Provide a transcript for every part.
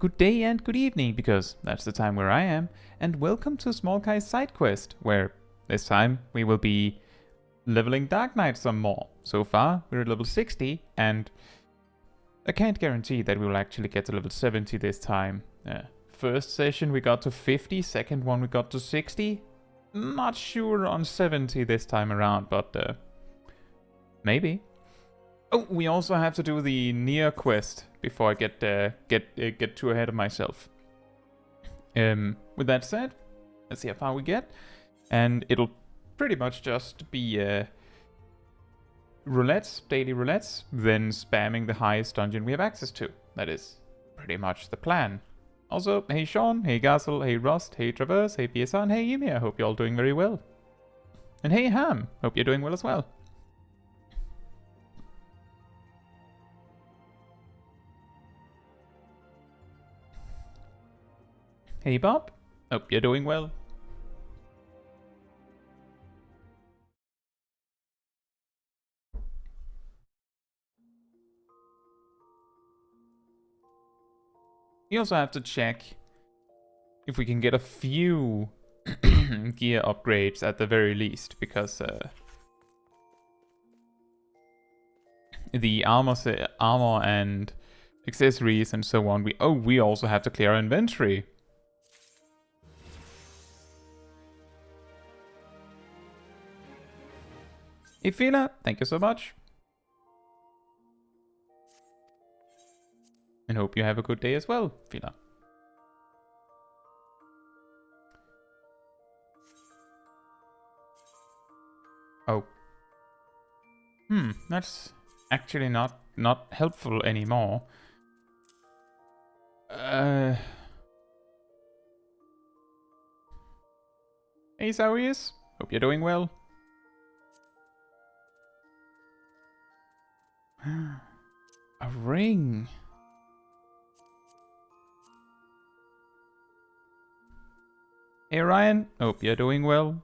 Good day and good evening, because that's the time where I am, and welcome to Smol Caetsu Sidequest, where this time we will be leveling Dark Knight some more. So far, we're at level 60, and I can't guarantee that we will actually get to level 70 this time. First session we got to 50, second one we got to 60. Not sure on 70 this time around, but maybe. Oh, we also have to do the near quest before I get too ahead of myself. With that said, let's see how far we get, and it'll pretty much just be roulettes, daily roulettes, then spamming the highest dungeon we have access to. That is pretty much the plan. Also, hey Sean, hey Gazel, hey Rust, hey Traverse, hey PSR, and hey Ymir, I hope you're all doing very well. And hey Ham, hope you're doing well as well. Hey Bob, hope you're doing well. We also have to check if we can get a few gear upgrades at the very least, because the armor and accessories and so on, we also have to clear our inventory. Hey Fila, thank you so much. And hope you have a good day as well, Fila. Oh. That's actually not helpful anymore. Hey Saurius, hope you're doing well. A ring. Hey Ryan, hope you're doing well.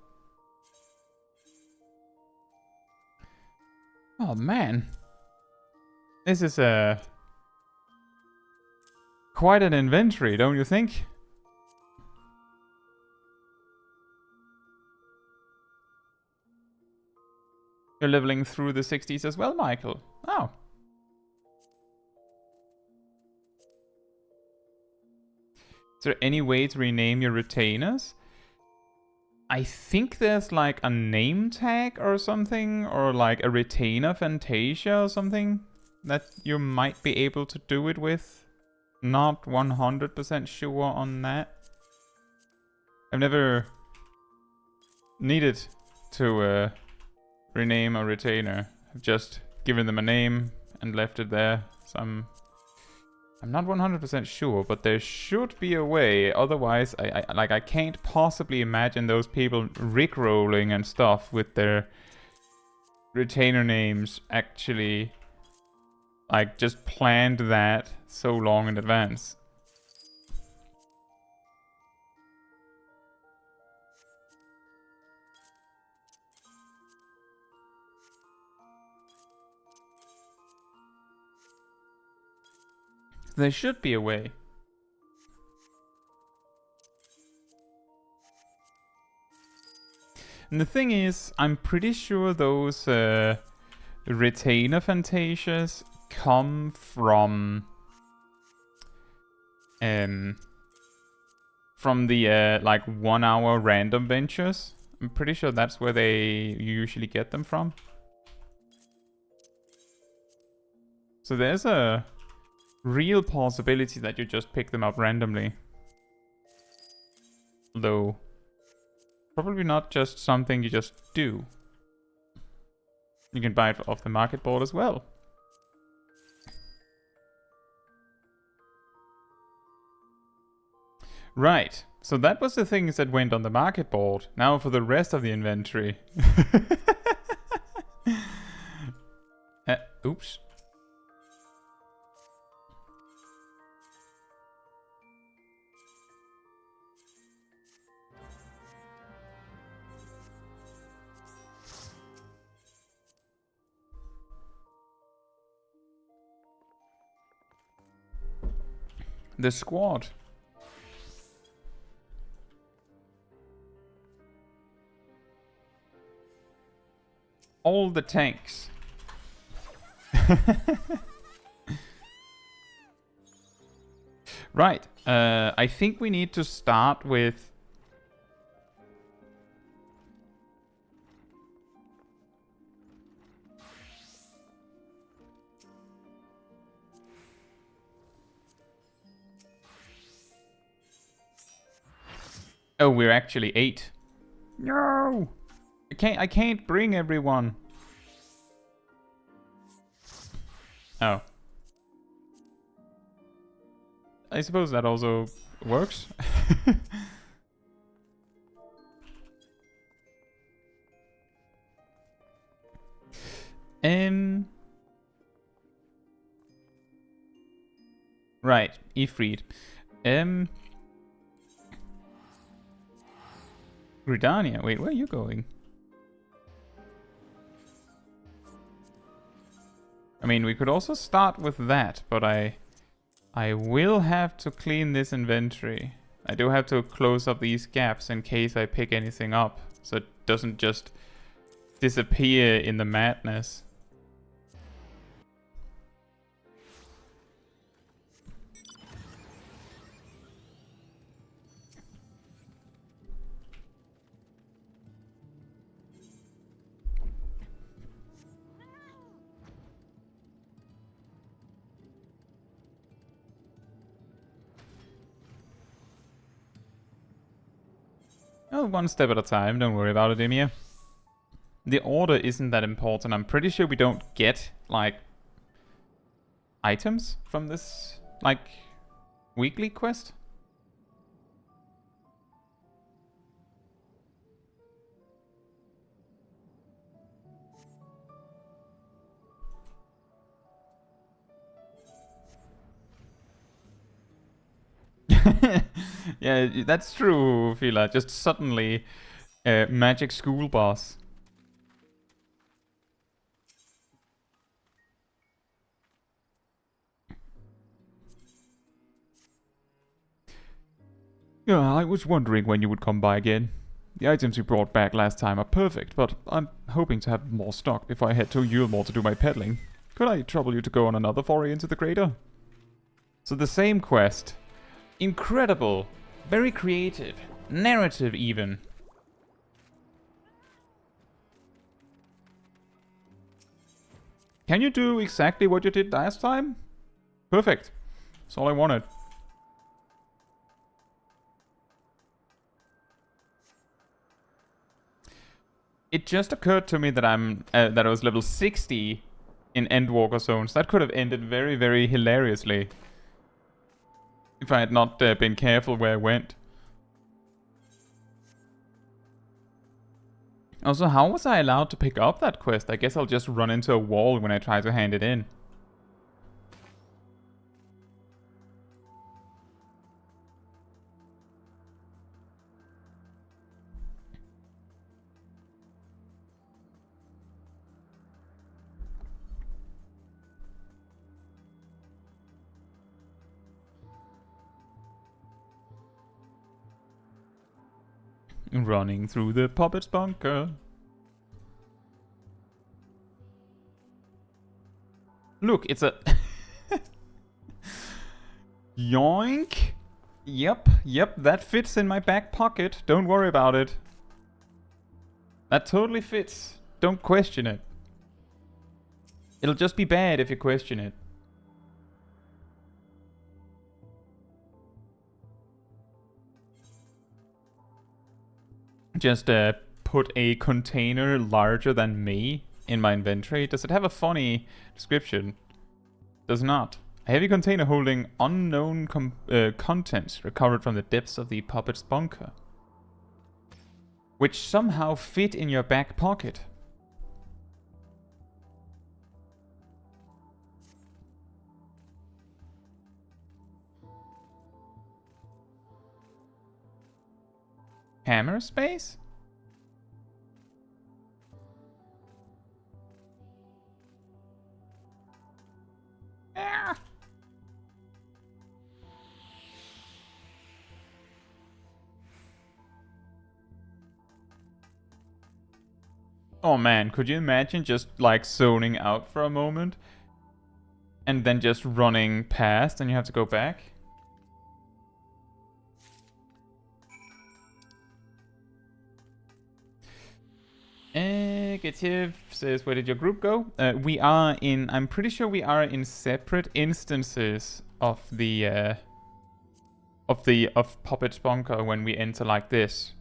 Oh man, this is quite an inventory, don't you think? You're leveling through the 60s as well, Michael. Oh. Is there any way to rename your retainers? I think there's like a name tag or something, or like a retainer Fantasia or something that you might be able to do it with. Not 100% sure on that. I've never needed to rename a retainer. I've just given them a name and left it there. So I'm not 100% sure, but there should be a way. Otherwise, I can't possibly imagine those people rickrolling and stuff with their retainer names actually, like, just planned that so long in advance. There should be a way. And the thing is, I'm pretty sure those retainer Fantasias come from the like 1 hour random ventures. I'm pretty sure that's where they usually get them from. So there's a real possibility that you just pick them up randomly. Although, probably not just something you just do. You can buy it off the market board as well. Right, so that was the things that went on the market board. Now for the rest of the inventory. Oops. The squad. All the tanks. Right. I think we need to start with... Oh, we're actually 8. No! I can't bring everyone. Oh. I suppose that also works. Right, Ifrit. Gridania. Wait, where are you going? I mean, we could also start with that, but I will have to clean this inventory. I do have to close up these gaps in case I pick anything up, so it doesn't just disappear in the madness. Oh, one step at a time, don't worry about it, Emir. The order isn't that important. I'm pretty sure we don't get, like, items from this, like, weekly quest. Yeah, that's true, Fila. Just suddenly, magic school boss. Yeah, I was wondering when you would come by again. The items you brought back last time are perfect, but I'm hoping to have more stock before I head to Yulmore to do my peddling. Could I trouble you to go on another foray into the crater? So the same quest. Incredible. Very creative. Narrative even. Can you do exactly what you did last time? Perfect. That's all I wanted. It just occurred to me that that I was level 60 in Endwalker zones. That could have ended very, very hilariously if I had not been careful where I went. Also, how was I allowed to pick up that quest? I guess I'll just run into a wall when I try to hand it in. Running through the puppet's bunker. Look, it's a... Yoink! Yep, that fits in my back pocket. Don't worry about it. That totally fits. Don't question it. It'll just be bad if you question it. Just put a container larger than me in my inventory. Does it have a funny description? Does not. A heavy container holding unknown contents recovered from the depths of the puppet's bunker, which somehow fit in your back pocket. Hammer space? Ah. Oh man, could you imagine just like zoning out for a moment and then just running past and you have to go back? Negative says, where did your group go? We are in, I'm pretty sure we are in separate instances of the of Puppet's bunker when we enter like this.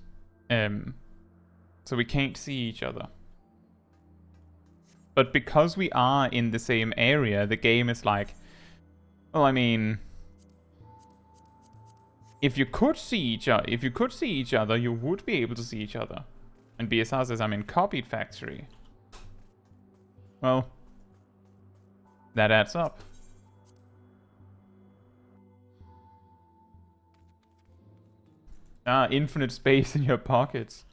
So we can't see each other. But because we are in the same area, the game is like, well, I mean, if you could see each other, you would be able to see each other. And BSR says I'm in copied factory. Well, that adds up. Ah, infinite space in your pockets.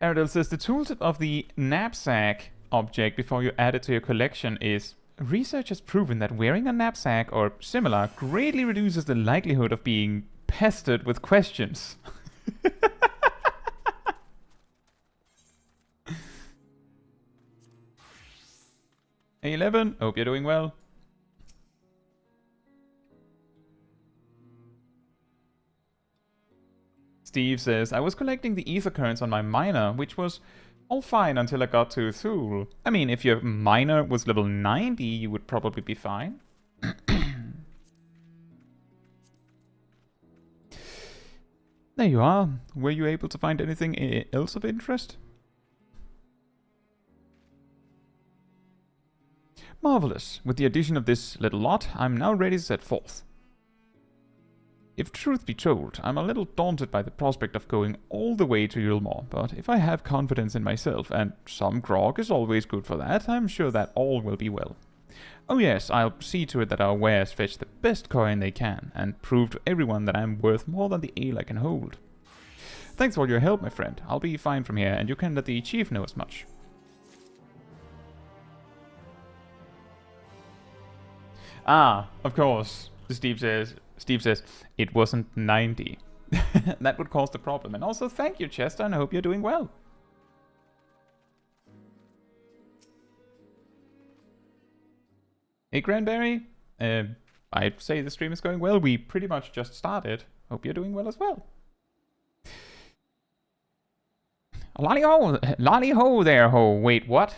Aradel says the tooltip of the knapsack object before you add it to your collection is: research has proven that wearing a knapsack or similar greatly reduces the likelihood of being pestered with questions. A11, hope you're doing well. Steve says, I was collecting the ether currents on my miner, which was all fine until I got to Thule. I mean, if your miner was level 90, you would probably be fine. There you are. Were you able to find anything else of interest? Marvelous. With the addition of this little lot, I'm now ready to set forth. If truth be told, I'm a little daunted by the prospect of going all the way to Yulmore, but if I have confidence in myself, and some grog is always good for that, I'm sure that all will be well. Oh yes, I'll see to it that our wares fetch the best coin they can, and prove to everyone that I'm worth more than the ale I can hold. Thanks for all your help, my friend. I'll be fine from here, and you can let the chief know as much. Ah, of course, Steve says, it wasn't 90. That would cause the problem. And also, thank you, Chester, and I hope you're doing well. Hey, Cranberry. I'd say the stream is going well. We pretty much just started. Hope you're doing well as well. Lolly-ho there, ho. Wait, what?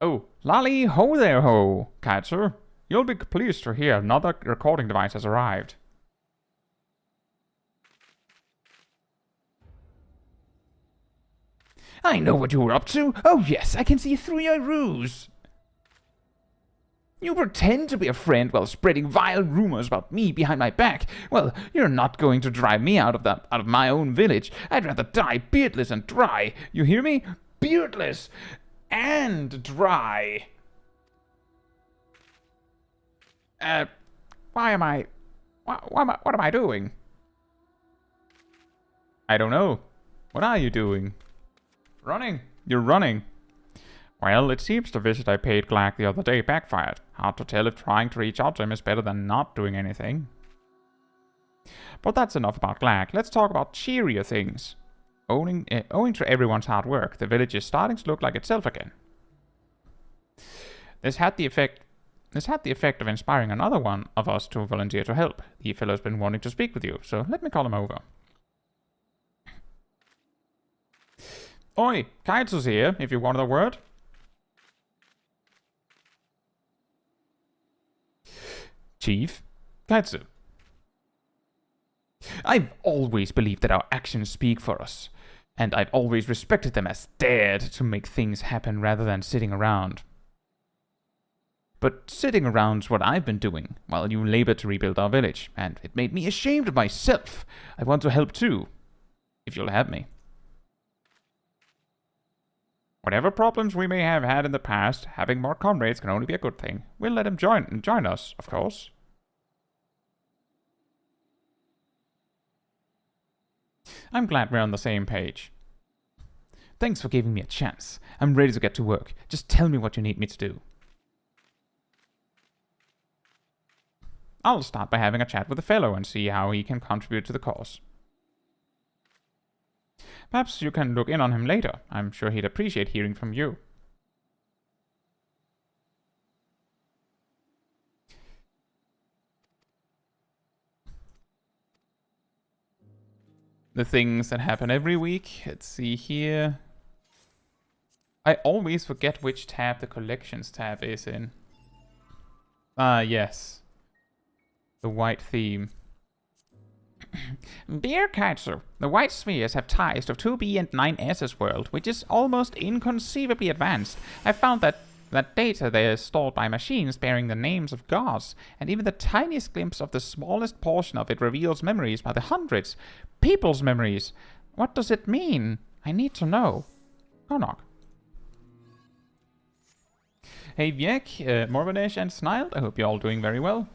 Oh, lolly-ho there, ho, Caetsu. You'll be pleased to hear another recording device has arrived. I know what you were up to. Oh yes, I can see through your ruse. You pretend to be a friend while spreading vile rumors about me behind my back. Well, you're not going to drive me out of my own village. I'd rather die beardless and dry. You hear me? Beardless and dry. What am I doing? I don't know. What are you doing? Running. You're running. Well, it seems the visit I paid Glak the other day backfired. Hard to tell if trying to reach out to him is better than not doing anything. But that's enough about Glak. Let's talk about cheerier things. Owing to everyone's hard work, the village is starting to look like itself again. This had the effect of inspiring another one of us to volunteer to help. The fellow's been wanting to speak with you, so let me call him over. Oi, Caetsu's here, if you wanted a word. Chief, Caetsu. I've always believed that our actions speak for us, and I've always respected them as dared to make things happen rather than sitting around. But sitting around's what I've been doing, while you labor to rebuild our village, and it made me ashamed of myself. I want to help too, if you'll have me. Whatever problems we may have had in the past, having more comrades can only be a good thing. We'll let him join us, of course. I'm glad we're on the same page. Thanks for giving me a chance. I'm ready to get to work. Just tell me what you need me to do. I'll start by having a chat with the fellow and see how he can contribute to the cause. Perhaps you can look in on him later. I'm sure he'd appreciate hearing from you. The things that happen every week. Let's see here. I always forget which tab the collections tab is in. Ah, yes. The white theme. Dear Caetsu, the white spheres have ties to 2B and 9S's world, which is almost inconceivably advanced. I found that data there is stored by machines bearing the names of gods, and even the tiniest glimpse of the smallest portion of it reveals memories by the hundreds. People's memories. What does it mean? I need to know. Konok. Hey Viek, Morvanesh and Sniled, I hope you're all doing very well.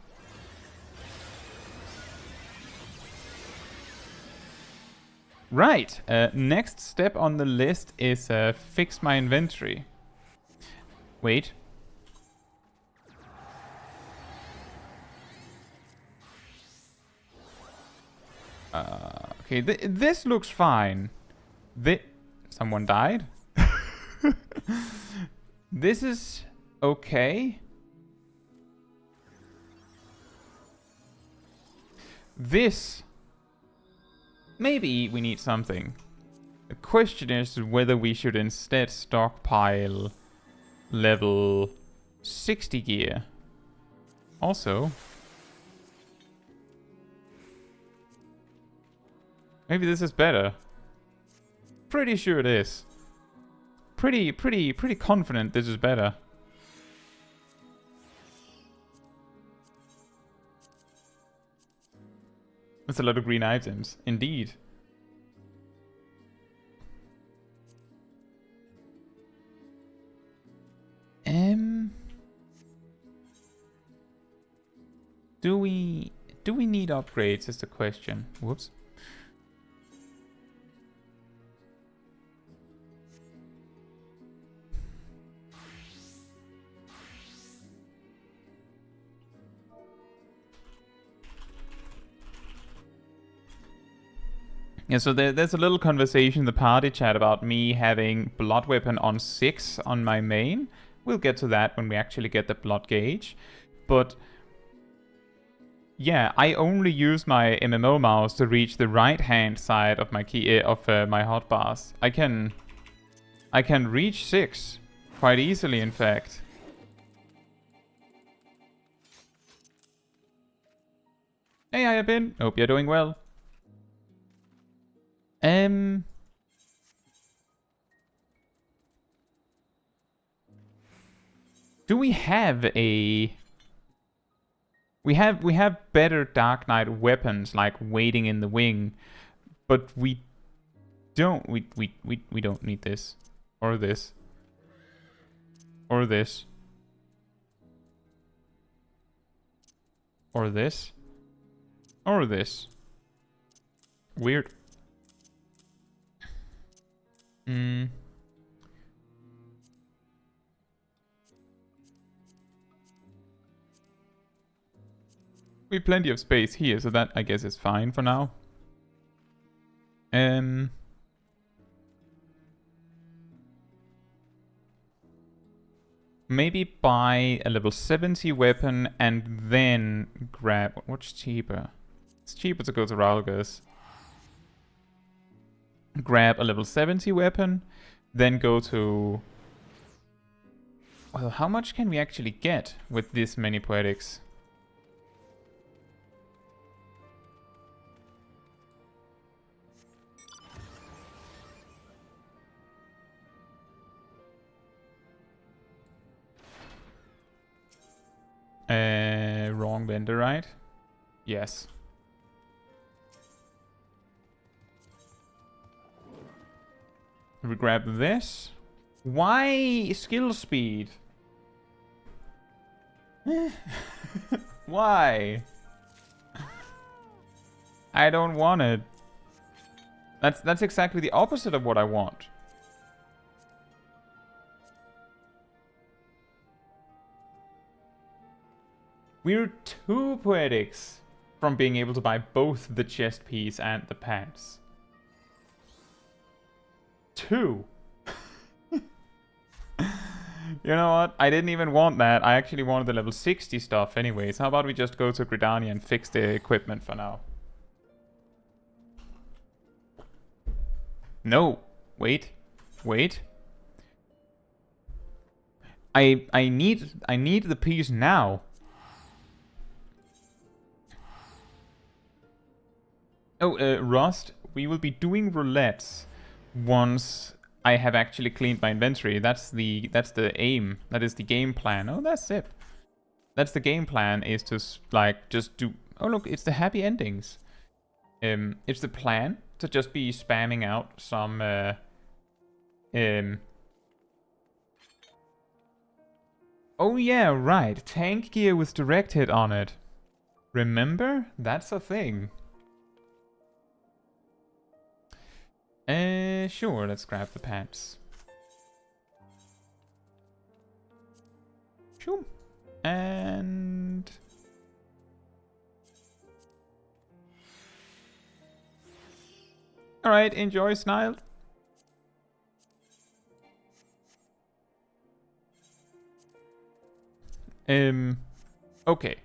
Right, next step on the list is fix my inventory. Wait. Okay, this looks fine. Someone died? This is okay. This... Maybe we need something. The question is whether we should instead stockpile level 60 gear. Also, maybe this is better. Pretty sure it is. Pretty confident this is better. That's a lot of green items, indeed. Do we need upgrades is the question. Whoops. Yeah, so there's a little conversation in the party chat about me having blood weapon on 6 on my main. We'll get to that when we actually get the blood gauge. But yeah, I only use my MMO mouse to reach the right hand side of my key my hotbars. I can reach 6 quite easily, in fact. Hey, Ayabin. Hope you're doing well. Do we have a... We have better Dark Knight weapons, like waiting in the wing, but we don't... We don't need this. Or this. Or this. Or this. Or this. Weird. We have plenty of space here, so that I guess is fine for now. Maybe buy a level 70 weapon and then grab... What's cheaper? It's cheaper to go to Ralgus. Grab a level 70 weapon, then go to... Well, how much can we actually get with this many poetics? Wrong vendor, right? Yes. We grab this. Why skill speed? Why? I don't want it. That's exactly the opposite of what I want. We're 2 poetics from being able to buy both the chest piece and the pants. 2. You know what? I didn't even want that. I actually wanted the level 60 stuff anyways. How about we just go to Gridania and fix the equipment for now? No. Wait. Wait. I need the piece now. Oh, Rust, we will be doing roulettes once I have actually cleaned my inventory. That's the aim. That is the game plan. Oh, that's it. That's the game plan, is to like just do. Oh look, it's the happy endings. It's the plan to just be spamming out some Oh yeah, right. Tank gear with direct hit on it. Remember? That's a thing. Sure, let's grab the pants. Sure. And... Alright, enjoy, Sniled. Okay.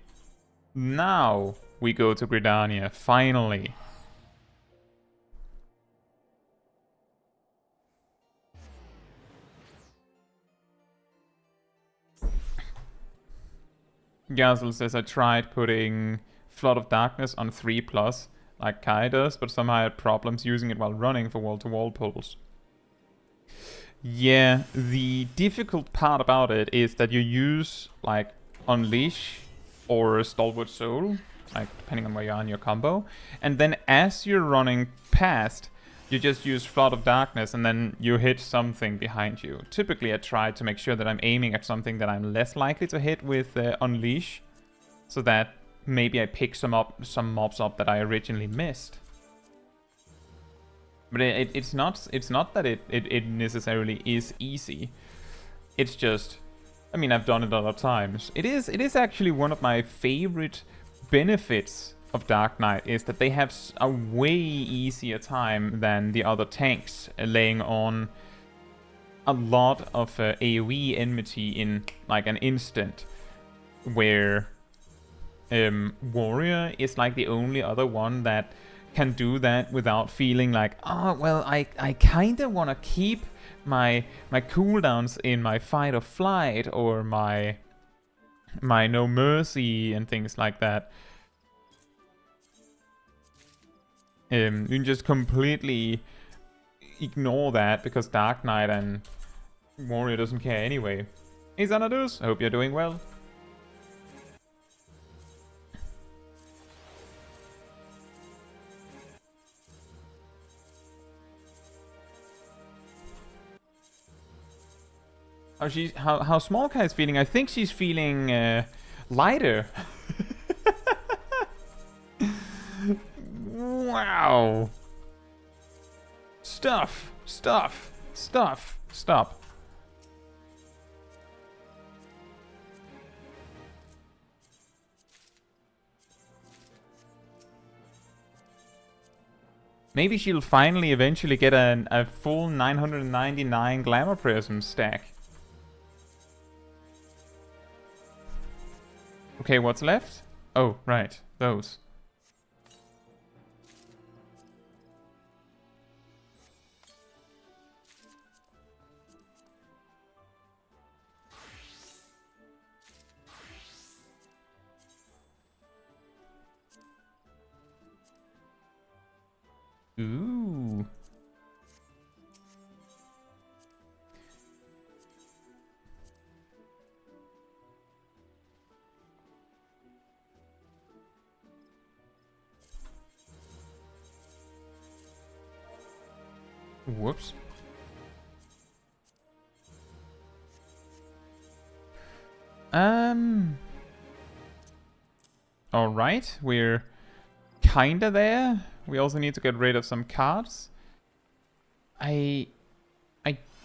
Now we go to Gridania, finally. Gazel says, I tried putting Flood of Darkness on 3+, like Kai does, but somehow I had problems using it while running for wall-to-wall pulls. Yeah, the difficult part about it is that you use, like, Unleash or Stalwart Soul, like, depending on where you are in your combo, and then as you're running past, you just use Flood of Darkness and then you hit something behind you. Typically I try to make sure that I'm aiming at something that I'm less likely to hit with Unleash, so that maybe I pick some mobs up that I originally missed. But it's not that it necessarily is easy. It's just, I mean, I've done it other times. It is actually one of my favorite benefits of Dark Knight, is that they have a way easier time than the other tanks, laying on a lot of AoE enmity in like an instant, where Warrior is like the only other one that can do that without feeling like, oh well, I kinda wanna keep my cooldowns in my fight or flight or my no mercy and things like that. You can just completely ignore that because Dark Knight and Warrior doesn't care anyway. Hey Xanadus, I hope you're doing well. How Smol Caetsu is feeling? I think she's feeling lighter. Wow. Stuff. Stop. Maybe she'll finally eventually get a full 999 Glamour Prism stack. Okay, what's left? Oh, right, those. Ooh. Whoops. Alright, we're kinda there. We also need to get rid of some cards. I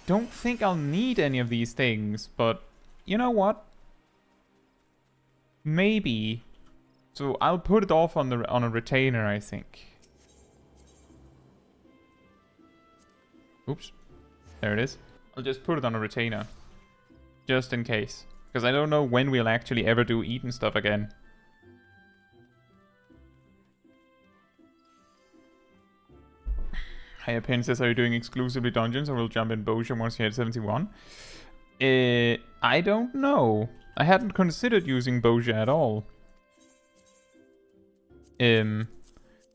don't think I'll need any of these things, but you know what? Maybe. So I'll put it off on a retainer, I think. Oops. There it is. I'll just put it on a retainer. Just in case. Because I don't know when we'll actually ever do Eden stuff again. Hayapin says, are you doing exclusively dungeons or will jump in Bozja once you hit 71? I don't know. I hadn't considered using Bozja at all.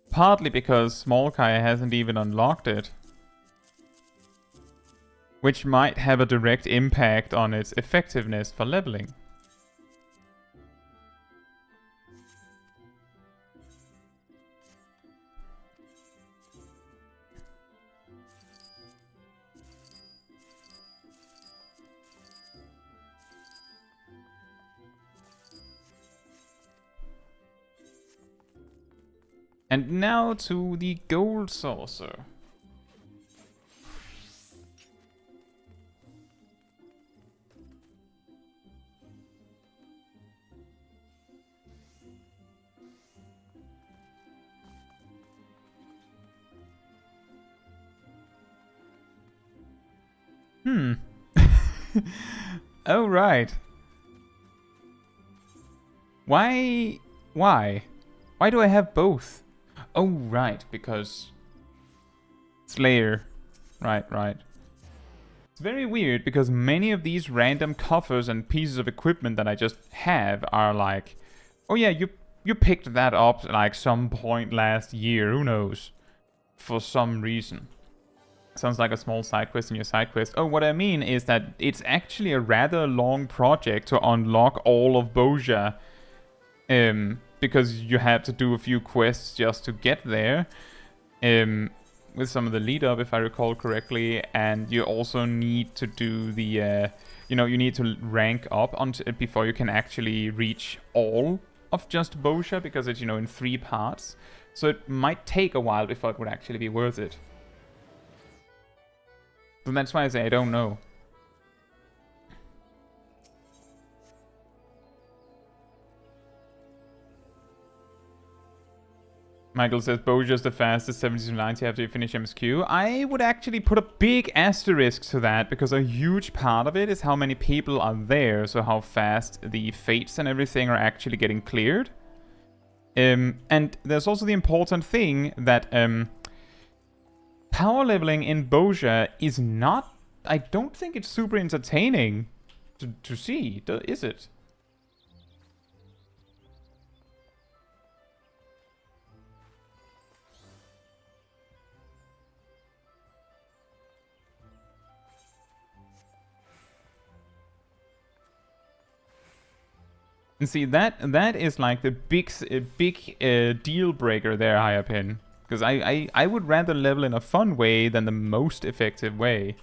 Partly because Smol Caetsu hasn't even unlocked it. Which might have a direct impact on its effectiveness for leveling. And now to the gold saucer. Oh, right. Why? Why? Why do I have both? Oh, right, because... Slayer. Right. It's very weird, because many of these random coffers and pieces of equipment that I just have are like... Oh yeah, you picked that up like some point last year, who knows? For some reason. Sounds like a small side quest in your side quest. Oh, what I mean is that it's actually a rather long project to unlock all of Bozja. Because you have to do a few quests just to get there. With some of the lead up, if I recall correctly. And you also need to do the... you need to rank up before you can actually reach all of just Bozja. Because it's, in 3 parts. So it might take a while before it would actually be worth it. So that's why I say I don't know. Michael says Bozja is the fastest 70 to 90 after you finish MSQ. I would actually put a big asterisk to that, because a huge part of it is how many people are there, so how fast the fates and everything are actually getting cleared. And there's also the important thing that power leveling in Bozja is not... I don't think it's super entertaining to see, is it? And see, that is like the big deal breaker there, Hayapin. Because I would rather level in a fun way than the most effective way.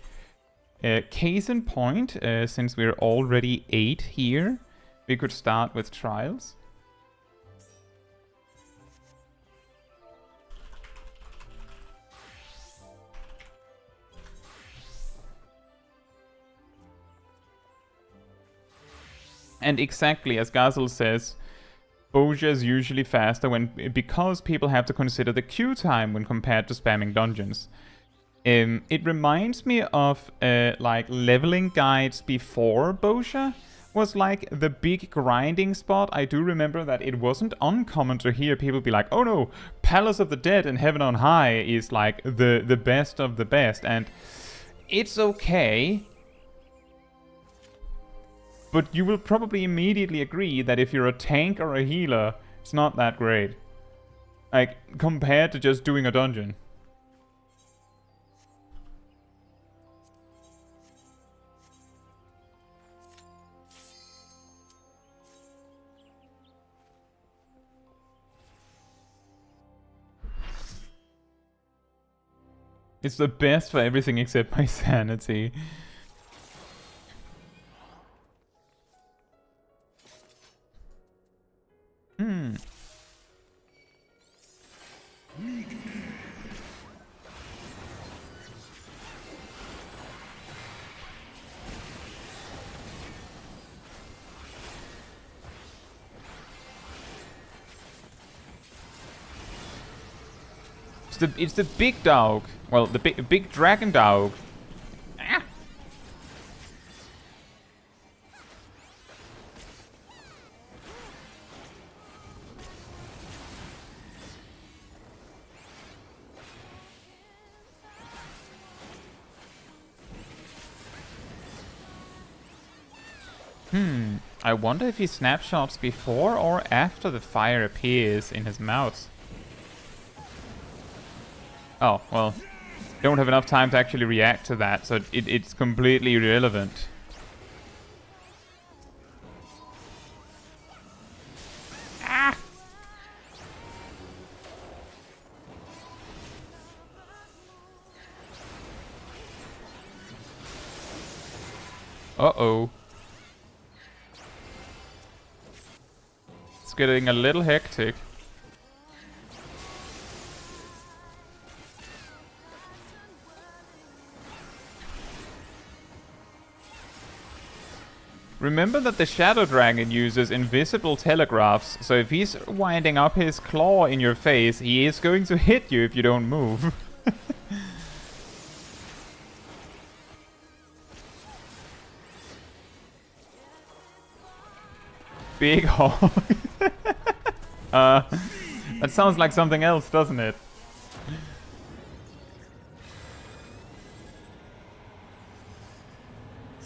Case in point, since we're already 8 here, we could start with trials. And exactly, as Gazel says, Bozja is usually faster because people have to consider the queue time when compared to spamming dungeons. It reminds me of like leveling guides before Bozja was like the big grinding spot. I do remember that it wasn't uncommon to hear people be like, oh no, Palace of the Dead and Heaven on High is like the best of the best. And it's okay. But you will probably immediately agree that if you're a tank or a healer, it's not that great. Like, compared to just doing a dungeon. It's the best for everything except my sanity. It's the big dog. Well, the big dragon dog. Ah. I wonder if he snapshots before or after the fire appears in his mouth. Oh, well, don't have enough time to actually react to that, so it's completely irrelevant. Ah! Uh-oh. It's getting a little hectic. Remember that the Shadow Dragon uses invisible telegraphs, so if he's winding up his claw in your face, he is going to hit you if you don't move. Big hog. That sounds like something else, doesn't it?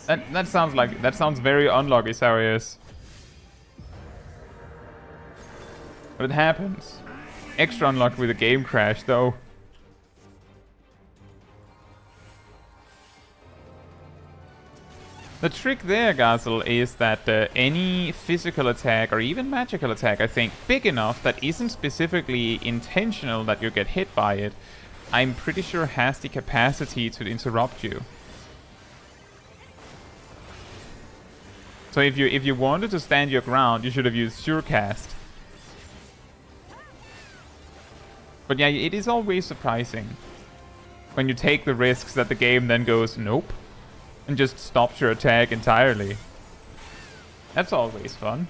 That sounds very unlucky, Sarius. But it happens. Extra unlucky with a game crash, though. The trick there, Gazel, is that any physical attack, or even magical attack, I think, big enough that isn't specifically intentional that you get hit by it, I'm pretty sure has the capacity to interrupt you. So if you wanted to stand your ground, you should have used Surecast. But yeah, it is always surprising when you take the risks that the game then goes, nope, and just stops your attack entirely. That's always fun.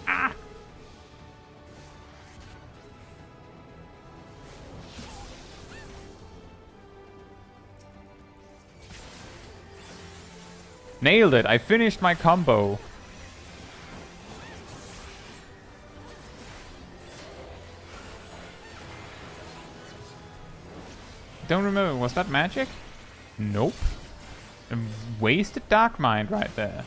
Ah! Nailed it! I finished my combo. Don't remember, was that magic? Nope. A wasted Dark Mind right there.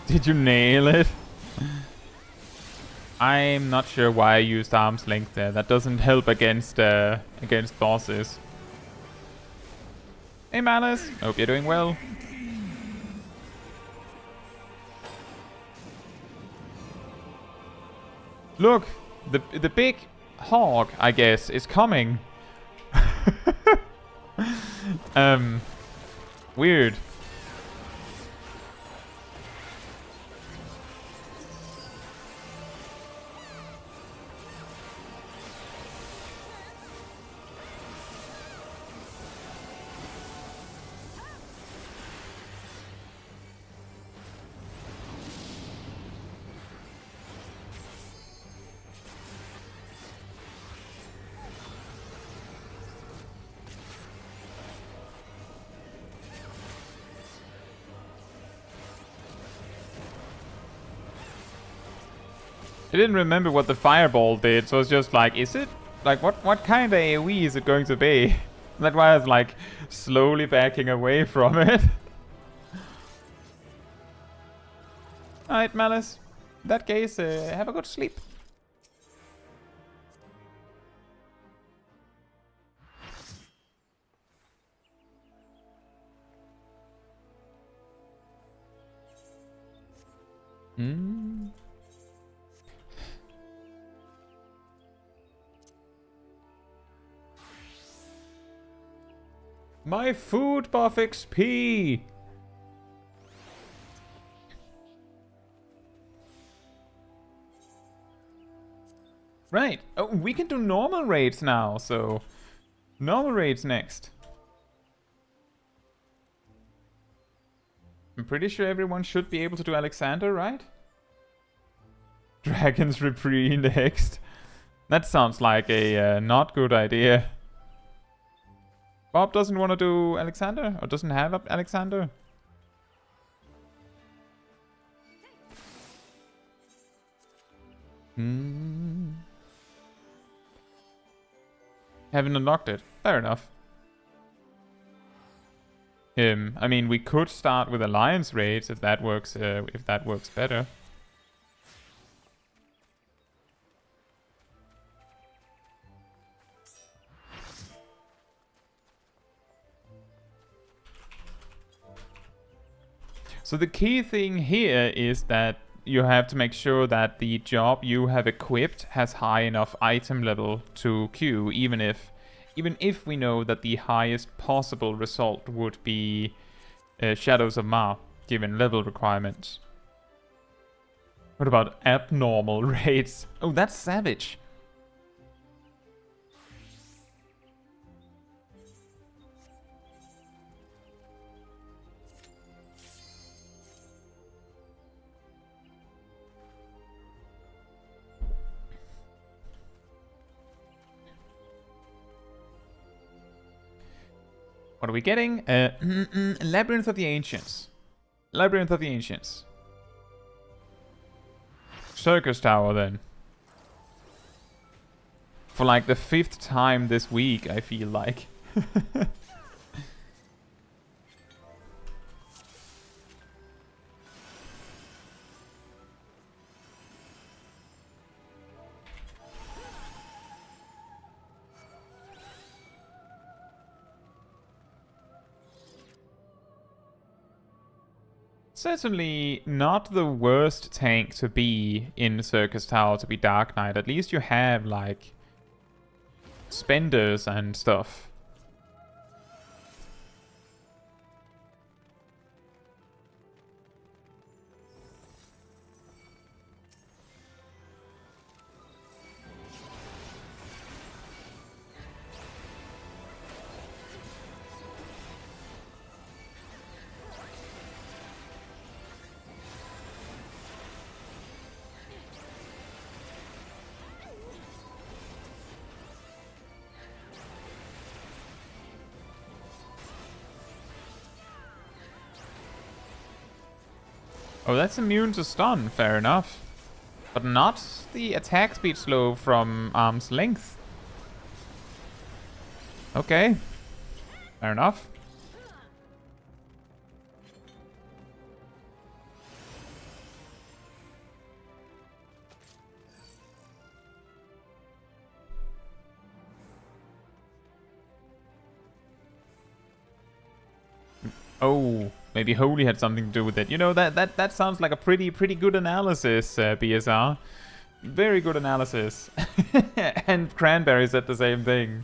Did you nail it? I'm not sure why I used arm's length there. That doesn't help against bosses. Hey Malice, hope you're doing well. Look, the big hog, I guess, is coming. Weird. I didn't remember what the fireball did, so it's just like, is it? Like, what kind of AoE is it going to be? That's why I was like, slowly backing away from it. Alright, Malice. In that case, have a good sleep. My food buff XP! Right. Oh, we can do normal raids now, so... Normal raids next. I'm pretty sure everyone should be able to do Alexander, right? Dragons Reprieve next. That sounds like a not good idea. Bob doesn't want to do Alexander? Or doesn't have Alexander? Haven't unlocked it. Fair enough. I mean, we could start with alliance raids if that works better. So the key thing here is that you have to make sure that the job you have equipped has high enough item level to queue, even if we know that the highest possible result would be Shadows of Ma, given level requirements. What about abnormal raids? Oh, that's savage. What are we getting? Labyrinth of the Ancients. Labyrinth of the Ancients. Circus Tower, then. For like the 5th time this week, I feel like. Certainly not the worst tank to be in Circus Tower to be Dark Knight. At least you have, like, spenders and stuff. Oh, that's immune to stun, fair enough. But not the attack speed slow from arm's length. Okay. Fair enough. Oh, maybe Holy had something to do with it. You know, that sounds like a pretty good analysis, BSR. Very good analysis. And Cranberry said the same thing.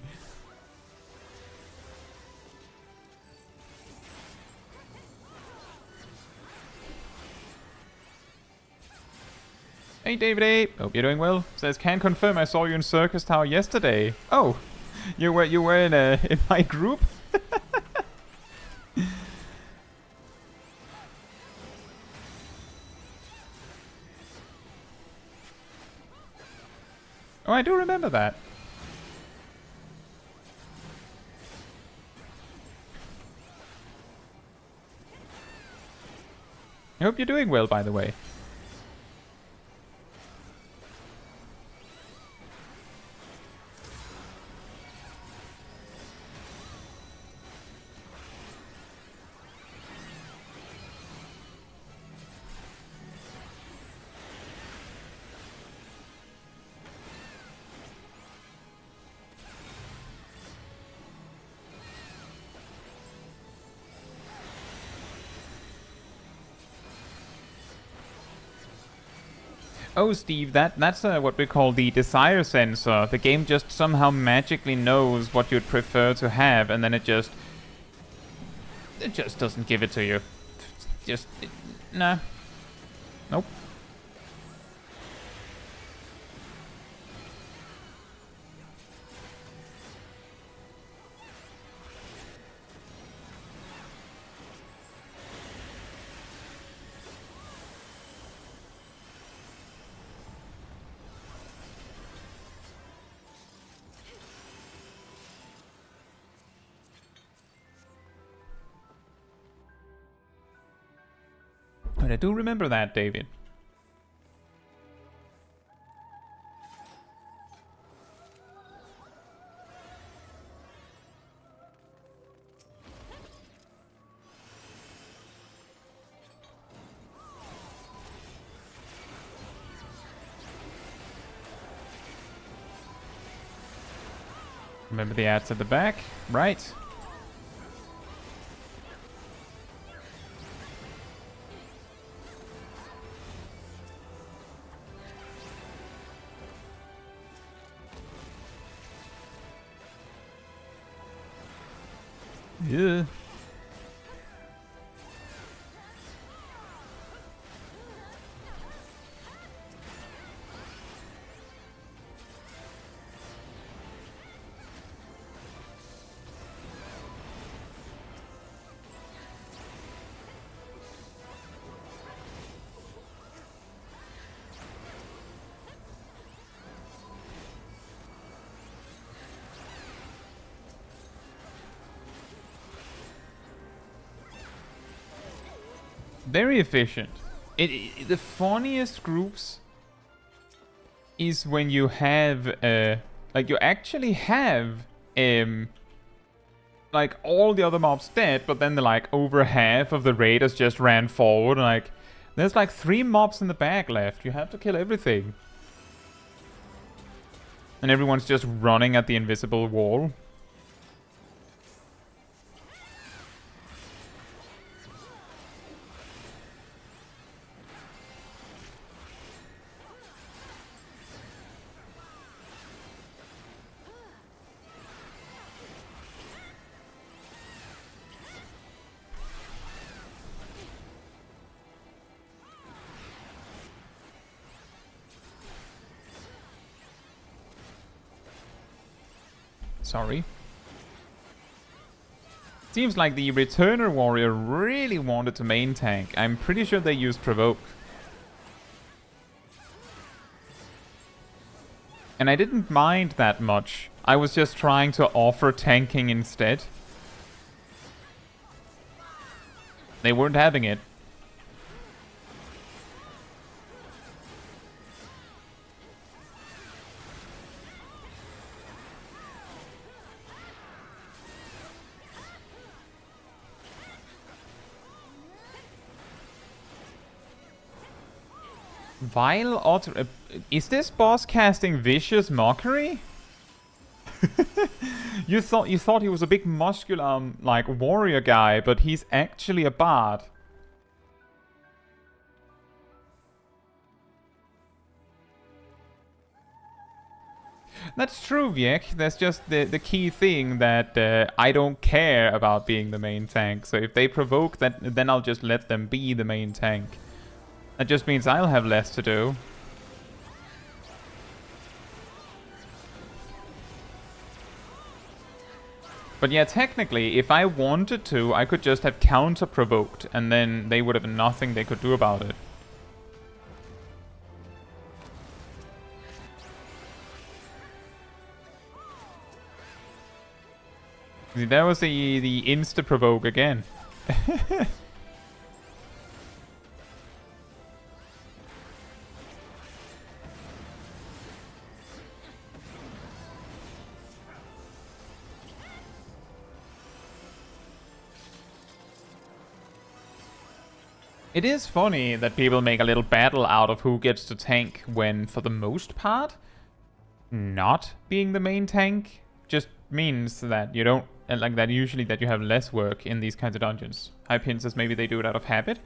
Hey David A, hope you're doing well. Says, can confirm I saw you in Circus Tower yesterday. Oh, you were in my group? Oh, I do remember that. I hope you're doing well, by the way. Oh, Steve, that's what we call the desire sensor. The game just somehow magically knows what you'd prefer to have, and then it just It just doesn't give it to you. Nah. Nope. But I do remember that, David. Remember the ads at the back? Right. Yeah. Very efficient. The funniest groups is when you have like you actually have like all the other mobs dead, but then like over half of the raiders just ran forward. Like there's like 3 mobs in the back left. You have to kill everything, and everyone's just running at the invisible wall. Sorry. Seems like the Returner Warrior really wanted to main tank. I'm pretty sure they used Provoke. And I didn't mind that much. I was just trying to offer tanking instead. They weren't having it. Vile auto... is this boss casting Vicious Mockery? You thought he was a big muscular, like, warrior guy, but he's actually a bard. That's true, Viek. That's just the key thing that I don't care about being the main tank. So if they provoke that, then I'll just let them be the main tank. That just means I'll have less to do. But yeah, technically, if I wanted to, I could just have counter-provoked, and then they would have nothing they could do about it. See, that was the insta-provoke again. It is funny that people make a little battle out of who gets to tank when, for the most part, not being the main tank just means that you don't, like that usually that you have less work in these kinds of dungeons. Hypin says maybe they do it out of habit.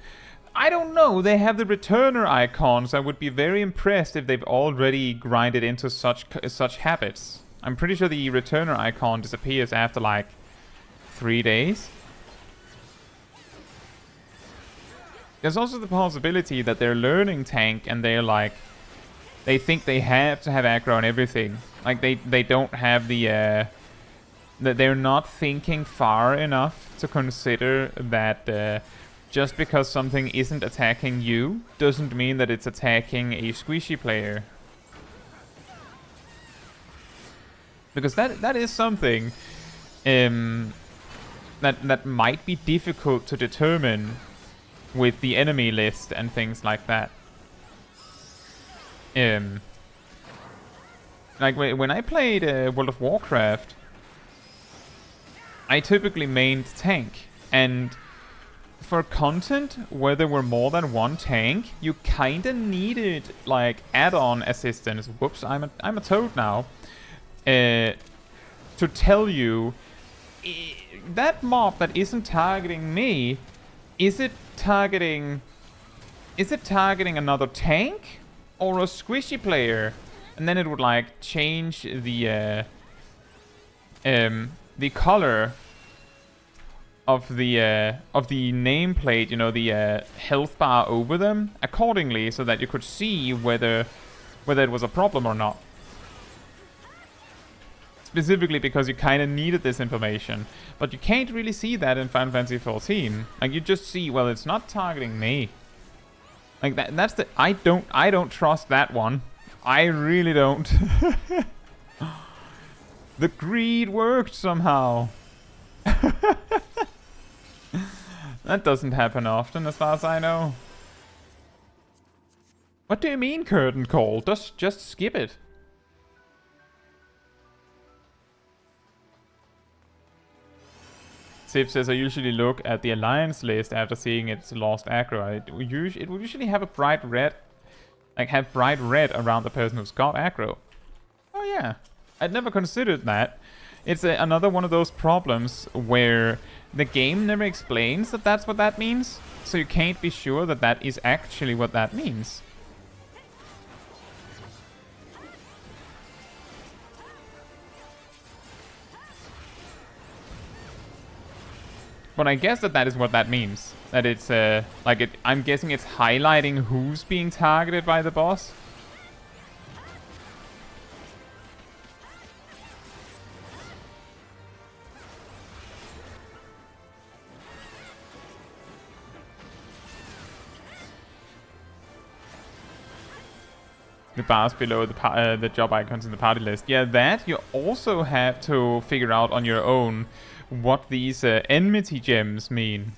I don't know, they have the returner icons. I would be very impressed if they've already grinded into such habits. I'm pretty sure the returner icon disappears after like 3 days. There's also the possibility that they're learning tank and they're like, they think they have to have aggro on everything. Like they don't have the that they're not thinking far enough to consider that just because something isn't attacking you doesn't mean that it's attacking a squishy player. Because that is something that might be difficult to determine with the enemy list and things like that. Like when I played World of Warcraft, I typically mained tank, and for content where there were more than one tank, you kinda needed like add-on assistance. Whoops, I'm a toad now. To tell you that mob that isn't targeting me, is it targeting another tank or a squishy player? And then it would like change the color of the nameplate, you know, the health bar over them accordingly, so that you could see whether it was a problem or not. Specifically because you kind of needed this information, but you can't really see that in Final Fantasy XIV. Like, you just see, well, it's not targeting me. Like that's the I don't trust that one. I really don't. The greed worked somehow. That doesn't happen often, as far as I know. What do you mean, curtain call? Just skip it. Sip says, I usually look at the alliance list after seeing its lost aggro. It will usually have a bright red, like have bright red around the person who's got aggro. Oh yeah, I'd never considered that. It's another one of those problems where the game never explains that that's what that means, so you can't be sure that that is actually what that means. But I guess that is what that means. That it's, I'm guessing it's highlighting who's being targeted by the boss. The bars below the job icons in the party list. Yeah, that you also have to figure out on your own what these enmity gems mean.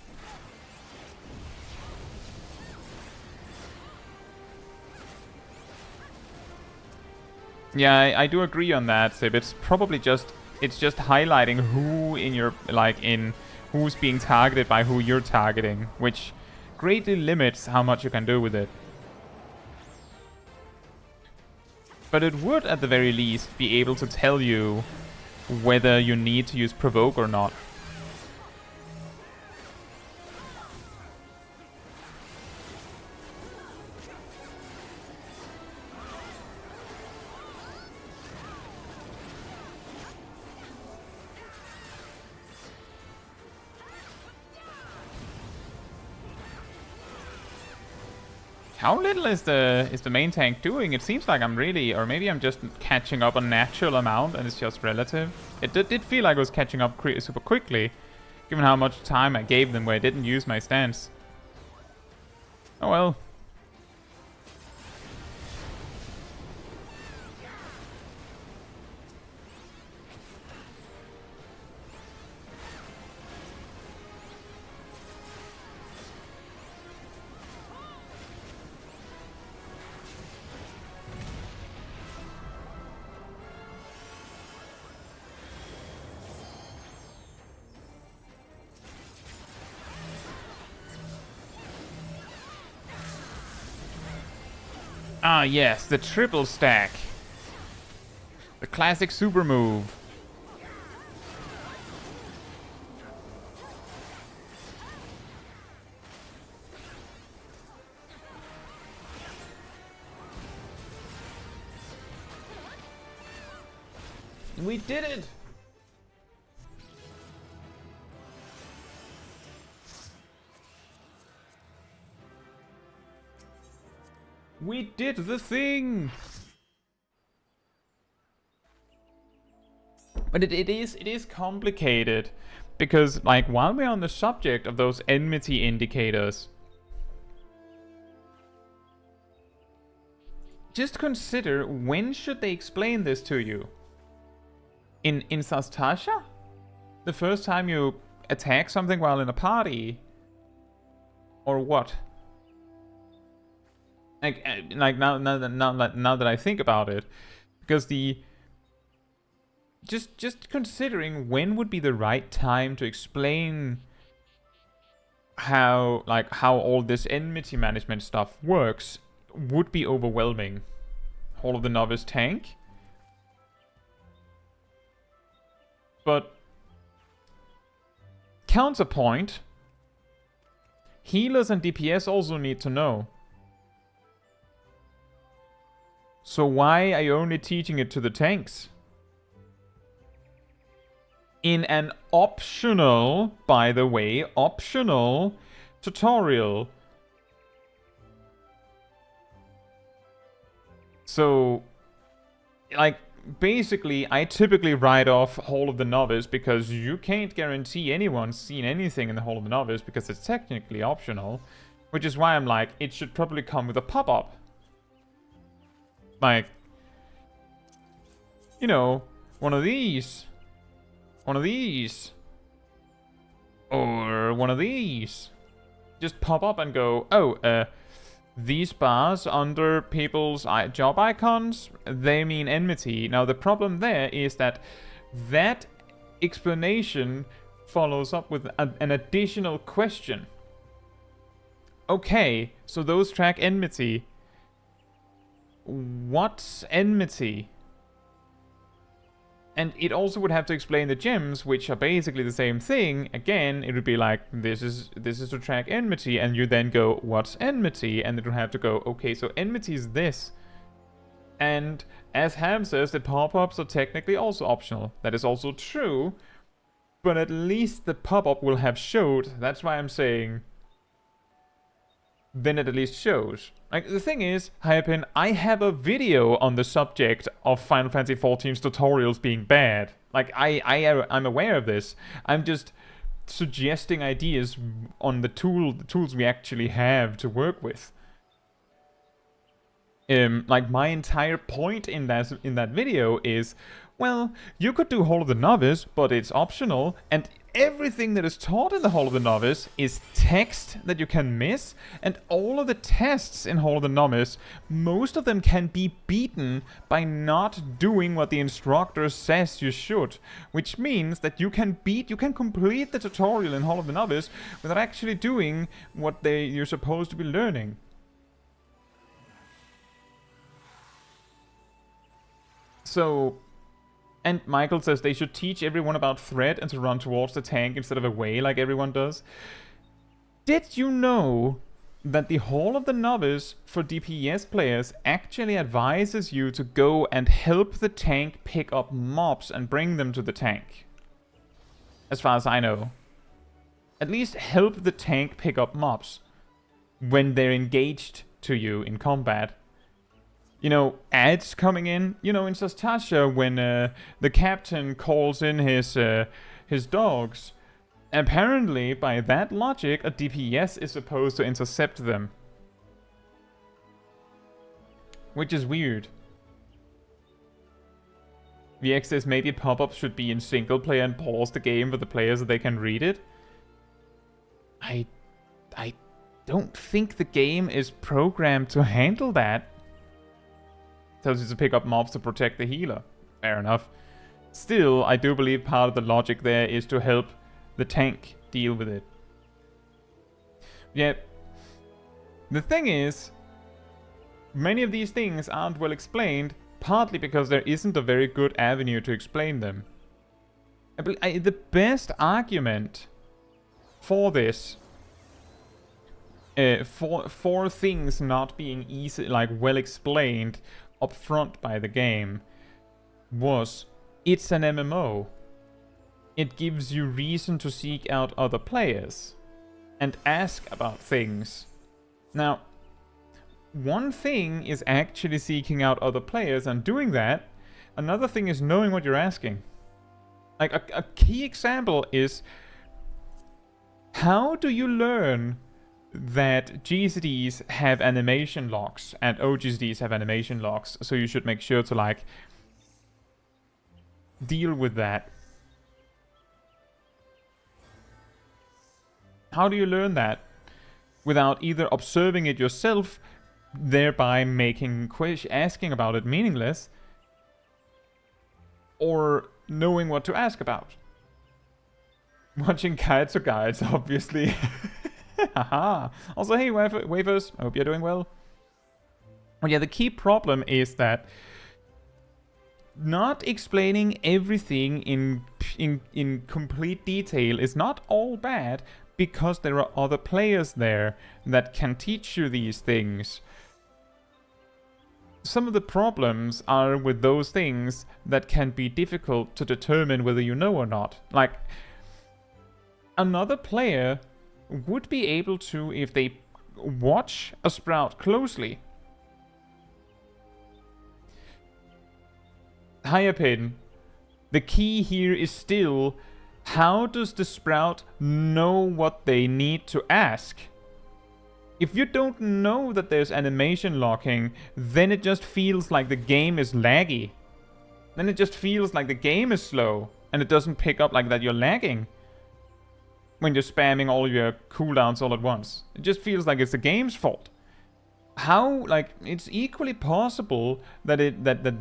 Yeah, I do agree on that, Sib. It's probably just highlighting who in your who's being targeted by who you're targeting, which greatly limits how much you can do with it. But it would, at the very least, be able to tell you whether you need to use provoke or not. How little is the main tank doing? It seems like I'm really, or maybe I'm just catching up a natural amount and it's just relative. It did feel like I was catching up super quickly, given how much time I gave them where I didn't use my stance. Oh well. Ah yes, the triple stack. The classic super move. We did it! We did the thing! But it is complicated. Because, like, while we're on the subject of those enmity indicators, just consider, when should they explain this to you? In Sastasha? The first time you attack something while in a party? Or what? Like now that I think about it, because the just considering when would be the right time to explain how all this enmity management stuff works would be overwhelming. Hall of the Novice tank. But counterpoint, healers and DPS also need to know. So why are you only teaching it to the tanks? In an optional, by the way, optional tutorial. So, like, basically, I typically write off Hall of the Novice because you can't guarantee anyone's seen anything in the Hall of the Novice because it's technically optional. Which is why I'm like, it should probably come with a pop-up. Like, you know, one of these. One of these. Or one of these. Just pop up and go, oh, these bars under people's job icons, they mean enmity. Now the problem there is that that explanation follows up with an additional question. Okay, so those track enmity. What's enmity? And it also would have to explain the gems, which are basically the same thing. Again, it would be like, this is to track enmity, and you then go, what's enmity? And it would have to go, okay, so enmity is this. And as Ham says, the pop-ups are technically also optional. That is also true, but at least the pop-up will have showed. That's why I'm saying, then it at least shows. Like, the thing is, Hypin, I have a video on the subject of Final Fantasy XIV's tutorials being bad. Like, I'm aware of this. I'm just suggesting ideas on the tools we actually have to work with. Like, my entire point in that video is, well, you could do Hall of the Novice, but it's optional, and everything that is taught in the Hall of the Novice is text that you can miss, and all of the tests in Hall of the Novice, most of them can be beaten by not doing what the instructor says you should, which means that you can complete the tutorial in Hall of the Novice without actually doing what you're supposed to be learning. So, and Michael says they should teach everyone about threat and to run towards the tank instead of away like everyone does. Did you know that the Hall of the Novice for DPS players actually advises you to go and help the tank pick up mobs and bring them to the tank? As far as I know. At least help the tank pick up mobs when they're engaged to you in combat. You know, ads coming in, you know, in Sastasha when the captain calls in his dogs. Apparently, by that logic, a DPS is supposed to intercept them. Which is weird. VX says maybe pop-ups should be in single player and pause the game for the players so they can read it. I don't think the game is programmed to handle that. Tells you to pick up mobs to protect the healer. Fair enough. Still, I do believe part of the logic there is to help the tank deal with it. Yeah. The thing is, many of these things aren't well explained, partly because there isn't a very good avenue to explain them. The best argument for this, for things not being easy, like well explained up front by the game, was it's an MMO. It gives you reason to seek out other players and ask about things. Now, one thing is actually seeking out other players and doing that. Another thing is knowing what you're asking. Like, a key example is, how do you learn that GCDs have animation locks and OGCDs have animation locks? So you should make sure to, like, deal with that. How do you learn that without either observing it yourself, thereby making asking about it meaningless, or knowing what to ask about? Watching Caetsu guides, obviously. Haha. Also, hey, Wavers, I hope you're doing well. But yeah, the key problem is that not explaining everything in complete detail is not all bad, because there are other players there that can teach you these things. Some of the problems are with those things that can be difficult to determine whether you know or not. Like, another player would be able to, if they watch a sprout closely. Higher Pin, the key here is still, how does the sprout know what they need to ask? If you don't know that there's animation locking, then it just feels like the game is laggy. Then it just feels like the game is slow, and it doesn't pick up like that you're lagging when you're spamming all your cooldowns all at once. It just feels like it's the game's fault. How, like, it's equally possible that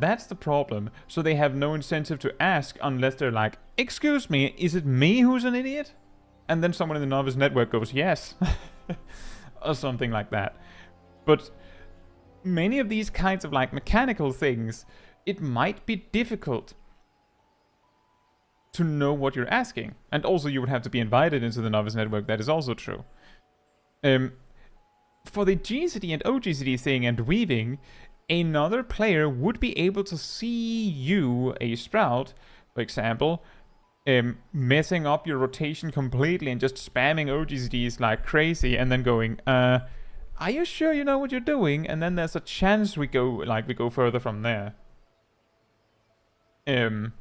that's the problem, so they have no incentive to ask unless they're like, excuse me, is it me who's an idiot? And then someone in the novice network goes, yes. Or something like that. But many of these kinds of, like, mechanical things, it might be difficult to know what you're asking. And also you would have to be invited into the novice network, that is also true. For the GCD and OGCD thing and weaving, another player would be able to see you, a sprout, for example, messing up your rotation completely and just spamming OGCDs like crazy, and then going, are you sure you know what you're doing? And then there's a chance we go further from there. And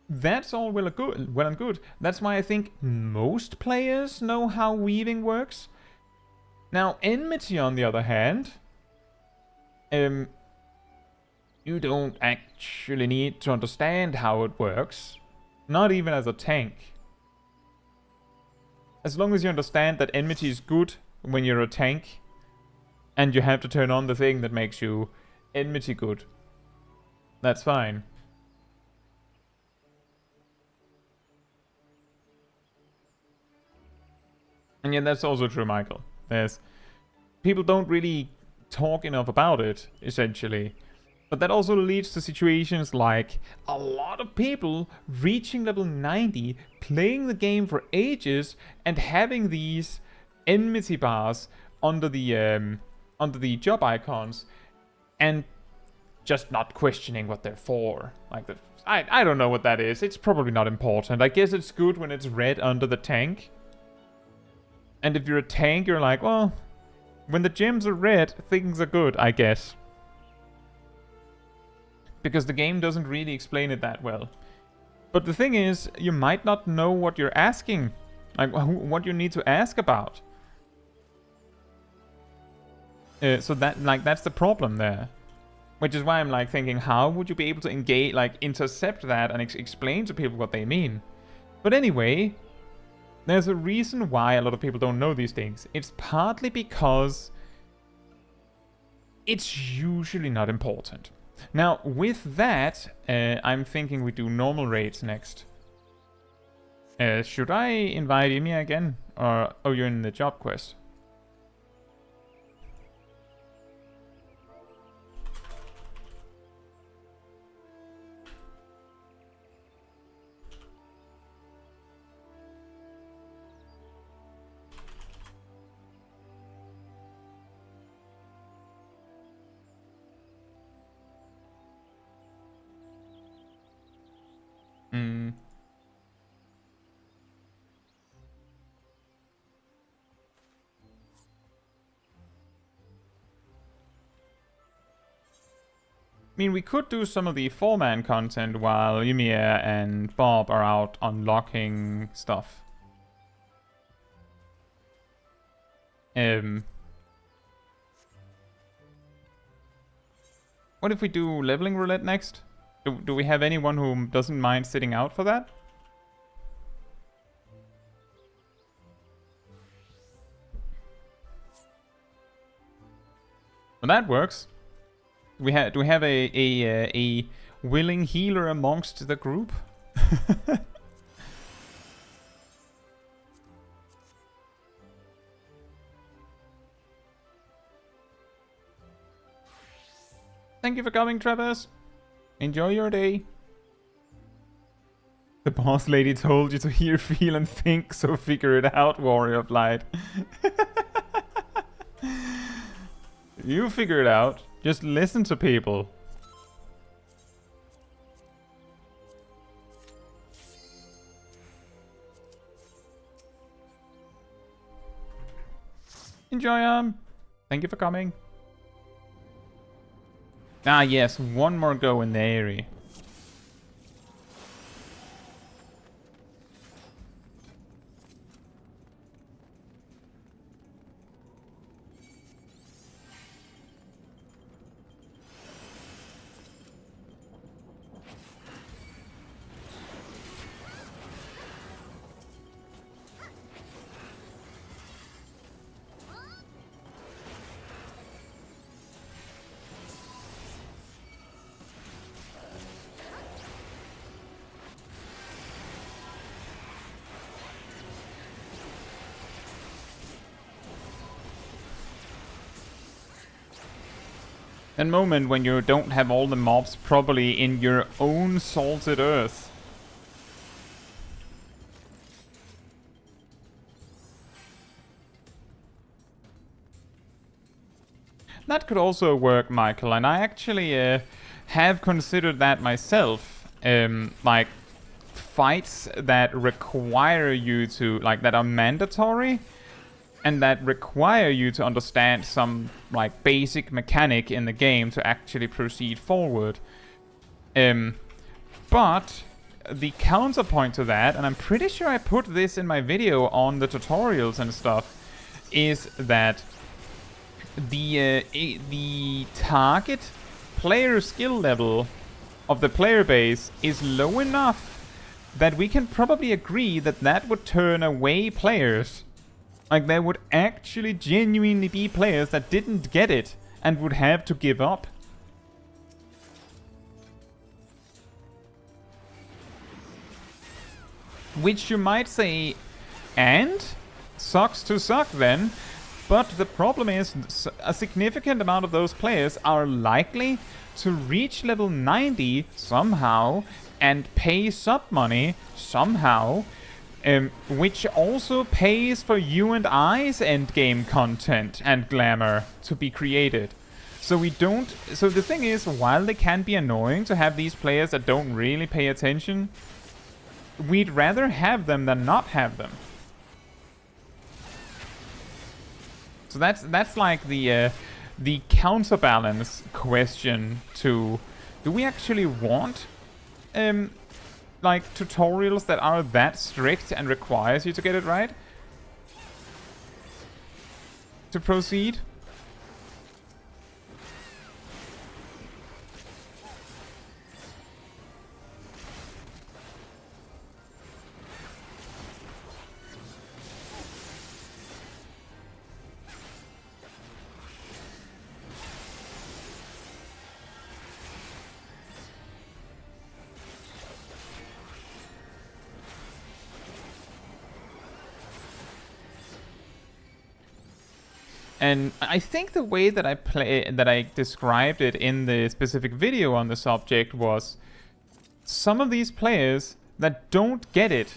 that's all well and good. That's why I think most players know how weaving works. Now, enmity, on the other hand, you don't actually need to understand how it works. Not even as a tank. As long as you understand that enmity is good when you're a tank, and you have to turn on the thing that makes you enmity good, that's fine. And yeah, that's also true, Michael. People don't really talk enough about it, essentially. But that also leads to situations like a lot of people reaching level 90, playing the game for ages, and having these enmity bars under the job icons, and just not questioning what they're for. Like, I don't know what that is. It's probably not important. I guess it's good when it's red under the tank. And if you're a tank, you're like, well, when the gems are red, things are good, I guess. Because the game doesn't really explain it that well. But the thing is, you might not know what you're asking. Like, what you need to ask about. So that's the problem there. Which is why I'm like thinking, how would you be able to engage, like, intercept that and explain to people what they mean? But anyway, there's a reason why a lot of people don't know these things. It's partly because it's usually not important. Now, with that, I'm thinking we do normal raids next. Should I invite Ymia again? Or, oh, you're in the job quest. mean, we could do some of the 4-man content while Ymir and Bob are out unlocking stuff. What if we do leveling roulette next? Do we have anyone who doesn't mind sitting out for that? Well, that works. Do we have a willing healer amongst the group? Thank you for coming, Travis. Enjoy your day. The boss lady told you to hear, feel, and think, so figure it out, Warrior of Light. You figure it out. Just listen to people. Enjoy, thank you for coming. Ah, yes, one more go in the area. A moment when you don't have all the mobs probably in your own salted earth. That could also work, Michael, and I actually have considered that myself. Like fights that require you to, like, that are mandatory and that require you to understand some, like, basic mechanic in the game to actually proceed forward. But the counterpoint to that, and I'm pretty sure I put this in my video on the tutorials and stuff, is that the target player skill level of the player base is low enough that we can probably agree that that would turn away players. Like, there would actually genuinely be players that didn't get it and would have to give up. Which you might say, and? Sucks to suck then. But the problem is, a significant amount of those players are likely to reach level 90 somehow and pay sub money somehow. Which also pays for you and I's endgame content and glamour to be created. So we don't... So the thing is, while they can be annoying to have these players that don't really pay attention, we'd rather have them than not have them. So that's like the counterbalance question to... Do we actually want... like tutorials that are that strict and requires you to get it right to proceed? And I think the way that I described it in the specific video on the subject was some of these players that don't get it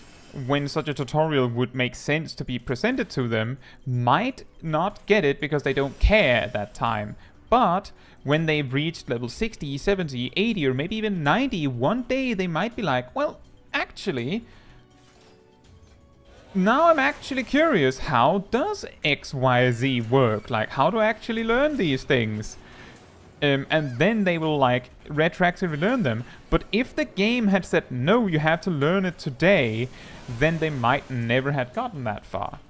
when such a tutorial would make sense to be presented to them might not get it because they don't care at that time. But when they've reached level 60, 70, 80, or maybe even 90, one day they might be like, well, actually... Now I'm actually curious, how does XYZ work? Like, how do I actually learn these things? And then they will like retroactively learn them. But if the game had said no, you have to learn it today, then they might never have gotten that far.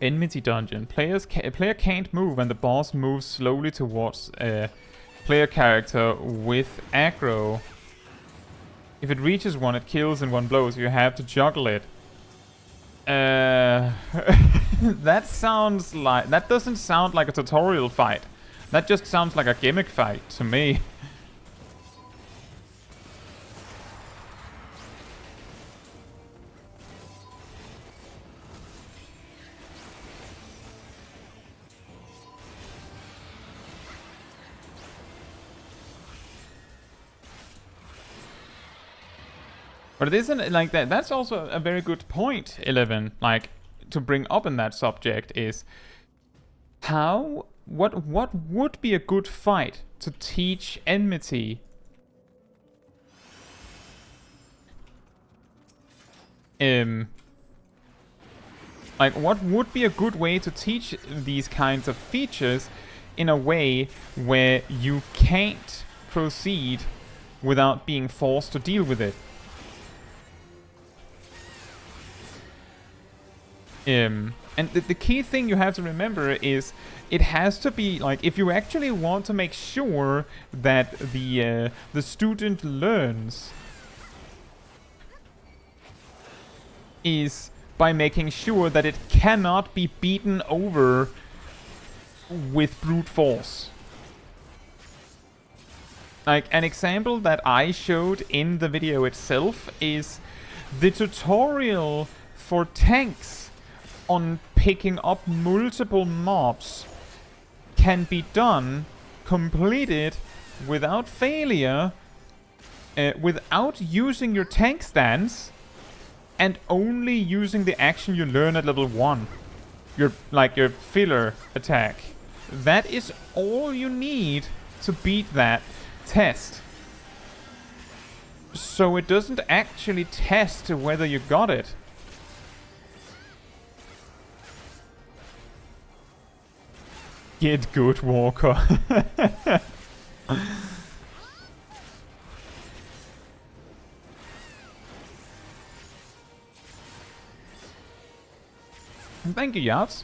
Enmity dungeon. Player can't move and the boss moves slowly towards a player character with aggro. If it reaches one, it kills in one blow, so you have to juggle it. That sounds like... That doesn't sound like a tutorial fight. That just sounds like a gimmick fight to me. But it isn't like that. That's also a very good point, 11. Like, to bring up in that subject is how... What would be a good fight to teach enmity? Like, what would be a good way to teach these kinds of features in a way where you can't proceed without being forced to deal with it? And the key thing you have to remember is it has to be like, if you actually want to make sure that the student learns, is by making sure that it cannot be beaten over with brute force. Like, an example that I showed in the video itself is the tutorial for tanks on picking up multiple mobs can be done, completed without failure, without using your tank stance, and only using the action you learn at level 1. Your filler attack. That is all you need to beat that test. So it doesn't actually test whether you got it. Get good, Walker. Thank you, Yachts.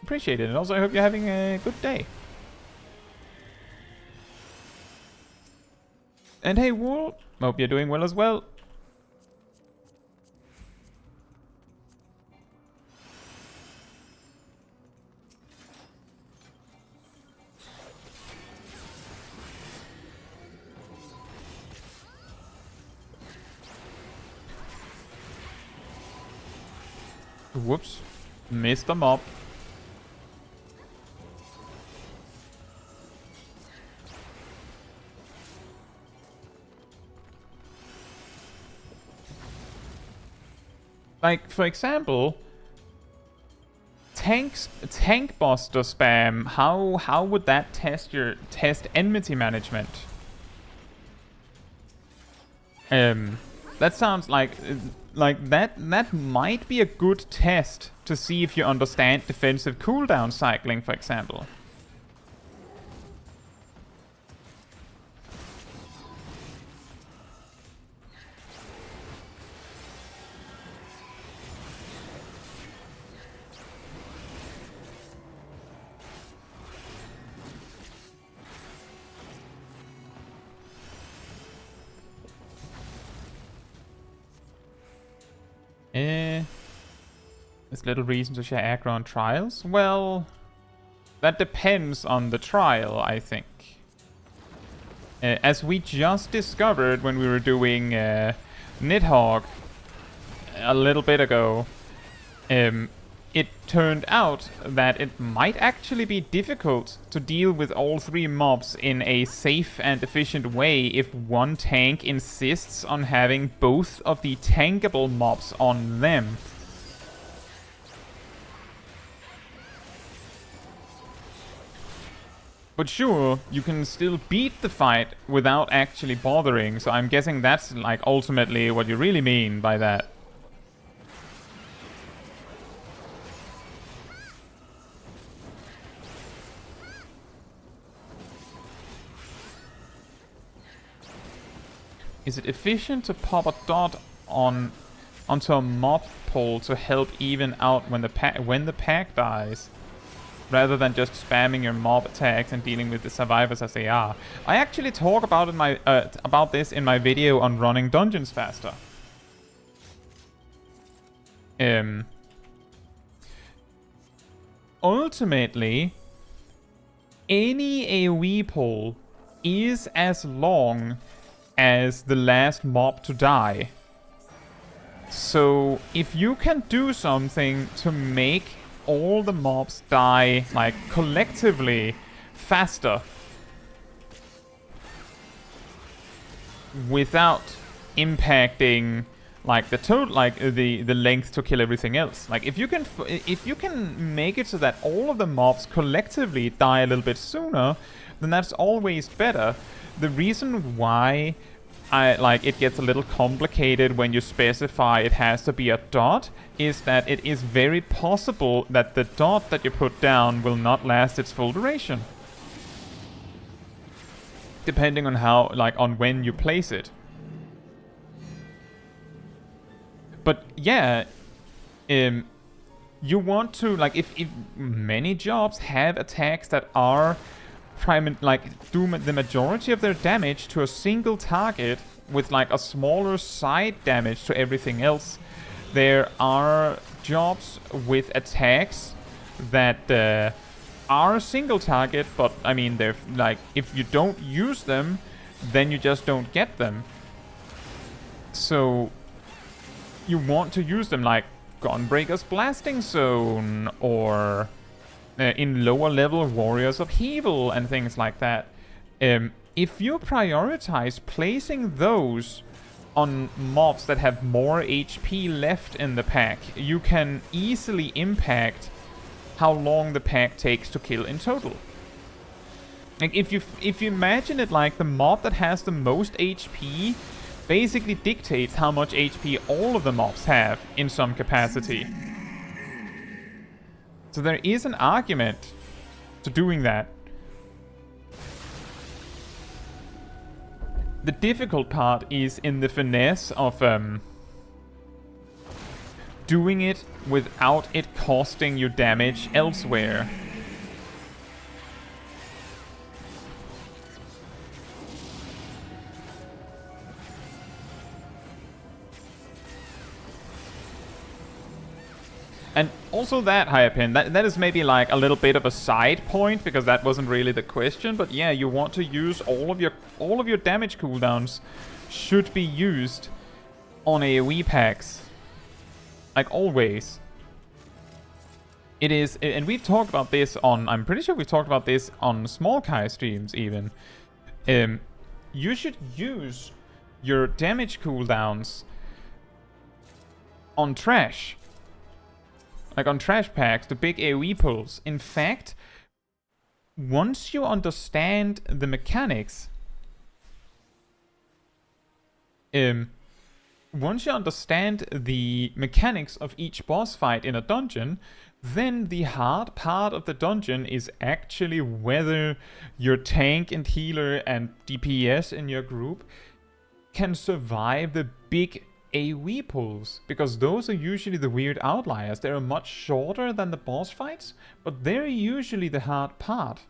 Appreciate it. And also, I hope you're having a good day. And hey, Wool. Hope you're doing well as well. Whoops. Missed the mob. Like, for example, tank buster spam, how would that test enmity management? That sounds like that might be a good test to see if you understand defensive cooldown cycling, for example. There's little reason to share aggro on trials? Well, that depends on the trial, I think. As we just discovered when we were doing Nidhogg a little bit ago, it turned out that it might actually be difficult to deal with all 3 mobs in a safe and efficient way if one tank insists on having both of the tankable mobs on them. But sure, you can still beat the fight without actually bothering, so I'm guessing that's like ultimately what you really mean by that. Is it efficient to pop a dot onto a mob pole to help even out when the pack dies, rather than just spamming your mob attacks and dealing with the survivors as they are? I actually talk about about this in my video on running dungeons faster. Ultimately, any AoE pole is as long as the last mob to die. So if you can do something to make all the mobs die, like, collectively faster without impacting like the total, like the length to kill everything else. Like if you can make it so that all of the mobs collectively die a little bit sooner, then that's always better. The reason why it gets a little complicated when you specify it has to be a dot is that it is very possible that the dot that you put down will not last its full duration, depending on how, on when you place it. But yeah, you want to, if many jobs have attacks that are do the majority of their damage to a single target with a smaller side damage to everything else. There are jobs with attacks that are single target, but I mean they're if you don't use them, then you just don't get them. So you want to use them, like Gunbreaker's Blasting Zone, or in lower level Warriors of Evil and things like that. If you prioritize placing those on mobs that have more HP left in the pack, you can easily impact how long the pack takes to kill in total. If you imagine it like the mob that has the most HP basically dictates how much HP all of the mobs have in some capacity. So there is an argument to doing that. The difficult part is in the finesse of doing it without it costing you damage elsewhere. And also that, Hyapin, that is maybe a little bit of a side point, because that wasn't really the question, but yeah, you want to use all of your damage cooldowns should be used on AoE packs. Always. It is, and we've talked about this on, I'm pretty sure we've talked about this on Smol Caetsu streams even. You should use your damage cooldowns on trash. On trash packs, the big AoE pulls. In fact, once you understand the mechanics, of each boss fight in a dungeon, then the hard part of the dungeon is actually whether your tank and healer and DPS in your group can survive the big AoE pulls, because those are usually the weird outliers. They're much shorter than the boss fights, but they're usually the hard part.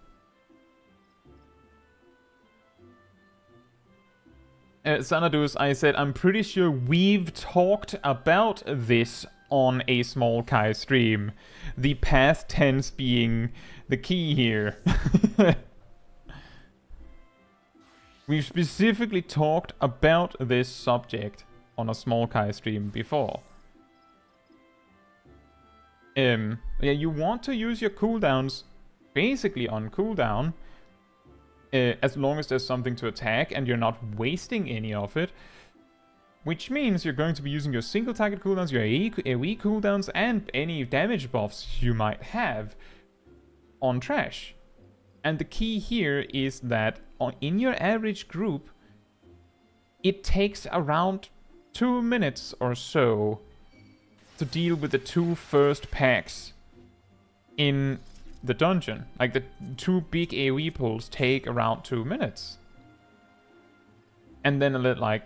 Xanadus, I said, I'm pretty sure we've talked about this on a Smol Caetsu stream. The past tense being the key here. We've specifically talked about this subject on a Smol Caetsu stream before. Yeah, you want to use your cooldowns basically on cooldown, as long as there's something to attack and you're not wasting any of it. Which means you're going to be using your single target cooldowns, your AoE cooldowns, and any damage buffs you might have on trash. And the key here is that in your average group, it takes around 2 minutes or so to deal with the 2 first packs in the dungeon. Like, the 2 big AoE pulls take around 2 minutes. And then a little, like...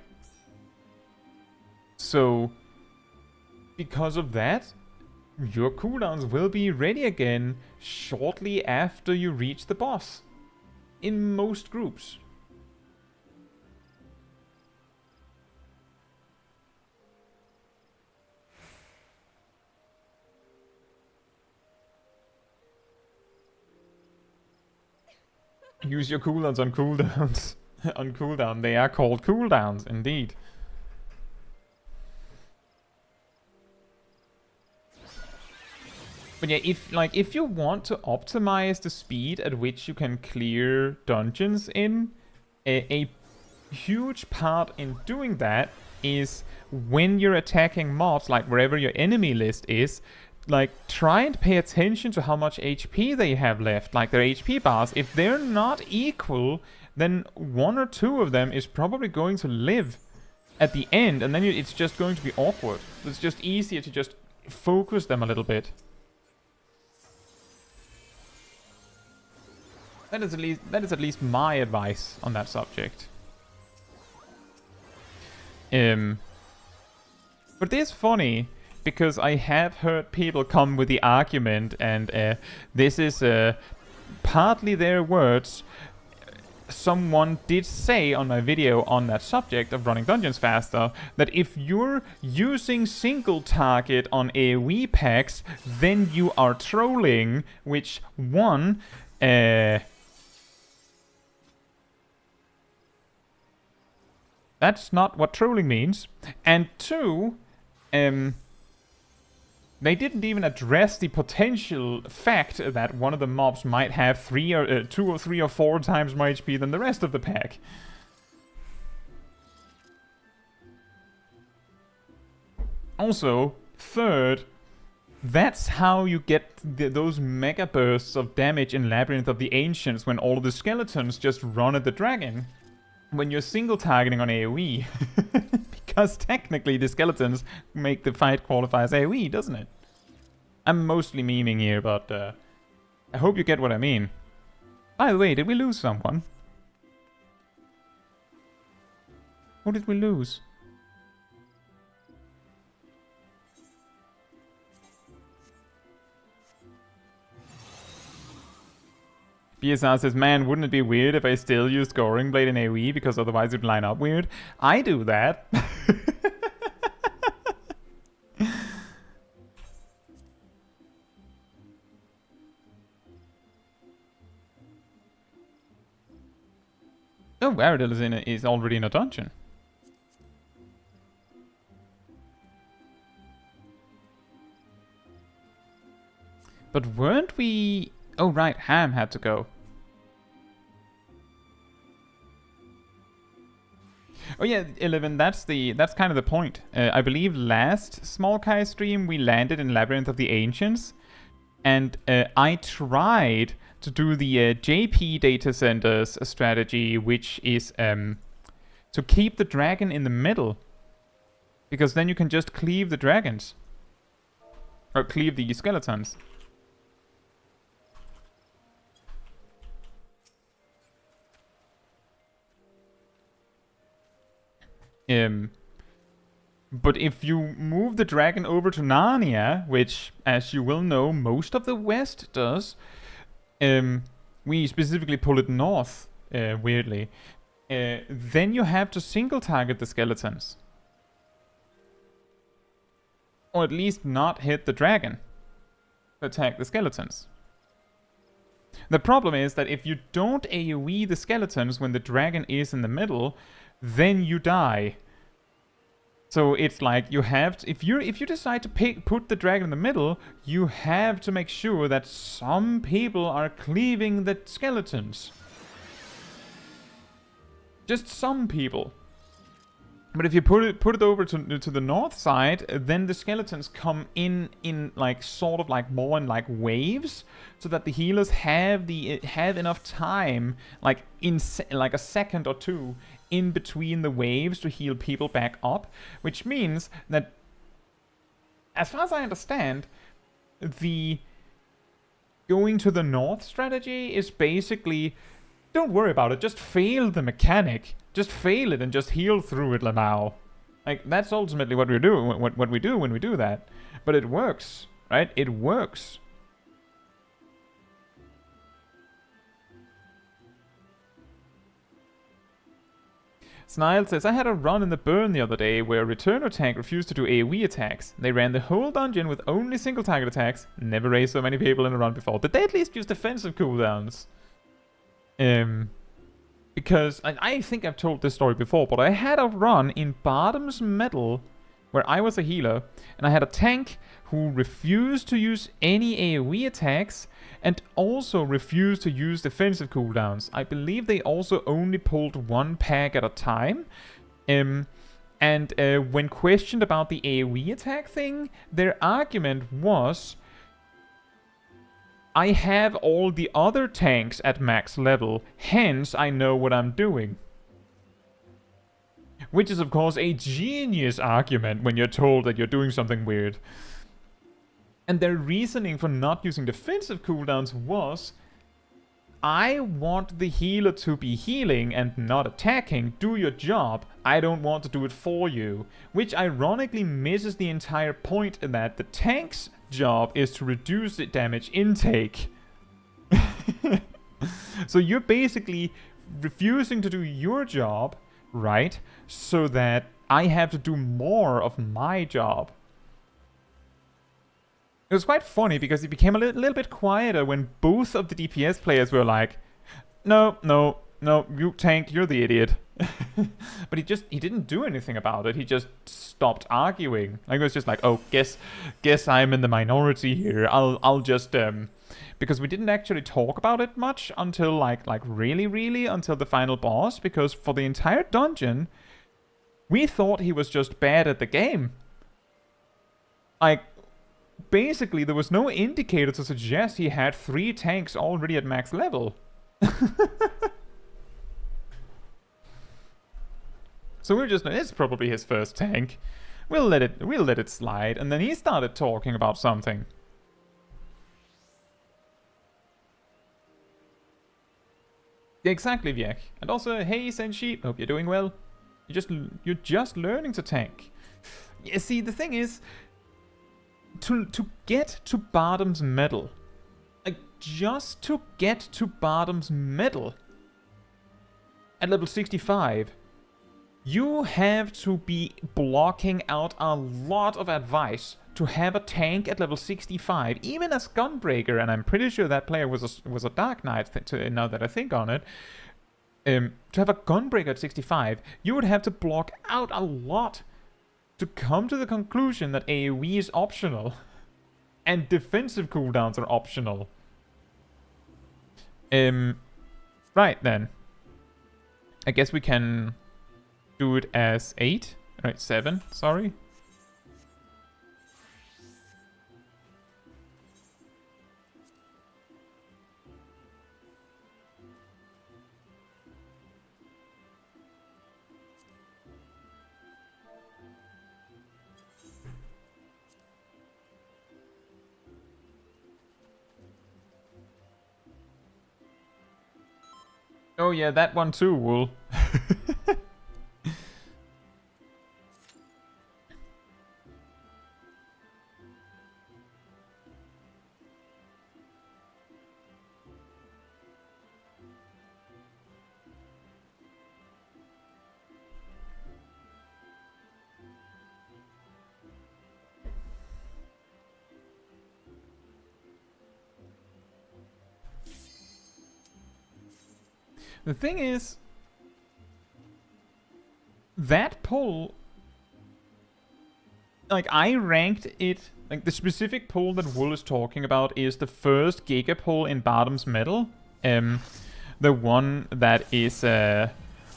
So, because of that, your cooldowns will be ready again shortly after you reach the boss. In most groups. Use your cooldowns on cooldowns. On cooldown. They are called cooldowns, indeed. But yeah, if you want to optimize the speed at which you can clear dungeons in, a huge part in doing that is when you're attacking mobs, like wherever your enemy list is, like, try and pay attention to how much HP they have left, like their HP bars. If they're not equal, then 1 or 2 of them is probably going to live at the end, and then it's just going to be awkward. It's just easier to just focus them a little bit. That is at least my advice on that subject. But it is funny, because I have heard people come with the argument, and this is partly their words. Someone did say on my video on that subject of running dungeons faster, that if you're using single target on AoE packs, then you are trolling, which, one, that's not what trolling means, and 2, they didn't even address the potential fact that one of the mobs might have 2 or 3 or 4 times more HP than the rest of the pack. Also, third, that's how you get those mega bursts of damage in Labyrinth of the Ancients when all of the skeletons just run at the dragon. When you're single targeting on AoE. Because technically the skeletons make the fight qualify as AoE, doesn't it? I'm mostly memeing here, but I hope you get what I mean. By the way, did we lose someone? Who did we lose? BSR says, man, wouldn't it be weird if I still used Goring Blade in AoE because otherwise it'd line up weird? I do that. Oh, Aradil is already in a dungeon. But weren't we... Oh, right, Ham had to go. Oh yeah, 11, that's kind of the point. I believe last Smol Caetsu stream we landed in Labyrinth of the Ancients, and I tried to do the JP data centers strategy, which is to keep the dragon in the middle, because then you can just cleave the dragons. Or cleave the skeletons. But if you move the dragon over to Narnia, which, as you will know, most of the West does, we specifically pull it north, weirdly, then you have to single target the skeletons. Or at least not hit the dragon. Attack the skeletons. The problem is that if you don't AoE the skeletons when the dragon is in the middle, then you die. So it's like you have to, if you decide to put the dragon in the middle, you have to make sure that some people are cleaving the skeletons. Just some people. But if you put it over to the north side, then the skeletons come in like sort of like more in like waves, so that the healers have enough time, like like a second or two in between the waves to heal people back up, which means that, as far as I understand, the going to the north strategy is basically, don't worry about it, just fail the mechanic. Just fail it and just heal through it now. Like, that's ultimately what we do, what we do when we do that. But it works, right? It works. Snile says, I had a run in the burn the other day where a returner tank refused to do AoE attacks. They ran the whole dungeon with only single target attacks. Never raised so many people in a run before. Did they at least use defensive cooldowns? Because I think I've told this story before, but I had a run in Bottom's Metal where I was a healer, and I had a tank who refused to use any AoE attacks and also refused to use defensive cooldowns. I believe they also only pulled one pack at a time. And when questioned about the AoE attack thing, their argument was, I have all the other tanks at max level, hence I know what I'm doing. Which is of course a genius argument when you're told that you're doing something weird. And their reasoning for not using defensive cooldowns was, I want the healer to be healing and not attacking. Do your job. I don't want to do it for you. Which ironically misses the entire point in that the tank's job is to reduce the damage intake. So you're basically refusing to do your job, right? So that I have to do more of my job. It was quite funny because it became a little bit quieter when both of the DPS players were like, no, you tank, you're the idiot. But he didn't do anything about it. He just stopped arguing. Like, it was just like, oh, guess I'm in the minority here. I'll just because we didn't actually talk about it much until like really until the final boss, because for the entire dungeon we thought he was just bad at the game. Like, basically there was no indicator to suggest he had 3 tanks already at max level. So we're just, it's probably his first tank. We'll let it slide. And then he started talking about something. Exactly, Viek. And also, hey Senshi, hope you're doing well. You're just learning to tank. Yeah, see, the thing is, to get to Bottom's Metal, like, just to get to Bottom's Metal at level 65, you have to be blocking out a lot of advice to have a tank at level 65, even as Gunbreaker, and I'm pretty sure that player was a Dark Knight, now that I think on it. To have a Gunbreaker at 65, you would have to block out a lot to come to the conclusion that AoE is optional and defensive cooldowns are optional. Right then. I guess we can do it as 8. Right, 7, sorry. Oh yeah, that one too, Wool. The thing is, that pull like, I ranked it, like, the specific pull that Wool is talking about is the first Giga pull in Bottom's Metal. The one that is a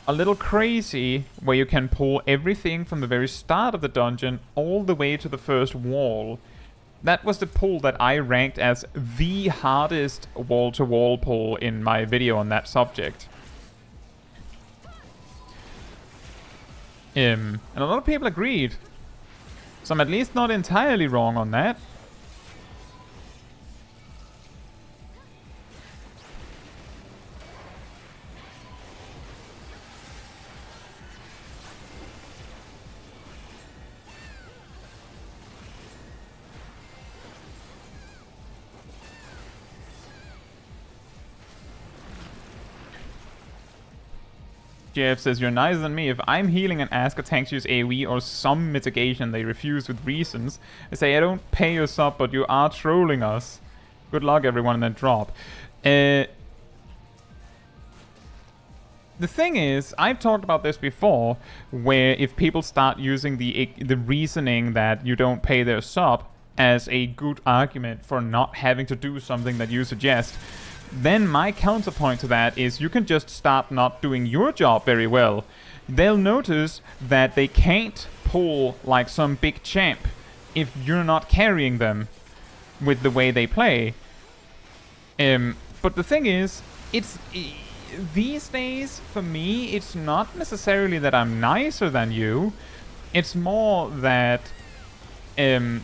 little crazy, where you can pull everything from the very start of the dungeon all the way to the first wall. That was the pull that I ranked as the hardest wall-to-wall pull in my video on that subject. And a lot of people agreed. So I'm at least not entirely wrong on that. Jeff says, you're nicer than me. If I'm healing and ask a tank to use AoE or some mitigation, they refuse with reasons. I say, I don't pay your sub, but you are trolling us. Good luck, everyone, and then drop. The thing is, I've talked about this before, where if people start using the reasoning that you don't pay their sub as a good argument for not having to do something that you suggest, then my counterpoint to that is you can just start not doing your job very well. They'll notice that they can't pull like some big champ if you're not carrying them with the way they play. But the thing is, it's these days, for me, it's not necessarily that I'm nicer than you. It's more that it's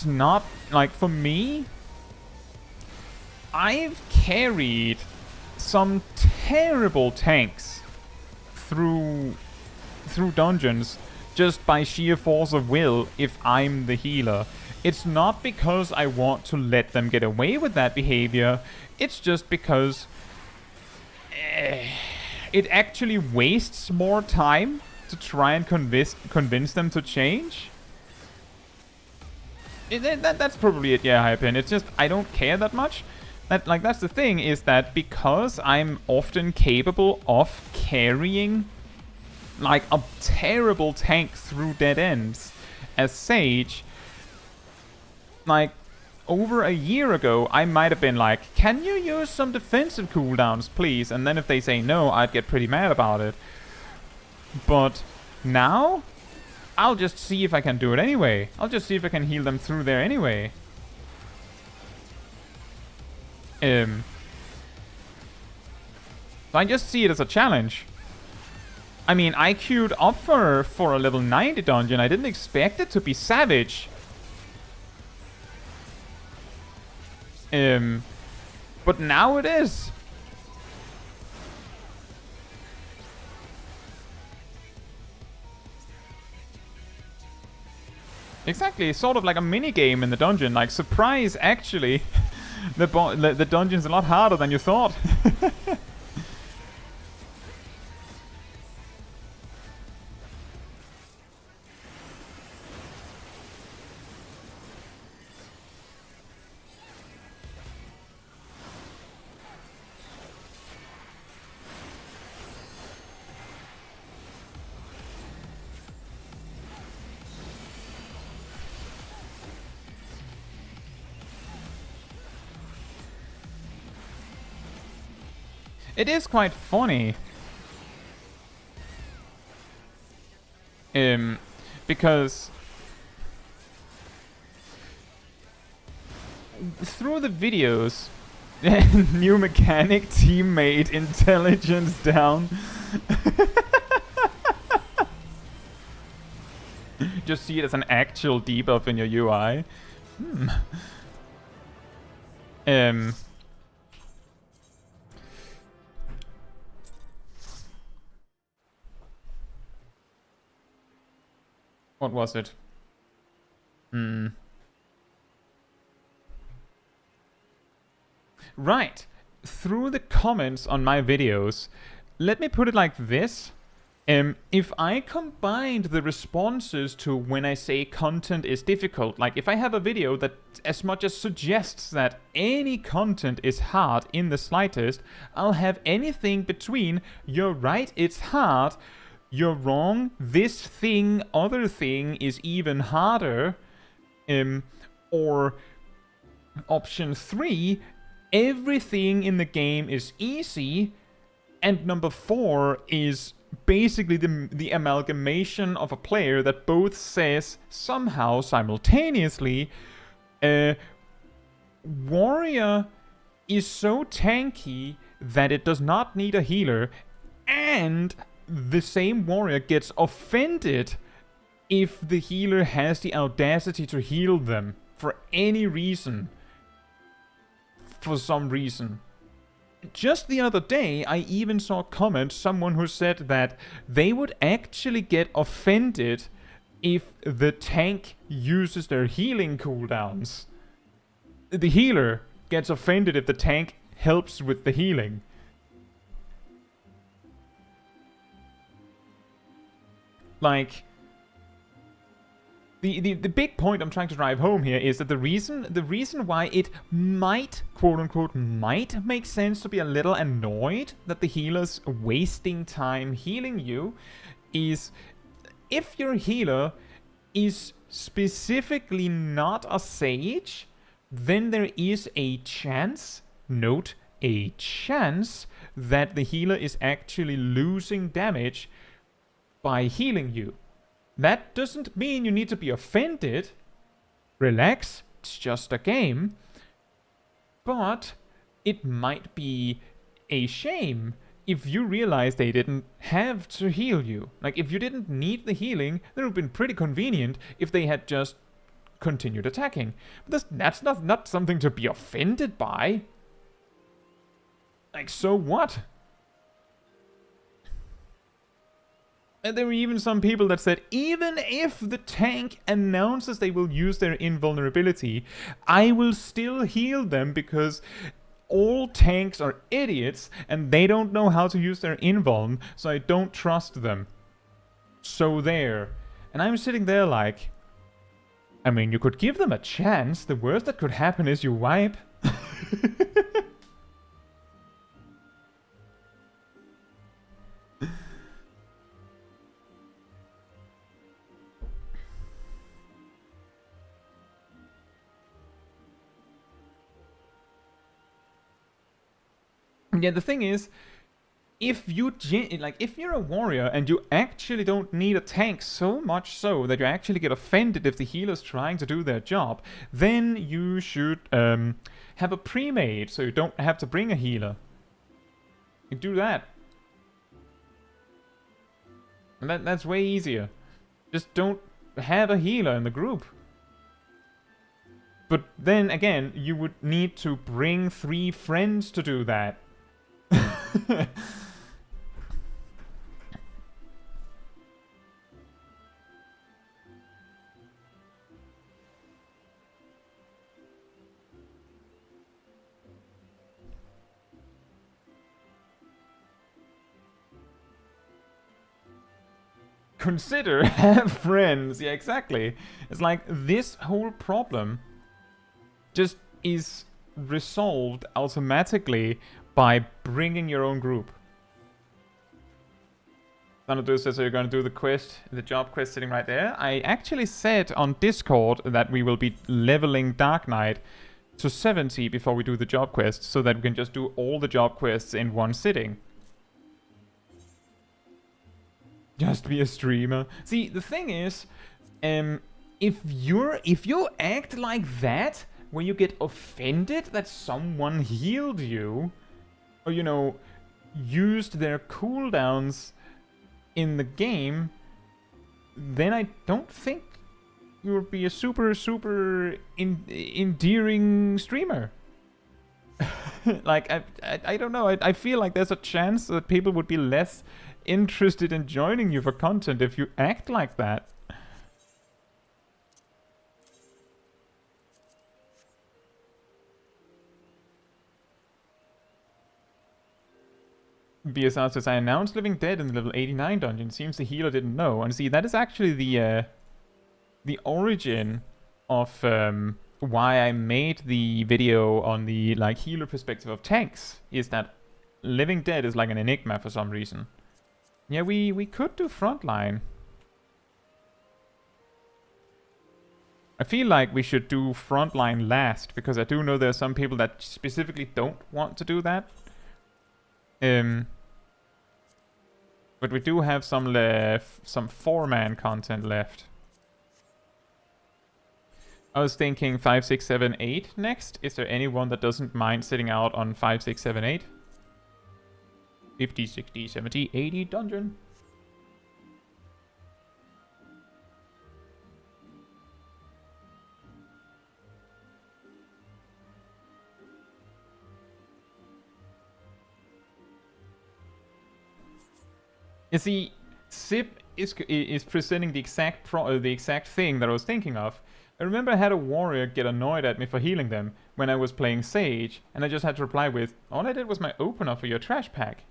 not, like, for me, I've carried some terrible tanks through dungeons just by sheer force of will if I'm the healer. It's not because I want to let them get away with that behavior, it's just because it actually wastes more time to try and convince them to change. That's probably it, yeah, Hypin. It's just, I don't care that much. That's the thing, is that because I'm often capable of carrying like a terrible tank through dead ends as Sage, like over a year ago I might have been like, can you use some defensive cooldowns please? And then if they say no, I'd get pretty mad about it. But now I'll just see if I can do it anyway. I'll just see if I can heal them through there anyway. So I just see it as a challenge. I mean, I queued up for a level 90 dungeon. I didn't expect it to be savage. But now it is. Exactly, sort of like a mini game in the dungeon. Like, surprise, actually. The dungeon's a lot harder than you thought. It is quite funny. Because through the videos, new mechanic, teammate, intelligence down. Just see it as an actual debuff in your UI. What was it? Right. Through the comments on my videos, let me put it like this. If I combined the responses to when I say content is difficult, like if I have a video that as much as suggests that any content is hard in the slightest, I'll have anything between, you're right, it's hard, you're wrong. This thing, other thing, is even harder. Or option 3, everything in the game is easy. And number 4 is basically the amalgamation of a player that both says somehow simultaneously, warrior is so tanky that it does not need a healer, and the same warrior gets offended if the healer has the audacity to heal them for any reason. For some reason. Just the other day, I even saw a comment, someone who said that they would actually get offended if the tank uses their healing cooldowns. The healer gets offended if the tank helps with the healing. Like, the big point I'm trying to drive home here is that the reason why it might, quote unquote, might make sense to be a little annoyed that the healer's wasting time healing you is if your healer is specifically not a sage, then there is a chance, note, a chance that the healer is actually losing damage by healing you. That doesn't mean you need to be offended. Relax, it's just a game. But it might be a shame if you realize they didn't have to heal you. Like, if you didn't need the healing, then it would have been pretty convenient if they had just continued attacking. But that's not something to be offended by. Like, so what? And there were even some people that said, even if the tank announces they will use their invulnerability, I will still heal them because all tanks are idiots and they don't know how to use their invuln, so I don't trust them. So there. And I'm sitting there like, I mean, you could give them a chance. The worst that could happen is you wipe. Yeah, the thing is, if you're a warrior and you actually don't need a tank so much so that you actually get offended if the healer's trying to do their job, then you should have a pre-made so you don't have to bring a healer. You do that. And that's way easier. Just don't have a healer in the group. But then again, you would need to bring 3 friends to do that. Consider have friends. Yeah, exactly. It's like this whole problem just is resolved automatically by bringing your own group. Thunderdo says, so you're going to do the quest, the job quest sitting right there. I actually said on Discord that we will be leveling Dark Knight to 70 before we do the job quest, so that we can just do all the job quests in one sitting. Just be a streamer. See, the thing is, if you act like that, where you get offended that someone healed you, or, you know, used their cooldowns in the game, then I don't think you would be a super endearing streamer. Like, I don't know. I feel like there's a chance that people would be less interested in joining you for content if you act like that. BSR says, I announced Living Dead in the level 89 dungeon. Seems the healer didn't know. And see, that is actually the origin of why I made the video on the like healer perspective of tanks. Is that Living Dead is like an enigma for some reason. Yeah, we could do frontline. I feel like we should do frontline last, because I do know there are some people that specifically don't want to do that. But we do have some 4-man content left. I was thinking 5, 6, 7, 8 next. Is there anyone that doesn't mind sitting out on 5, 6, 7, 8? 50, 60, 70, 80 dungeon. You see, Zip is presenting the exact thing that I was thinking of. I remember I had a warrior get annoyed at me for healing them when I was playing Sage, and I just had to reply with, all I did was my opener for your trash pack.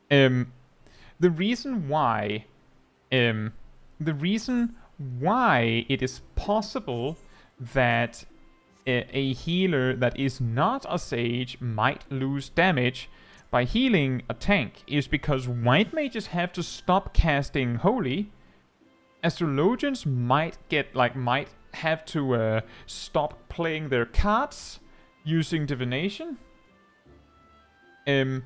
The reason why it is possible that a healer that is not a Sage might lose damage by healing a tank is because white mages have to stop casting Holy. Astrologians might have to stop playing their cards using divination. And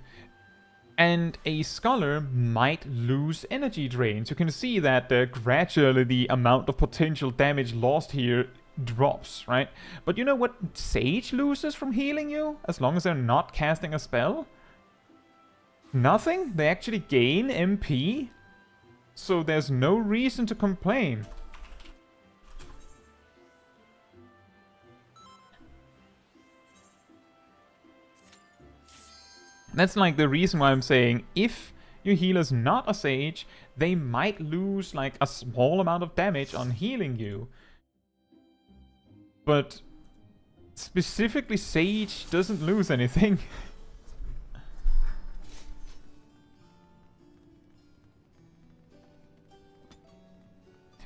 a scholar might lose energy drains. You can see that gradually the amount of potential damage lost here drops, right? But you know what Sage loses from healing you, as long as they're not casting a spell? Nothing. They actually gain MP. So there's no reason to complain. That's like the reason why I'm saying if your healer's not a Sage, they might lose like a small amount of damage on healing you. But specifically Sage doesn't lose anything.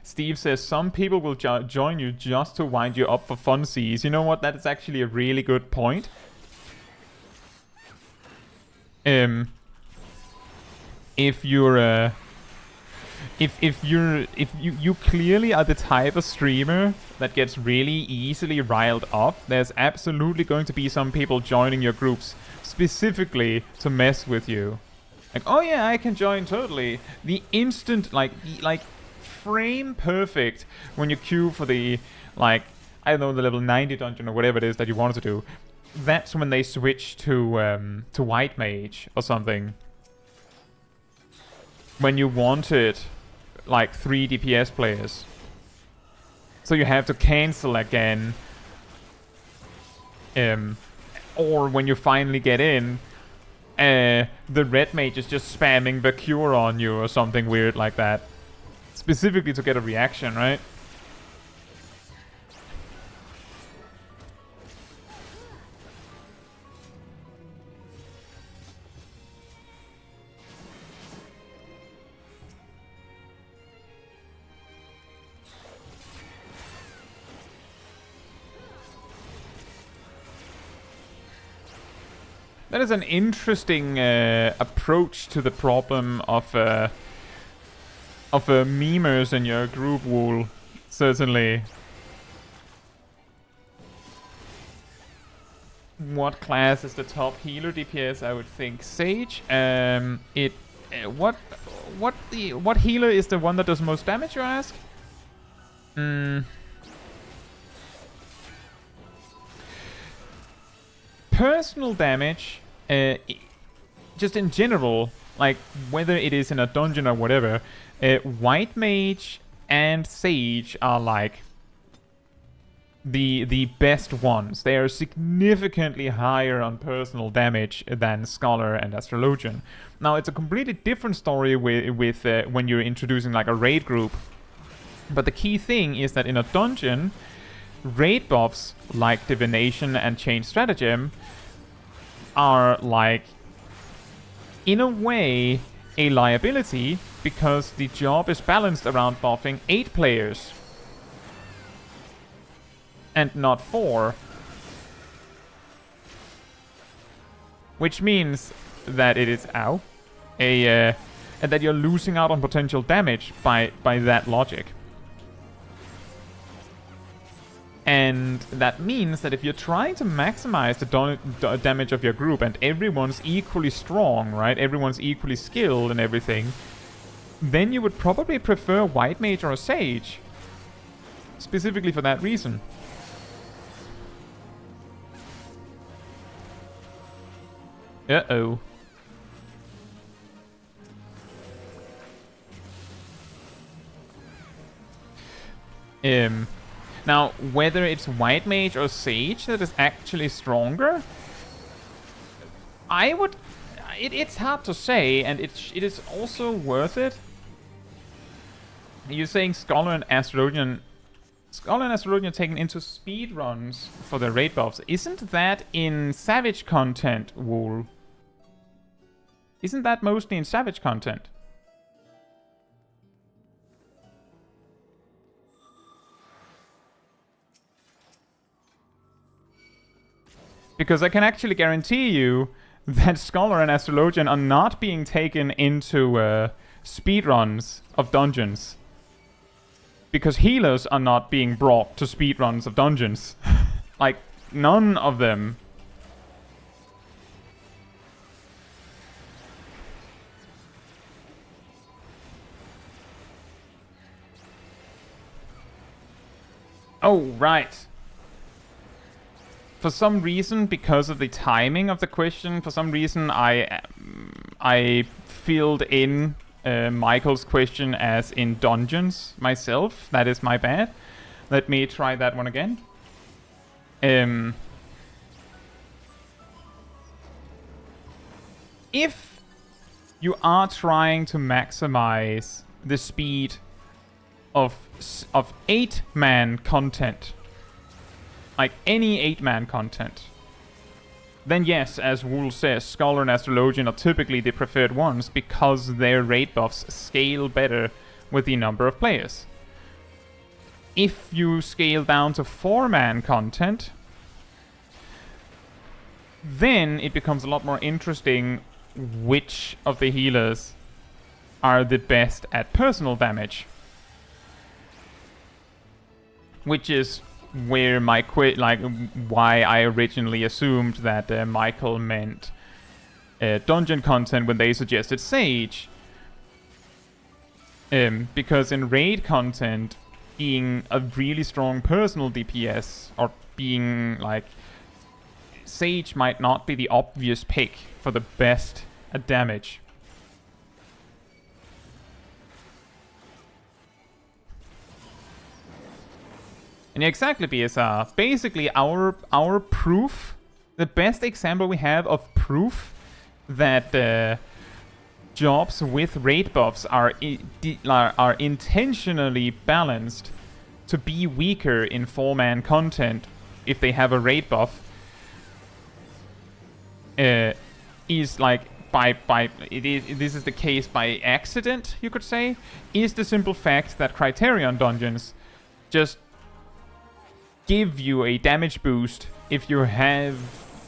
Steve says some people will join you just to wind you up for funsies. You know what? That is actually a really good point. If you clearly are the type of streamer that gets really easily riled up, there's absolutely going to be some people joining your groups specifically to mess with you. Like, oh yeah, I can join totally. The instant like frame perfect when you queue for the, like, I don't know, the level 90 dungeon or whatever it is that you wanted to do. That's when they switch to white mage or something. When you wanted like 3 DPS players. So you have to cancel again. Or when you finally get in, the red mage is just spamming the cure on you or something weird like that. Specifically to get a reaction, right? That is an interesting approach to the problem of memers in your group, Wool. Certainly. What class is the top healer DPS? I would think Sage. What healer is the one that does most damage, you ask? Personal damage, just in general, like whether it is in a dungeon or whatever, white mage and Sage are like the best ones. They are significantly higher on personal damage than Scholar and Astrologian. Now, it's a completely different story with when you're introducing like a raid group. But the key thing is that in a dungeon, raid buffs like Divination and Change Stratagem are like, in a way, a liability because the job is balanced around buffing 8 players. And not 4. Which means that it is, a and that you're losing out on potential damage by that logic. And that means that if you're trying to maximize the damage of your group and everyone's equally strong, right? Everyone's equally skilled and everything, then you would probably prefer White Mage or a Sage. Specifically for that reason. Uh-oh. Now, whether it's White Mage or Sage that is actually stronger, I would... It's hard to say, and it is also worth it. You're saying Scholar and Astrologian... Scholar and Astrologian taken into speedruns for their raid buffs. Isn't that in Savage content, Wool? Isn't that mostly in Savage content? Because I can actually guarantee you that Scholar and Astrologian are not being taken into speedruns of dungeons. Because healers are not being brought to speedruns of dungeons. Like, none of them. Oh, right. For some reason, because of the timing of the question, for some reason I filled in Michael's question as in dungeons myself. That is my bad. Let me try that one again. If you are trying to maximize the speed of 8-man content, like any 8-man content, then yes, as Wool says, Scholar and Astrologian are typically the preferred ones because their raid buffs scale better with the number of players. If you scale down to 4-man content, then it becomes a lot more interesting which of the healers are the best at personal damage. Which is where my why I originally assumed that Michael meant dungeon content when they suggested Sage. Because in raid content, being a really strong personal DPS or being like Sage might not be the obvious pick for the best at damage. And exactly, BSR. Basically, our proof, the best example we have of proof that jobs with raid buffs are intentionally balanced to be weaker in 4-man content if they have a raid buff, is like this is the case by accident, you could say, is the simple fact that Criterion dungeons just give you a damage boost if you have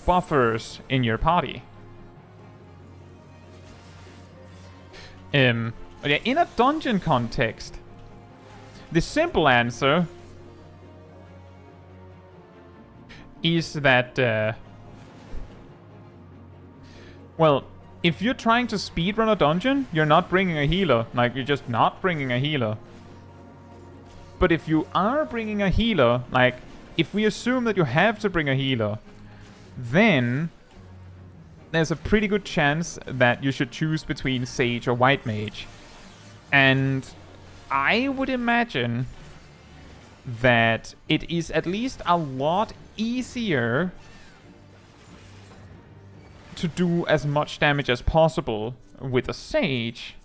buffers in your party. But yeah, in a dungeon context, the simple answer is that, well, if you're trying to speedrun a dungeon, you're not bringing a healer. Like, you're just not bringing a healer. But if you are bringing a healer, like, if we assume that you have to bring a healer, then there's a pretty good chance that you should choose between Sage or White Mage. And I would imagine that it is at least a lot easier to do as much damage as possible with a Sage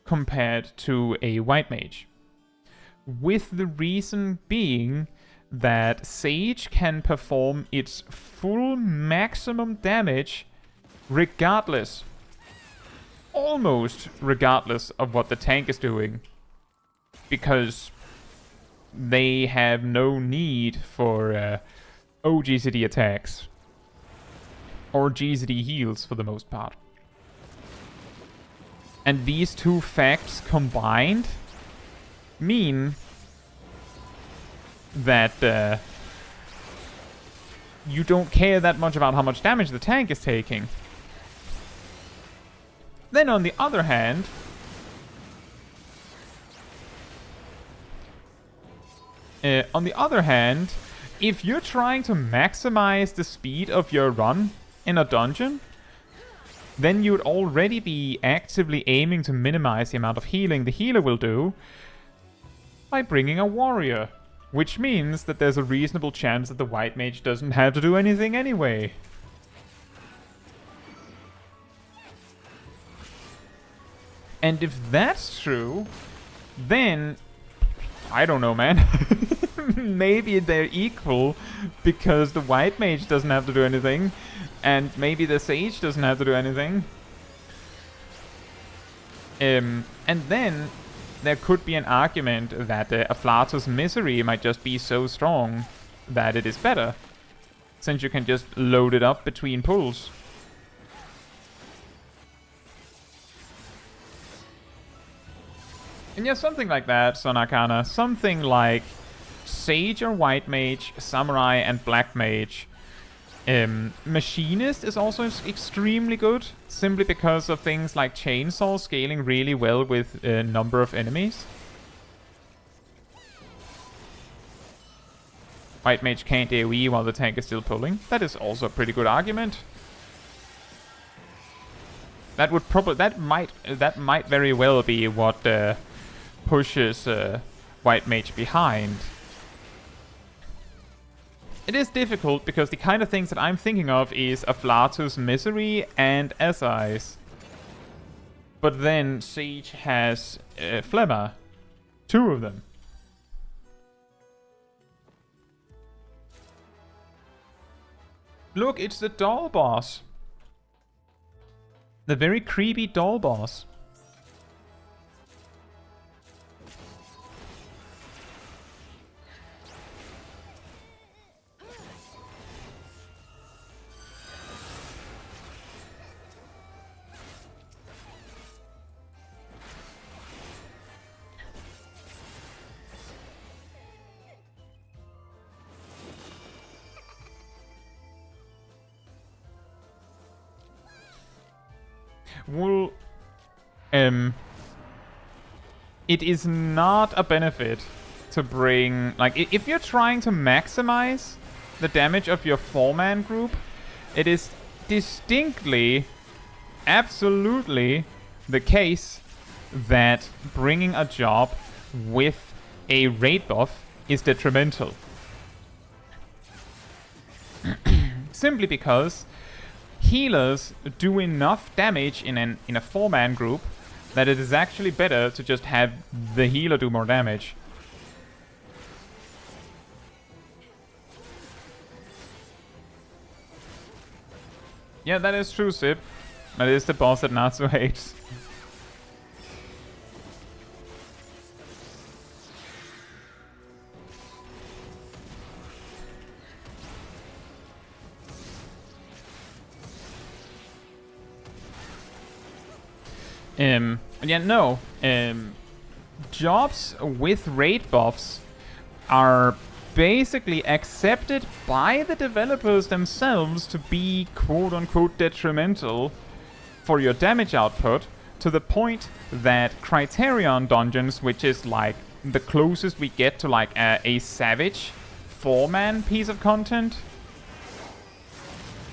compared to a White Mage. With the reason being that Sage can perform its full maximum damage regardless, almost regardless of what the tank is doing, because they have no need for OGCD attacks or GCD heals for the most part. And these two facts combined mean that you don't care that much about how much damage the tank is taking. Then on the other hand, if you're trying to maximize the speed of your run in a dungeon, then you'd already be actively aiming to minimize the amount of healing the healer will do by bringing a warrior. Which means that there's a reasonable chance that the white mage doesn't have to do anything anyway. And if that's true, then I don't know, man. Maybe they're equal because the white mage doesn't have to do anything, and maybe the sage doesn't have to do anything. And then there could be an argument that Afflatus Misery might just be so strong that it is better, since you can just load it up between pulls. And yeah, something like that, Sun Arcana. Something like Sage or White Mage, Samurai and Black Mage. Machinist is also extremely good, simply because of things like Chainsaw scaling really well with a number of enemies. White Mage can't AoE while the tank is still pulling. That is also a pretty good argument. That would probably that might very well be what pushes White Mage behind. It is difficult because the kind of things that I'm thinking of is Afflatus Misery and Essies. But then Sage has Phlegma. 2 of them. Look, it's the doll boss. The very creepy doll boss. Well, it is not a benefit to bring... Like, if you're trying to maximize the damage of your 4-man group, it is distinctly, absolutely the case that bringing a job with a raid buff is detrimental. Simply because healers do enough damage in a 4-man group that it is actually better to just have the healer do more damage. Yeah, that is true, Sip. That is the boss that Natsu hates. Yeah, no. Jobs with raid buffs are basically accepted by the developers themselves to be quote-unquote detrimental for your damage output, to the point that Criterion dungeons, which is like the closest we get to like a Savage 4-man piece of content,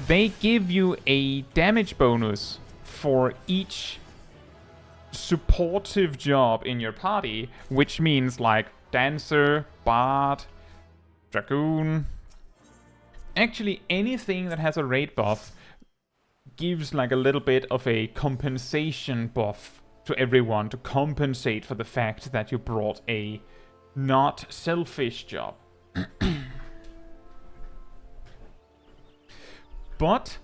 they give you a damage bonus for each supportive job in your party, which means like Dancer, Bard, Dragoon. Actually, anything that has a raid buff gives like a little bit of a compensation buff to everyone to compensate for the fact that you brought a not selfish job. But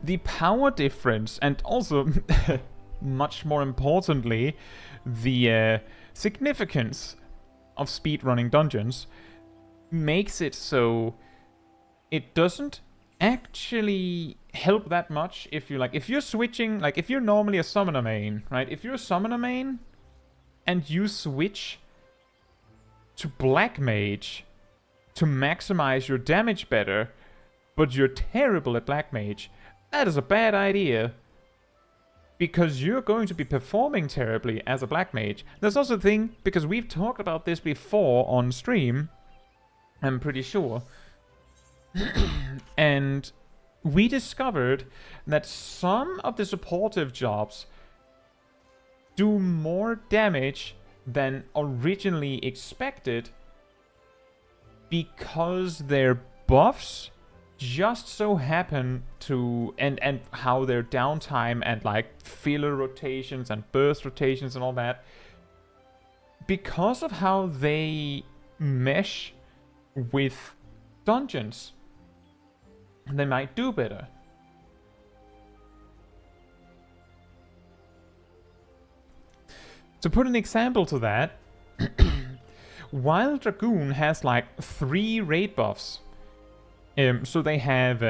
the power difference, and also, much more importantly, the significance of speedrunning dungeons makes it so it doesn't actually help that much if you like, if you're switching, like if you're normally a summoner main, right? If you're a summoner main and you switch to Black Mage to maximize your damage better, but you're terrible at Black Mage, that is a bad idea. Because you're going to be performing terribly as a Black Mage. There's also a thing, because we've talked about this before on stream, I'm pretty sure. And we discovered that some of the supportive jobs do more damage than originally expected because their buffs just so happen to, and how their downtime and like filler rotations and burst rotations and all that, because of how they mesh with dungeons, they might do better. To put an example to that, while Dragoon has like 3 raid buffs, so they have,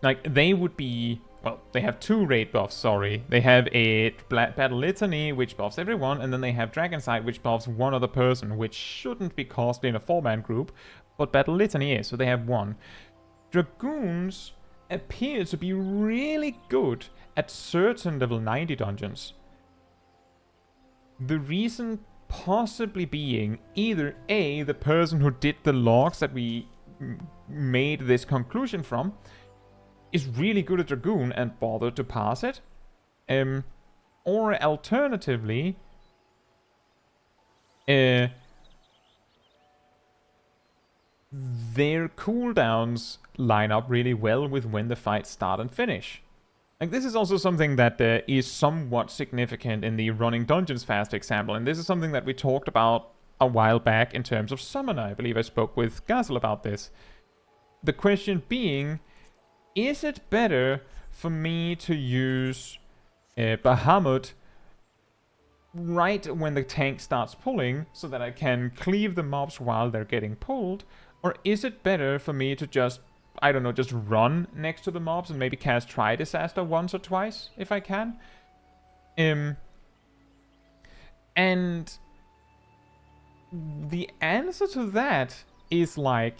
like, they would be, well, they have 2 raid buffs, sorry. They have a Battle Litany, which buffs everyone, and then they have Dragonsight, which buffs one other person, which shouldn't be costly in a 4-man group, but Battle Litany is, so they have 1. Dragoons appear to be really good at certain level 90 dungeons. The reason possibly being either A, the person who did the logs that we made this conclusion from is really good at Dragoon and bothered to pass it, or alternatively, their cooldowns line up really well with when the fights start and finish. Like, this is also something that is somewhat significant in the running dungeons fast example, and this is something that we talked about a while back in terms of Summoner. I believe I spoke with Gazel about this. The question being, is it better for me to use Bahamut right when the tank starts pulling so that I can cleave the mobs while they're getting pulled? Or is it better for me to just, I don't know, just run next to the mobs and maybe cast Tri Disaster once or twice if I can? And the answer to that is like,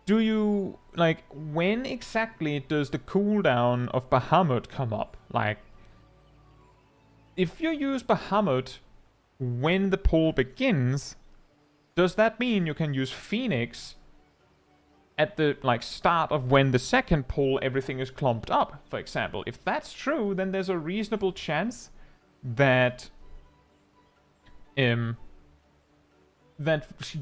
do you, like, when exactly does the cooldown of Bahamut come up? Like, if you use Bahamut when the pull begins, does that mean you can use Phoenix at the, like, start of when the second pull everything is clumped up, for example? If that's true, then there's a reasonable chance that that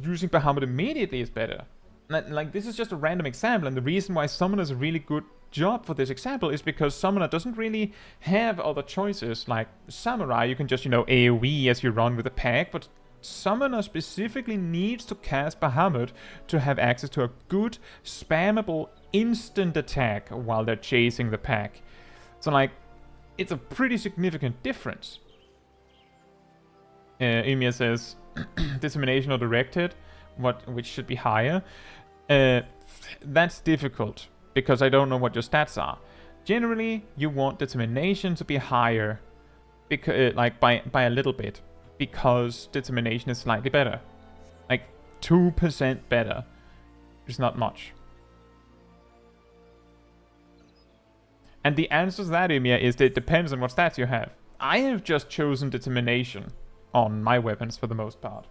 using Bahamut immediately is better. Like, this is just a random example, and the reason why Summoner is a really good job for this example is because Summoner doesn't really have other choices. Like Samurai, you can just, you know, AoE as you run with a pack, but Summoner specifically needs to cast Bahamut to have access to a good, spammable, instant attack while they're chasing the pack. So, like, it's a pretty significant difference. Ymir says, Determination or Directed, which should be higher. That's difficult, because I don't know what your stats are. Generally, you want Determination to be higher, because, like, by a little bit, because Determination is slightly better. Like, 2% better. It's not much. And the answer to that, Ymir, is that it depends on what stats you have. I have just chosen Determination on my weapons for the most part.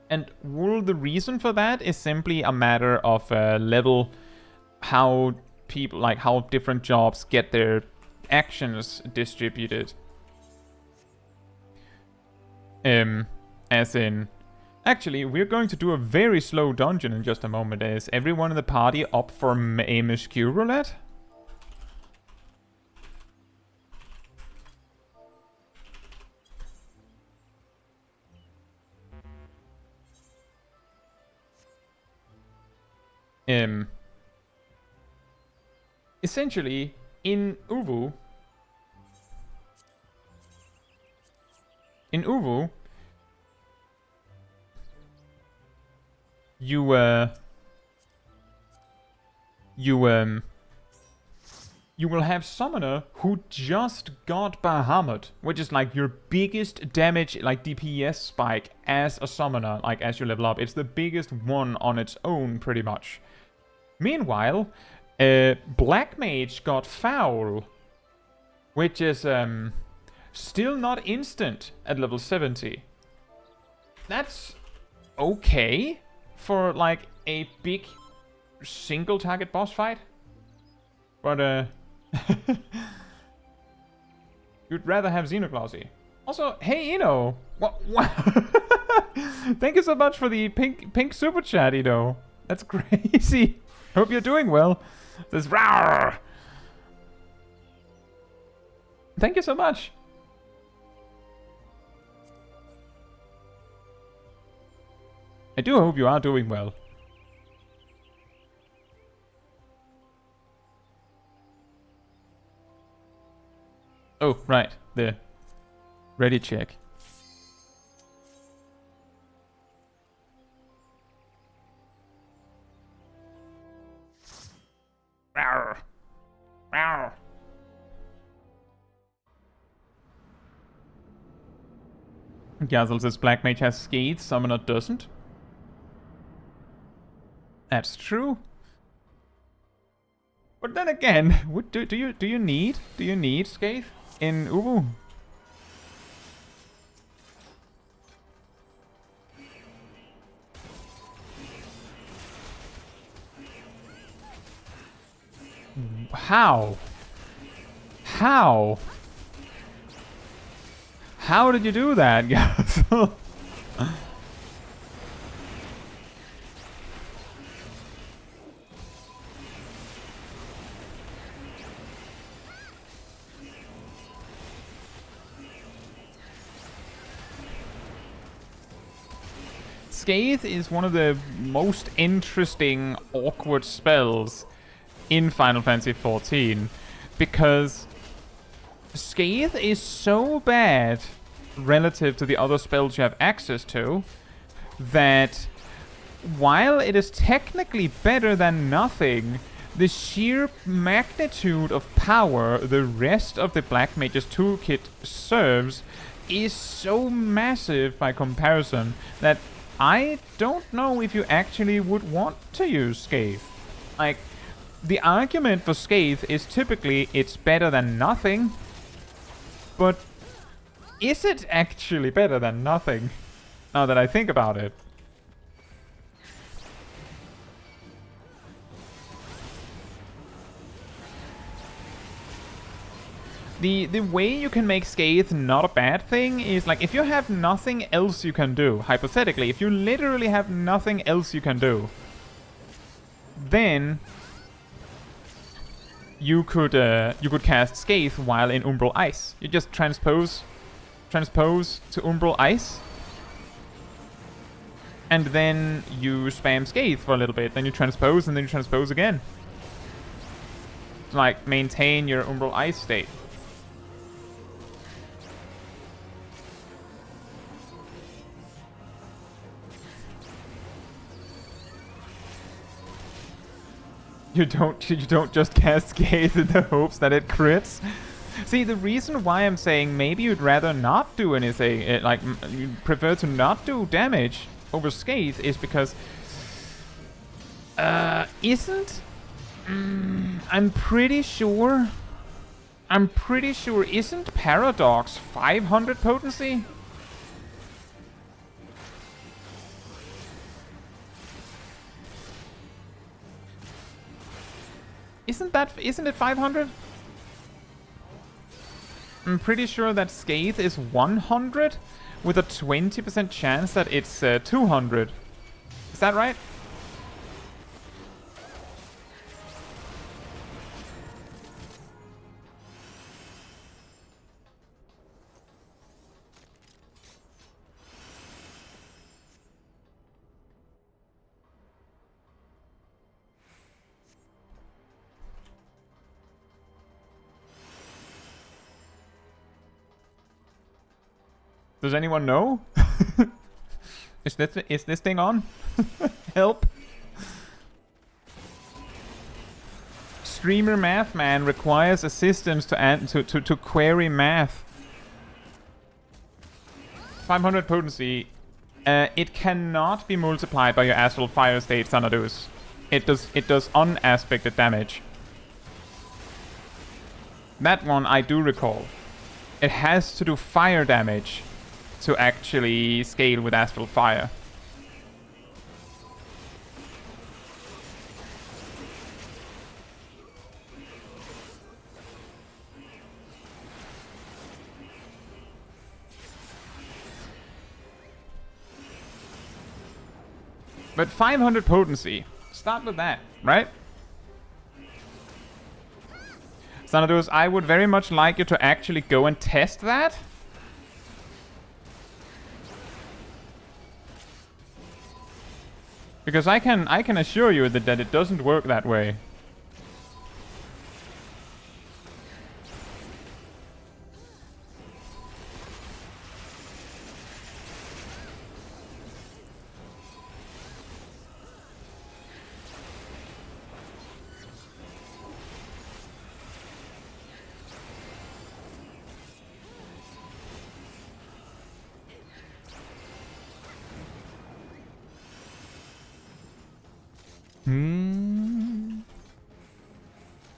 And well, the reason for that is simply a matter of level, how people, like, how different jobs get their actions distributed. As in, actually, we're going to do a very slow dungeon in just a moment. Is everyone in the party up for a Muskew Roulette? Essentially, in Uvu, In Uwu, you will have Summoner who just got Bahamut, which is like your biggest damage, like DPS spike as a Summoner, like as you level up. It's the biggest one on its own, pretty much. Meanwhile, Black Mage got Foul, which is still not instant at level 70. That's okay for like a big single target boss fight. But you'd rather have Xenoglossy. Also, hey Ino! What? Thank you so much for the pink super chat, Ino. That's crazy. Hope you're doing well. This rawr. Thank you so much. I do hope you are doing well. Oh, right. The ready check. Rawr. Rawr. Yazel says Black Mage has Scathe, Summoner doesn't. That's true. But then again, do you need Scathe in Uwu? How? How? How did you do that, guys? Scathe is one of the most interesting, awkward spells in Final Fantasy XIV, because Scathe is so bad relative to the other spells you have access to that while it is technically better than nothing, the sheer magnitude of power the rest of the Black Mage's toolkit serves is so massive by comparison that I don't know if you actually would want to use Scathe. Like, the argument for Scathe is typically it's better than nothing, but is it actually better than nothing? Now that I think about it. The way you can make Scathe not a bad thing is, like, if you have nothing else you can do, hypothetically, if you literally have nothing else you can do, then you could cast Scathe while in Umbral Ice. You just transpose to Umbral Ice, and then you spam Scathe for a little bit, then you transpose, and then you transpose again. Like, maintain your Umbral Ice state. You don't just cast Scathe in the hopes that it crits. See, the reason why I'm saying maybe you'd rather not do anything, like you prefer to not do damage over Scathe, is because I'm pretty sure isn't Paradox 500 potency? Isn't it 500? I'm pretty sure that Scathe is 100 with a 20% chance that it's 200. Is that right? Does anyone know? Is this thing on? Help. Streamer Math Man requires assistance to query math. 500 potency. It cannot be multiplied by your astral fire state, Xanadus. It does unaspected damage. That one I do recall. It has to do fire damage to actually scale with astral fire. But 500 potency. Start with that, right? Xanadus, I would very much like you to actually go and test that. Because I can assure you that it doesn't work that way.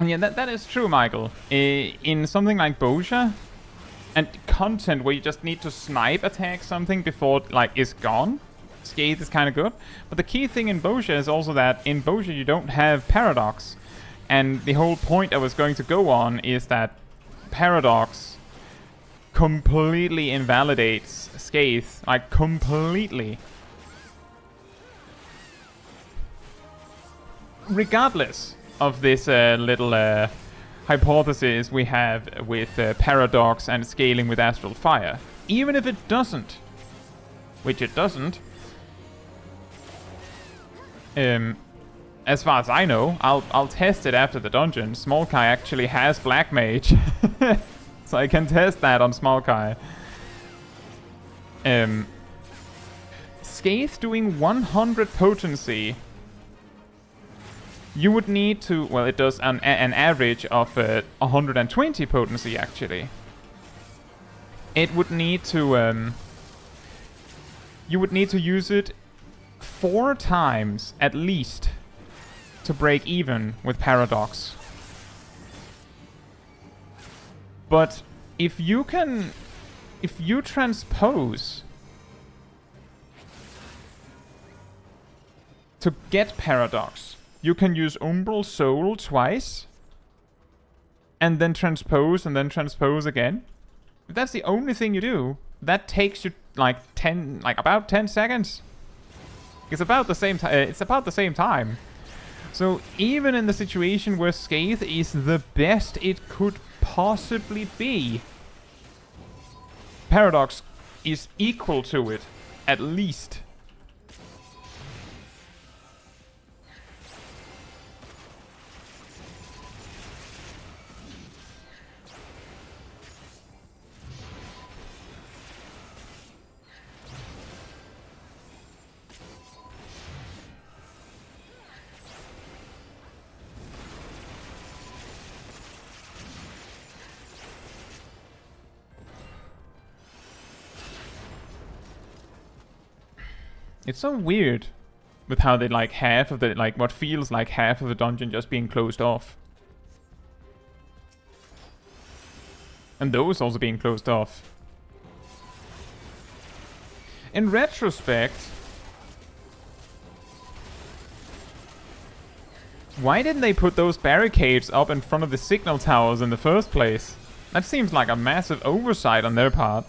Yeah, that is true, Michael. In something like Bozja, and content where you just need to snipe attack something before like is gone, Scathe is kind of good. But the key thing in Bozja is also that in Bozja you don't have Paradox. And the whole point I was going to go on is that Paradox completely invalidates Scathe, like completely. Regardless of this little hypothesis we have with Paradox and scaling with Astral Fire. Even if it doesn't, which it doesn't, as far as I know, I'll test it after the dungeon. Smol Caetsu actually has Black Mage, so I can test that on Smol Caetsu. Scathe doing 100 potency. You would need to, well, it does an average of 120 potency, actually. It would need to, you would need to use it 4 times, at least, to break even with Paradox. But if you transpose to get Paradox, you can use Umbral Soul twice, and then transpose again. If that's the only thing you do, that takes you like about 10 seconds. It's about the same time. It's about the same time. So even in the situation where Scathe is the best it could possibly be, Paradox is equal to it, at least. It's so weird with how they like half of the, like what feels like half of the dungeon just being closed off. And those also being closed off. In retrospect, why didn't they put those barricades up in front of the signal towers in the first place? That seems like a massive oversight on their part.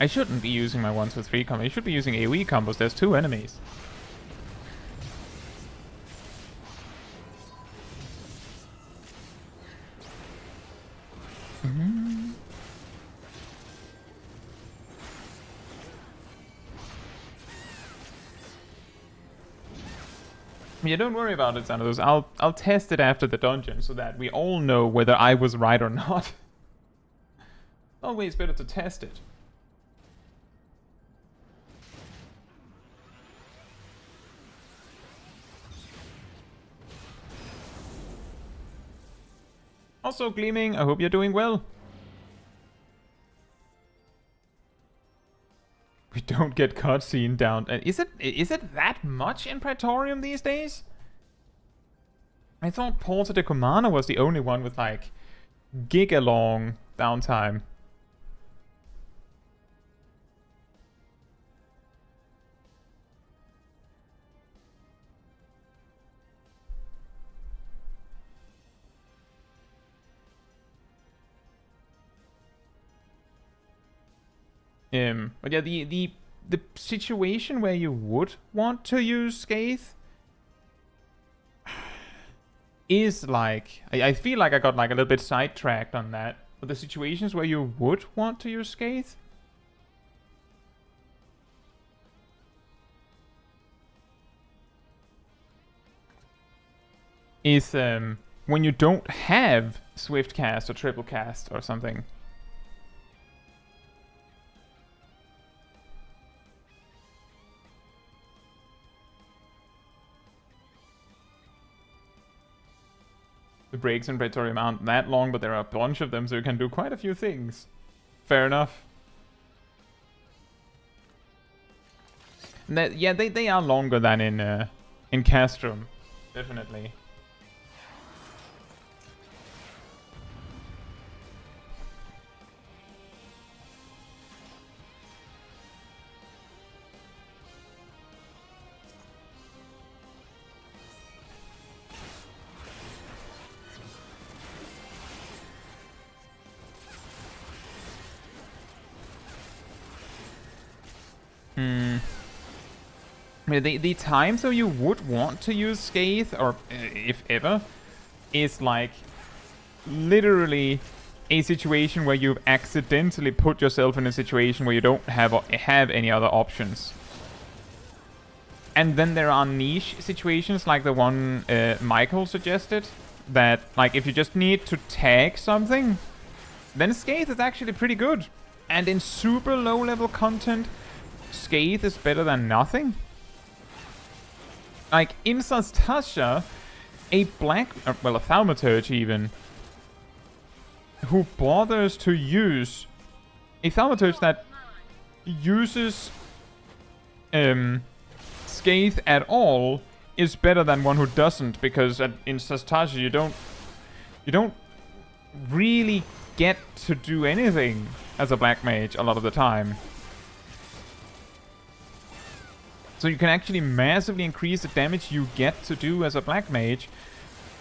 I shouldn't be using my 1, 2, 3 combo. I should be using AoE combos. There's 2 enemies. Yeah, don't worry about it, Xanatos. I'll test it after the dungeon so that we all know whether I was right or not. Always better to test it. Also, Gleaming, I hope you're doing well. We don't get cutscene down. Is it that much in Praetorium these days? I thought Porta de Comana was the only one with like giga-long downtime. But yeah, the situation where you would want to use Scathe is like, I feel like I got like a little bit sidetracked on that. But the situations where you would want to use Scathe is when you don't have Swift Cast or Triple Cast or something. The breaks in Praetorium aren't that long, but there are a bunch of them, so you can do quite a few things. Fair enough. Yeah, they are longer than in Castrum, definitely. The times so you would want to use Scathe, or if ever, is like literally a situation where you've accidentally put yourself in a situation where you don't have any other options. And then there are niche situations like the one Michael suggested, that like if you just need to tag something, then Scathe is actually pretty good. And in super low level content, Scathe is better than nothing. Like, in Sastasha, a thaumaturge even, who bothers to use a thaumaturge that uses Scathe at all is better than one who doesn't, because in Sastasha you don't really get to do anything as a Black Mage a lot of the time. So you can actually massively increase the damage you get to do as a Black Mage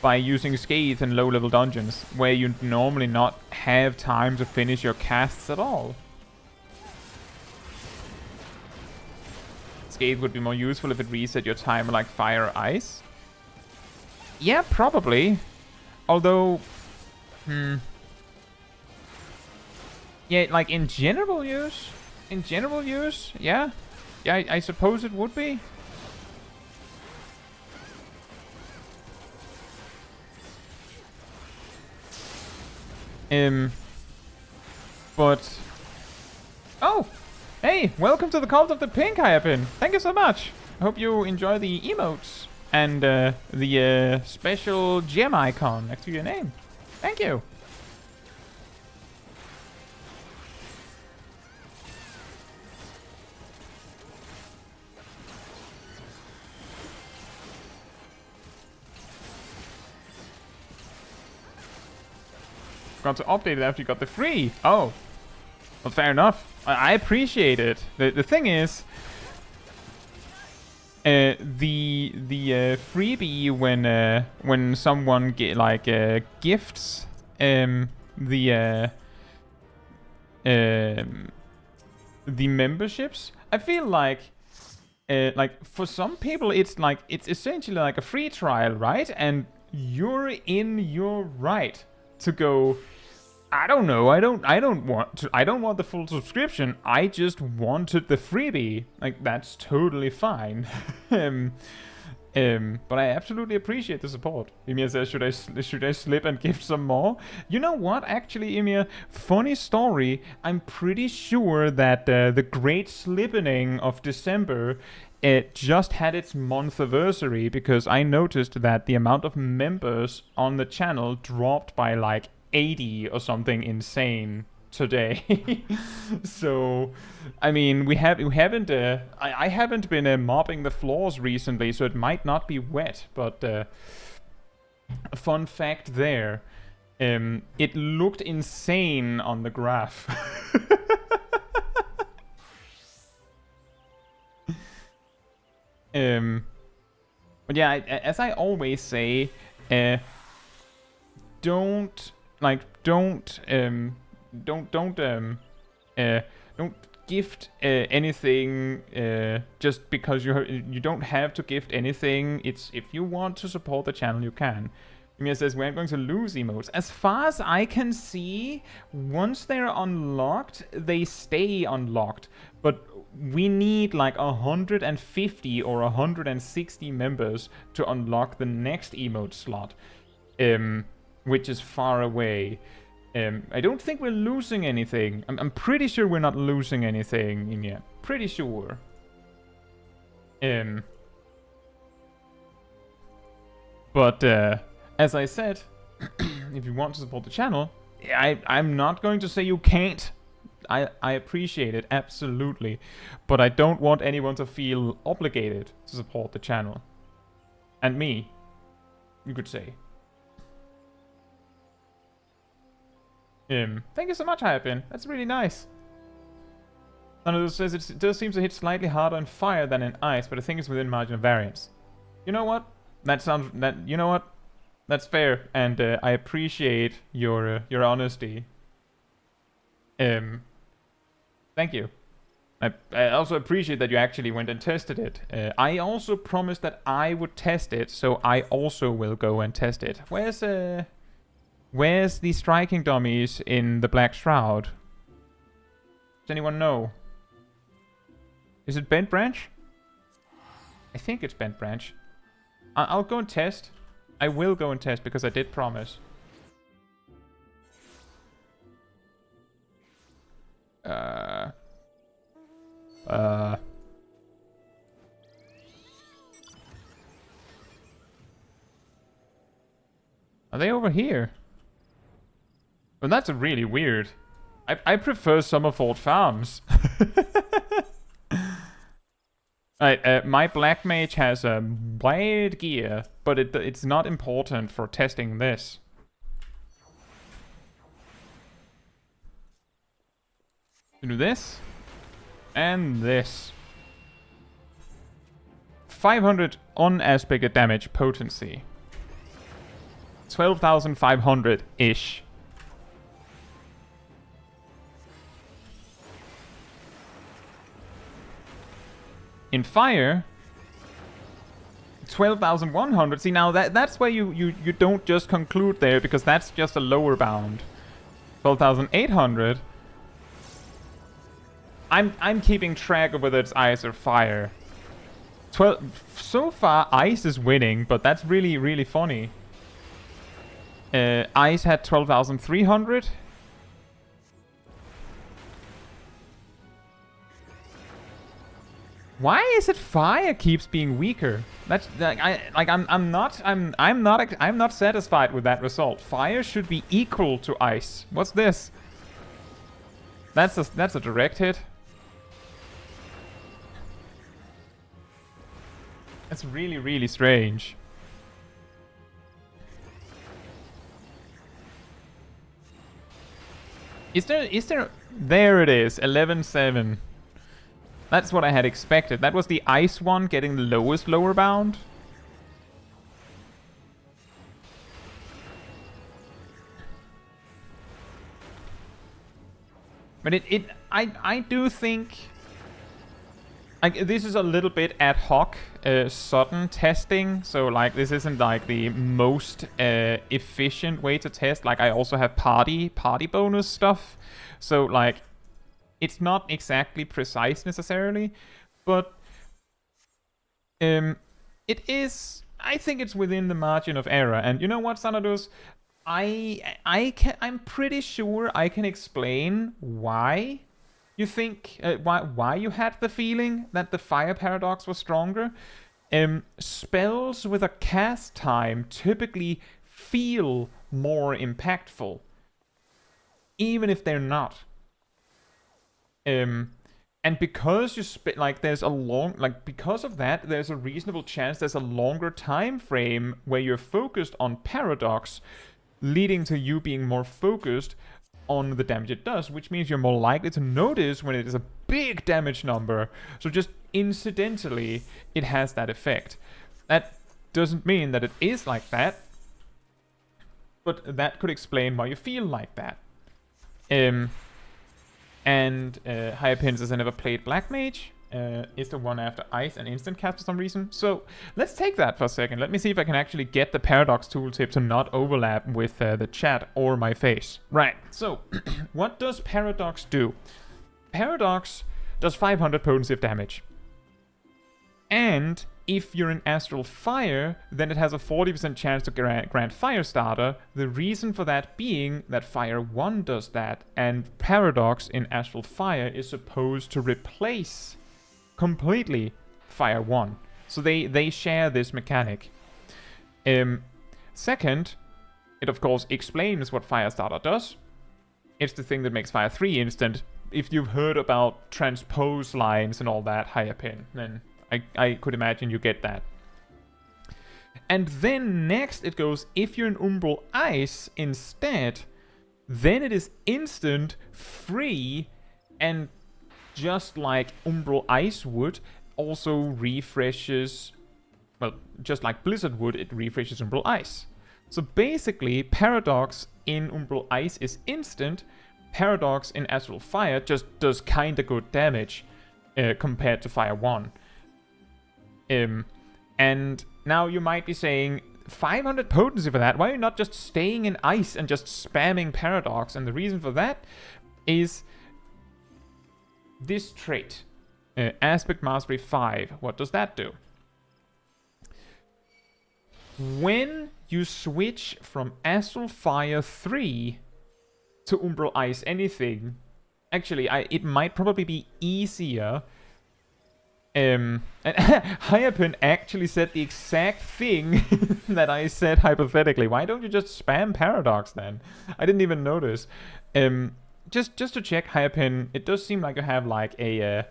by using Scathe in low-level dungeons, where you normally not have time to finish your casts at all. Scathe would be more useful if it reset your timer like Fire or Ice. Yeah, probably. Although... yeah, like in general use? Yeah. Yeah, I suppose it would be. But... oh! Hey, welcome to the Cult of the Pink, Hayapin. Thank you so much. I hope you enjoy the emotes and the special gem icon next to your name. Thank you. Got to update it after you got the free. Oh, well, fair enough. I appreciate it. The thing is, the freebie when someone gifts the the memberships, I feel like for some people it's essentially like a free trial, right? And you're in your right to go, I don't know, I don't want the full subscription, I just wanted the freebie. Like, that's totally fine. But I absolutely appreciate the support. Emir says, should I slip and give some more? You know what, actually, Emir, funny story, I'm pretty sure that the Great Slippening of December, it just had its month anniversary, because I noticed that the amount of members on the channel dropped by like 80 or something insane today. So, I mean, I haven't been mopping the floors recently, so it might not be wet, but a fun fact there, it looked insane on the graph. But yeah, as I always say, don't gift anything just because you don't have to gift anything. It's, if you want to support the channel, you can. Mia says, we're going to lose emotes. As far as I can see, once they're unlocked, they stay unlocked. But we need like 150 or 160 members to unlock the next emote slot, which is far away. I don't think we're losing anything. I'm pretty sure we're not losing anything in here. Pretty sure. But as I said, if you want to support the channel, I'm not going to say you can't. I appreciate it, absolutely. But I don't want anyone to feel obligated to support the channel. And me, you could say. Thank you so much, Hypin. That's really nice. Another says it does seem to hit slightly harder in fire than in ice, but I think it's within margin of variance. You know what? You know what? That's fair, and I appreciate your honesty. Thank you. I also appreciate that you actually went and tested it. I also promised that I would test it, so I also will go and test it. Where's the striking dummies in the Black Shroud? Does anyone know? Is it Bent Branch? I think it's Bent Branch. I'll go and test. I will go and test because I did promise. Are they over here? Well, that's really weird. I prefer Summerford Farms. Alright, my Black Mage has a blade gear, but it's not important for testing this. Do this. And this. 500 on-aspected damage potency. 12,500-ish. In fire, 12,100. See, now that's where you don't just conclude there, because that's just a lower bound. 12,800. I'm keeping track of whether it's ice or fire. So far, ice is winning, but that's really, really funny. Ice had 12,300. Why is it fire keeps being weaker? That's I'm not satisfied with that result. Fire should be equal to ice. What's this? That's a direct hit. That's really, really strange. Is there there it is, 11-7. That's what I had expected. That was the ice one getting the lowest lower bound. But I do think... Like, this is a little bit ad hoc, sudden testing. So, like, this isn't, like, the most efficient way to test. Like, I also have party bonus stuff. So, like, it's not exactly precise necessarily. But it is... I think it's within the margin of error. And you know what, Xanadus? I'm pretty sure I can explain why you think why you had the feeling that the fire paradox was stronger. Spells with a cast time typically feel more impactful, even if they're not. And because you there's a long because of that, there's a reasonable chance there's a longer time frame where you're focused on paradox, leading to you being more focused on the damage it does, which means you're more likely to notice when it is a big damage number. So just incidentally, it has that effect. That doesn't mean that it is like that, but that could explain why you feel like that. Hyapin says, I never played Black Mage. Is the one after ice and instant cast for some reason. So let's take that for a second. Let me see if I can actually get the paradox tooltip to not overlap with the chat or my face. Right, so what does paradox do? Paradox does 500 potency of damage. And if you're in Astral Fire, then it has a 40% chance to grant Fire Starter. The reason for that being that Fire 1 does that, and Paradox in Astral Fire is supposed to replace completely Fire 1. So they share this mechanic. Second, it of course explains what Fire Starter does. It's the thing that makes Fire 3 instant. If you've heard about transpose lines and all that, Hyapin, then I could imagine you get that. And then next it goes, if you're in Umbral Ice instead, then it is instant, free, and just like Umbral Ice would, also refreshes, well, just like Blizzard would, it refreshes Umbral Ice. So basically, Paradox in Umbral Ice is instant, Paradox in Astral Fire just does kinda good damage compared to Fire 1. And now you might be saying, 500 potency for that, why are you not just staying in Ice and just spamming Paradox? And the reason for that is this trait, Aspect Mastery 5. What does that do? When you switch from Astral Fire 3 to Umbral Ice anything, actually, it might probably be easier. And Hyapin actually said the exact thing that I said hypothetically. Why don't you just spam Paradox then? I didn't even notice. Just to check, Hyapin, it does seem like you have like a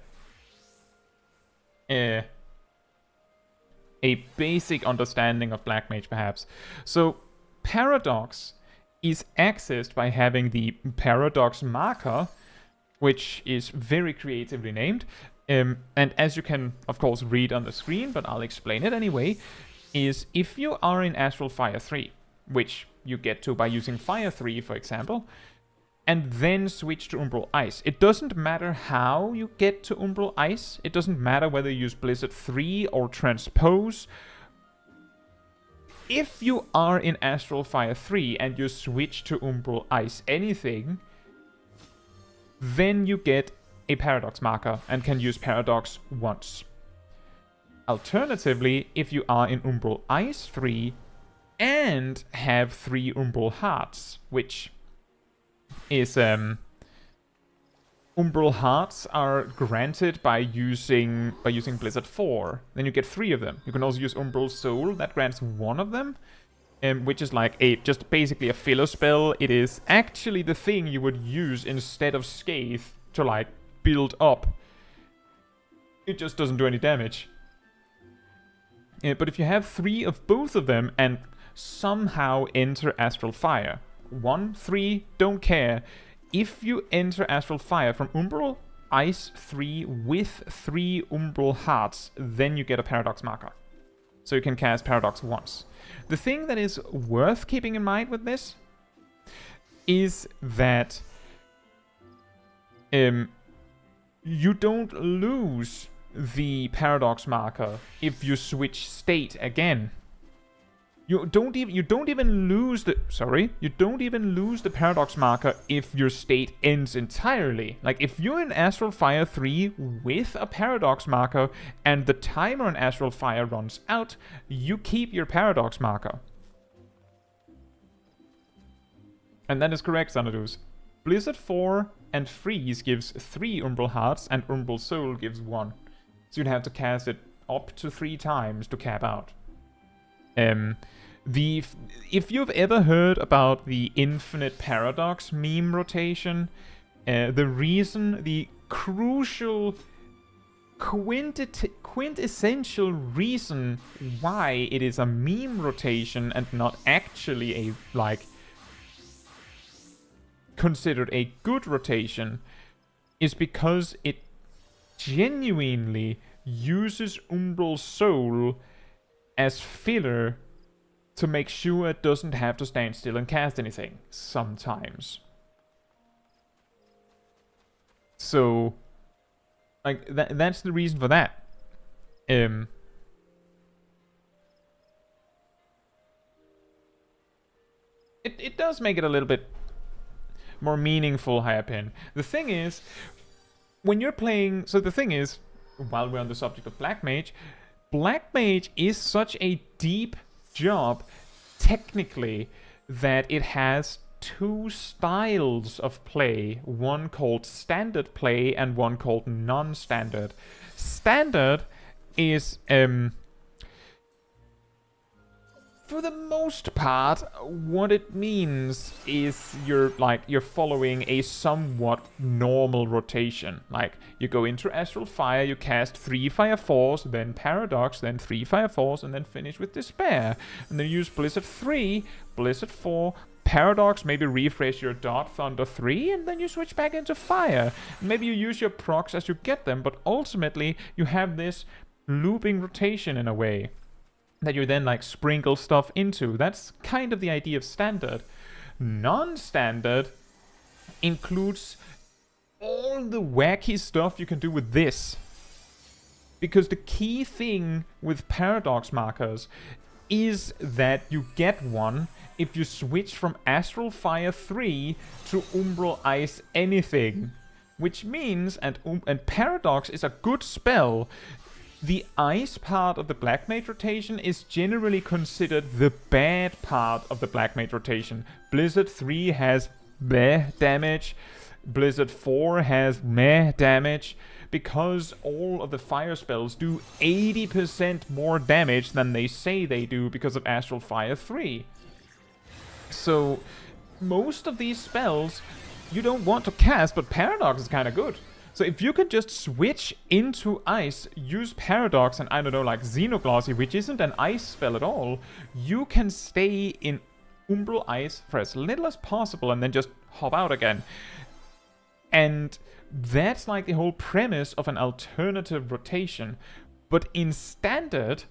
basic understanding of Black Mage, perhaps. So Paradox is accessed by having the Paradox marker, which is very creatively named. And as you can, of course, read on the screen, but I'll explain it anyway, is if you are in Astral Fire 3, which you get to by using Fire 3, for example, and then switch to Umbral Ice. It doesn't matter how you get to Umbral Ice. It doesn't matter whether you use Blizzard 3 or Transpose. If you are in Astral Fire 3 and you switch to Umbral Ice anything, then you get a Paradox marker and can use Paradox once. Alternatively, if you are in Umbral Ice 3 and have 3 Umbral Hearts, which is Umbral Hearts are granted by using Blizzard 4, then you get 3 of them. You can also use Umbral Soul, that grants 1 of them, which is like just basically a filler spell. It is actually the thing you would use instead of Scathe to like build up. It just doesn't do any damage. But if you have 3 of both of them and somehow enter Astral Fire, 1, 3, don't care. If you enter Astral Fire from Umbral Ice 3 with 3 Umbral Hearts, then you get a Paradox marker. So you can cast Paradox once. The thing that is worth keeping in mind with this is that you don't lose the paradox marker if you switch state again. You don't even lose the paradox marker if your state ends entirely. Like if you're in Astral Fire 3 with a paradox marker and the timer on Astral Fire runs out, you keep your paradox marker. And that is correct, Xanadus. Blizzard 4 and Freeze gives 3 Umbral Hearts and Umbral Soul gives 1. So you'd have to cast it up to 3 times to cap out. If you've ever heard about the infinite paradox meme rotation, the crucial quintessential reason why it is a meme rotation and not actually a considered a good rotation is because it genuinely uses Umbral Soul as filler to make sure it doesn't have to stand still and cast anything sometimes. So, like, that's the reason for that. It does make it a little bit more meaningful, Hayapen. The thing is, when you're playing... So the thing is, while we're on the subject of Black Mage is such a deep job technically that it has 2 styles of play, one called standard play and one called non-standard. Standard is for the most part what it means is you're following a somewhat normal rotation. Like you go into Astral Fire, you cast 3 Fire Force, then Paradox, then 3 Fire Force, and then finish with Despair. And then you use Blizzard 3, Blizzard 4, Paradox, maybe refresh your Dot Thunder 3, and then you switch back into Fire. Maybe you use your procs as you get them, but ultimately you have this looping rotation in a way that you then like sprinkle stuff into. That's kind of the idea of standard. Non-standard includes all the wacky stuff you can do with this. Because the key thing with paradox markers is that you get one if you switch from Astral Fire 3 to Umbral Ice anything. Which means, and Paradox is a good spell. The ice part of the Black Mage rotation is generally considered the bad part of the Black Mage rotation. Blizzard 3 has meh damage. Blizzard 4 has meh damage. Because all of the fire spells do 80% more damage than they say they do because of Astral Fire 3. So, most of these spells you don't want to cast, but Paradox is kind of good. So if you could just switch into Ice, use Paradox and, I don't know, like Xenoglossy, which isn't an Ice spell at all, you can stay in Umbral Ice for as little as possible and then just hop out again. And that's like the whole premise of an alternative rotation. But in Standard,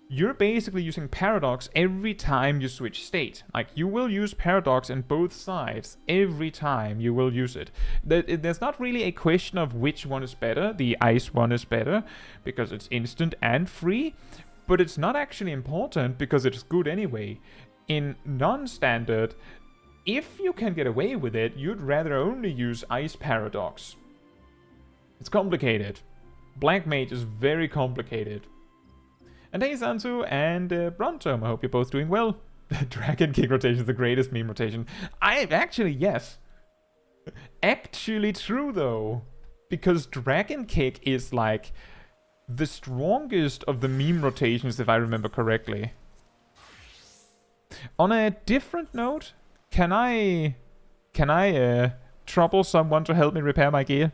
you're basically using Paradox every time you switch state. Like, you will use Paradox in both sides. Every time you will use it. There's not really a question of which one is better. The Ice one is better, because it's instant and free. But it's not actually important, because it's good anyway. In non-standard, if you can get away with it, you'd rather only use Ice Paradox. It's complicated. Black Mage is very complicated. And hey, Sansu and Brontom, I hope you're both doing well. Dragon Kick rotation is the greatest meme rotation. Yes. Actually true, though. Because Dragon Kick is, like, the strongest of the meme rotations, if I remember correctly. On a different note, can I trouble someone to help me repair my gear?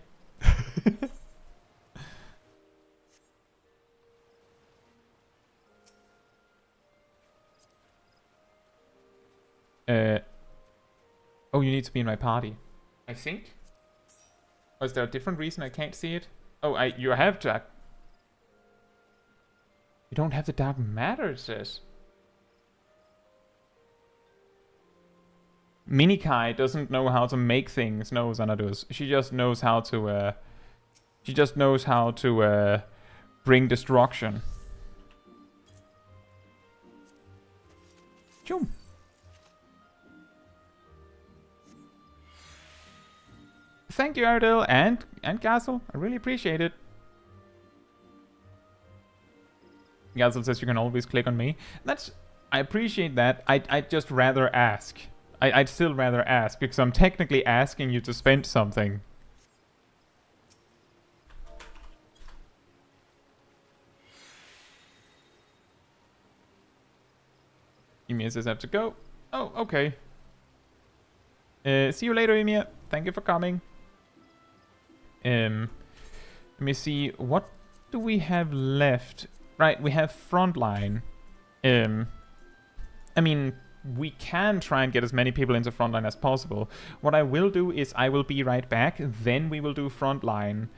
Oh, you need to be in my party, I think. Or is there a different reason I can't see it? Oh, you have Dark. You don't have the Dark Matter, it says. Minikai doesn't know how to make things. No, Xanadus. She just knows how to. She just knows how to bring destruction. Choom. Thank you, Ardell and Castle. I really appreciate it. Castle says you can always click on me. I appreciate that. I'd just rather ask. I'd still rather ask because I'm technically asking you to spend something. Emia says I have to go. Oh, okay. See you later, Emia. Thank you for coming. Let me see. What do we have left? Right, we have frontline. I mean, we can try and get as many people into frontline as possible. What I will do is I will be right back. Then we will do frontline.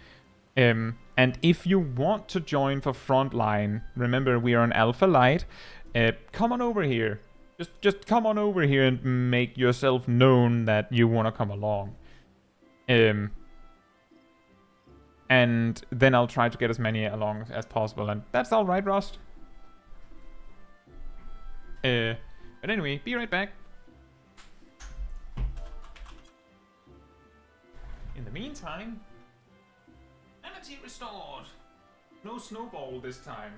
And if you want to join for frontline, remember we are on Alpha Light. Come on over here. Just come on over here and make yourself known that you want to come along. And then I'll try to get as many along as possible. And that's all right, Rust. But anyway, be right back. In the meantime, enmity restored. No snowball this time.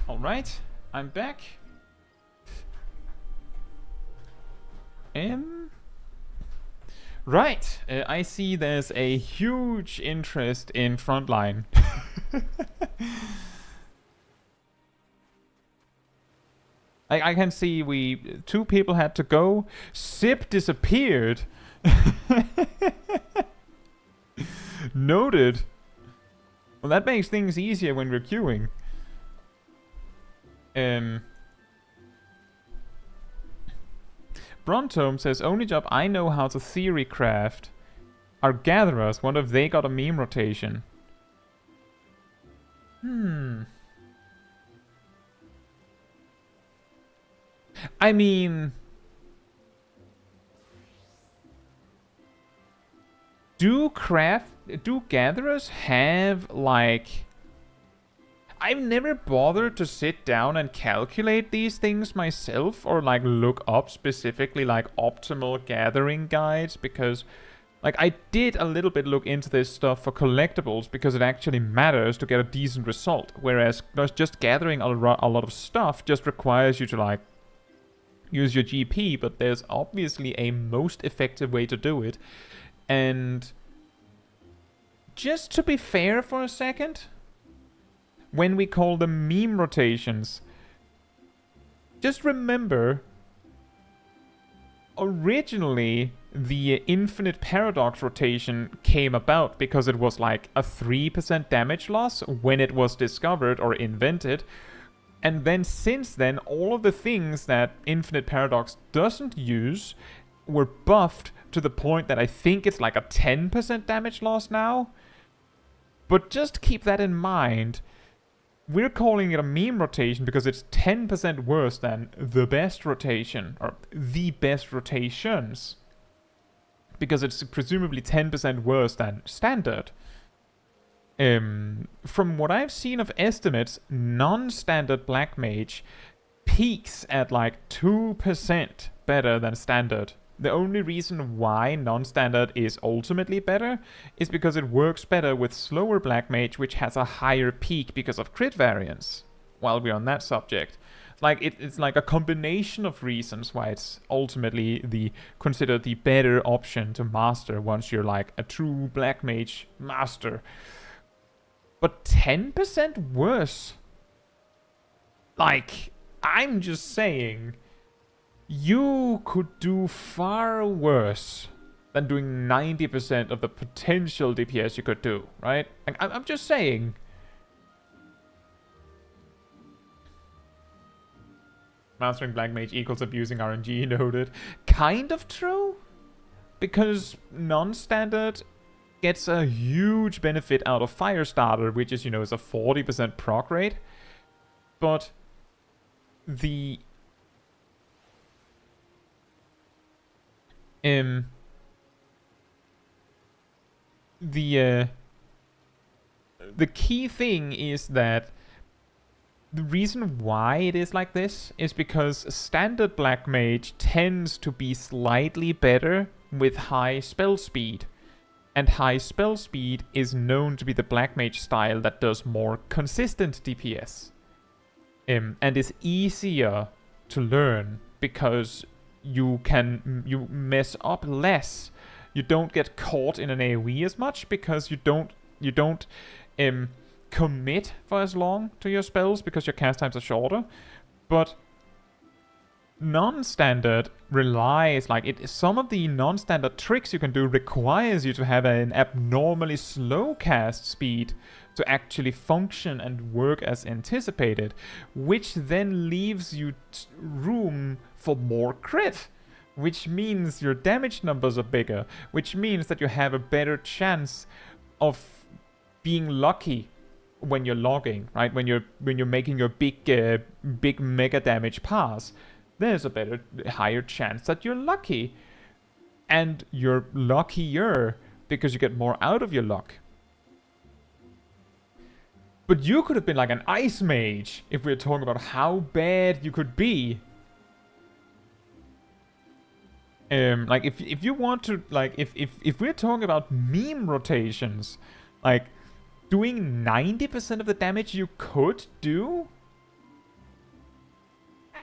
Alright, I'm back. Right, I see there's a huge interest in frontline. I can see two people had to go. Sip disappeared. Noted. Well, that makes things easier when we're queuing. Brontome says, only job I know how to theory craft are gatherers. What if they got a meme rotation? I mean, do gatherers have, like... I've never bothered to sit down and calculate these things myself or like look up specifically like optimal gathering guides, because like I did a little bit look into this stuff for collectibles because it actually matters to get a decent result, whereas just gathering a lot of stuff just requires you to like use your GP, but there's obviously a most effective way to do it. And just to be fair for a second, when we call them meme rotations, just remember, originally the infinite paradox rotation came about because it was like a 3% damage loss when it was discovered or invented. And then since then, all of the things that infinite paradox doesn't use were buffed to the point that I think it's like a 10% damage loss now. But just keep that in mind. We're calling it a meme rotation because it's 10% worse than the best rotation, or the best rotations. Because it's presumably 10% worse than standard. From what I've seen of estimates, non-standard Black Mage peaks at like 2% better than standard. The only reason why non-standard is ultimately better is because it works better with slower Black Mage, which has a higher peak because of crit variance. While we're on that subject, like it's like a combination of reasons why it's ultimately considered the better option to master once you're like a true Black Mage master. But 10% worse? Like, I'm just saying, you could do far worse than doing 90% of the potential DPS you could do, right? Like, I'm just saying. Mastering Black Mage equals abusing RNG, noted. Kind of true, because non-standard gets a huge benefit out of Firestarter, which is, is a 40% proc rate. But the key thing is that the reason why it is like this is because standard Black Mage tends to be slightly better with high spell speed. And high spell speed is known to be the Black Mage style that does more consistent DPS. And is easier to learn because you mess up less. You don't get caught in an AoE as much because you don't commit for as long to your spells because your cast times are shorter. But non-standard relies, some of the non-standard tricks you can do requires you to have an abnormally slow cast speed to actually function and work as anticipated, which then leaves you room for more crit, which means your damage numbers are bigger, which means that you have a better chance of being lucky when you're logging, right? When you're making your big mega damage pass. There's a higher chance that you're lucky. And you're luckier because you get more out of your luck. But you could have been like an ice mage if we're talking about how bad you could be. If you want to, if we're talking about meme rotations, doing 90% of the damage you could do,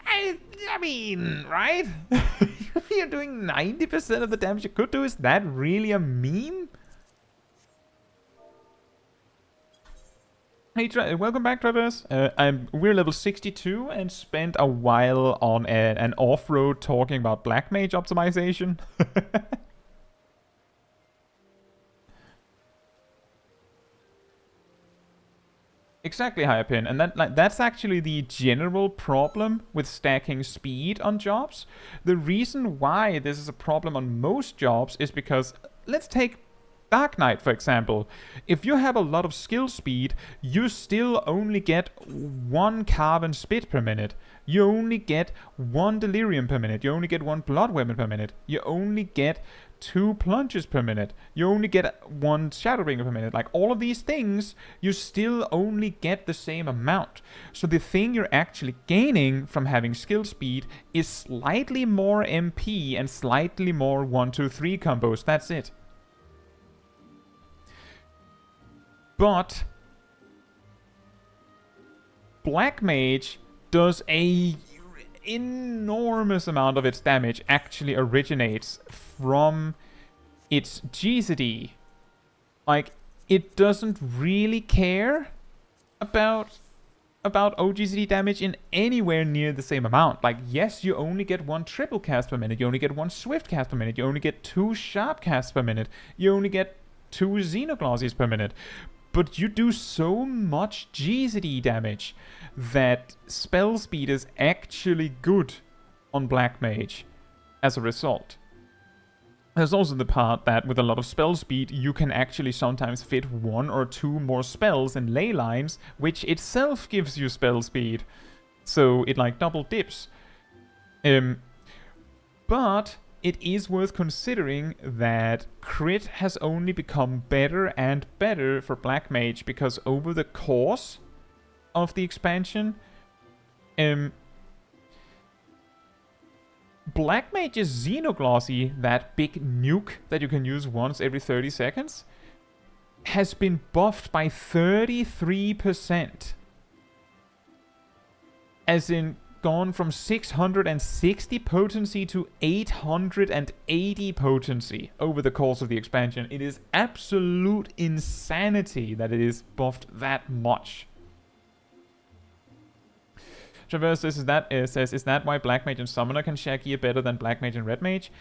I mean, right? If you're doing 90% of the damage you could do, is that really a meme? Hey, welcome back, Travis. We're level 62 and spent a while on an off-road talking about Black Mage optimization. Exactly, Hyapin, and that's actually the general problem with stacking speed on jobs. The reason why this is a problem on most jobs is because, let's take Dark Knight, for example. If you have a lot of skill speed, you still only get 1 carbon spit per minute. You only get 1 delirium per minute. You only get 1 blood weapon per minute. You only get 2 plunges per minute. You only get 1 Shadowbringer per minute. All of these things, you still only get the same amount. So the thing you're actually gaining from having skill speed is slightly more MP and slightly more 1-2-3 combos. That's it. But Black Mage does a enormous amount of its damage actually originates from its GZD. it doesn't really care about OGCD damage in anywhere near the same amount. Like, yes, you only get 1 triple cast per minute, you only get 1 swift cast per minute, you only get 2 sharp casts per minute, you only get 2 xenoglossies per minute, but you do so much GCD damage that spell speed is actually good on Black Mage as a result. There's also the part that with a lot of spell speed, you can actually sometimes fit 1 or 2 more spells in ley lines, which itself gives you spell speed. So it like double dips. But it is worth considering that crit has only become better and better for Black Mage, because over the course of the expansion, Black Mage's Xenoglossy, that big nuke that you can use once every 30 seconds, has been buffed by 33%. As in, gone from 660 potency to 880 potency over the course of the expansion. It is absolute insanity that it is buffed that much. Traverse says, is that why Black Mage and Summoner can share gear better than Black Mage and Red Mage?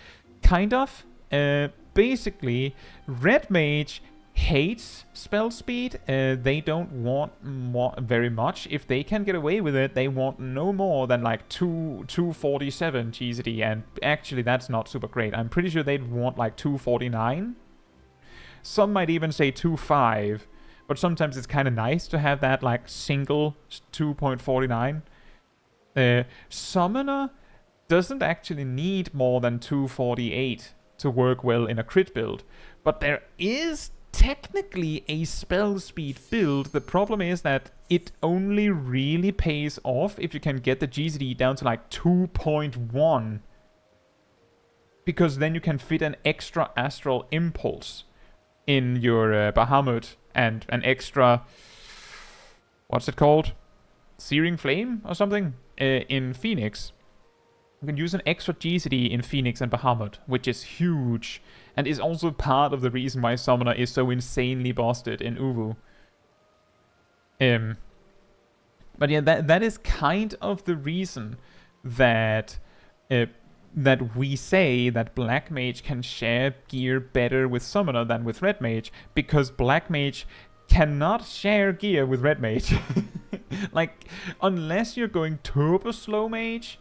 Kind of. Basically, Red Mage hates spell speed. They don't want very much. If they can get away with it, they want no more than like 247 GCD, and actually that's not super great. I'm pretty sure they'd want like 249. Some might even say 2.5, but sometimes it's kind of nice to have that like single 2.49. Summoner doesn't actually need more than 248 to work well in a crit build, but there is technically a spell speed build. The problem is that it only really pays off if you can get the GCD down to like 2.1, because then you can fit an extra astral impulse in your Bahamut and an extra, what's it called? Searing Flame or something in Phoenix. You can use an extra GCD in Phoenix and Bahamut, which is huge, and is also part of the reason why Summoner is so insanely busted in Uwu. But yeah, that is kind of the reason that that we say that Black Mage can share gear better with Summoner than with Red Mage, because Black Mage cannot share gear with Red Mage. Like, unless you're going turbo slow mage,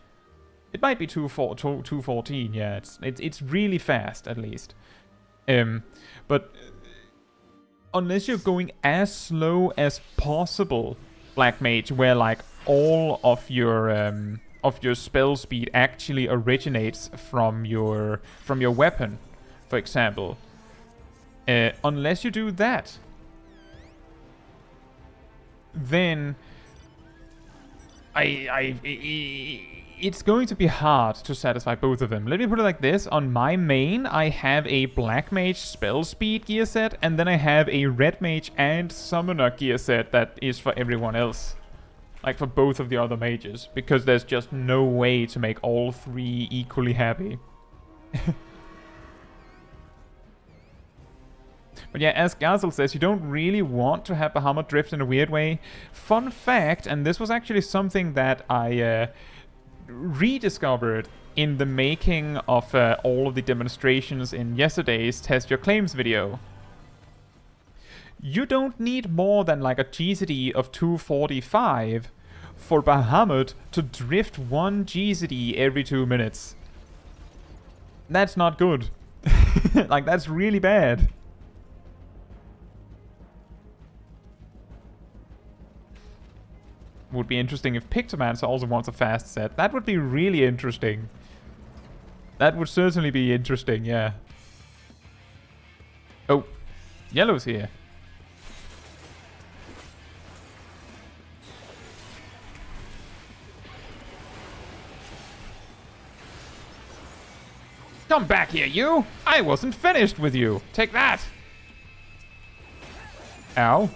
it might be 214, yeah, it's really fast, at least. But unless you're going as slow as possible, Black Mage, where like all of your spell speed actually originates from your weapon, for example. Unless you do that, then it's going to be hard to satisfy both of them. Let me put it like this. On my main, I have a Black Mage spell speed gear set, and then I have a Red Mage and Summoner gear set that is for everyone else. Like for both of the other mages, because there's just no way to make all three equally happy. But yeah, as Gazel says, you don't really want to have Bahamut drift in a weird way. Fun fact, and this was actually something that I rediscovered in the making of all of the demonstrations in yesterday's Test Your Claims video. You don't need more than like a GCD of 245 for Bahamut to drift 1 GCD every 2 minutes. That's not good. Like, that's really bad. Would be interesting if Pictomancer also wants a fast set. That would be really interesting. That would certainly be interesting, yeah. Oh, Yellow's here. Come back here, you! I wasn't finished with you! Take that! Ow.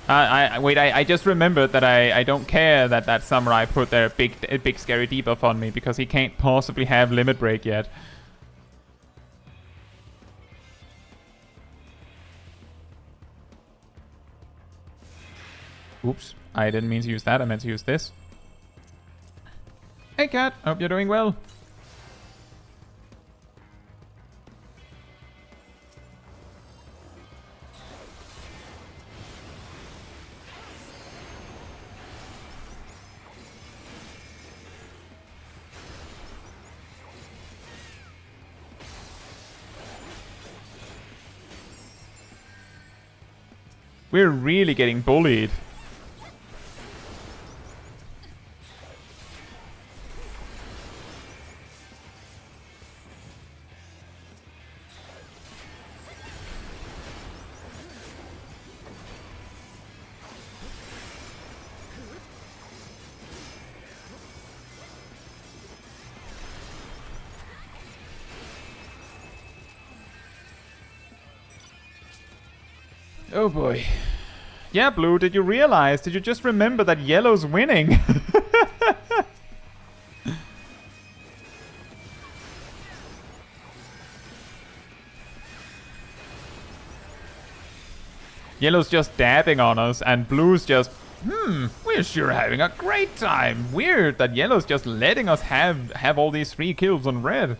Wait, I just remembered that I don't care that that samurai put their big scary debuff on me because he can't possibly have limit break yet. Oops, I didn't mean to use that. I meant to use this. Hey cat, hope you're doing well. We're really getting bullied. Oh boy. Yeah, Blue, did you realize? Did you just remember that Yellow's winning? Yellow's just dabbing on us, and Blue's just, we're sure having a great time. Weird that Yellow's just letting us have all these 3 kills on red.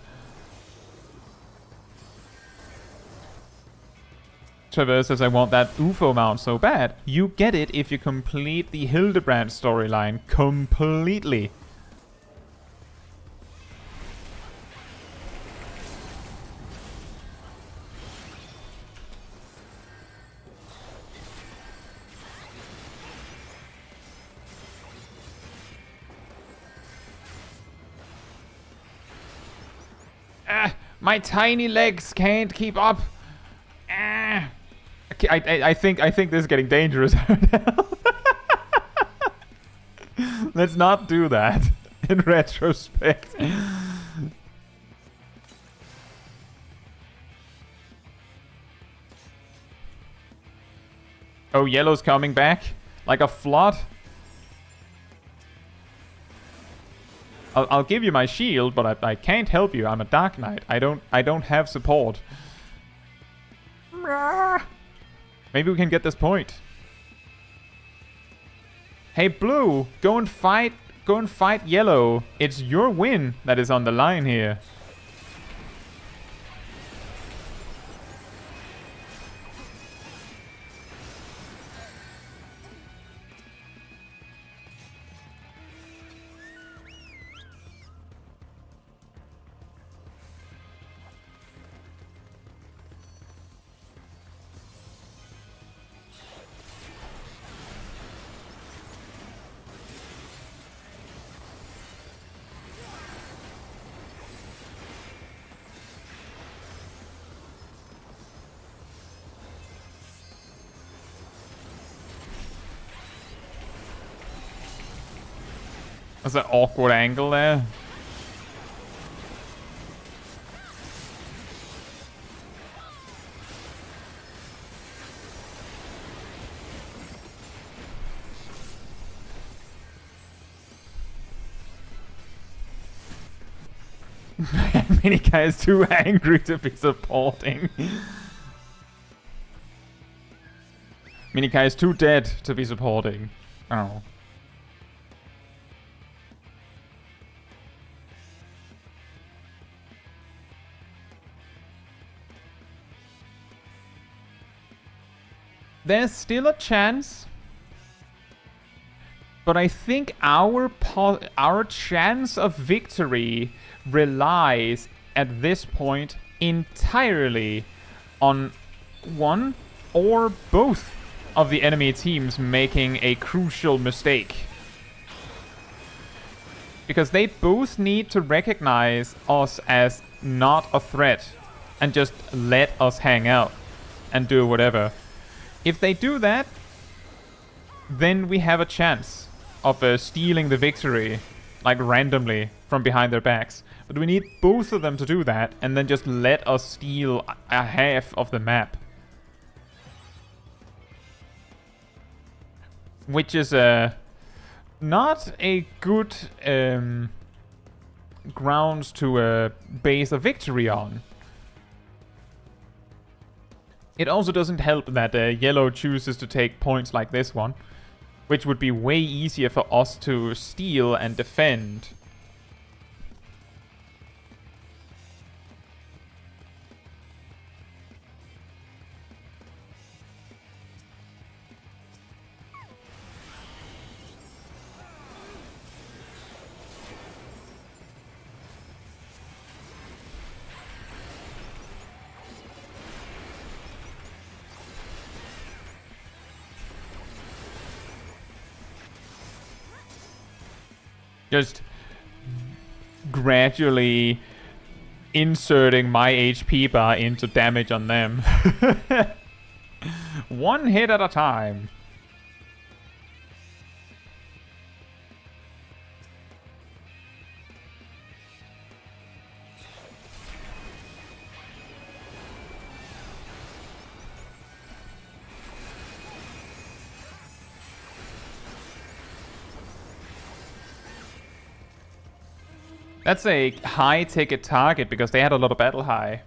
Traverse says, I want that UFO mount so bad. You get it if you complete the Hildebrand storyline completely. My tiny legs can't keep up. I think this is getting dangerous now. Let's not do that in retrospect. Oh, Yellow's coming back like a flood. I'll give you my shield, but I can't help you. I'm a Dark Knight. I don't have support. Maybe we can get this point. Hey Blue, go and fight Yellow. It's your win that is on the line here. That's an awkward angle there. Minika is too angry to be supporting. Minika is too dead to be supporting. Oh. There's still a chance, but I think our chance of victory relies at this point entirely on one or both of the enemy teams making a crucial mistake. Because they both need to recognize us as not a threat and just let us hang out and do whatever. If they do that, then we have a chance of stealing the victory, like randomly, from behind their backs. But we need both of them to do that, and then just let us steal a half of the map. which is not a good grounds to base a victory on. It also doesn't help that yellow chooses to take points like this one, which would be way easier for us to steal and defend. Just gradually inserting my HP bar into damage on them. One hit at a time. That's a high-ticket target because they had a lot of battle high.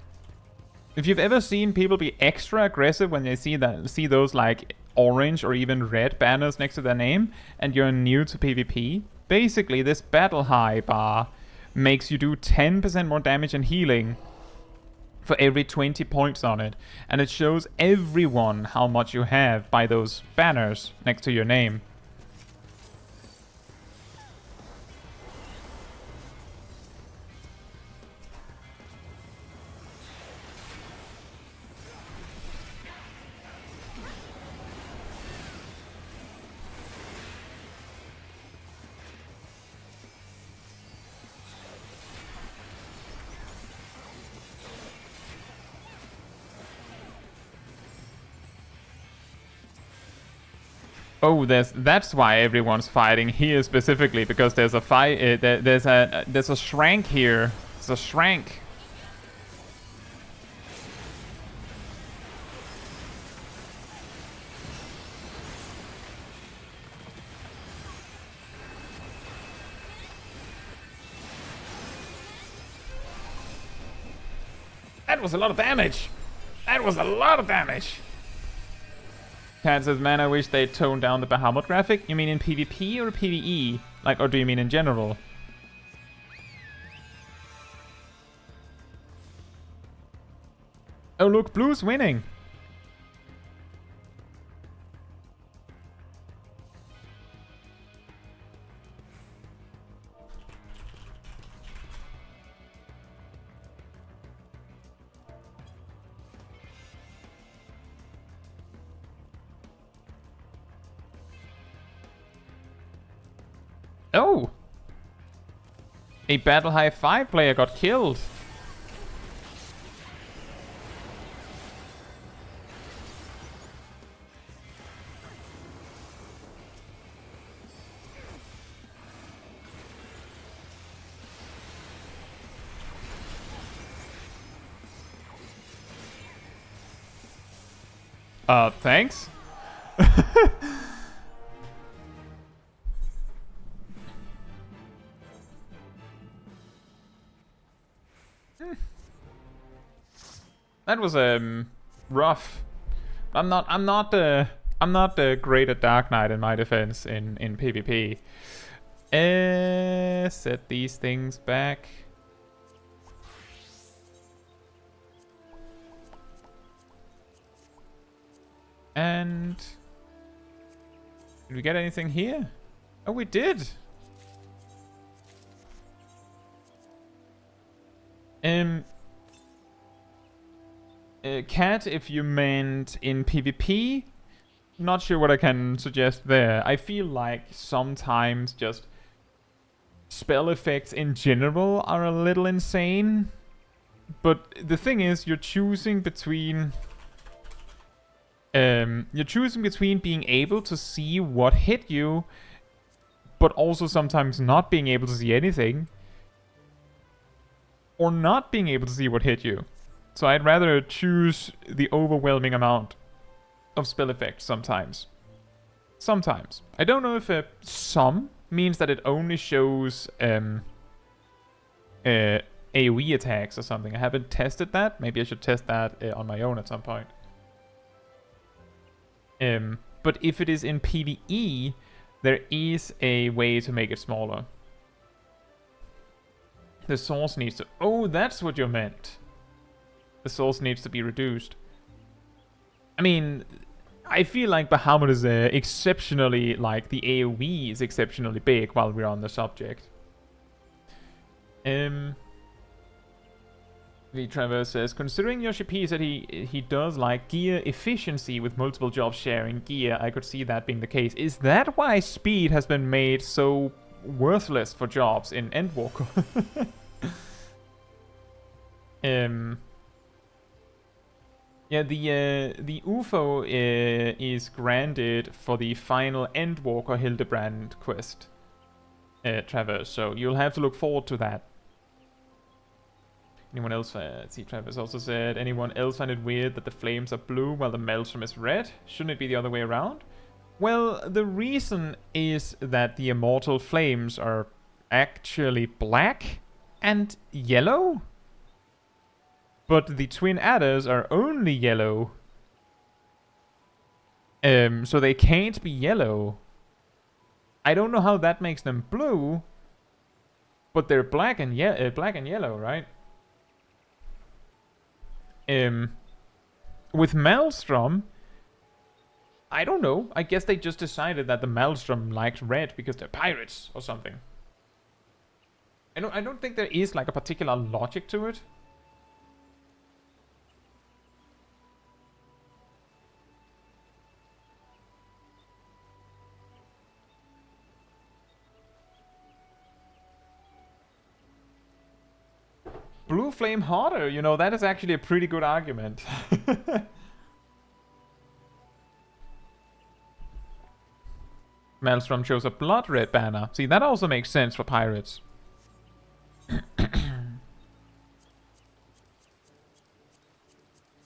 If you've ever seen people be extra aggressive when they see those like orange or even red banners next to their name, and you're new to PvP, basically this battle high bar makes you do 10% more damage and healing for every 20 points on it, and it shows everyone how much you have by those banners next to your name. Oh, that's why everyone's fighting here specifically, because there's a fight. There's a shrank here. There's a shrank. That was a lot of damage. That was a lot of damage. Cat says, man, I wish they'd toned down the Bahamut graphic. You mean in PvP or PvE? Like, or do you mean in general? Oh, look, Blue's winning. Oh! A Battle High 5 player got killed. Thanks? That was rough. I'm not great at Dark Knight in my defense in PvP. Set these things back. And did we get anything here? Oh, we did. Cat, if you meant in PvP, not sure what I can suggest there. I feel like sometimes just spell effects in general are a little insane. But the thing is, you're choosing between being able to see what hit you, but also sometimes not being able to see anything, or not being able to see what hit you. So I'd rather choose the overwhelming amount of spell effects sometimes. Sometimes. I don't know if some means that it only shows AoE attacks or something. I haven't tested that. Maybe I should test that on my own at some point. But if it is in PvE, there is a way to make it smaller. The source needs to... Oh, that's what you meant. The source needs to be reduced. I mean, I feel like Bahamut is exceptionally... Like, the AoE is exceptionally big while we're on the subject. The Traverse says, considering Yoshi P said he does like gear efficiency with multiple jobs sharing gear, I could see that being the case. Is that why speed has been made so worthless for jobs in Endwalker? Yeah, the UFO is granted for the final Endwalker Hildebrand quest, Traverse, so you'll have to look forward to that. Anyone else? See, Travis also said, anyone else find it weird that the flames are blue while the maelstrom is red? Shouldn't it be the other way around? Well, the reason is that the immortal flames are actually black and yellow. But the twin adders are only yellow. So they can't be yellow. I don't know how that makes them blue. But they're black and yellow, right? With Maelstrom, I don't know. I guess they just decided that the Maelstrom liked red because they're pirates or something. I don't think there is like a particular logic to it. Blue flame harder, you know, that is actually a pretty good argument. Maelstrom shows a blood red banner. See, that also makes sense for pirates.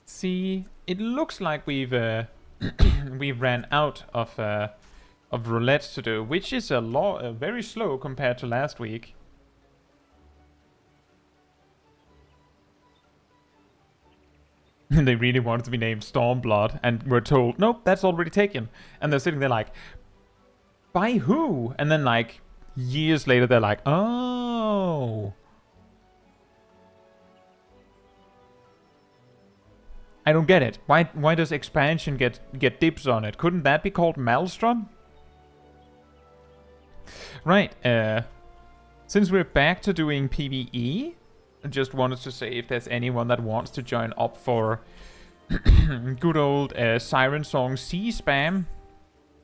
See, it looks like we've ran out of roulette to do, which is very slow compared to last week. They really wanted to be named Stormblood, and we're told, nope, that's already taken. And they're sitting there like, by who? And then like, years later, they're like, oh. I don't get it. Why does expansion get dibs on it? Couldn't that be called Maelstrom? Right, since we're back to doing PvE, I just wanted to say if there's anyone that wants to join up for good old Siren Song C-Spam.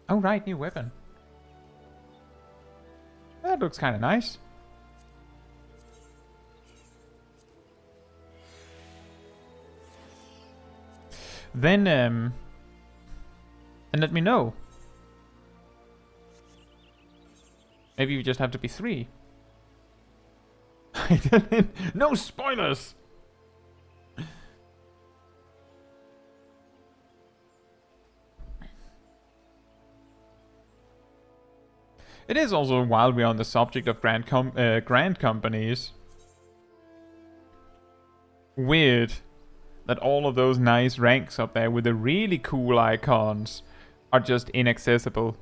Oh right, new weapon. That looks kind of nice. Then, and let me know. Maybe we just have to be 3. No spoilers! It is also, while we're on the subject of grand companies, weird that all of those nice ranks up there with the really cool icons are just inaccessible.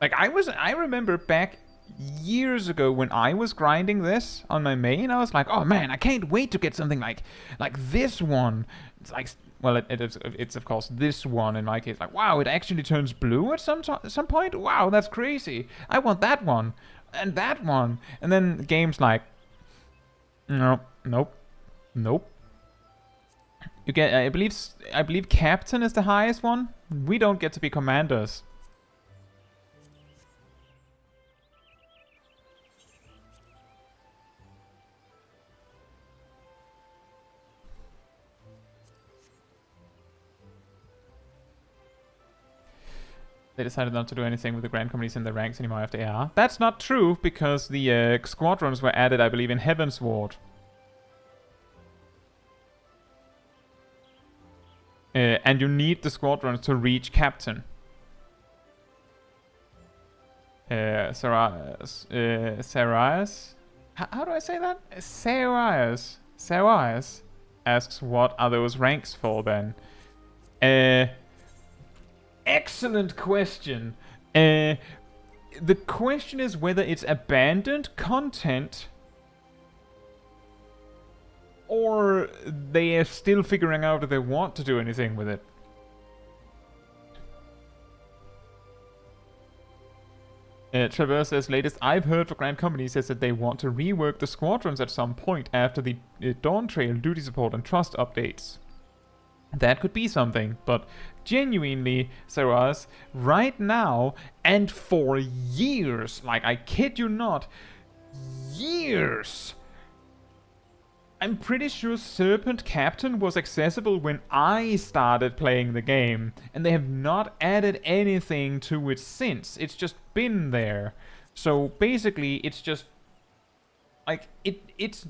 Like, I remember back years ago when I was grinding this on my main, I was like, oh man, I can't wait to get something like this one. It's like, well, it's of course this one in my case. Like, wow, it actually turns blue at some point. Wow, that's crazy. I want that one and that one. And then games like, no, nope, nope. You get, I believe captain is the highest one. We don't get to be commanders. They decided not to do anything with the grand companies in the ranks anymore after AR. That's not true, because the squadrons were added, I believe, in Heavensward. And you need the squadrons to reach captain. Sarias? How do I say that? Sarias asks, what are those ranks for then? Excellent question. The question is whether it's abandoned content or they are still figuring out if they want to do anything with it. Traverse says, latest I've heard for Grand Company says that they want to rework the squadrons at some point after the Dawn Trail, duty support and trust updates. That could be something, but genuinely, Saras, right now and for years, like I kid you not, years, I'm pretty sure Serpent Captain was accessible when I started playing the game, and they have not added anything to it since. It's just been there. So basically, it's just like it's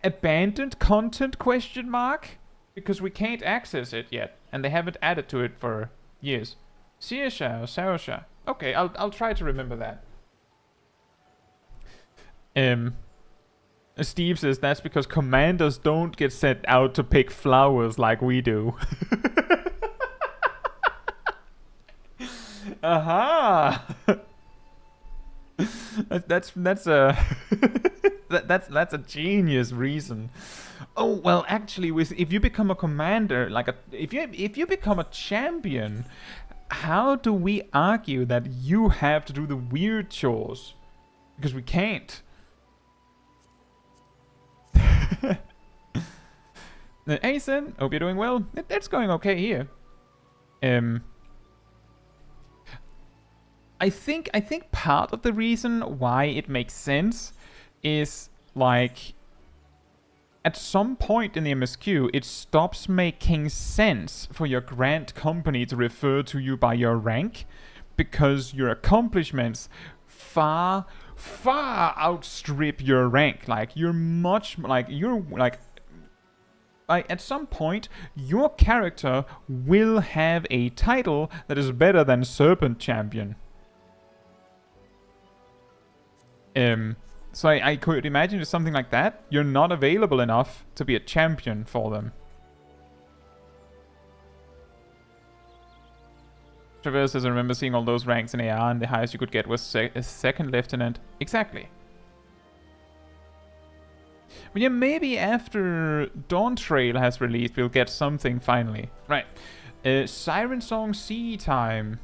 abandoned content question mark because we can't access it yet, and they haven't added to it for years. Siasha or Sarasha. Okay, I'll try to remember that. Steve says that's because commanders don't get sent out to pick flowers like we do. Aha! That's a that's a genius reason. Oh well, actually, if you become a commander, like if you become a champion, how do we argue that you have to do the weird chores? Because we can't. Hey Sen, hope you're doing well. It's going okay here. I think part of the reason why it makes sense is like at some point in the MSQ it stops making sense for your Grand Company to refer to you by your rank because your accomplishments far outstrip your rank. Like you're at some point your character will have a title that is better than Serpent Champion. So I could imagine it's something like that. You're not available enough to be a champion for them. Traverse says, I remember seeing all those ranks in AR, and the highest you could get was a second lieutenant. Exactly. But yeah, maybe after Dawn Trail has released, we'll get something finally. Right. Siren Song C time.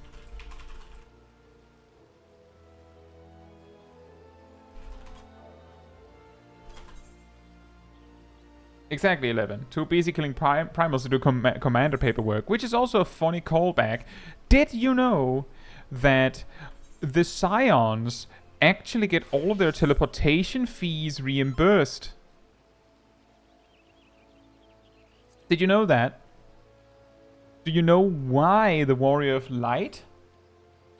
Exactly, 11. Too busy killing primals to do commander paperwork, which is also a funny callback. Did you know that the Scions actually get all of their teleportation fees reimbursed? Did you know that? Do you know why the Warrior of Light,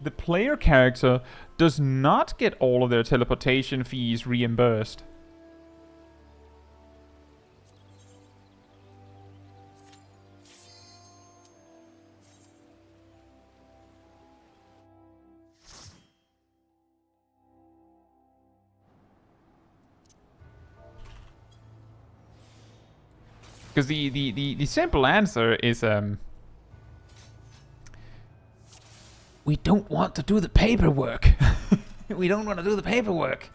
the player character, does not get all of their teleportation fees reimbursed? Because the simple answer is we don't want to do the paperwork. We don't want to do the paperwork.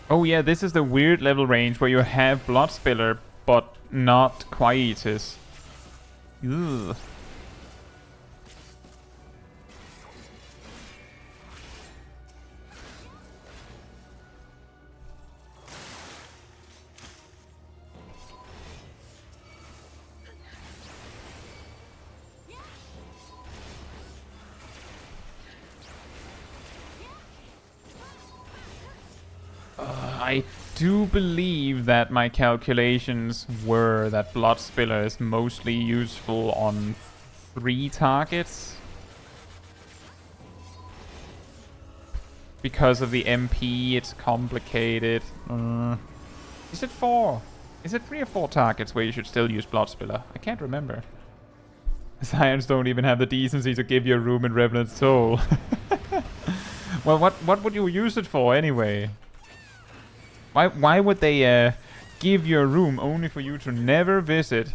Oh yeah, this is the weird level range where you have Bloodspiller, but not Quietus. Ugh. I do believe that my calculations were that Blood Spiller is mostly useful on 3 targets. Because of the MP, it's complicated. Is it 4? Is it 3 or 4 targets where you should still use Blood Spiller? I can't remember. Scions don't even have the decency to give you a room in Revenant's Soul. Well, what would you use it for anyway? Why would they give you a room only for you to never visit?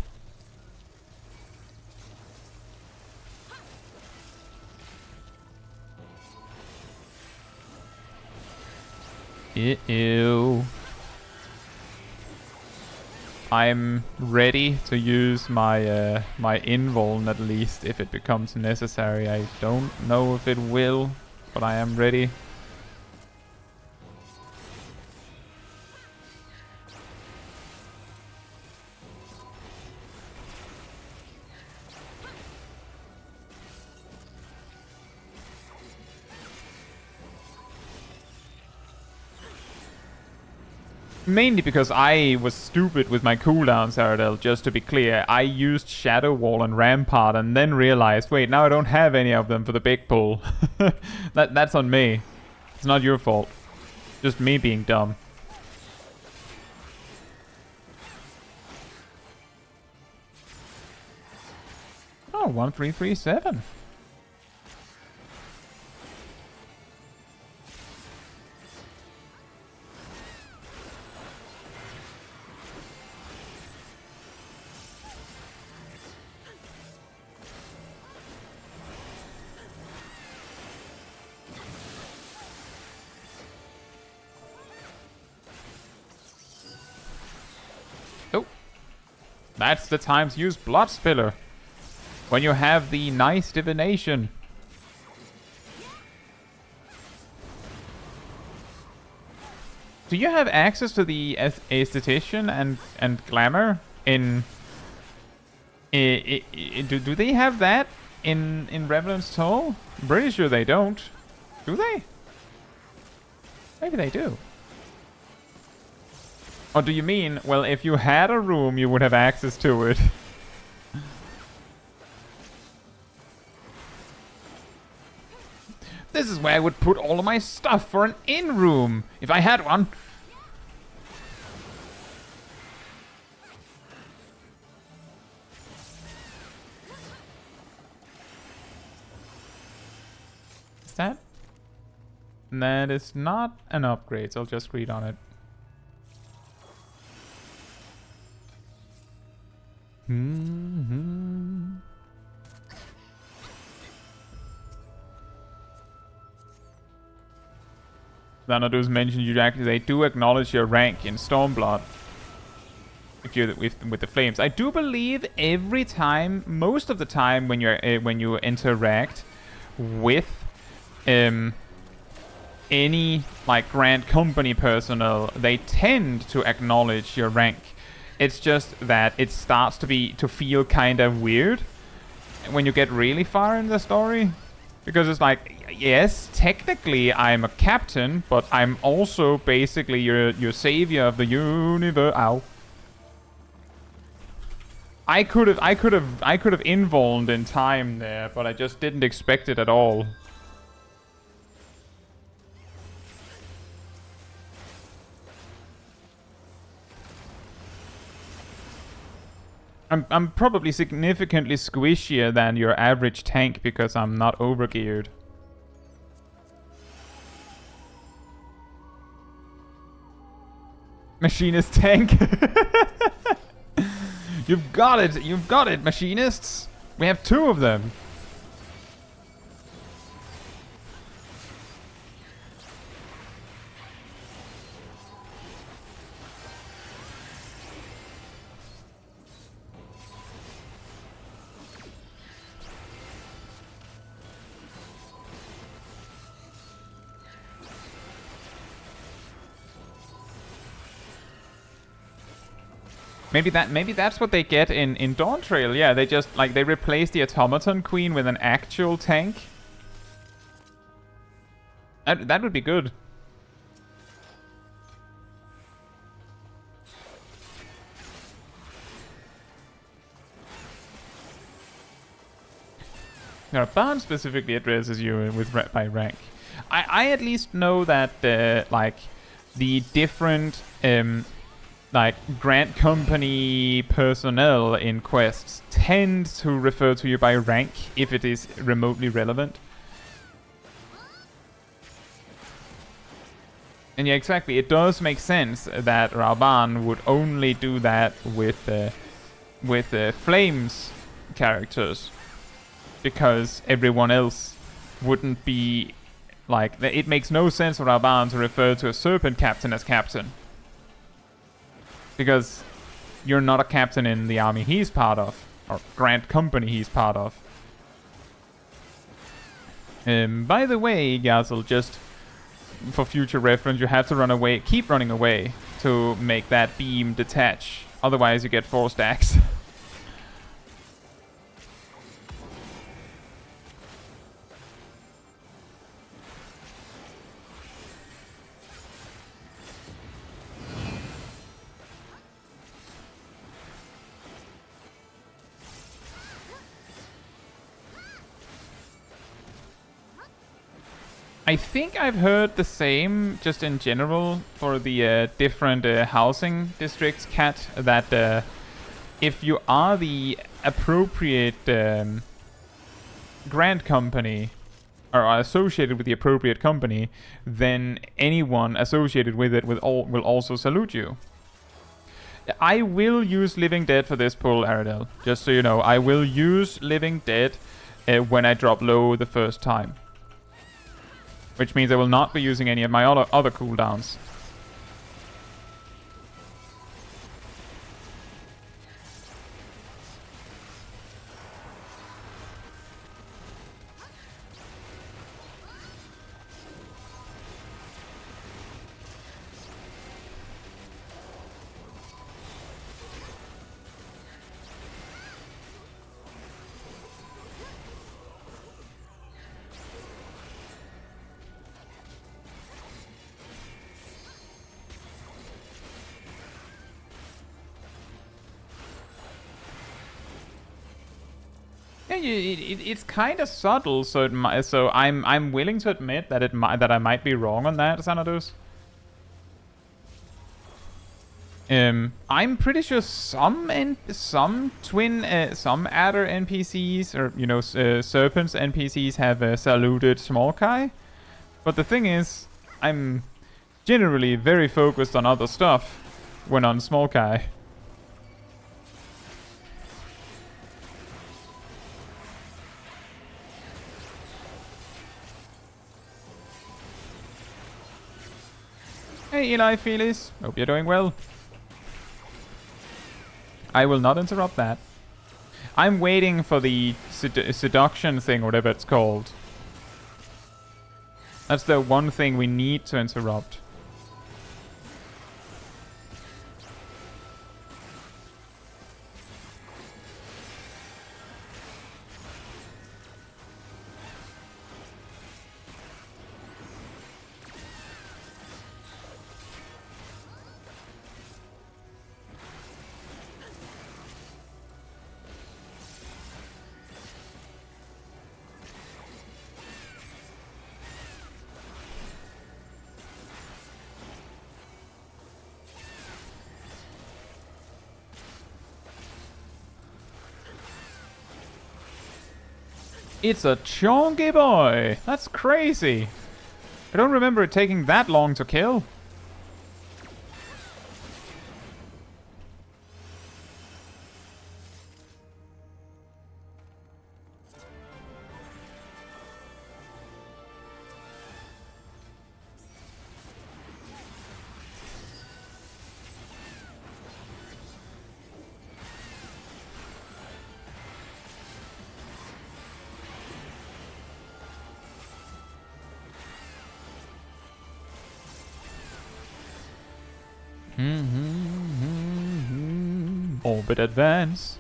Ew. I'm ready to use my my invuln at least if it becomes necessary. I don't know if it will, but I am ready. Mainly because I was stupid with my cooldowns, Aradel, just to be clear. I used Shadow Wall and Rampart and then realized, wait, now I don't have any of them for the big pull. That's on me. It's not your fault. Just me being dumb. Oh, 1337. That's the time to use Blood Spiller. When you have the nice divination. Do you have access to the aesthetician and glamour in... do they have that in Revenant's Soul? I'm pretty sure they don't. Do they? Maybe they do. Or do you mean, well, if you had a room, you would have access to it? This is where I would put all of my stuff for an in-room, if I had one. Is that? That is not an upgrade, so I'll just read on it. Xanadus mentioned they do acknowledge your rank in Stormblood if you're with the flames. I do believe every time, most of the time, when you interact with any like Grand Company personnel, they tend to acknowledge your rank. It's just that it starts to feel kind of weird when you get really far in the story. Because it's like, yes, technically I'm a captain, but I'm also basically your savior of the universe. Ow. I could have invulned in time there, but I just didn't expect it at all. I'm probably significantly squishier than your average tank because I'm not overgeared. Machinist tank. You've got it, machinists. We have 2 of them. Maybe that's what they get in Dawn Trail. Yeah, they just like they replace the Automaton Queen with an actual tank. That would be good. Raban specifically addresses you with by rank. I at least know that like the different like Grant Company personnel in quests tend to refer to you by rank if it is remotely relevant. And yeah, exactly. It does make sense that Raban would only do that with Flames characters, because everyone else wouldn't be like. It makes no sense for Raban to refer to a Serpent captain as captain, because you're not a captain in the army he's part of, or Grant Company he's part of. By the way, Gazel, just for future reference, you have to run away, keep running away to make that beam detach. Otherwise, you get 4 stacks. I think I've heard the same, just in general, for the different housing districts, Cat, that if you are the appropriate grant company, or are associated with the appropriate company, then anyone associated with it will also salute you. I will use Living Dead for this pull, Aradel. Just so you know, I will use Living Dead when I drop low the first time. Which means I will not be using any of my other cooldowns. It's kind of subtle, so I'm willing to admit that I might be wrong on that, Xanadus. I'm pretty sure some adder NPCs, or serpents NPCs have saluted Smol Kai, but the thing is, I'm generally very focused on other stuff when on Smol Kai. Hey Eli Felis, hope you're doing well. I will not interrupt that. I'm waiting for the seduction thing, whatever it's called. That's the one thing we need to interrupt. It's a chonky boy! That's crazy! I don't remember it taking that long to kill. Orbit advance.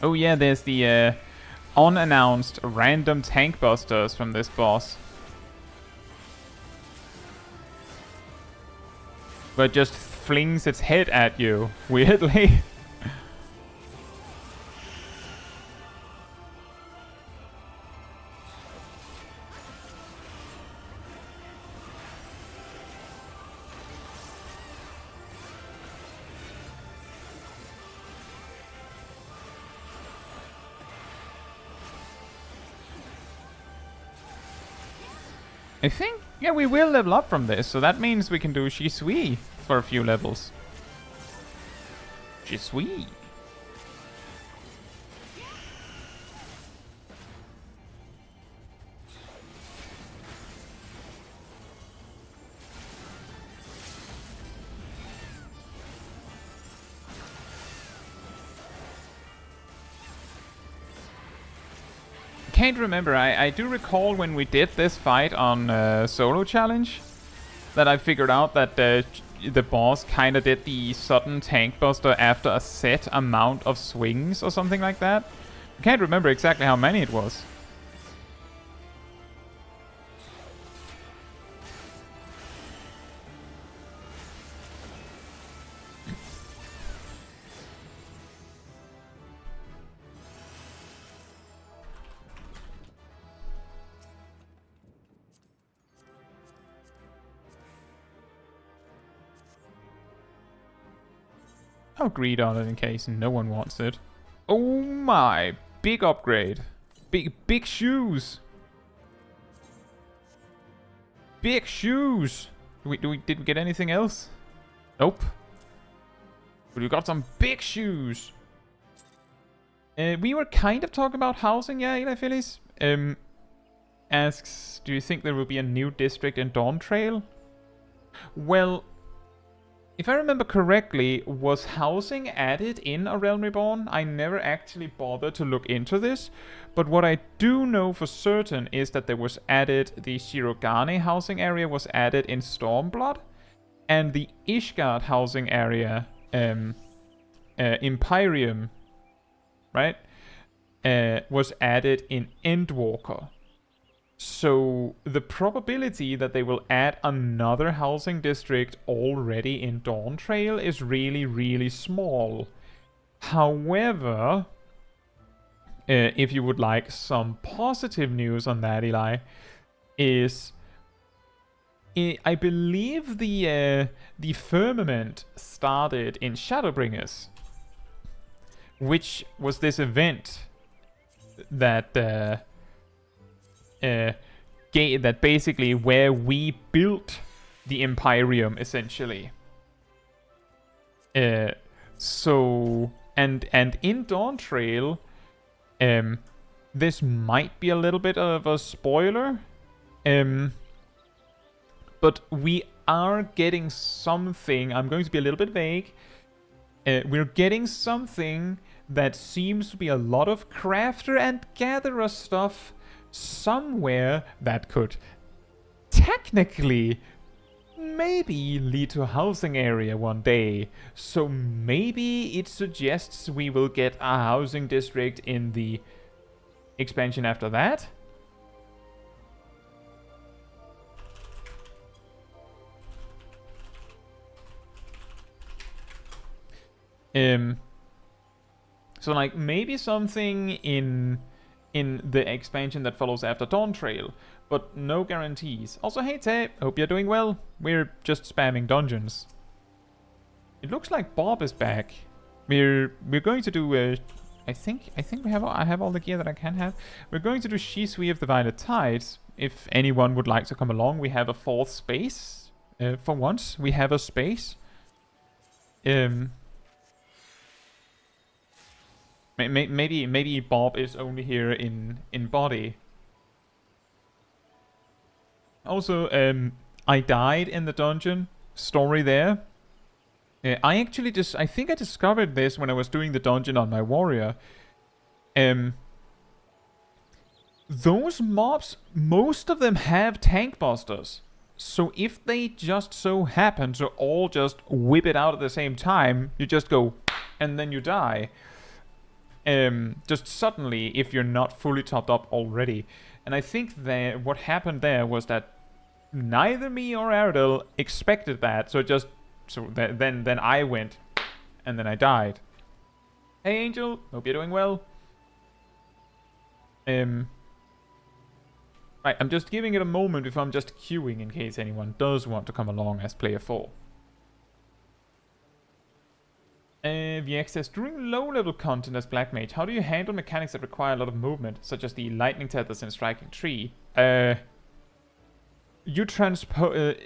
Oh yeah, there's the unannounced random tank busters from this boss. But just flings its head at you, weirdly. I think, yeah, we will level up from this, so that means we can do Shisui for a few levels. Shisui. Can't remember. I do recall when we did this fight on solo challenge that I figured out that the boss kind of did the sudden tank buster after a set amount of swings or something like that. I can't remember exactly how many it was. I'll greed on it in case no one wants it. Oh my, big upgrade. Big shoes. Big shoes. Did we get anything else? Nope. But we got some big shoes. We were kind of talking about housing, yeah, Eli Phillies. Asks, do you think there will be a new district in Dawn Trail? Well, if I remember correctly, was housing added in A Realm Reborn? I never actually bothered to look into this, but what I do know for certain is that there was added, the Shirogane housing area was added in Stormblood, and the Ishgard housing area, Imperium, right, was added in Endwalker. So the probability that they will add another housing district already in Dawn Trail is really, really small. However, if you would like some positive news on that, Eli, is I believe the Firmament started in Shadowbringers, which was this event that that basically where we built the Imperium essentially. So and in Dawn Trail, this might be a little bit of a spoiler, but we are getting something. I'm going to be a little bit vague. We're getting something that seems to be a lot of crafter and gatherer stuff somewhere that could technically maybe lead to a housing area one day. So maybe it suggests we will get a housing district in the expansion after that. So like maybe something in the expansion that follows after Dawn Trail, but no guarantees. Also, hey Tay, hope you're doing well. We're just spamming dungeons. It looks like Bob is back. We're going to do I think I have all the gear that I can have. We're going to do Shisui of the Violet Tides. If anyone would like to come along, we have a fourth space. For once, we have a space. Maybe Bob is only here in body. Also, I died in the dungeon. Story there. I think I discovered this when I was doing the dungeon on my warrior. Those mobs, most of them have tank busters. So if they just so happen to all just whip it out at the same time, you just go and then you die. Just suddenly, if you're not fully topped up already. And I think that what happened there was that neither me or Ardell expected that, then I went, and then I died. Hey Angel, hope you're doing well. Right, I'm just giving it a moment if I'm just queuing in case anyone does want to come along as player 4. VX says, during low-level content as Black Mage, how do you handle mechanics that require a lot of movement, such as the lightning tethers and striking tree? You transpose...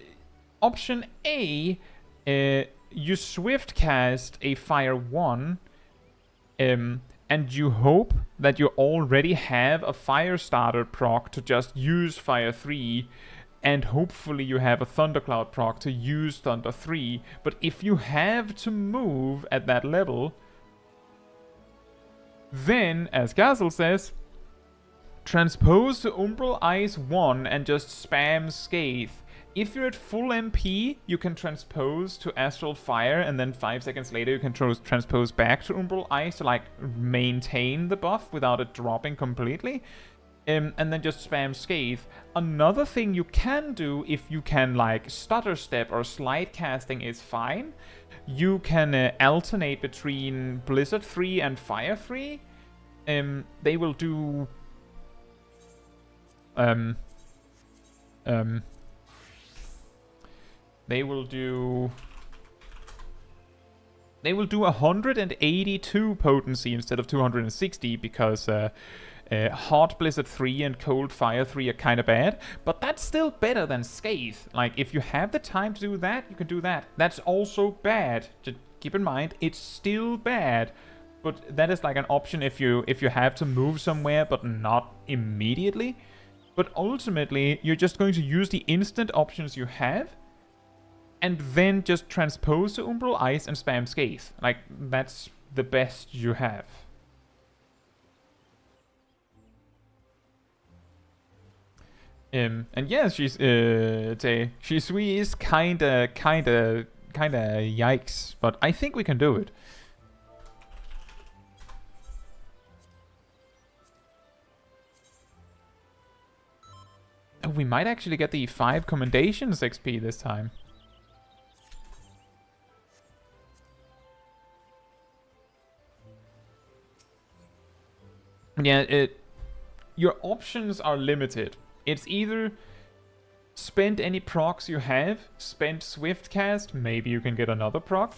option A, you swift cast a Fire 1, and you hope that you already have a Fire starter proc to just use Fire 3, and hopefully you have a Thundercloud proc to use Thunder 3. But if you have to move at that level, then, as Gazel says, transpose to Umbral Ice 1 and just spam Scathe. If you're at full MP, you can transpose to Astral Fire, and then 5 seconds later you can transpose back to Umbral Ice to, like, maintain the buff without it dropping completely. And then just spam Scathe. Another thing you can do, if you can, like, stutter step or slide casting is fine. You can alternate between Blizzard 3 and Fire 3. They will do... They will do 182 potency instead of 260 because Hot Blizzard 3 and Cold Fire 3 are kind of bad, but that's still better than Scathe. Like, if you have the time to do that, you can do that. That's also bad. Just keep in mind, it's still bad, but that is like an option if you have to move somewhere, but not immediately. But ultimately, you're just going to use the instant options you have, and then just transpose to Umbral Ice and spam Scathe. Like, that's the best you have. And yeah, she's Shisui is kinda yikes, but I think we can do it. Oh, we might actually get the 5 commendations XP this time. Yeah, your options are limited. It's either spend any procs you have, spend Swift Cast, maybe you can get another proc.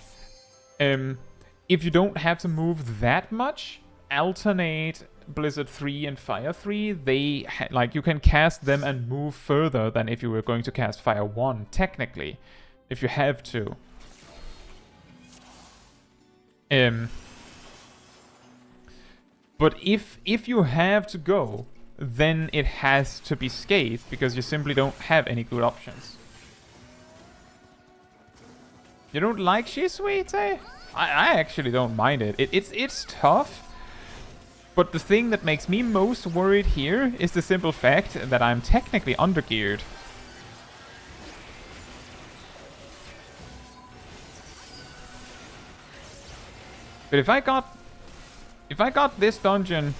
If you don't have to move that much, alternate Blizzard 3 and Fire 3. They like, you can cast them and move further than if you were going to cast Fire 1, technically, if you have to. But if you have to go, then it has to be Scathe, because you simply don't have any good options. You don't like Shisui, eh? I actually don't mind it. It's tough. But the thing that makes me most worried here is the simple fact that I'm technically undergeared. But if I got this dungeon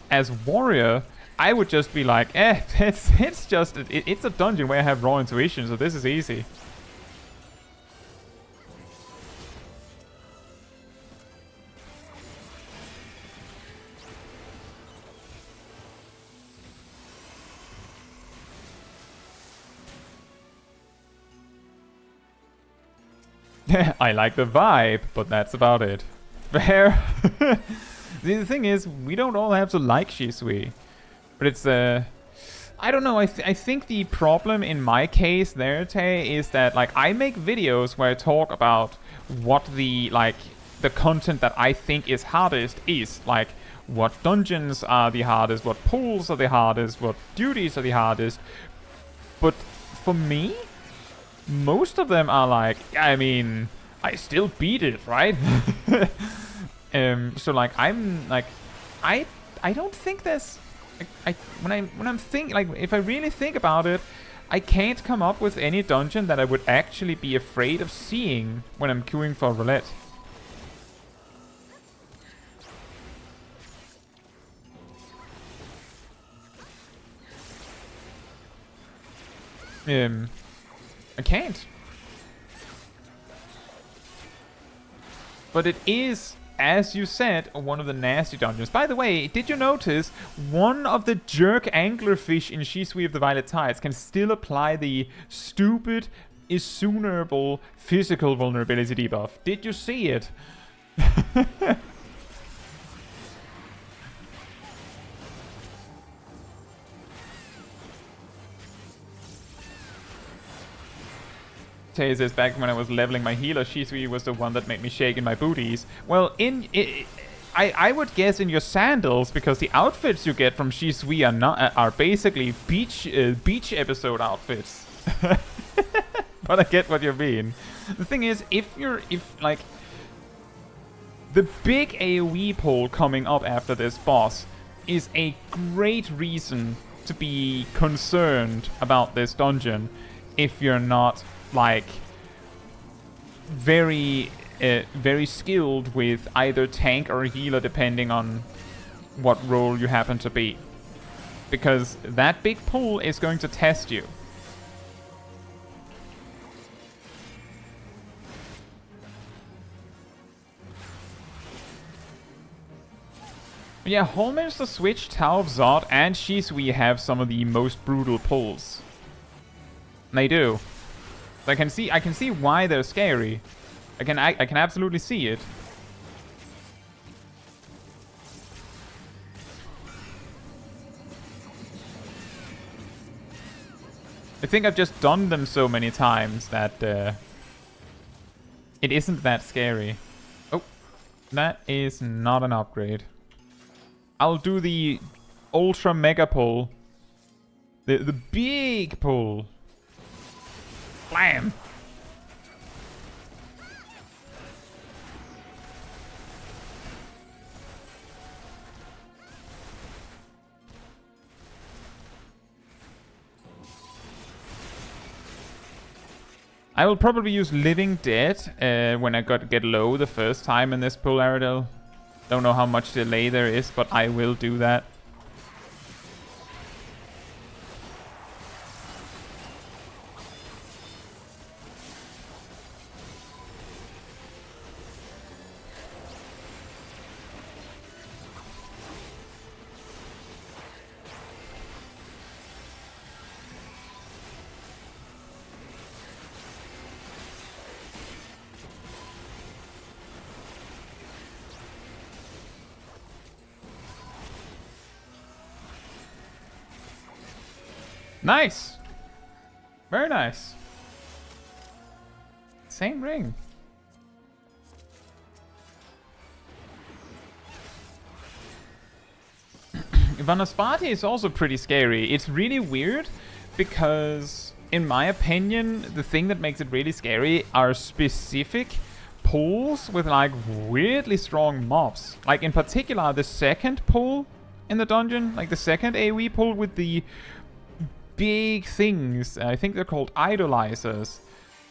as warrior, I would just be like, it's a dungeon where I have raw intuition, so this is easy. I like the vibe, but that's about it. Fair. The thing is, we don't all have to like Shisui. But it's, I don't know, I think the problem in my case there, Tay, is that, like, I make videos where I talk about what the content that I think is hardest is. Like, what dungeons are the hardest, what pulls are the hardest, what duties are the hardest. But for me, most of them are like, I mean, I still beat it, right? So like, I'm like, I don't think there's, when I'm think, like, if I really think about it, I can't come up with any dungeon that I would actually be afraid of seeing when I'm queuing for roulette. I can't. But it is, as you said, one of the nasty dungeons. By the way, did you notice one of the jerk anglerfish in Shisui of the Violet Tides can still apply the stupid, insurmountable physical vulnerability debuff? Did you see it? Tay says, back when I was leveling my healer, Shisui was the one that made me shake in my booties. Well, I would guess in your sandals, because the outfits you get from Shisui are basically beach episode outfits. But I get what you mean. The thing is, if like the big AoE pull coming up after this boss is a great reason to be concerned about this dungeon if you're not like very skilled with either tank or healer, depending on what role you happen to be, because that big pull is going to test you. Yeah, Holminster Switch, Tower of Zod, and Shisui have some of the most brutal pulls. They do. I can see why they're scary. I can absolutely see it. I think I've just done them so many times that it isn't that scary. Oh, that is not an upgrade. I'll do the ultra mega pull. The big pull. Blam! I will probably use Living Dead when I get low the first time in this pull, Aradel. Don't know how much delay there is, but I will do that. Nice! Very nice. Same ring. Vanaspati is also pretty scary. It's really weird because, in my opinion, the thing that makes it really scary are specific pulls with like weirdly strong mobs. Like in particular, the second pull in the dungeon, like the second AoE pull with the big things, I think they're called idolizers.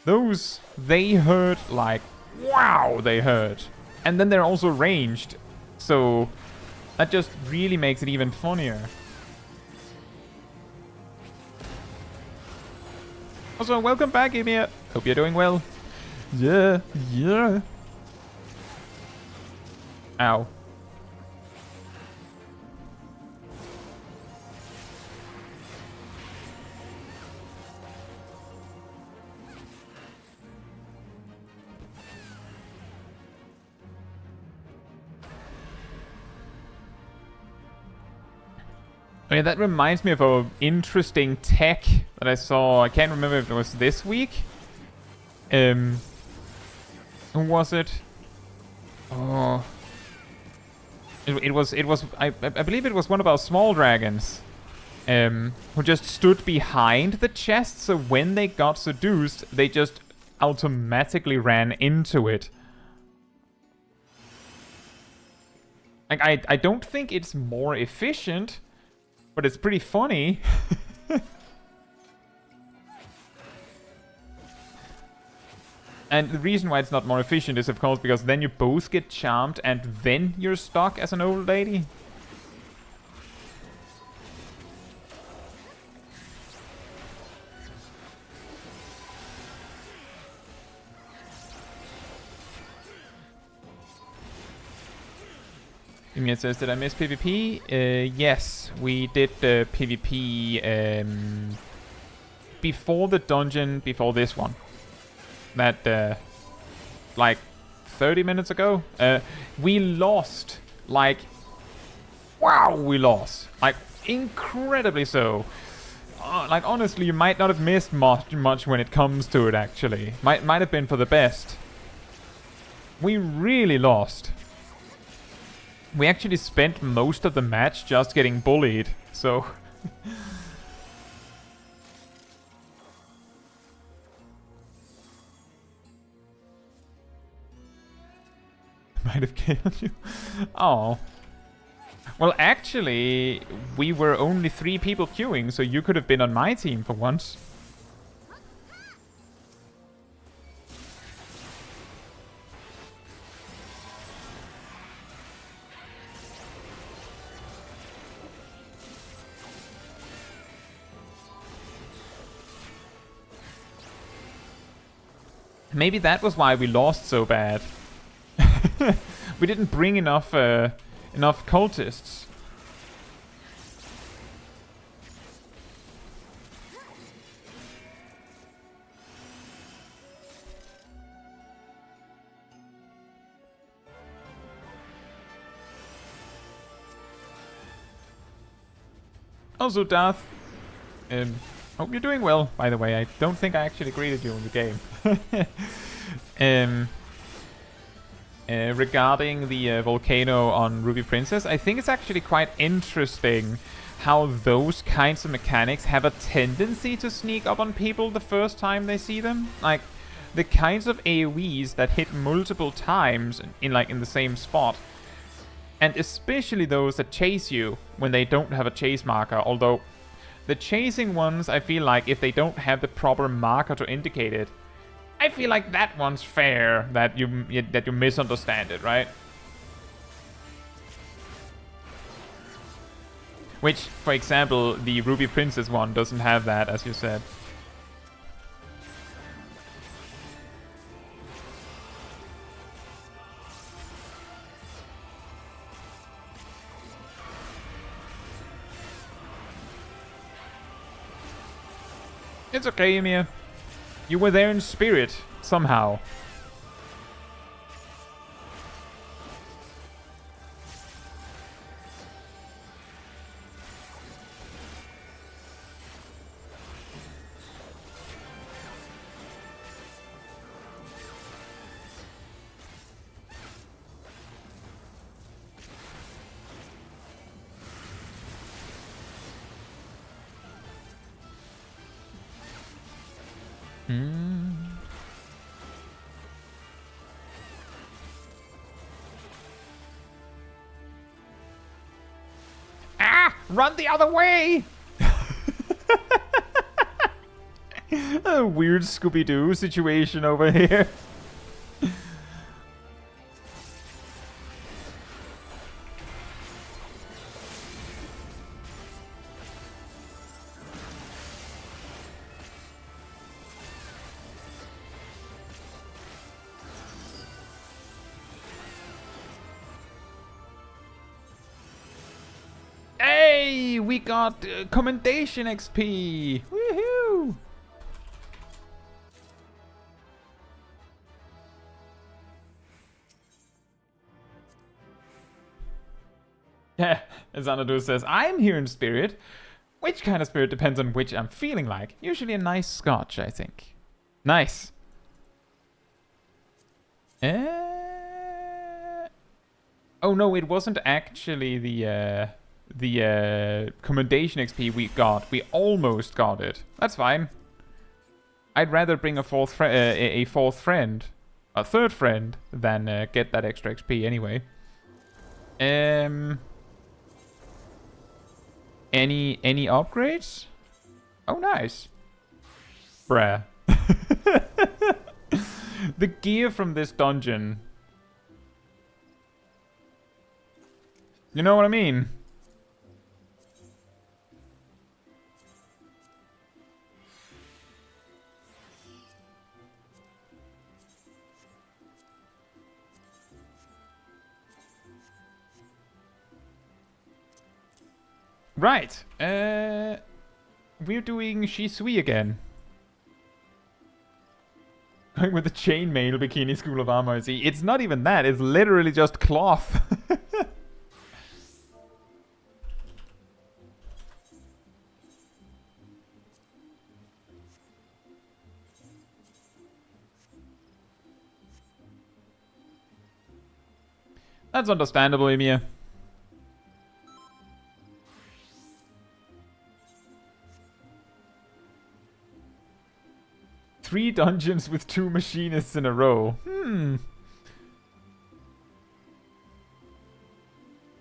Those, they hurt like, wow, they hurt. And then they're also ranged, so that just really makes it even funnier. Also, welcome back, Emir. Hope you're doing well. Yeah. Ow. Oh yeah, that reminds me of an interesting tech that I saw. I can't remember if it was this week. Who was it? Oh, it was. I believe it was one of our small dragons. Who just stood behind the chest, so when they got seduced, they just automatically ran into it. Like I don't think it's more efficient. But it's pretty funny. And the reason why it's not more efficient is, of course, because then you both get charmed and then you're stuck as an old lady. Ymir says, did I miss PvP? Yes, we did the PvP before the dungeon, before this one. That, like, 30 minutes ago. We lost, like, wow, we lost. Like, incredibly so. Like, honestly, you might not have missed much when it comes to it, actually. Might have been for the best. We really lost. We actually spent most of the match just getting bullied, so... Might have killed you. Oh. Well, actually, we were only 3 people queuing, so you could have been on my team for once. Maybe that was why we lost so bad. We didn't bring enough cultists. Also, Darth, hope you're doing well, by the way. I don't think I actually greeted you in the game. Regarding the volcano on Ruby Princess, I think it's actually quite interesting how those kinds of mechanics have a tendency to sneak up on people the first time they see them. Like, the kinds of AoEs that hit multiple times in the same spot. And especially those that chase you when they don't have a chase marker, although the chasing ones, I feel like if they don't have the proper marker to indicate it, I feel like that one's fair, that you misunderstand it, right? Which, for example, the Ruby Princess one doesn't have that, as you said. It's okay, Ymir. You were there in spirit, somehow. Ah! Run the other way! A weird Scooby-Doo situation over here. We got commendation XP! Woohoo! Yeah, as Xanadu says, I'm here in spirit. Which kind of spirit depends on which I'm feeling like. Usually a nice scotch, I think. Nice. Oh no, it wasn't actually the commendation XP we got. We almost got it. That's fine. I'd rather bring a third friend, than get that extra XP anyway. Any upgrades? Oh, nice. Bruh. The gear from this dungeon. You know what I mean? Right. We're doing Shisui again. Going with the chainmail bikini school of armor. See, it's not even that. It's literally just cloth. That's understandable, Emir. Three dungeons with 2 machinists in a row. I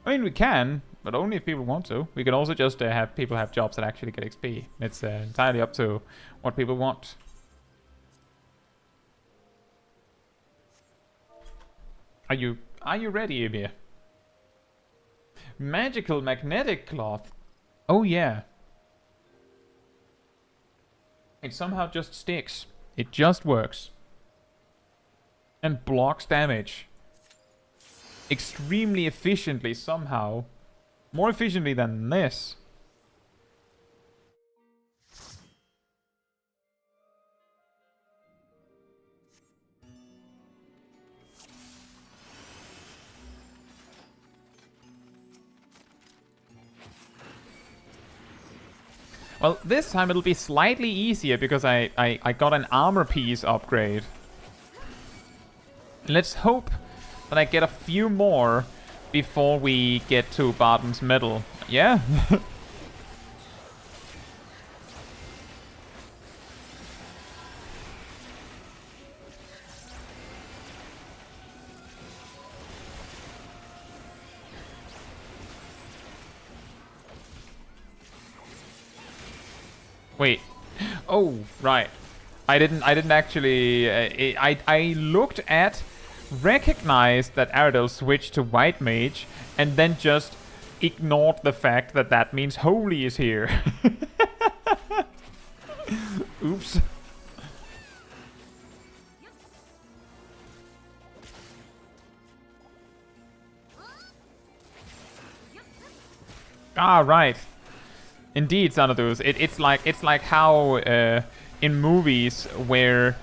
mean, we can, but only if people want to. We can also just have people have jobs that actually get XP. It's entirely up to what people want. Are you ready, Emir? Magical magnetic cloth. Oh yeah. It somehow just sticks. It just works. And blocks damage. Extremely efficiently somehow. More efficiently than this. Well, this time it'll be slightly easier because I got an armor piece upgrade. Let's hope that I get a few more before we get to Barton's medal. Yeah? Wait. Oh, right. I didn't actually... I looked at, recognized that Aradel switched to White Mage, and then just ignored the fact that that means Holy is here. Oops. Ah, right. Indeed, Xanadus. It's like how in movies where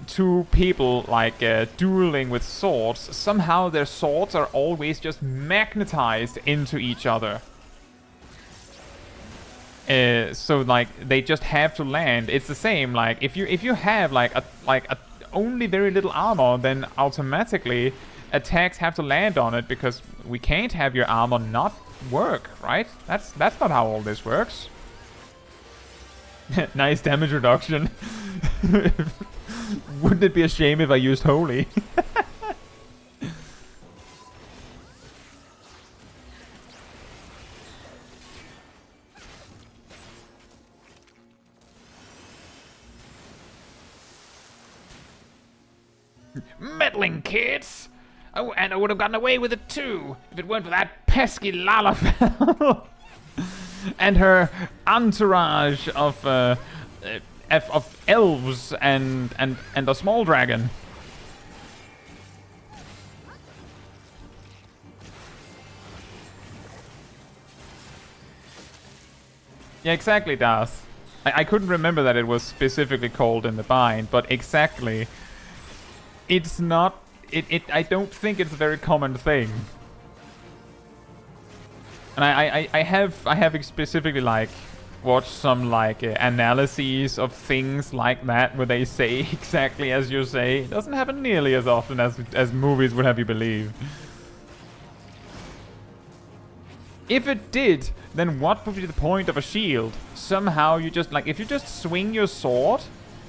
two people like dueling with swords, somehow their swords are always just magnetized into each other. So like they just have to land. It's the same. Like if you have like a only very little armor, then automatically attacks have to land on it because we can't have your armor not work, right? That's not how all this works. Nice damage reduction. Wouldn't it be a shame if I used Holy? Meddling kids! Oh, and I would have gotten away with it too, if it weren't for that pesky Lalafell and her entourage of elves and a small dragon. Yeah, exactly, Darth. I couldn't remember that it was specifically called in the bind, but exactly. It's not... I don't think it's a very common thing. And I have specifically like watched some like analyses of things like that where they say exactly as you say. It doesn't happen nearly as often as movies would have you believe. If it did, then what would be the point of a shield? Somehow you just like if you just swing your sword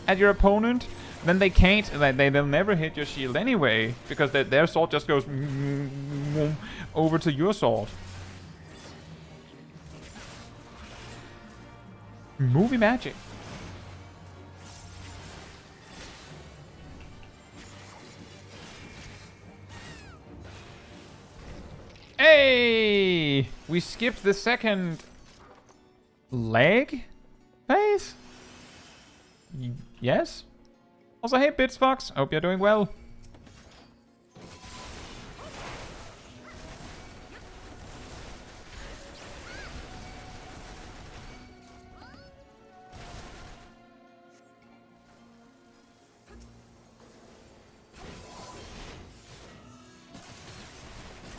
at your opponent, then they can't. They'll never hit your shield anyway because their sword just goes over to your sword. Movie magic. Hey! We skipped the second leg phase? Yes? Also, hey Bitsfox, hope you're doing well.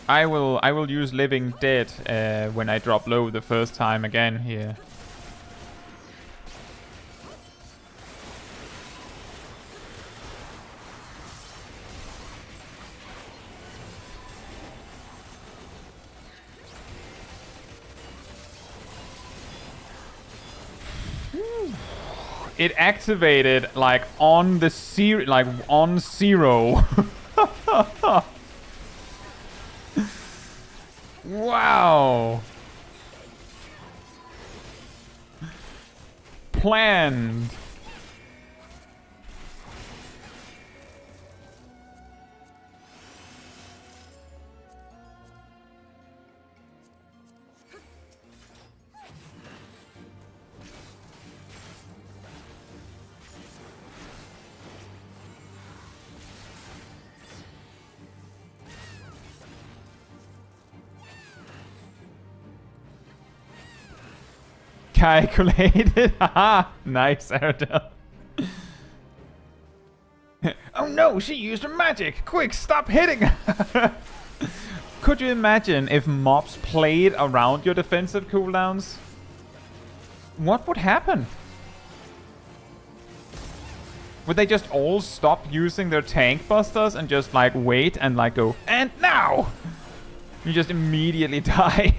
I will use Living Dead when I drop low the first time again here. It activated like on the on 0. Wow. Planned. Calculated. Haha. Nice, Ardell. Oh no, she used her magic. Quick, stop hitting her. Could you imagine if mobs played around your defensive cooldowns? What would happen? Would they just all stop using their tank busters and just like wait and like go, and now? You just immediately die.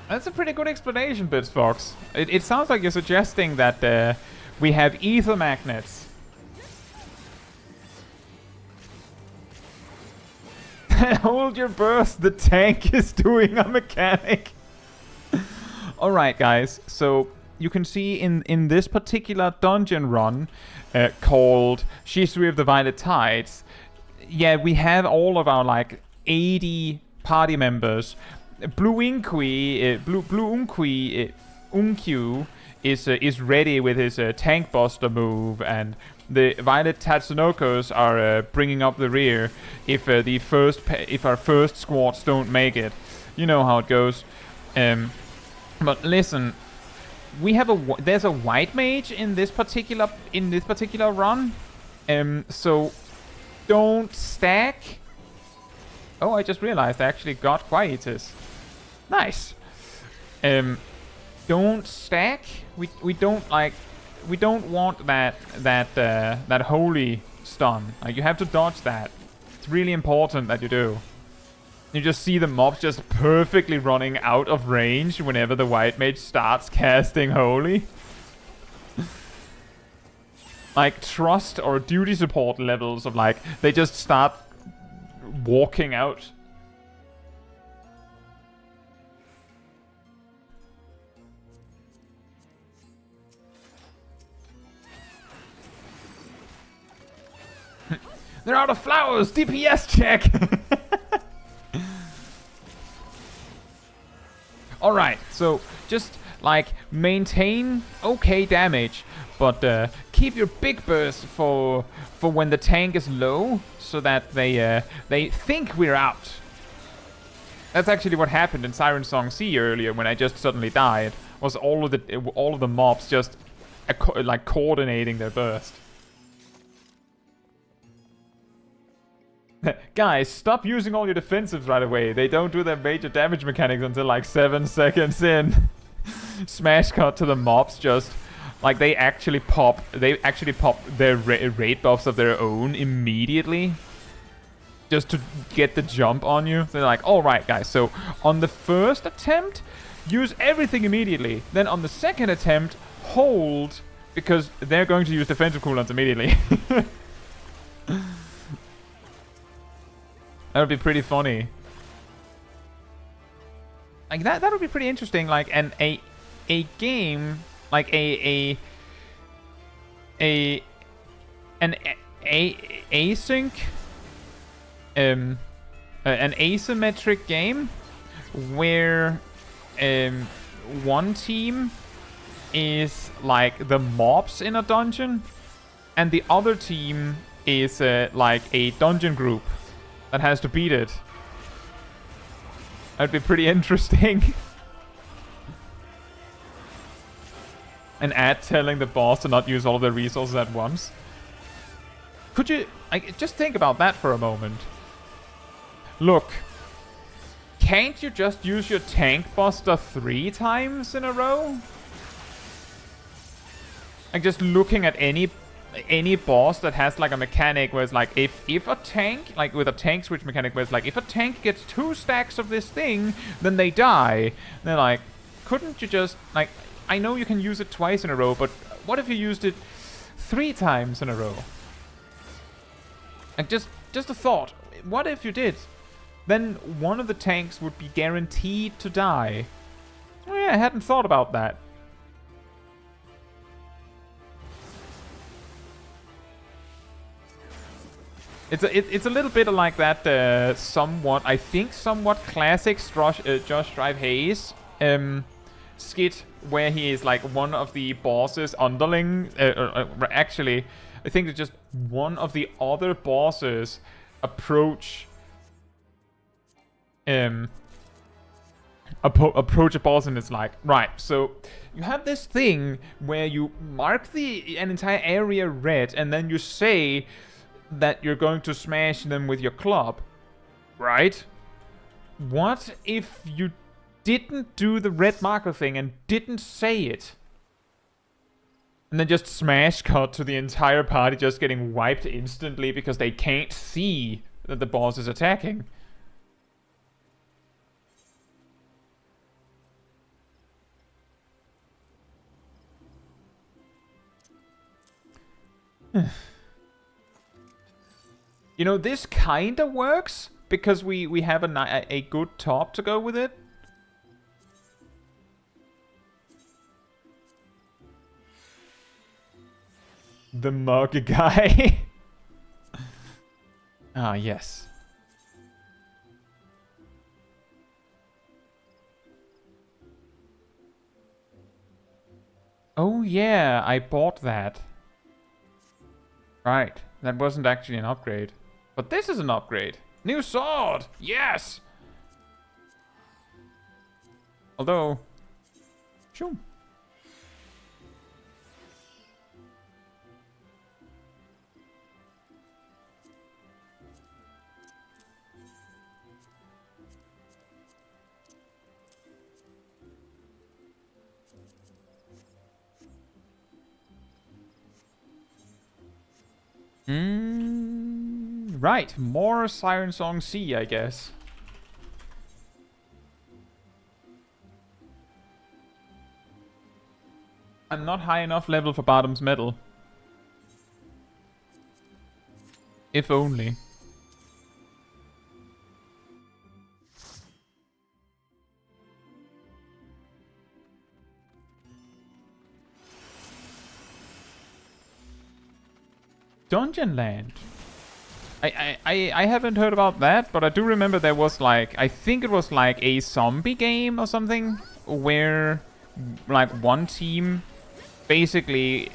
That's a pretty good explanation, Bitsfox. It sounds like you're suggesting that we have ether magnets. Hold your burst, the tank is doing a mechanic. Alright guys, so you can see in this particular dungeon run called Shisui of the Violet Tides, yeah, we have all of our like 80 party members. Blue Unkyu is ready with his tank buster move, and the Violet Tatsunokos are bringing up the rear if our first squads don't make it. You know how it goes. But listen, there's a white mage in this particular run. So don't stack. Oh, I just realized I actually got Quietus. Nice. Don't stack. We don't want that holy stun. Like, you have to dodge that. It's really important that you do. You just see the mobs just perfectly running out of range whenever the white mage starts casting holy. Like trust or duty support levels of like they just start walking out. They're out of flowers! DPS check! Alright, so just like maintain okay damage, but keep your big burst for when the tank is low, so that they think we're out. That's actually what happened in Siren Song C earlier when I just suddenly died. Was all of the mobs just like coordinating their burst. Guys, stop using all your defensives right away. They don't do their major damage mechanics until like 7 seconds in. Smash cut to the mobs just like they actually pop their raid buffs of their own immediately just to get the jump on you. They're like, alright guys, so on the first attempt, use everything immediately. Then on the second attempt, hold, because they're going to use defensive cooldowns immediately. That would be pretty funny. Like that would be pretty interesting. Like a game, like an async, an asymmetric game where one team is like the mobs in a dungeon, and the other team is like a dungeon group that has to beat it. That'd be pretty interesting. An ad telling the boss to not use all of their resources at once. Could you... just think about that for a moment. Look. Can't you just use your tank buster 3 times in a row? Like, just looking at any boss that has like a mechanic where it's like, if a tank, like with a tank switch mechanic where it's like, if a tank gets 2 stacks of this thing, then they die. They're like, couldn't you just, like, I know you can use it twice in a row, but what if you used it 3 times in a row? Like, just a thought. What if you did? Then one of the tanks would be guaranteed to die. Oh yeah, I hadn't thought about that. It's a little bit like that somewhat classic Josh Drive Hayes skit where he is like one of the bosses underling. Actually, I think it's just one of the other bosses approach approach a boss, and it's like, right, so you have this thing where you mark an entire area red, and then you say that you're going to smash them with your club, right? What if you didn't do the red marker thing and didn't say it? And then just smash cut to the entire party just getting wiped instantly because they can't see that the boss is attacking. You know, this kind of works because we have a good top to go with it. The mug guy. Ah, yes. Oh yeah, I bought that. Right, that wasn't actually an upgrade. But this is an upgrade. New sword! Yes! Although... Sure. Right, more Siren Song C, I guess. I'm not high enough level for Bottom's medal. If only. Dungeon Land. I haven't heard about that, but I do remember there was like, I think it was like a zombie game or something where like one team basically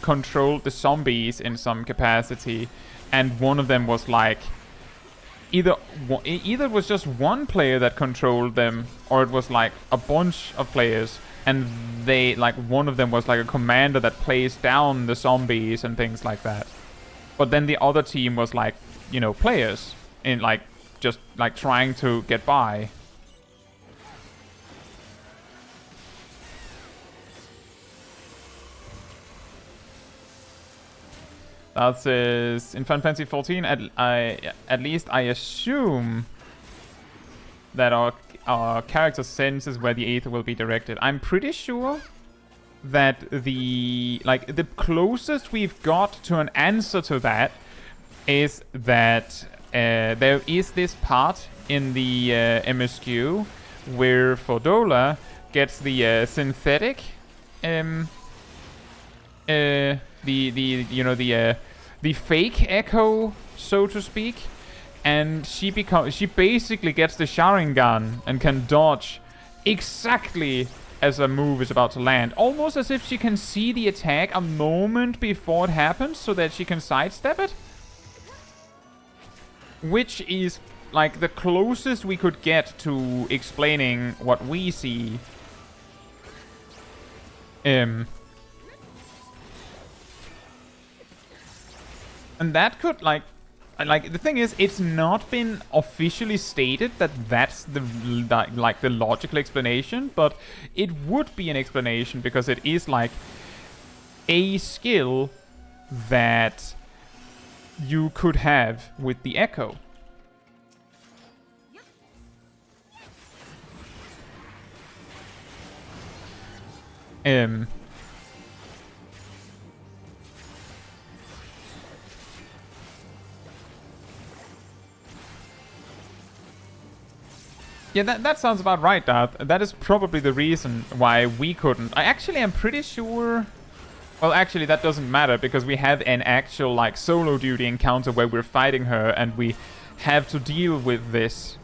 controlled the zombies in some capacity, and one of them was like either it was just one player that controlled them, or it was like a bunch of players, and they like one of them was like a commander that plays down the zombies and things like that. But then the other team was like, you know, players in like just like trying to get by. That says in Final Fantasy XIV. At least I assume that our character senses where the Aether will be directed. I'm pretty sure that the closest we've got to an answer to that is that there is this part in the MSQ where Fordola gets the synthetic the fake echo, so to speak, and she basically gets the Sharingan and can dodge exactly as a move is about to land. Almost as if she can see the attack a moment before it happens so that she can sidestep it. Which is like the closest we could get to explaining what we see. And that could like the thing is, it's not been officially stated that that's the logical explanation, but it would be an explanation because it is like a skill that you could have with the Echo. Yeah, that sounds about right, Darth. That is probably the reason why we couldn't. I actually am pretty sure... Well, actually, that doesn't matter, because we have an actual, like, solo duty encounter where we're fighting her, and we have to deal with this.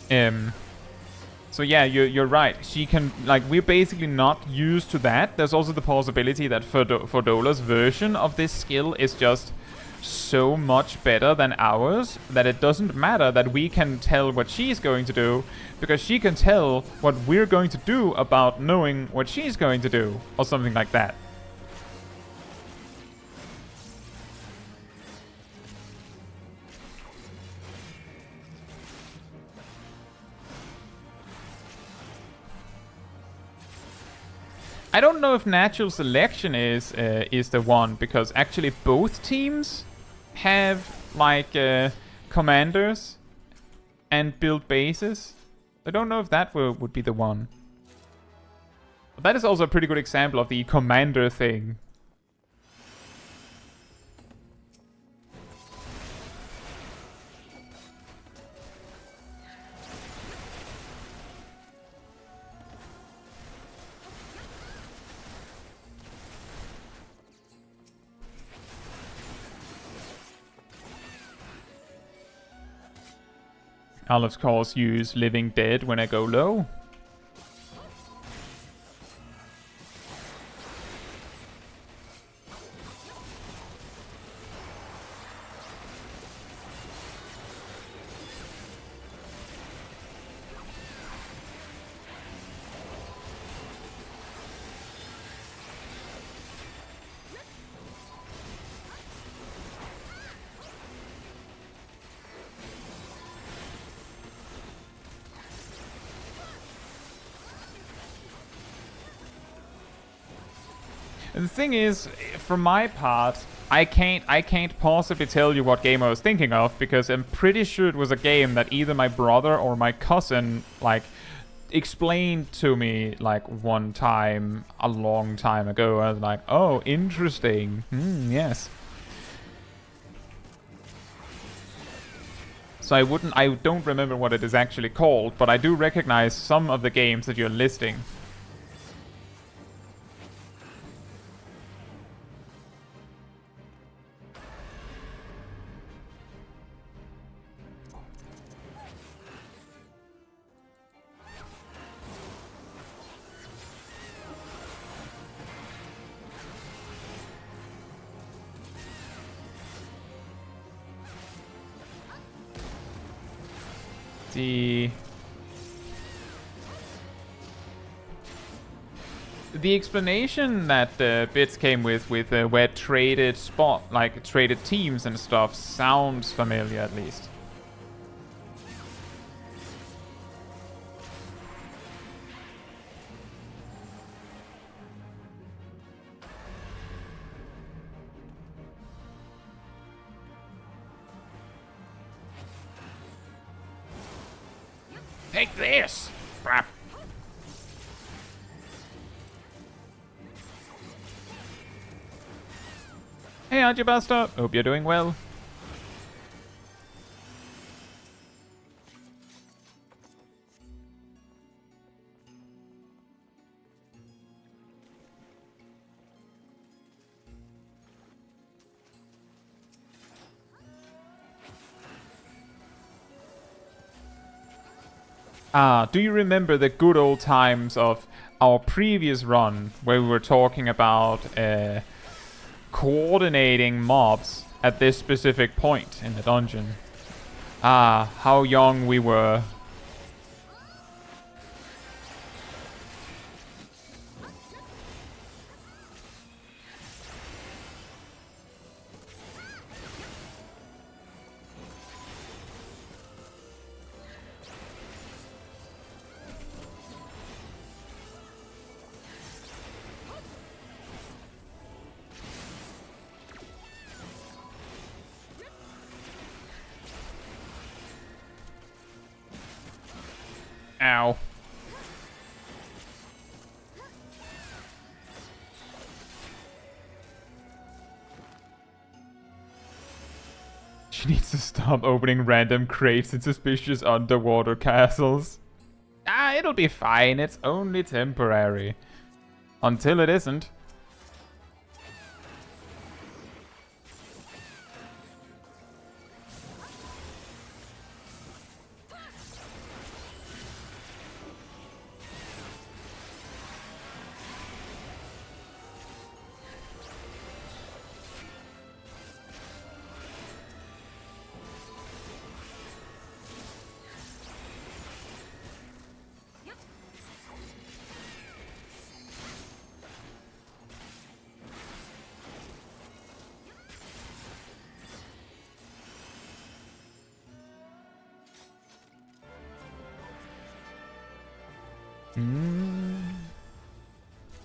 So yeah, you're right. She can, like, we're basically not used to that. There's also the possibility that Fodola's version of this skill is just so much better than ours that it doesn't matter that we can tell what she's going to do, because she can tell what we're going to do about knowing what she's going to do, or something like that. I don't know if natural selection is the one, because actually both teams have like commanders and build bases. I don't know if that would be the one. But that is also a pretty good example of the commander thing. I'll of course use Living Dead when I go low. The thing is, for my part, I can't possibly tell you what game I was thinking of, because I'm pretty sure it was a game that either my brother or my cousin, like, explained to me, like, one time, a long time ago. I was like, oh, interesting. Yes. So I don't remember what it is actually called, but I do recognize some of the games that you're listing. The explanation that Bits came with where traded traded teams and stuff sounds familiar, at least. Take this! Crap. Hey, Archibasta. Hope you're doing well. Do you remember the good old times of our previous run where we were talking about coordinating mobs at this specific point in the dungeon? How young we were. Ow. She needs to stop opening random crates in suspicious underwater castles. It'll be fine. It's only temporary. Until it isn't.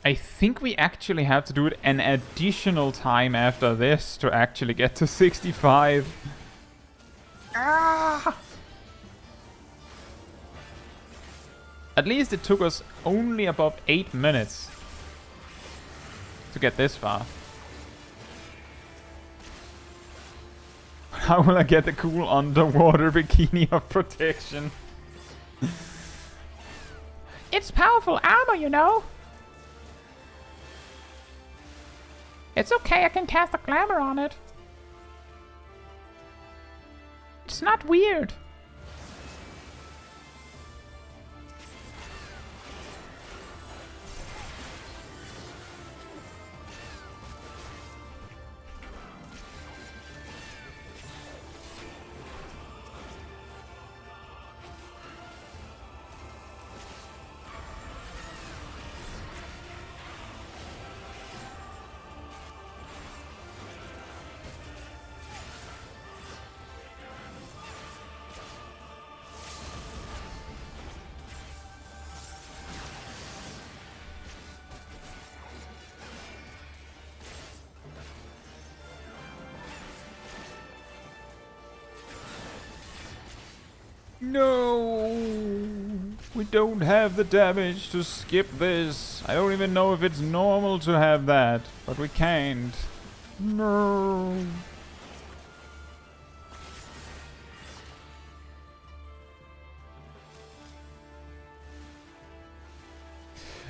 I think we actually have to do it an additional time after this to actually get to 65. At least it took us only above 8 minutes to get this far. How will I get the cool underwater bikini of protection? It's powerful armor, you know. It's okay, I can cast a glamour on it. It's not weird. No, we don't have the damage to skip this. I don't even know if it's normal to have that, but we can't. No.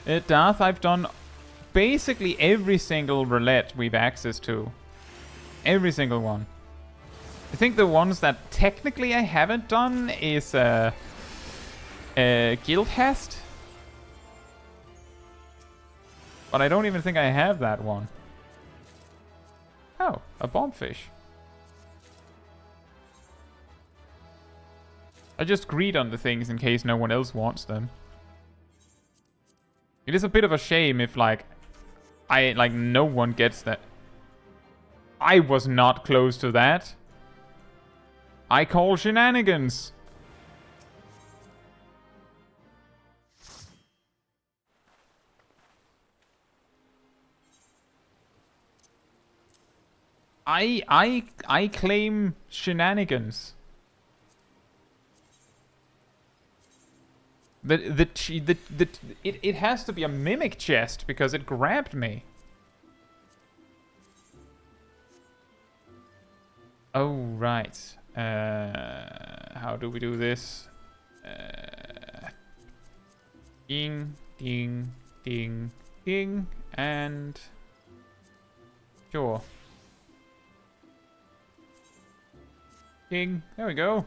At Darth, I've done basically every single roulette we've access to. Every single one. I think the ones that technically I haven't done is Guildhast. But I don't even think I have that one. Oh, a bombfish. I just greed on the things in case no one else wants them. It is a bit of a shame if no one gets that. I was not close to that. I call shenanigans. I claim shenanigans. It has to be a mimic chest because it grabbed me. Oh right. How do we do this? Ding, ding, ding, ding, and sure. Ding. There we go.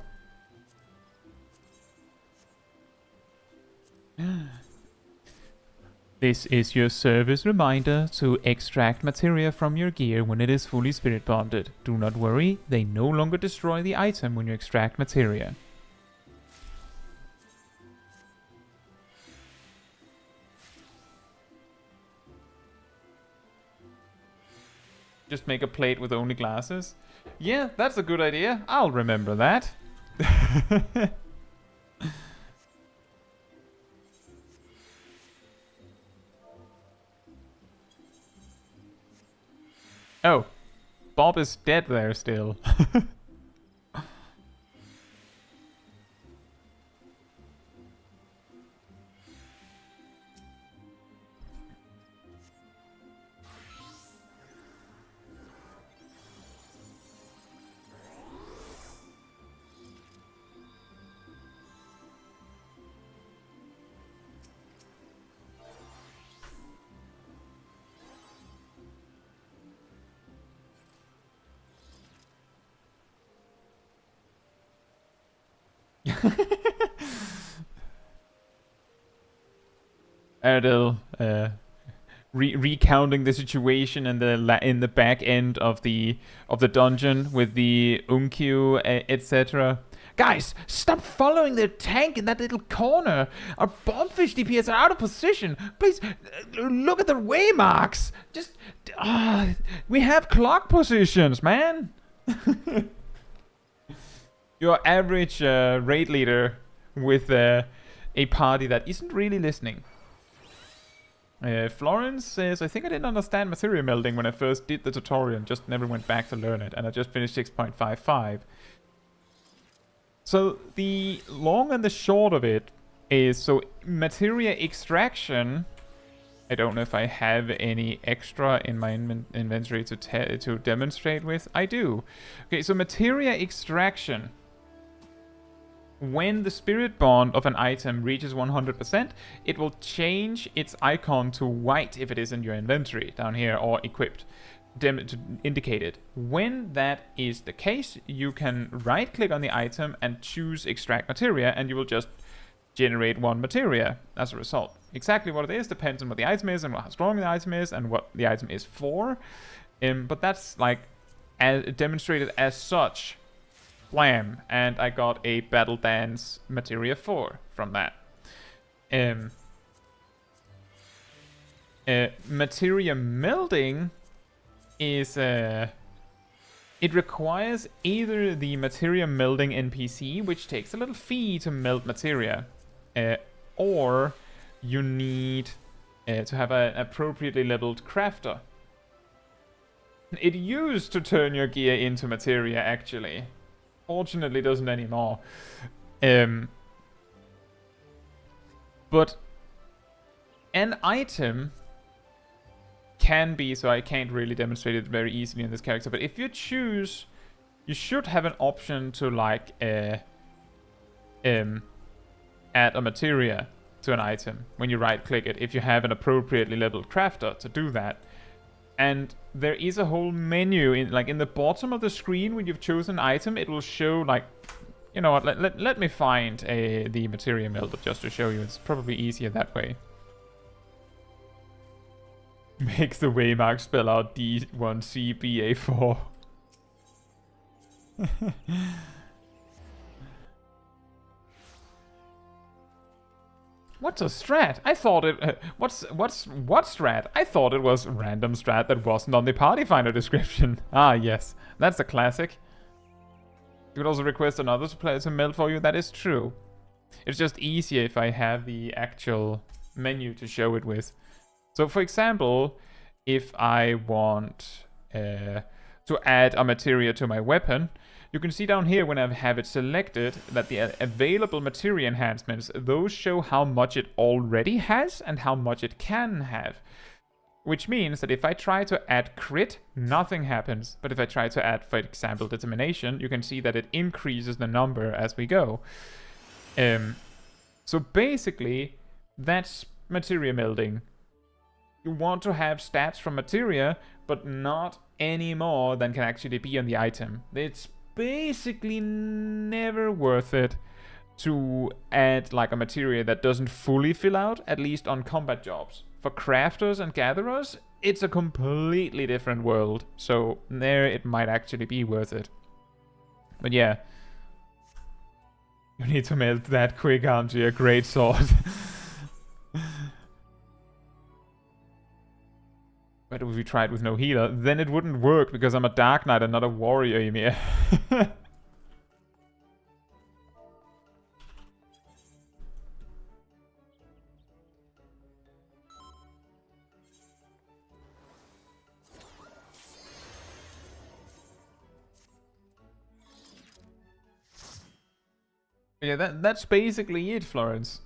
This is your service reminder to extract materia from your gear when it is fully spirit bonded. Do not worry, they no longer destroy the item when you extract materia. Just make a plate with only glasses? Yeah, that's a good idea. I'll remember that. Oh, Bob is dead there still. Adel, recounting the situation in the back end of the dungeon with the Unkyu, etc. Guys, stop following the tank in that little corner. Our bombfish DPS are out of position. Please look at the waymarks. Just we have clock positions, man. Your average raid leader with a party that isn't really listening. Florence says, I think I didn't understand Materia melding when I first did the tutorial and just never went back to learn it, and I just finished 6.55. So the long and the short of it is, so materia extraction, I don't know if I have any extra in my inventory to demonstrate with. I do. Okay, so materia extraction. When the spirit bond of an item reaches 100%, it will change its icon to white if it is in your inventory down here or equipped to indicate it. When that is the case, you can right click on the item and choose extract materia, and you will just generate one materia as a result. Exactly what it is depends on what the item is and how strong the item is and what the item is for. But that's like demonstrated as such. Blam, and I got a Battle Dance Materia 4 from that. Materia melding is it requires either the Materia melding NPC, which takes a little fee to meld materia, or you need to have an appropriately leveled crafter. It used to turn your gear into materia, actually. Fortunately doesn't anymore. But an item can be, so I can't really demonstrate it very easily in this character, but if you choose, you should have an option to like add a materia to an item when you right click it, if you have an appropriately leveled crafter to do that. And there is a whole menu in the bottom of the screen when you've chosen an item. It will show like, you know what? Let me find the materia melder just to show you. It's probably easier that way. Makes the waymark spell out D1CBA4. What's a strat? I thought it... what strat? I thought it was random strat that wasn't on the party finder description. Ah, yes. That's a classic. You could also request another player to meld for you. That is true. It's just easier if I have the actual menu to show it with. So, for example, if I want to add a materia to my weapon, you can see down here when I have it selected that the available materia enhancements, those show how much it already has and how much it can have. Which means that if I try to add crit, nothing happens. But if I try to add, for example, determination, you can see that it increases the number as we go. So basically, that's materia melding. You want to have stats from materia, but not any more than can actually be on the item. It's basically never worth it to add like a materia that doesn't fully fill out, at least on combat jobs. For crafters and gatherers, it's a completely different world. So there it might actually be worth it. But yeah. You need to melt that quick onto your great sword. But if we tried with no healer, then it wouldn't work because I'm a Dark Knight and not a warrior, Ymir. Yeah, that's basically it, Florence.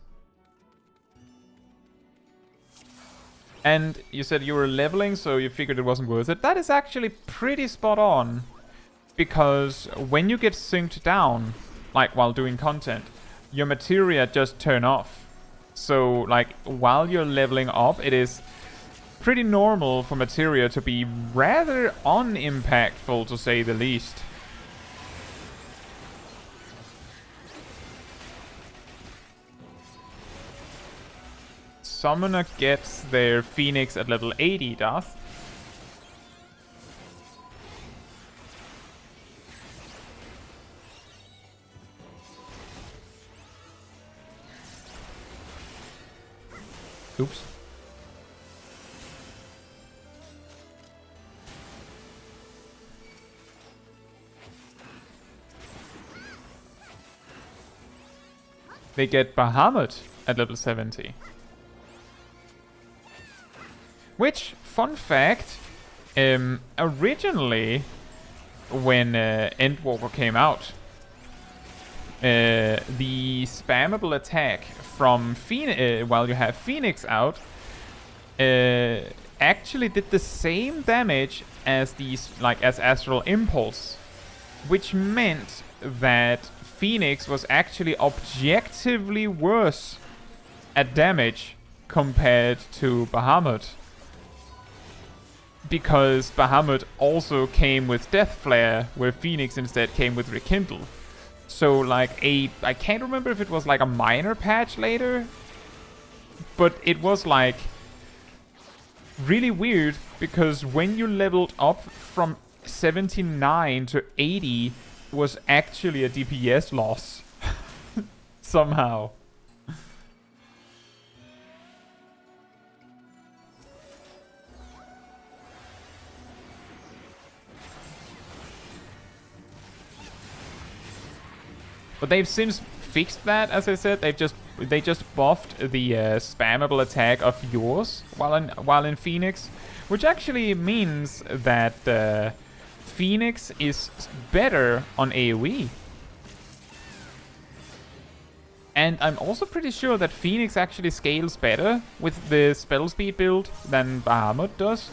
And you said you were leveling, so you figured it wasn't worth it. That is actually pretty spot on. Because when you get synced down, like while doing content, your materia just turn off. So, like, while you're leveling up, it is pretty normal for materia to be rather unimpactful, to say the least. Summoner gets their Phoenix at level 80, doth. Oops. They get Bahamut at level 70. Which, fun fact, originally, when Endwalker came out, the spammable attack from while you have Phoenix out, actually did the same damage as as Astral Impulse, which meant that Phoenix was actually objectively worse at damage compared to Bahamut. Because Bahamut also came with Death Flare, where Phoenix instead came with Rekindle. So, like, I can't remember if it was like a minor patch later, but it was like really weird because when you leveled up from 79 to 80, it was actually a DPS loss. Somehow. But they've since fixed that, as I said. They just buffed the spammable attack of yours while in Phoenix, which actually means that Phoenix is better on AoE. And I'm also pretty sure that Phoenix actually scales better with the spell speed build than Bahamut does.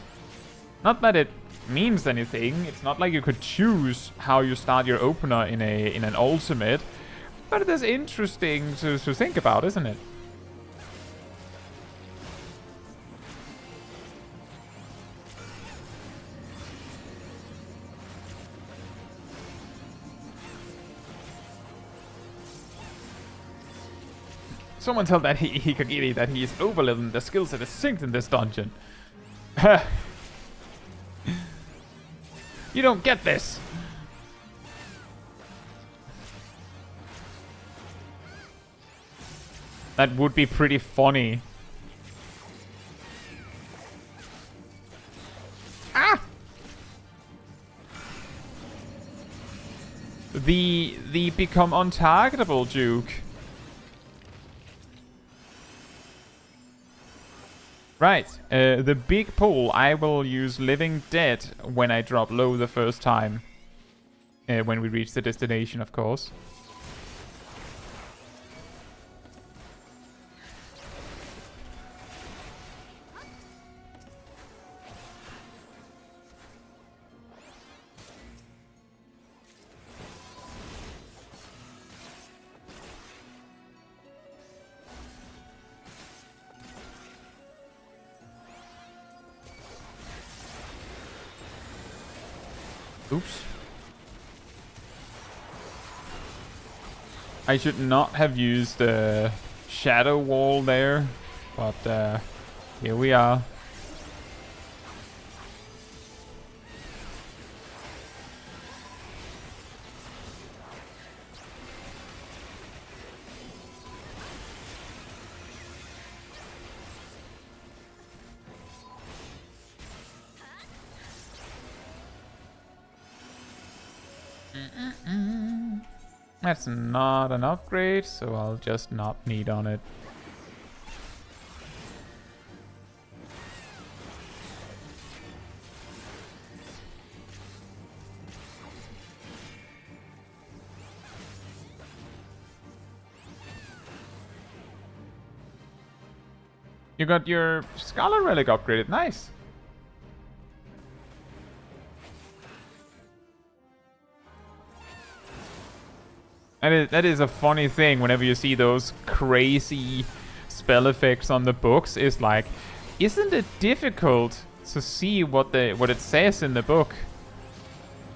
Not that it means anything. It's not like you could choose how you start your opener in an ultimate. But it is interesting to think about, isn't it? Someone tell that Hikagiri that he is overleveling. The skill set is synced in this dungeon. You don't get this. That would be pretty funny. Ah! The become untargetable juke. Right, the big pull. I will use Living Dead when I drop low the first time. When we reach the destination, of course. Oops. I should not have used the shadow wall there, but here we are. That's not an upgrade, so I'll just not need on it. You got your Scholar Relic upgraded, nice. That is a funny thing whenever you see those crazy spell effects on the books. Is like, isn't it difficult to see what it says in the book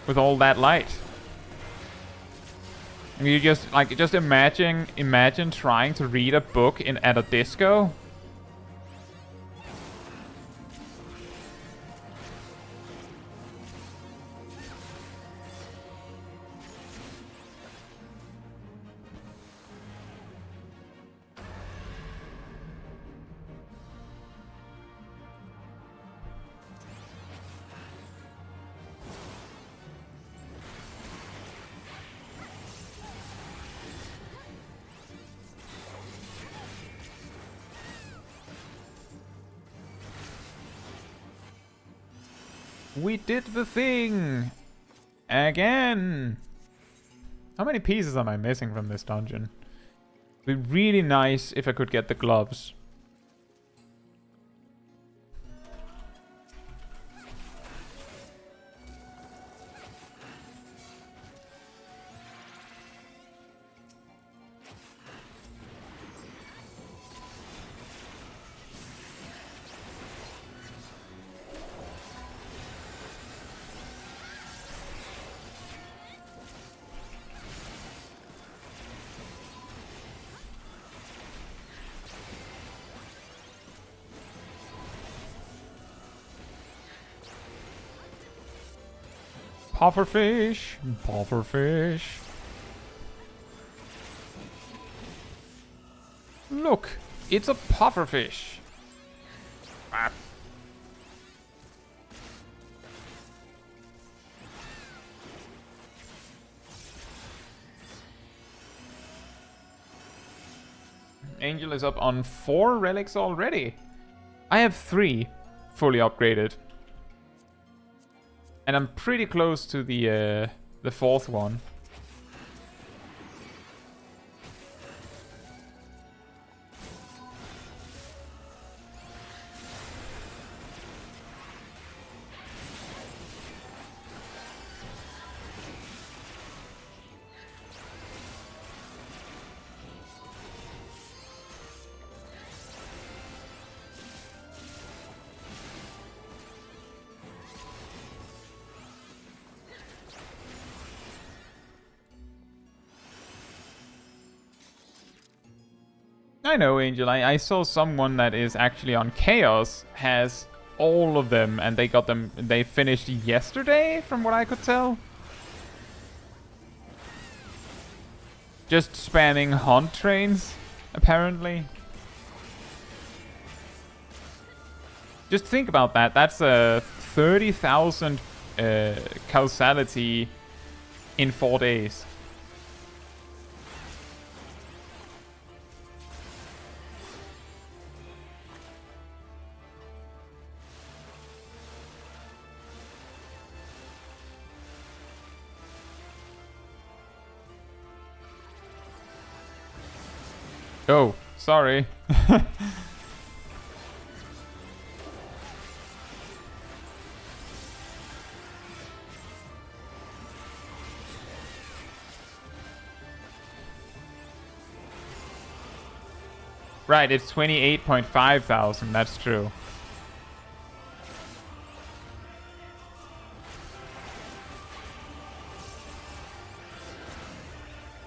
with all that light? And you just imagine trying to read a book at a disco. We did the thing! Again! How many pieces am I missing from this dungeon? It'd be really nice if I could get the gloves. Pufferfish, pufferfish. Look, it's a pufferfish. Ah. Angel is up on 4 relics already. I have 3 fully upgraded. And I'm pretty close to the 4th one. I know, Angel. I saw someone that is actually on Chaos has all of them, and they got them. They finished yesterday, from what I could tell. Just spamming hunt trains, apparently. Just think about that. That's a 30,000 causality in 4 days. Oh, sorry. Right, it's 28.5 thousand, that's true.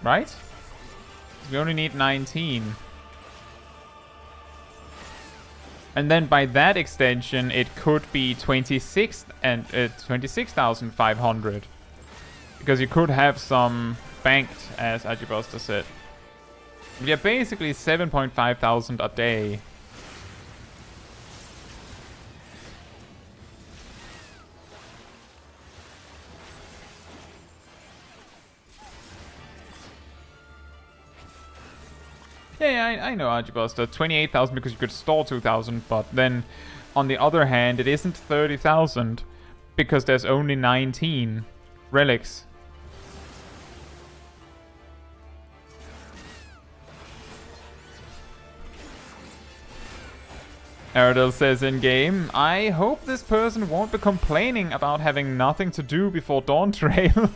Right? We only need 19. And then by that extension, it could be 26 and 26,500. Because you could have some banked, as Ajibuster said. Yeah, basically 7.5 thousand a day. Yeah, I know Ajibuster. 28,000 because you could store 2,000, but then on the other hand, it isn't 30,000 because there's only 19 relics. Aradel says in-game, I hope this person won't be complaining about having nothing to do before Dawn Trail.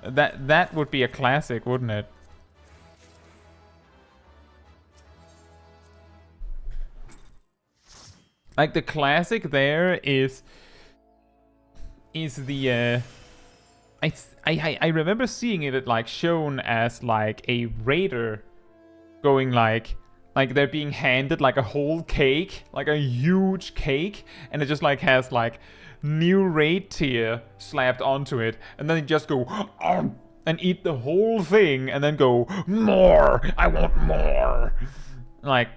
That would be a classic, wouldn't it? Like, the classic there is the I remember seeing it like shown as like a raider going like they're being handed like a whole cake, like a huge cake, and it just like has like new raid tier slapped onto it, and then they just go and eat the whole thing and then go, more, I want more. Like,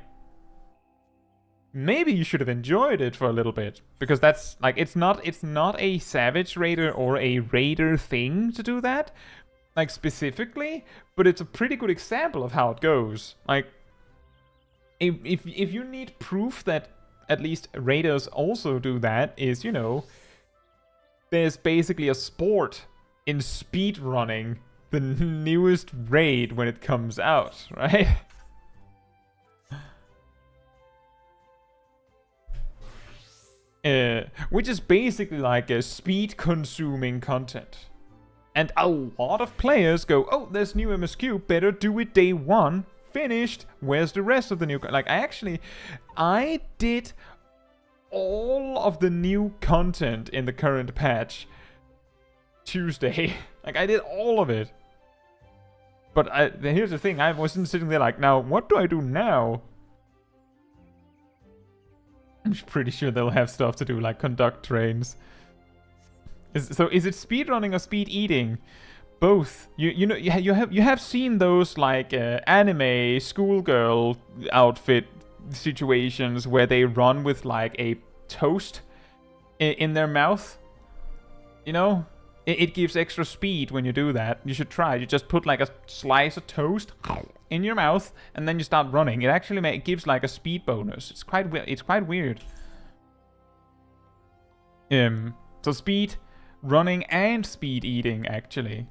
maybe you should have enjoyed it for a little bit, because that's like, it's not a savage raider or a raider thing to do that, like specifically, but it's a pretty good example of how it goes. Like, if you need proof that at least raiders also do that, is, you know, there's basically a sport in speedrunning the newest raid when it comes out, right? Which is basically like a speed consuming content. And a lot of players go, oh, there's new MSQ, better do it day one. Finished. Where's the rest of the new? Like, I did all of the new content in the current patch Tuesday. Like, I did all of it. But here's the thing, I wasn't sitting there like, now, what do I do now? I'm pretty sure they'll have stuff to do, like conduct trains. So is it speedrunning or speed eating? Both. You have seen those like anime schoolgirl outfit situations where they run with like a toast in their mouth. You know, it gives extra speed when you do that. You should try. You just put like a slice of toast in your mouth and then you start running. It actually gives like a speed bonus. It's quite weird. So speed running and speed eating actually.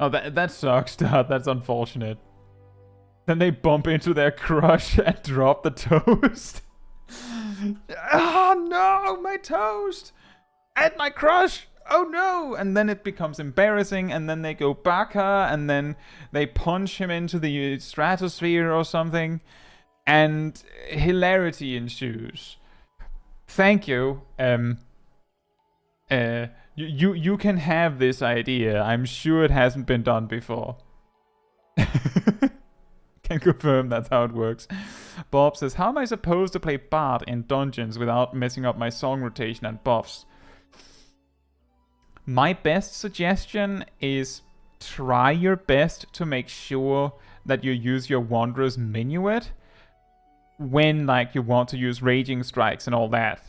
Oh, that sucks, Dad. That's unfortunate. Then they bump into their crush and drop the toast. Oh no, my toast! And my crush! Oh no! And then it becomes embarrassing, and then they go baka, and then they punch him into the stratosphere or something, and hilarity ensues. Thank you. You can have this idea. I'm sure it hasn't been done before. Can confirm that's how it works. Bob says, how am I supposed to play Bard in dungeons without messing up my song rotation and buffs? My best suggestion is try your best to make sure that you use your Wanderer's Minuet when like you want to use Raging Strikes and all that.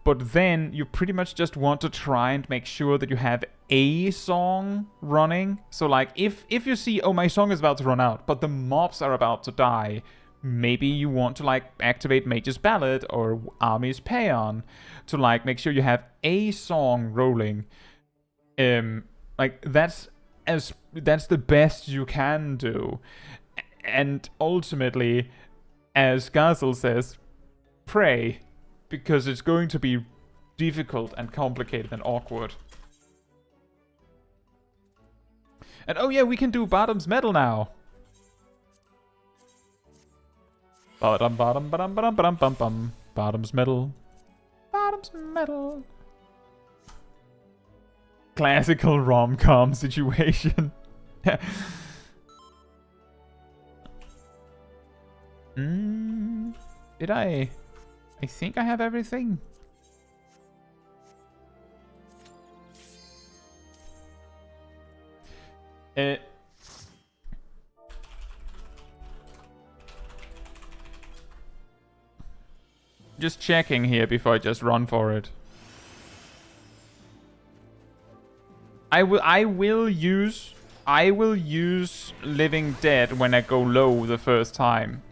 But then you pretty much just want to try and make sure that you have a song running. So like if you see, oh, my song is about to run out, but the mobs are about to die, maybe you want to like activate Mage's Ballad or Army's Paean to like make sure you have a song rolling. Like that's the best you can do. And ultimately, as Gazel says, pray. Because it's going to be difficult and complicated and awkward. And oh yeah, we can do Bottom's Metal now. Bottom's Metal. becomes metal. Classical rom-com situation. Did I think I have everything. Just checking here before I just run for it. I will use Living Dead when I go low the first time.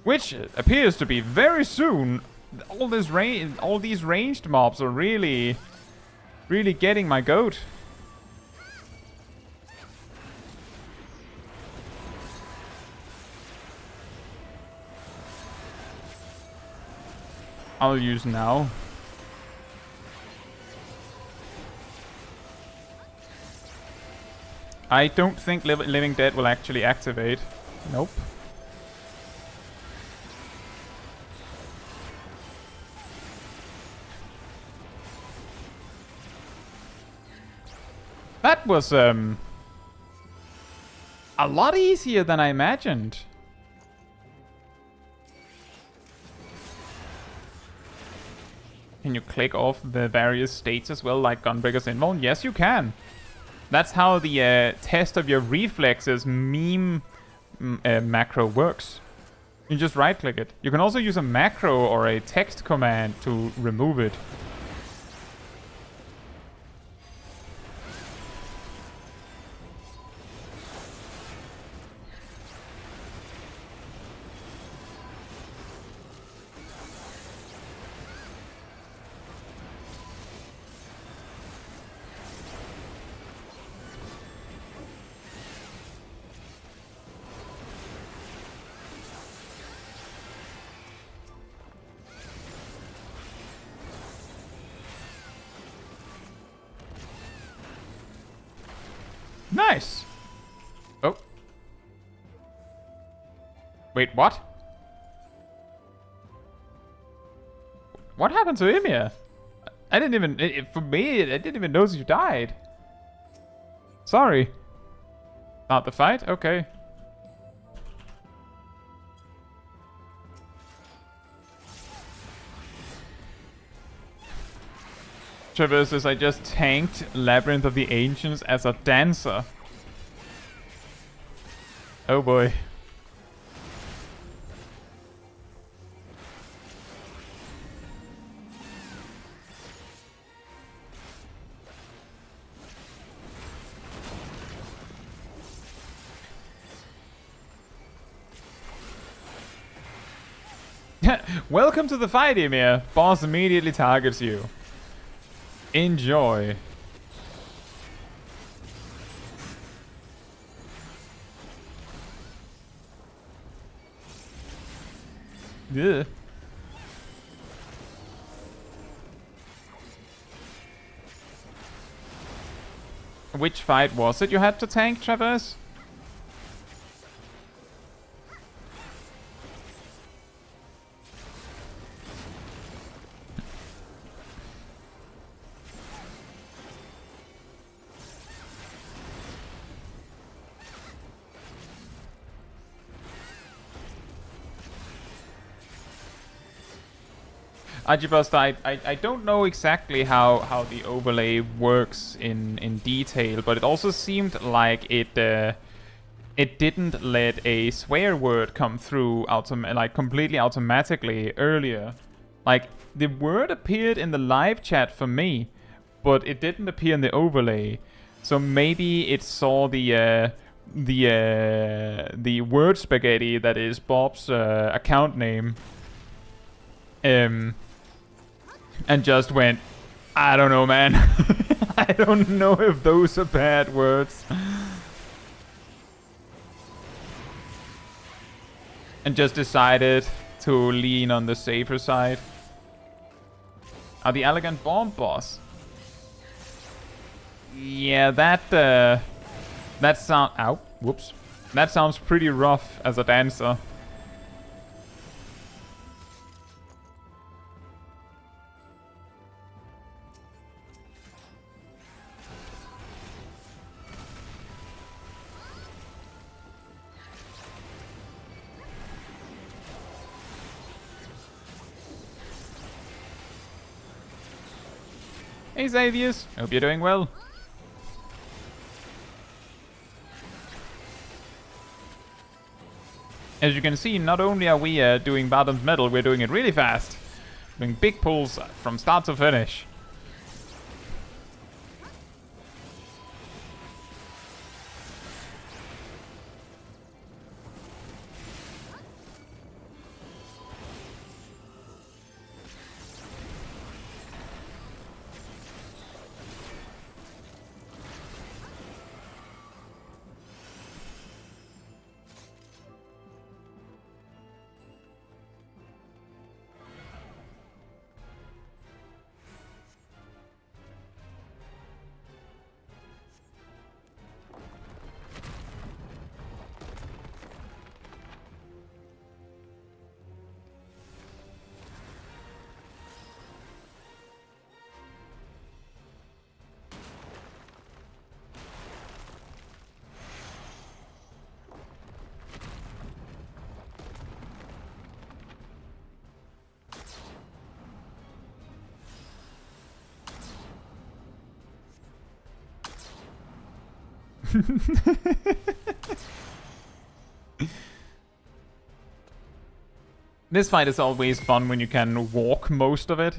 Which appears to be very soon. All these ranged mobs are really getting my goat. I'll use now. I don't think Living Dead will actually activate. Nope. That was a lot easier than I imagined. Can you click off the various states as well, like Gunbreaker's Invuln? Yes, you can. That's how the test of your reflexes meme macro works. You just right-click it. You can also use a macro or a text command to remove it. Nice! Oh. Wait, what? What happened to Ymir? I didn't even... for me, I didn't even notice you died. Sorry. Not the fight? Okay. Traverses, I just tanked Labyrinth of the Ancients as a dancer. Oh boy. Welcome to the fight, Ymir. Boss immediately targets you. Enjoy. Ugh. Which fight was it you had to tank, Traverse? Agibust, I don't know exactly how the overlay works in detail, but it also seemed like it didn't let a swear word come through like completely automatically earlier. Like the word appeared in the live chat for me, but it didn't appear in the overlay. So maybe it saw the word spaghetti that is Bob's account name. And just went, I don't know, man. I don't know if those are bad words. And just decided to lean on the safer side. The Elegant Bomb boss. Yeah, that sound... Ow, whoops. That sounds pretty rough as a dancer. Hey Xavius, hope you're doing well. As you can see, not only are we doing bottom metal, we're doing it really fast. Doing big pulls from start to finish. This fight is always fun when you can walk most of it.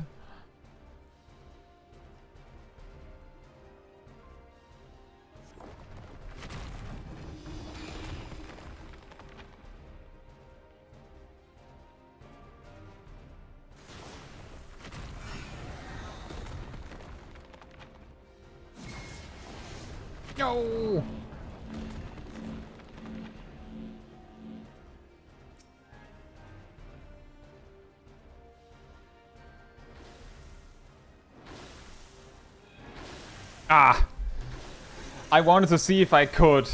No! Ah! I wanted to see if I could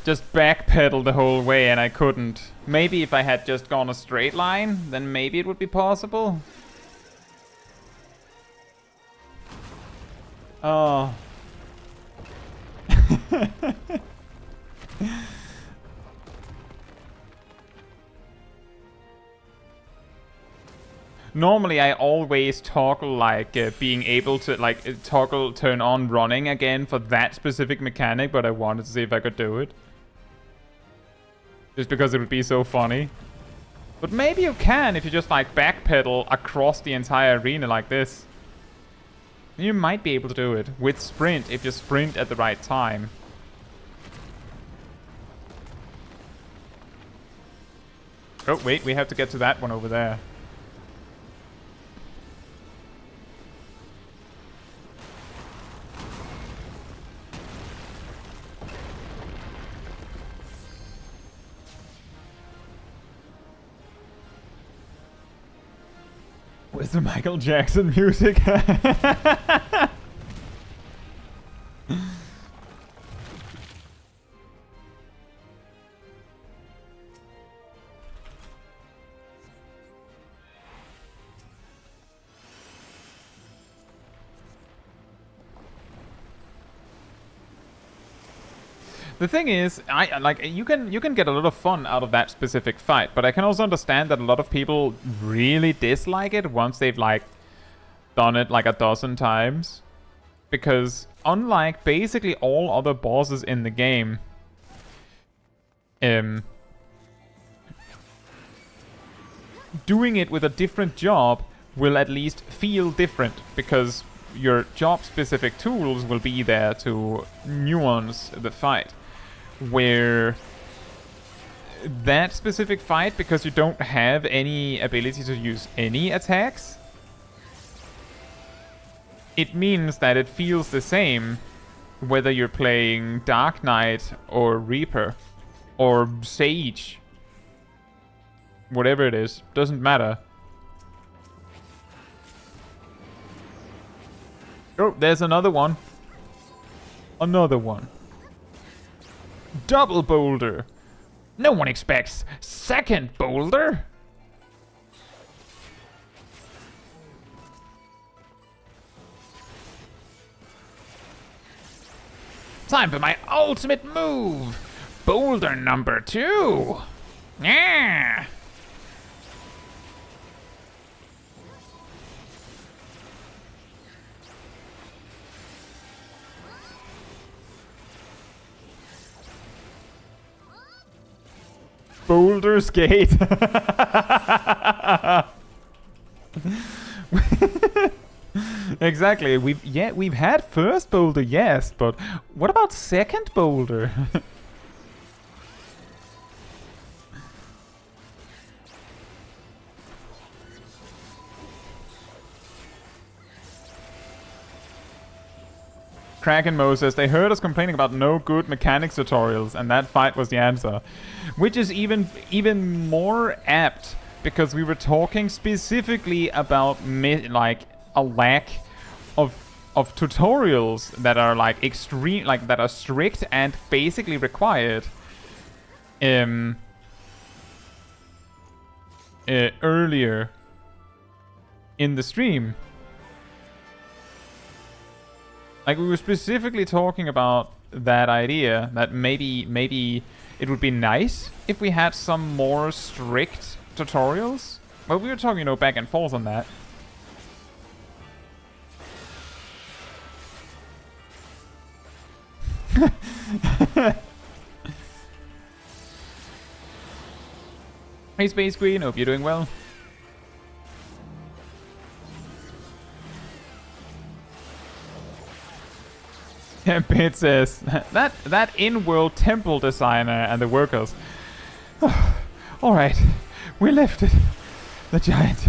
just backpedal the whole way, and I couldn't. Maybe if I had just gone a straight line, then maybe it would be possible. Oh. Normally I always toggle like being able to like toggle turn on running again for that specific mechanic, but I wanted to see if I could do it. Just because it would be so funny. But maybe you can if you just like backpedal across the entire arena like this. You might be able to do it with sprint if you sprint at the right time. Oh wait, we have to get to that one over there. Where's the Michael Jackson music? The thing is, I like you can get a lot of fun out of that specific fight, but I can also understand that a lot of people really dislike it once they've like done it like a dozen times, because unlike basically all other bosses in the game, doing it with a different job will at least feel different, because your job specific tools will be there to nuance the fight. Where that specific fight, because you don't have any ability to use any attacks, it means that it feels the same whether you're playing Dark Knight or Reaper or Sage. Whatever it is, doesn't matter. Oh, there's another one. Another one. Double boulder. No one expects second boulder. Time for my ultimate move. Boulder number 2. Yeah. Boulder's Gate. Exactly. We've had first boulder, yes, but what about second boulder? Kraken Mo says they heard us complaining about no good mechanics tutorials, and that fight was the answer, which is even more apt because we were talking specifically about like a lack of tutorials that are like extreme, like that are strict and basically required earlier in the stream. Like, we were specifically talking about that idea, that maybe it would be nice if we had some more strict tutorials. Well, we were talking, you know, back and forth on that. Hey, Space Queen, hope you're doing well. Pit says that in-world temple designer and the workers. All right, we lifted the giant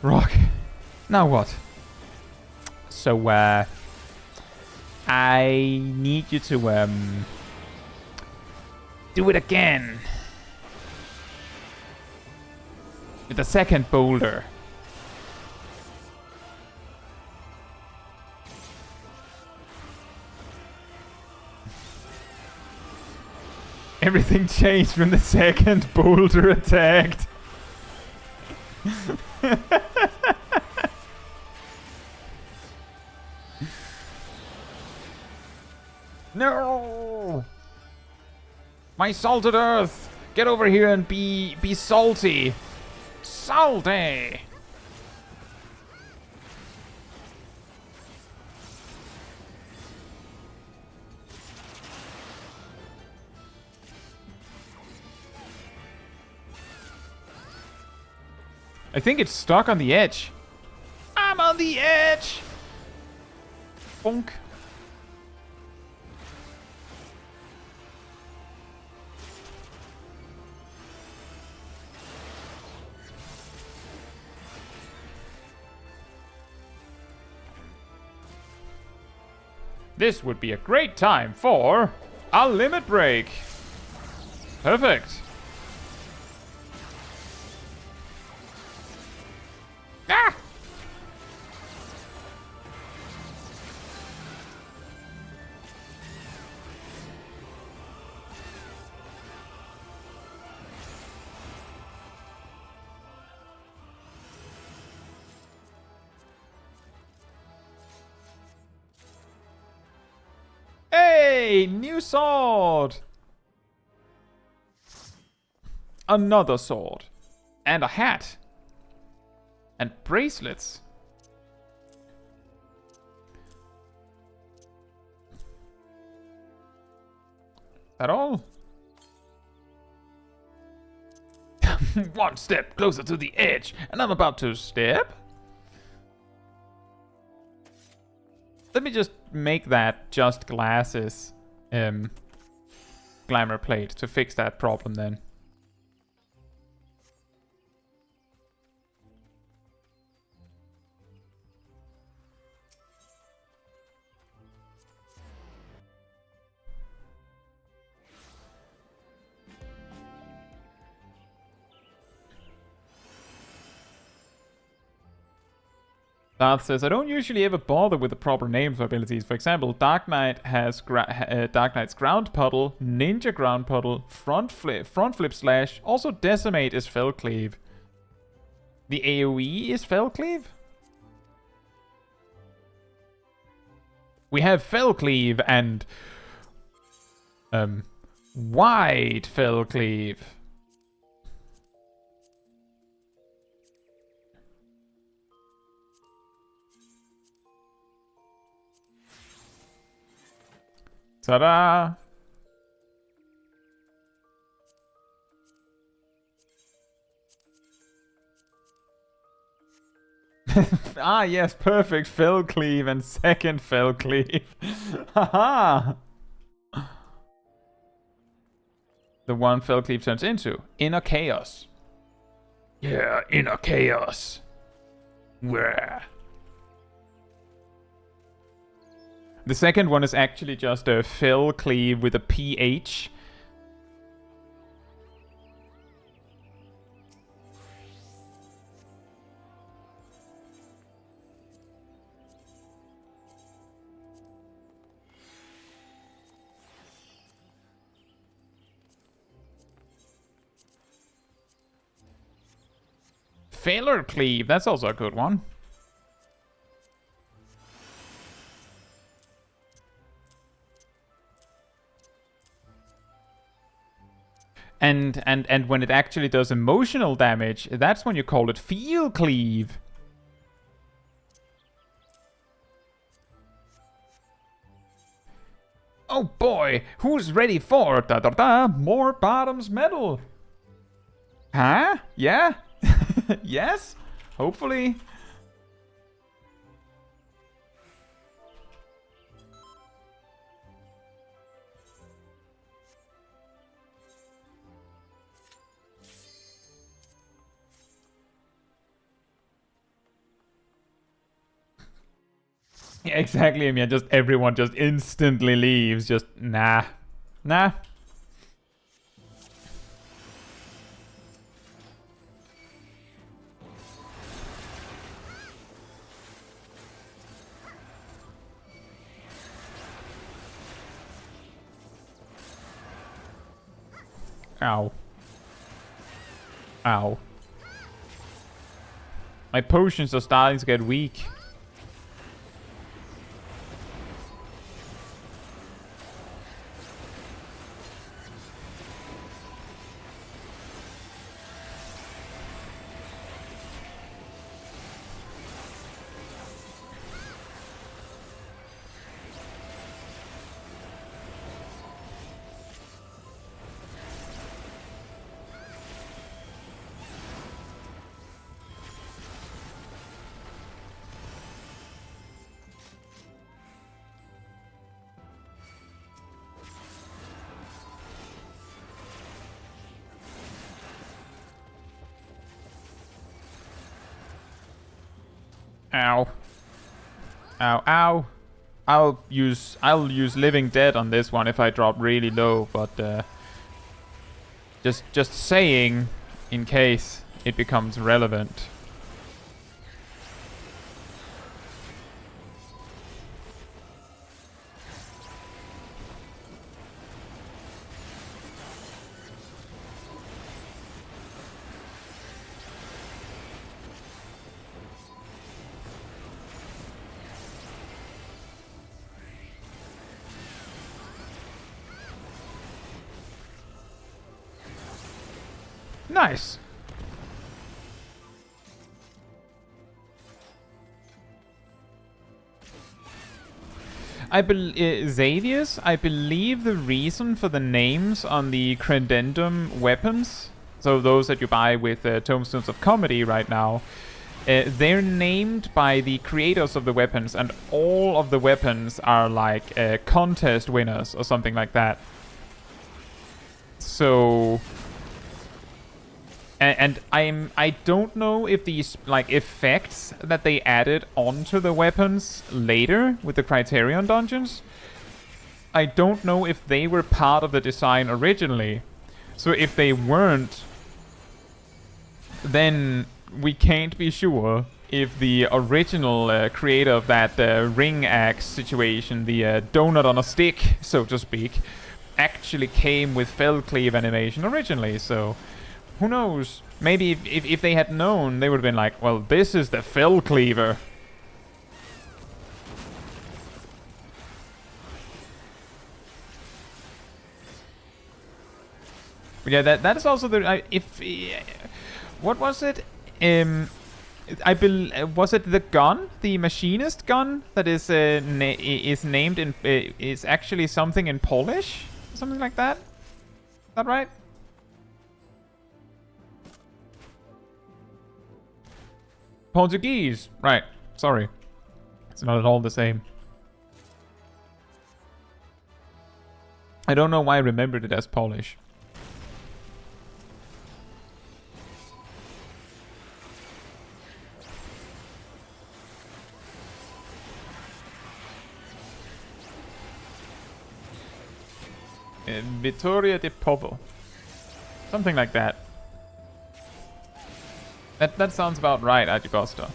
rock. Now what? So I need you to do it again with the second boulder. Everything changed when the second boulder attacked. No! My salted earth! Get over here and be salty! Salty! I think it's stuck on the edge. I'm on the edge! Bonk. This would be a great time for a limit break. Perfect. Ah! Hey, new sword. Another sword. And a hat. And bracelets. That all? One step closer to the edge, and I'm about to step. Let me just make that just glasses glamour plate to fix that problem then. Darth says, I don't usually ever bother with the proper names for abilities. For example, Dark Knight has Dark Knight's Ground Puddle, Ninja Ground Puddle, Front Flip Slash. Also, Decimate is Fell Cleave. The AoE is Fell Cleave? We have Fell Cleave and Wide Fell Cleave. Ta-da! Ah, yes, perfect. Fell cleave and second fell cleave. Haha. The one fell cleave turns into inner chaos. Yeah, inner chaos. Where? The second one is actually just a fell cleave with a PH. Failure cleave, that's also a good one. And when it actually does emotional damage, that's when you call it feel cleave. Oh boy, who's ready for more bottoms metal? Huh? Yeah? Yes? Hopefully. Yeah, exactly. I mean, just everyone just instantly leaves. Just nah. Nah. Ow. Ow. My potions are starting to get weak. Ow. Ow, ow. I'll use Living Dead on this one if I drop really low, but just saying in case it becomes relevant. Nice. Xavius, I believe the reason for the names on the Credendum weapons, so those that you buy with Tombstones of Comedy right now, they're named by the creators of the weapons, and all of the weapons are like contest winners or something like that. So... And I don't know if these like effects that they added onto the weapons later with the Criterion dungeons, I don't know if they were part of the design originally. So if they weren't, then we can't be sure if the original creator of that ring axe situation, the donut on a stick, so to speak, actually came with fell cleave animation originally. So who knows? Maybe if they had known, they would have been like, well, this is the fell cleaver. But yeah, that is also the... what was it? Was it the gun, the machinist gun that is named in is actually something in Polish, something like that? Is that right? Portuguese. Right. Sorry. It's not at all the same. I don't know why I remembered it as Polish. Vitoria de Povo. Something like that. That sounds about right, Agigosta.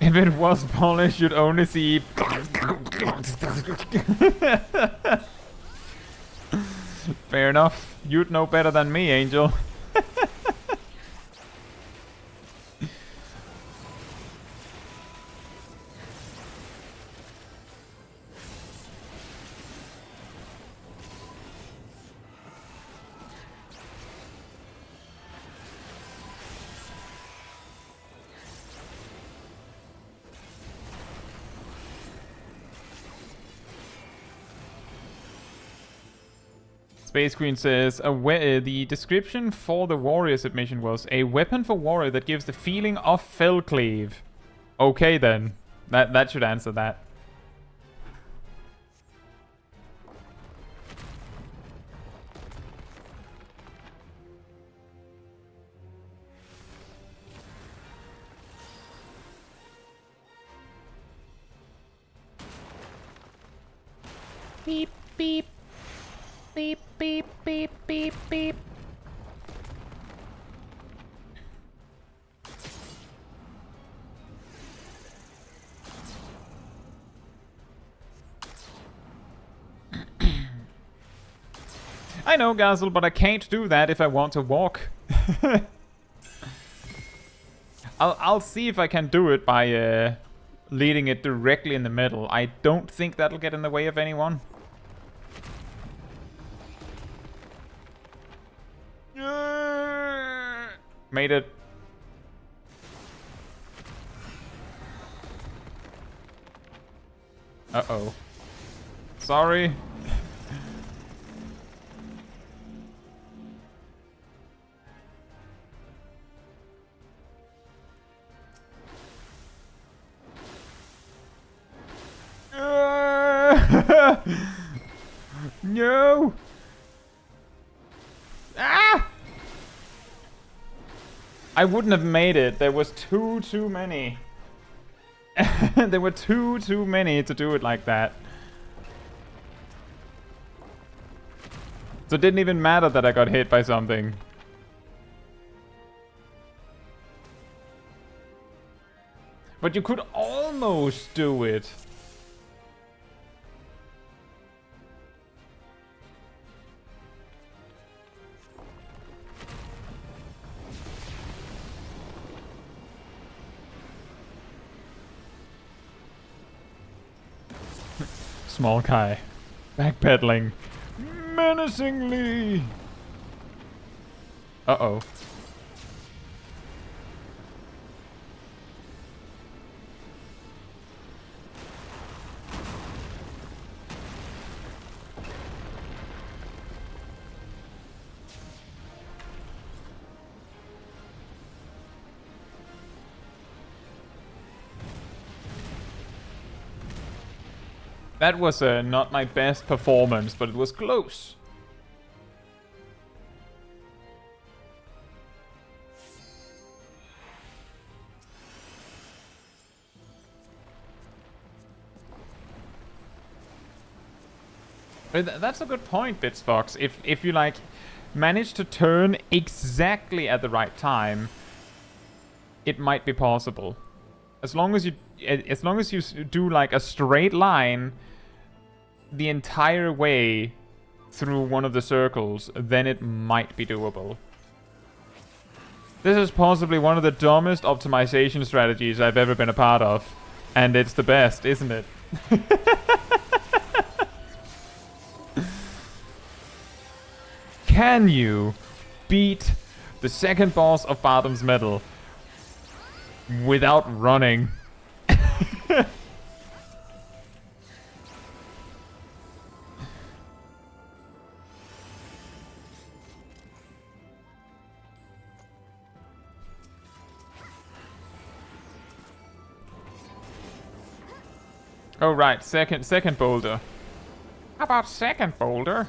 If it was Polish, you'd only see... Fair enough. You'd know better than me, Angel. Space Queen says, the description for the warrior submission was a weapon for warrior that gives the feeling of fell cleave. Okay then, that should answer that. Beep beep. Beep, beep, beep, beep, beep. I know, Gazel, but I can't do that if I want to walk. I'll see if I can do it by leading it directly in the middle. I don't think that'll get in the way of anyone. Made it. Uh-oh. Sorry. No. Ah! I wouldn't have made it. There was too many. There were too many to do it like that. So it didn't even matter that I got hit by something. But you could almost do it. Smol Kai. Backpedaling. Menacingly. Uh-oh. That was not my best performance, but it was close. That's a good point, Bitsfox. If you like manage to turn exactly at the right time, it might be possible. As long as you do like a straight line the entire way through one of the circles, then it might be doable. This is possibly one of the dumbest optimization strategies I've ever been a part of. And it's the best, isn't it? Can you beat the second boss of Bottom's Metal without running? Oh right, second boulder. How about second boulder?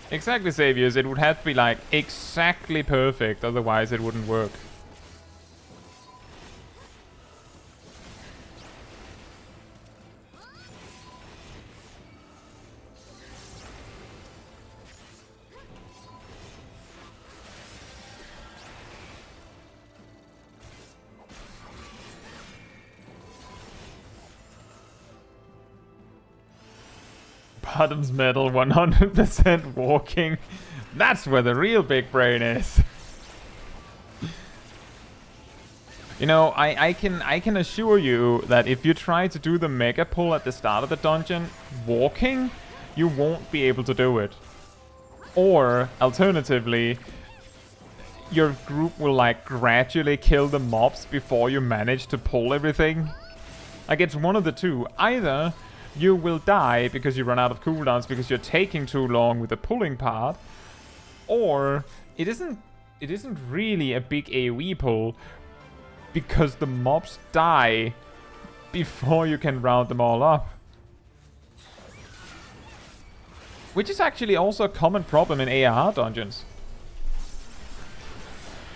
Exactly, Saviors. It would have to be like exactly perfect, otherwise it wouldn't work. Bottom's Metal, 100% walking. That's where the real big brain is. You know, I can assure you that if you try to do the mega pull at the start of the dungeon, walking, you won't be able to do it. Or, alternatively, your group will like gradually kill the mobs before you manage to pull everything. Like, it's one of the two. Either you will die because you run out of cooldowns because you're taking too long with the pulling part, or it isn't really a big AoE pull because the mobs die before you can round them all up. Which is actually also a common problem in AR dungeons.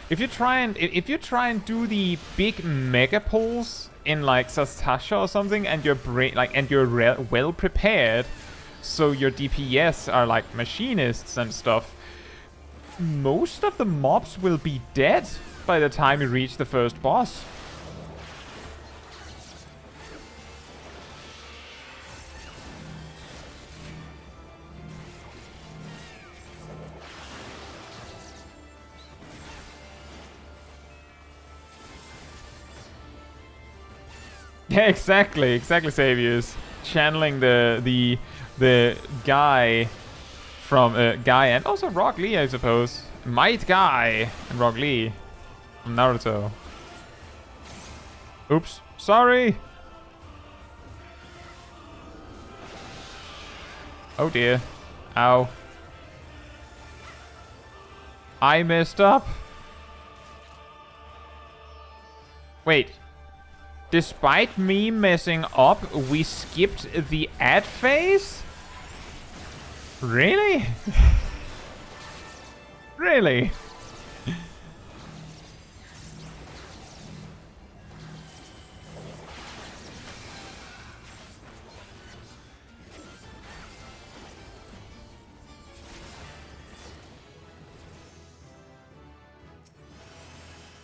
If you try and do the big mega pulls in like Sastasha or something, and you're well prepared, so your DPS are like machinists and stuff, most of the mobs will be dead by the time you reach the first boss. Yeah, exactly, Saviors. Channeling the guy from Guy and also Rock Lee, I suppose. Might Guy and Rock Lee from Naruto. Oops, sorry. Oh dear. Ow. I messed up. Wait. Despite me messing up, we skipped the ad phase? Really? Really?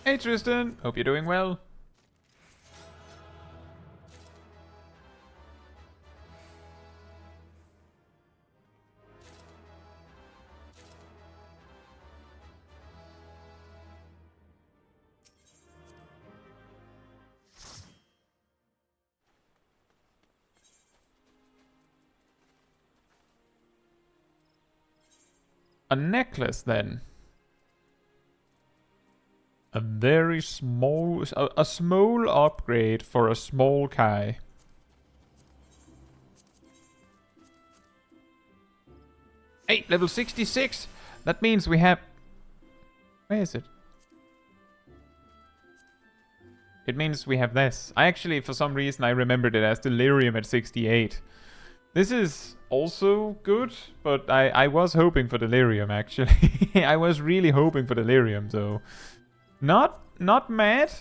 Hey Tristan, hope you're doing well. A necklace, then. A very small... A small upgrade for a Smol Kai. Hey, level 66! That means we have... Where is it? It means we have this. I actually, for some reason, I remembered it as Delirium at 68. This is also good, but I was hoping for Delirium, actually. I was really hoping for Delirium, so... Not mad,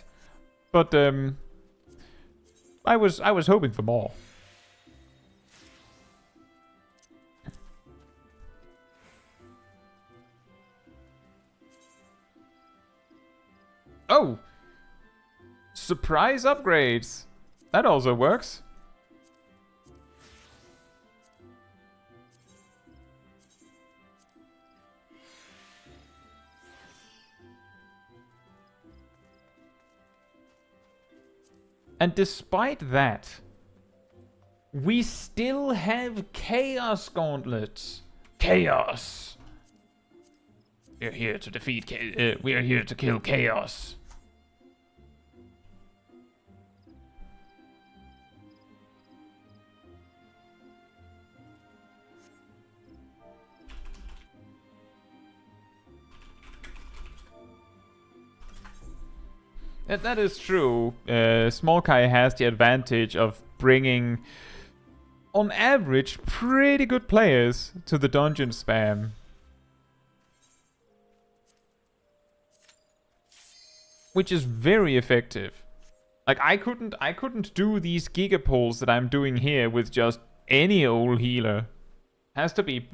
but I was hoping for more. Oh! Surprise upgrades! That also works. And despite that, we still have Chaos Gauntlets. Chaos! We're here to defeat we're here to kill Chaos. That is true. Smol Kai has the advantage of bringing, on average, pretty good players to the dungeon spam. Which is very effective. Like, I couldn't do these gigapulls that I'm doing here with just any old healer. Has to be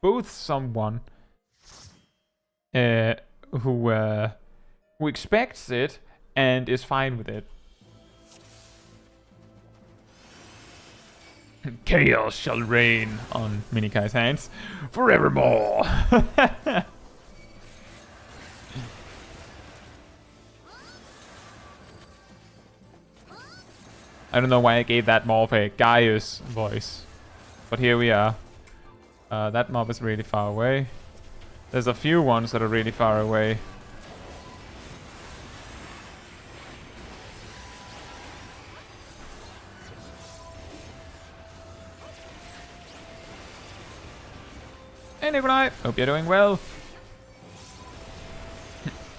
both someone who expects it and is fine with it. Chaos shall reign on Minikai's hands forevermore. I don't know why I gave that more of a Gaius voice, but here we are. That mob is really far away. There's a few ones that are really far away. Hey Nikolai, hope you're doing well.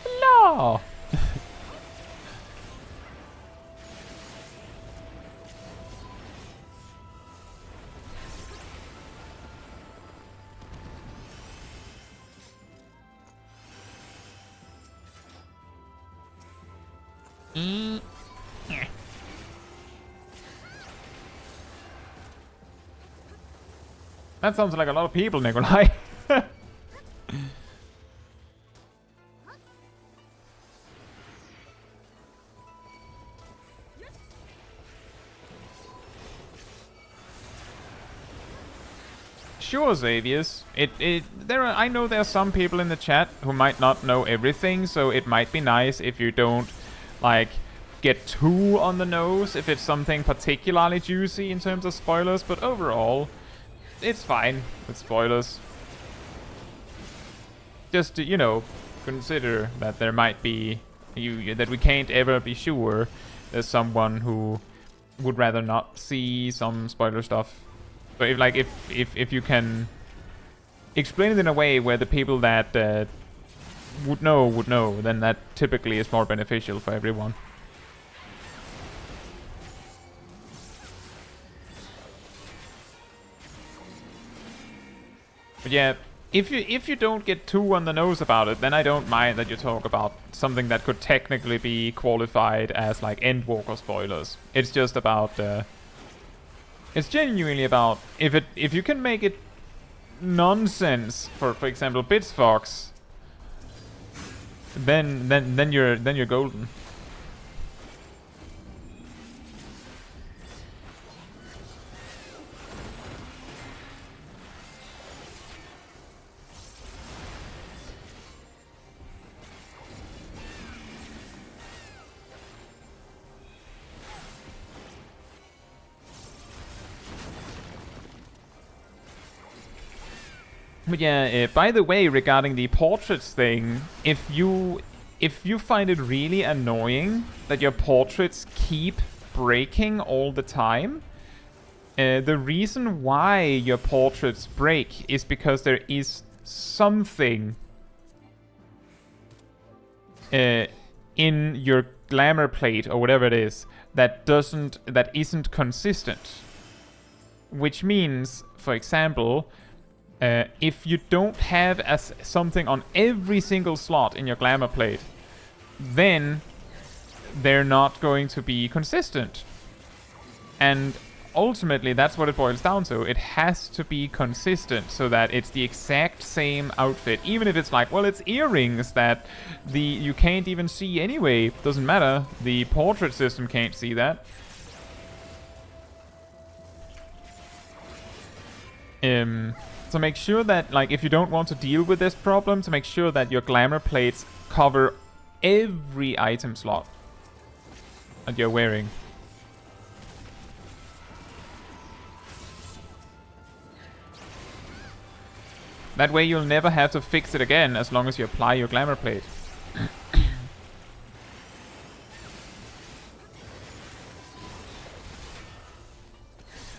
Hello. That sounds like a lot of people, Nikolai. Sure, Xavius. I know there are some people in the chat who might not know everything, so it might be nice if you don't, like, get too on the nose if it's something particularly juicy in terms of spoilers, but overall, it's fine with spoilers. Just to, you know, consider that there might be that we can't ever be sure there's someone who would rather not see some spoiler stuff. So if you can explain it in a way where the people that would know, then that typically is more beneficial for everyone. But yeah, if you don't get too on the nose about it, then I don't mind that you talk about something that could technically be qualified as like Endwalker spoilers. It's just about it's genuinely about if you can make it nonsense for example Bitsfox, then you're golden. But yeah, by the way, regarding the portraits thing, if you find it really annoying that your portraits keep breaking all the time, the reason why your portraits break is because there is something in your glamour plate or whatever it is that isn't consistent. Which means, for example, if you don't have something on every single slot in your glamour plate, then they're not going to be consistent. And ultimately, that's what it boils down to. It has to be consistent so that it's the exact same outfit. Even if it's like, well, it's earrings that you can't even see anyway. Doesn't matter. The portrait system can't see that. So make sure that, like, if you don't want to deal with this problem, to make sure that your glamour plates cover every item slot that you're wearing. That way you'll never have to fix it again as long as you apply your glamour plate.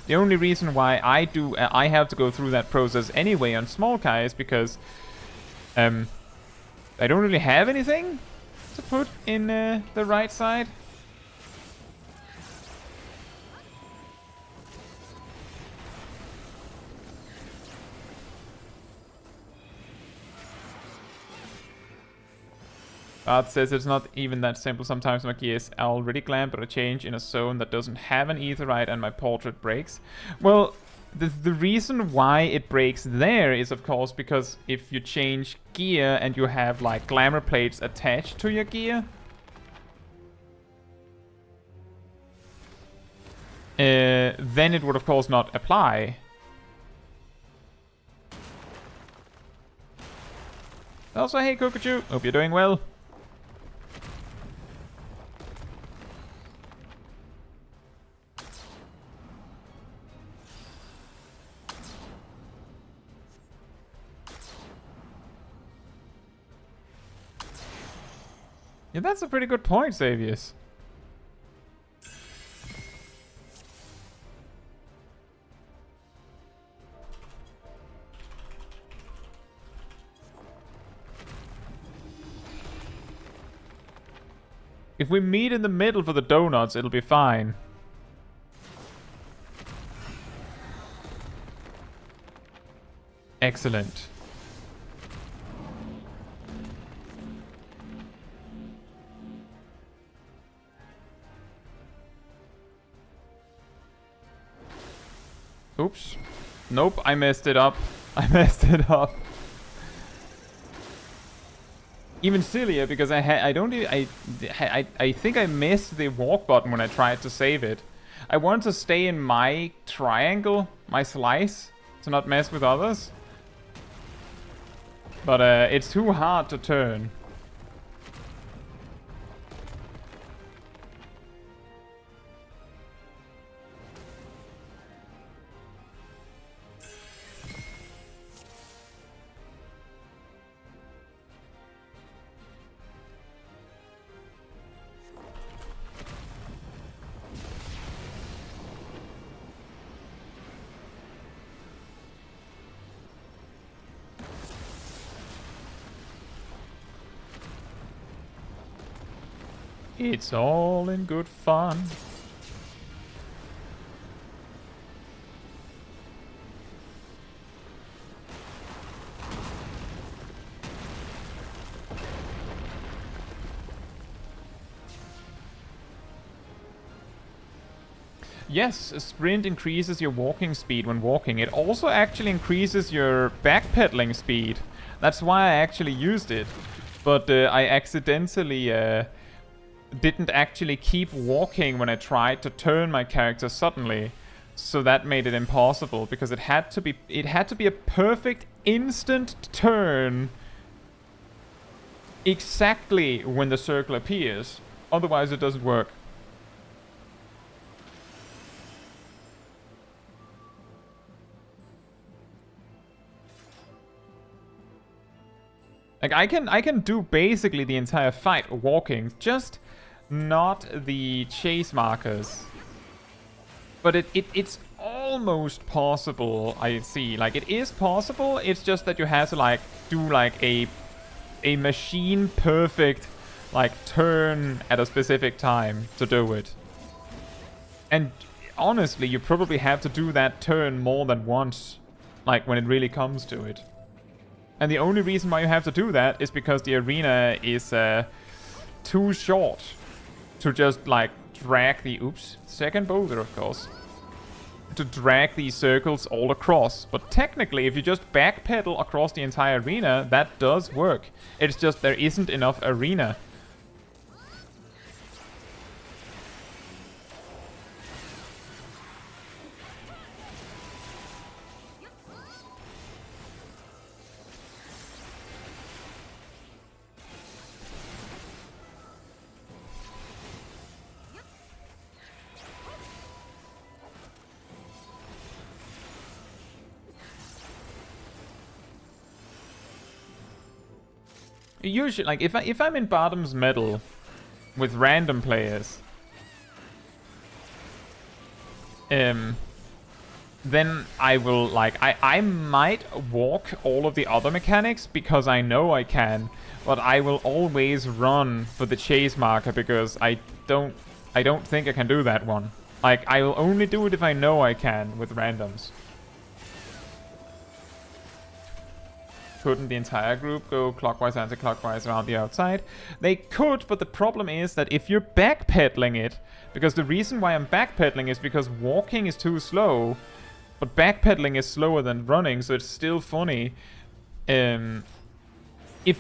The only reason why I have to go through that process anyway on Smol Caetsu is because I don't really have anything to put in the right side. Art says it's not even that simple. Sometimes my gears are already glammed, but a change in a zone that doesn't have an aetheryte and my portrait breaks. Well, the reason why it breaks there is, of course, because if you change gear and you have, like, glamour plates attached to your gear, then it would, of course, not apply. Also, hey, Kokuchu, hope you're doing well. Yeah, that's a pretty good point, Xavius. If we meet in the middle for the donuts, it'll be fine. Excellent. Oops. Nope, I messed it up. I messed it up. Even sillier because I think I missed the walk button when I tried to save it. I want to stay in my triangle, my slice, to not mess with others. But it's too hard to turn. It's all in good fun. Yes, a sprint increases your walking speed when walking. It also actually increases your backpedaling speed. That's why I actually used it. But I accidentally didn't actually keep walking when I tried to turn my character suddenly. So that made it impossible because it had to be a perfect instant turn exactly when the circle appears. Otherwise it doesn't work. Like I can do basically the entire fight walking, just not the chase markers. But it's almost possible, I see. Like, it is possible, it's just that you have to, like, do, like, a machine perfect, like, turn at a specific time to do it. And honestly, you probably have to do that turn more than once, like, when it really comes to it. And the only reason why you have to do that is because the arena is too short to just, like, drag the... Oops. Second boulder, of course. To drag these circles all across. But technically, if you just backpedal across the entire arena, that does work. It's just there isn't enough arena. Usually, like, if I'm in bottom's middle with random players, then I will, like, I might walk all of the other mechanics because I know I can, but I will always run for the chase marker because I don't think I can do that one. Like, I will only do it if I know I can with randoms. Couldn't the entire group go clockwise, anti-clockwise around the outside? They could, but the problem is that if you're backpedaling it, because the reason why I'm backpedaling is because walking is too slow, but backpedaling is slower than running, so it's still funny. If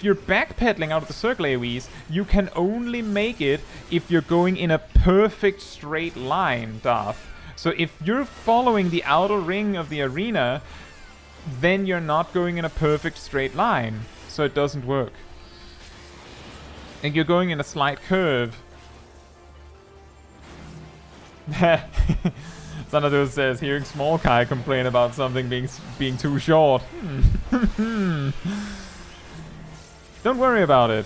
you're backpedaling out of the circle AoEs, you can only make it if you're going in a perfect straight line, Darth. So if you're following the outer ring of the arena, then you're not going in a perfect straight line, so it doesn't work. And you're going in a slight curve. Xanadu says, hearing Smol Kai complain about something being too short. Don't worry about it.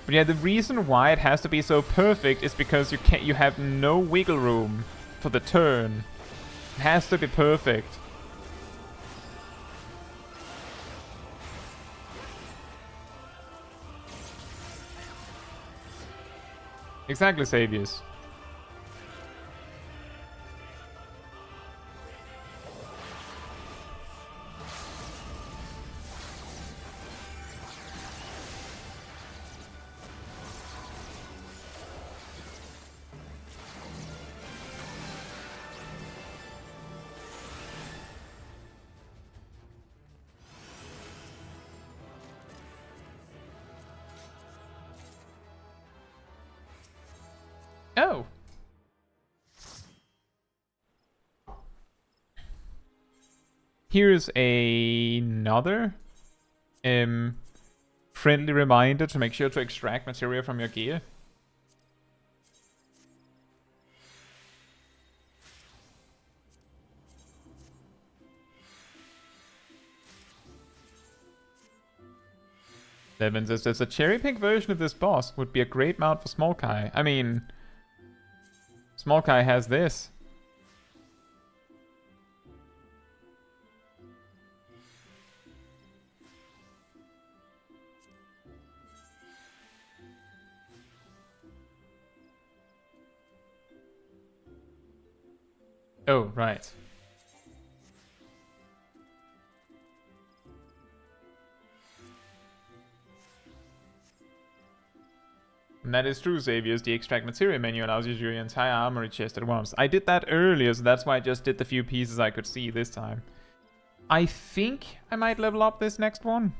But yeah, the reason why it has to be so perfect is because you have no wiggle room for the turn. It has to be perfect. Exactly, Savius. Oh. Here's another friendly reminder to make sure to extract materia from your gear. Devin says, there's a cherry pink version of this boss. Would be a great mount for Smol Kai. I mean, Smol Kai has this. Oh, right. And that is true, Xavier. The extract materia menu allows you to do your entire armory chest at once. I did that earlier, so that's why I just did the few pieces I could see this time. I think I might level up this next one.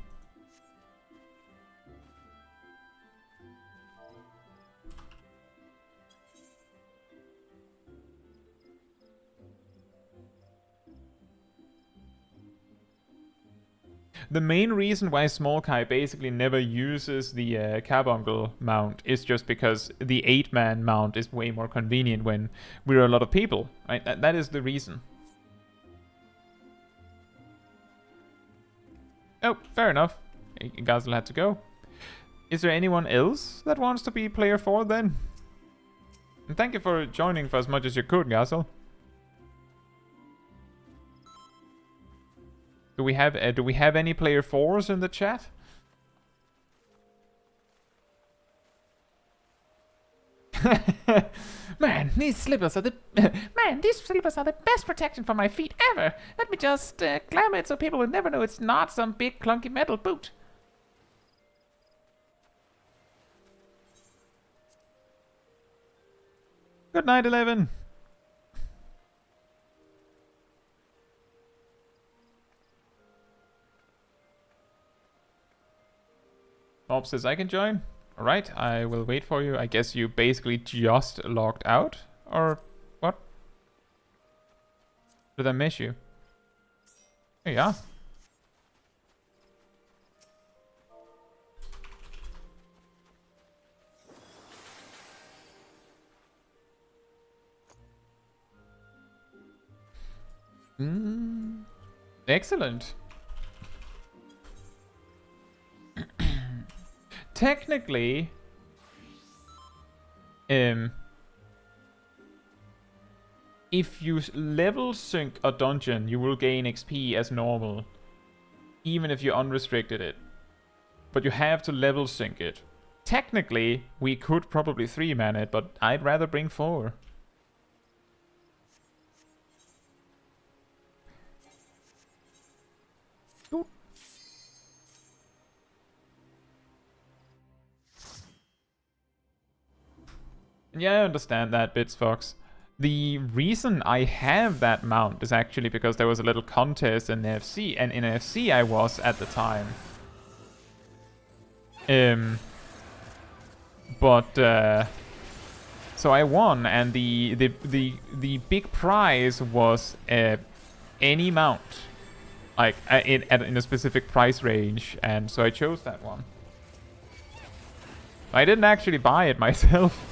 The main reason why Smol Kai basically never uses the Carbuncle mount is just because the 8-man mount is way more convenient when we're a lot of people, right? That is the reason. Oh, fair enough. Gazel had to go. Is there anyone else that wants to be player 4 then? And thank you for joining for as much as you could, Gazel. Do we have any player 4s in the chat? Man, these slippers are the best protection for my feet ever. Let me just climb it so people will never know it's not some big clunky metal boot. Good night, 11. Bob says I can join. Alright, I will wait for you. I guess you basically just logged out? Or what? Did I miss you? There you are. Excellent. Technically, if you level sync a dungeon, you will gain XP as normal, even if you unrestricted it. But you have to level sync it. Technically, we could probably 3-man it, but I'd rather bring 4. Yeah, I understand that, Bitsfox. The reason I have that mount is actually because there was a little contest in FC, and in FC I was at the time. So I won, and the big prize was any mount, like in a specific price range, and so I chose that one. I didn't actually buy it myself.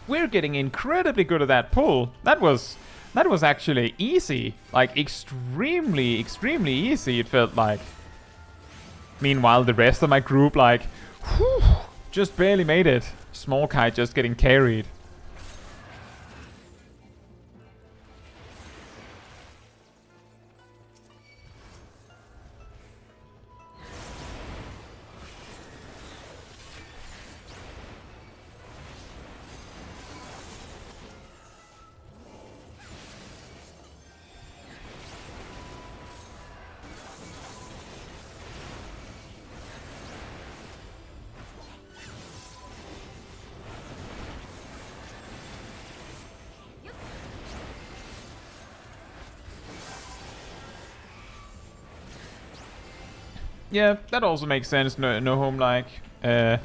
We're getting incredibly good at that pull. That was actually easy. Like, extremely easy, it felt like. Meanwhile, the rest of my group, like, whew, just barely made it. Smol Caetsu just getting carried. Yeah, that also makes sense, no home like. The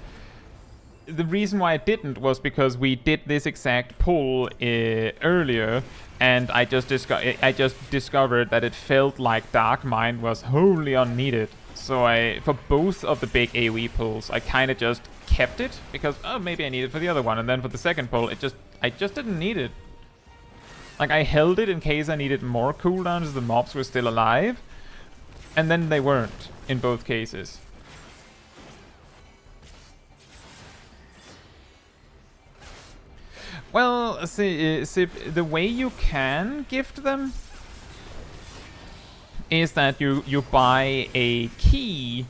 reason why I didn't was because we did this exact pull earlier, and I just discovered that it felt like Dark Mind was wholly unneeded. So for both of the big AoE pulls, I kind of just kept it because maybe I need it for the other one, and then for the second pull, I just didn't need it. Like, I held it in case I needed more cooldowns as the mobs were still alive, and then they weren't in both cases. Well, see, the way you can gift them is that you buy a key,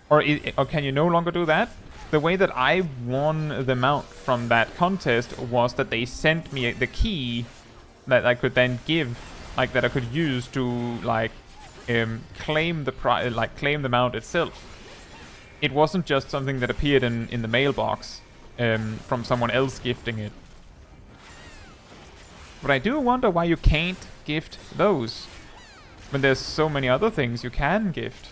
or can you no longer do that? The way that I won the mount from that contest was that they sent me the key that I could then give, like, that I could use to like claim the mount itself. It wasn't just something that appeared in the mailbox from someone else gifting it. But I do wonder why you can't gift those when there's so many other things you can gift.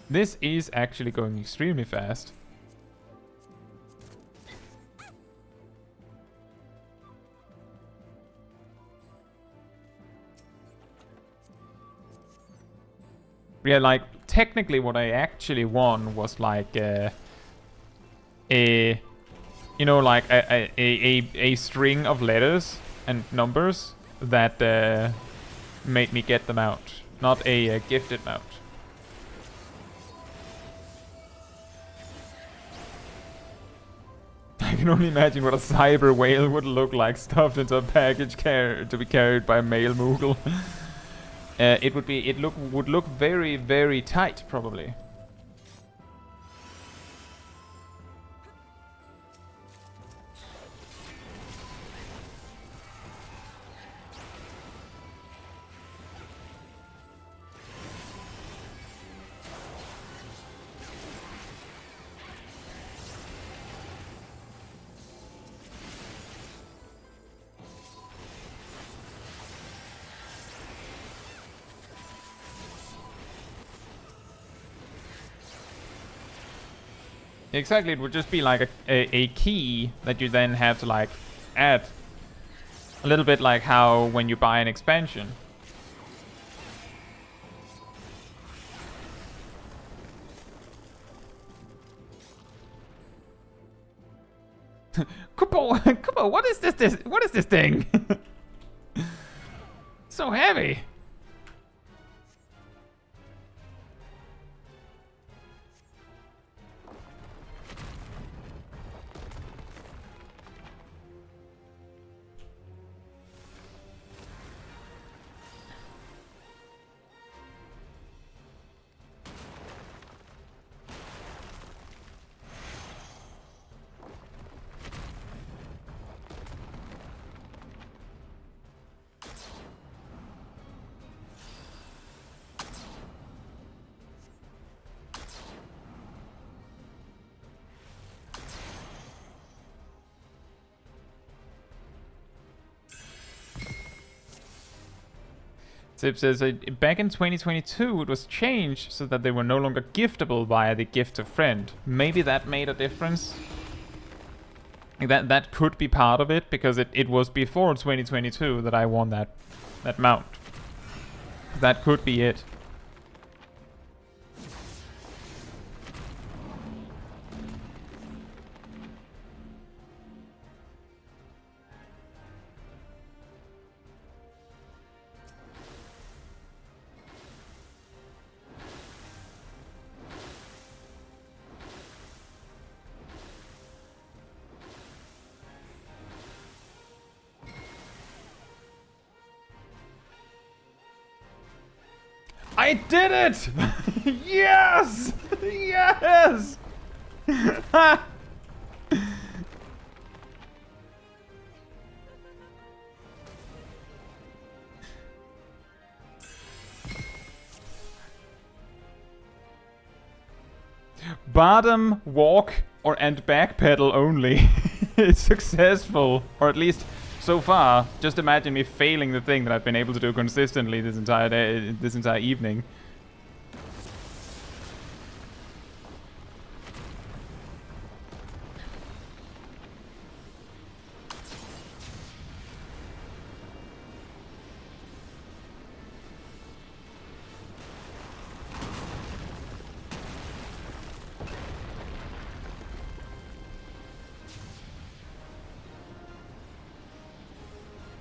This is actually going extremely fast. Yeah, like, technically what I actually won was like a string of letters and numbers that made me get them out, not a gifted mount. I can only imagine what a cyber whale would look like stuffed into a package to be carried by a male Moogle. It would look very, very tight, probably. Exactly, it would just be like a key that you then have to like add. A little bit like how when you buy an expansion. Kupo, Kupo, what is this? What is this thing? So heavy. Zip says, back in 2022 it was changed so that they were no longer giftable via the gift a friend. Maybe that made a difference. That could be part of it, because it was before 2022 that I won that mount. That could be it. I did it! Yes! Yes! Bottom, walk, and backpedal only. It's successful, or at least so far. Just imagine me failing the thing that I've been able to do consistently this entire day, this entire evening.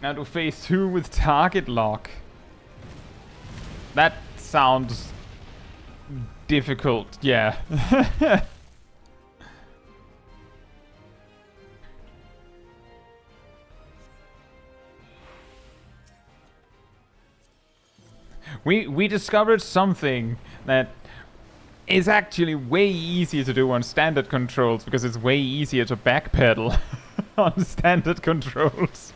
Now to phase 2 with target lock. That sounds difficult, yeah. We discovered something that is actually way easier to do on standard controls, because it's way easier to backpedal on standard controls.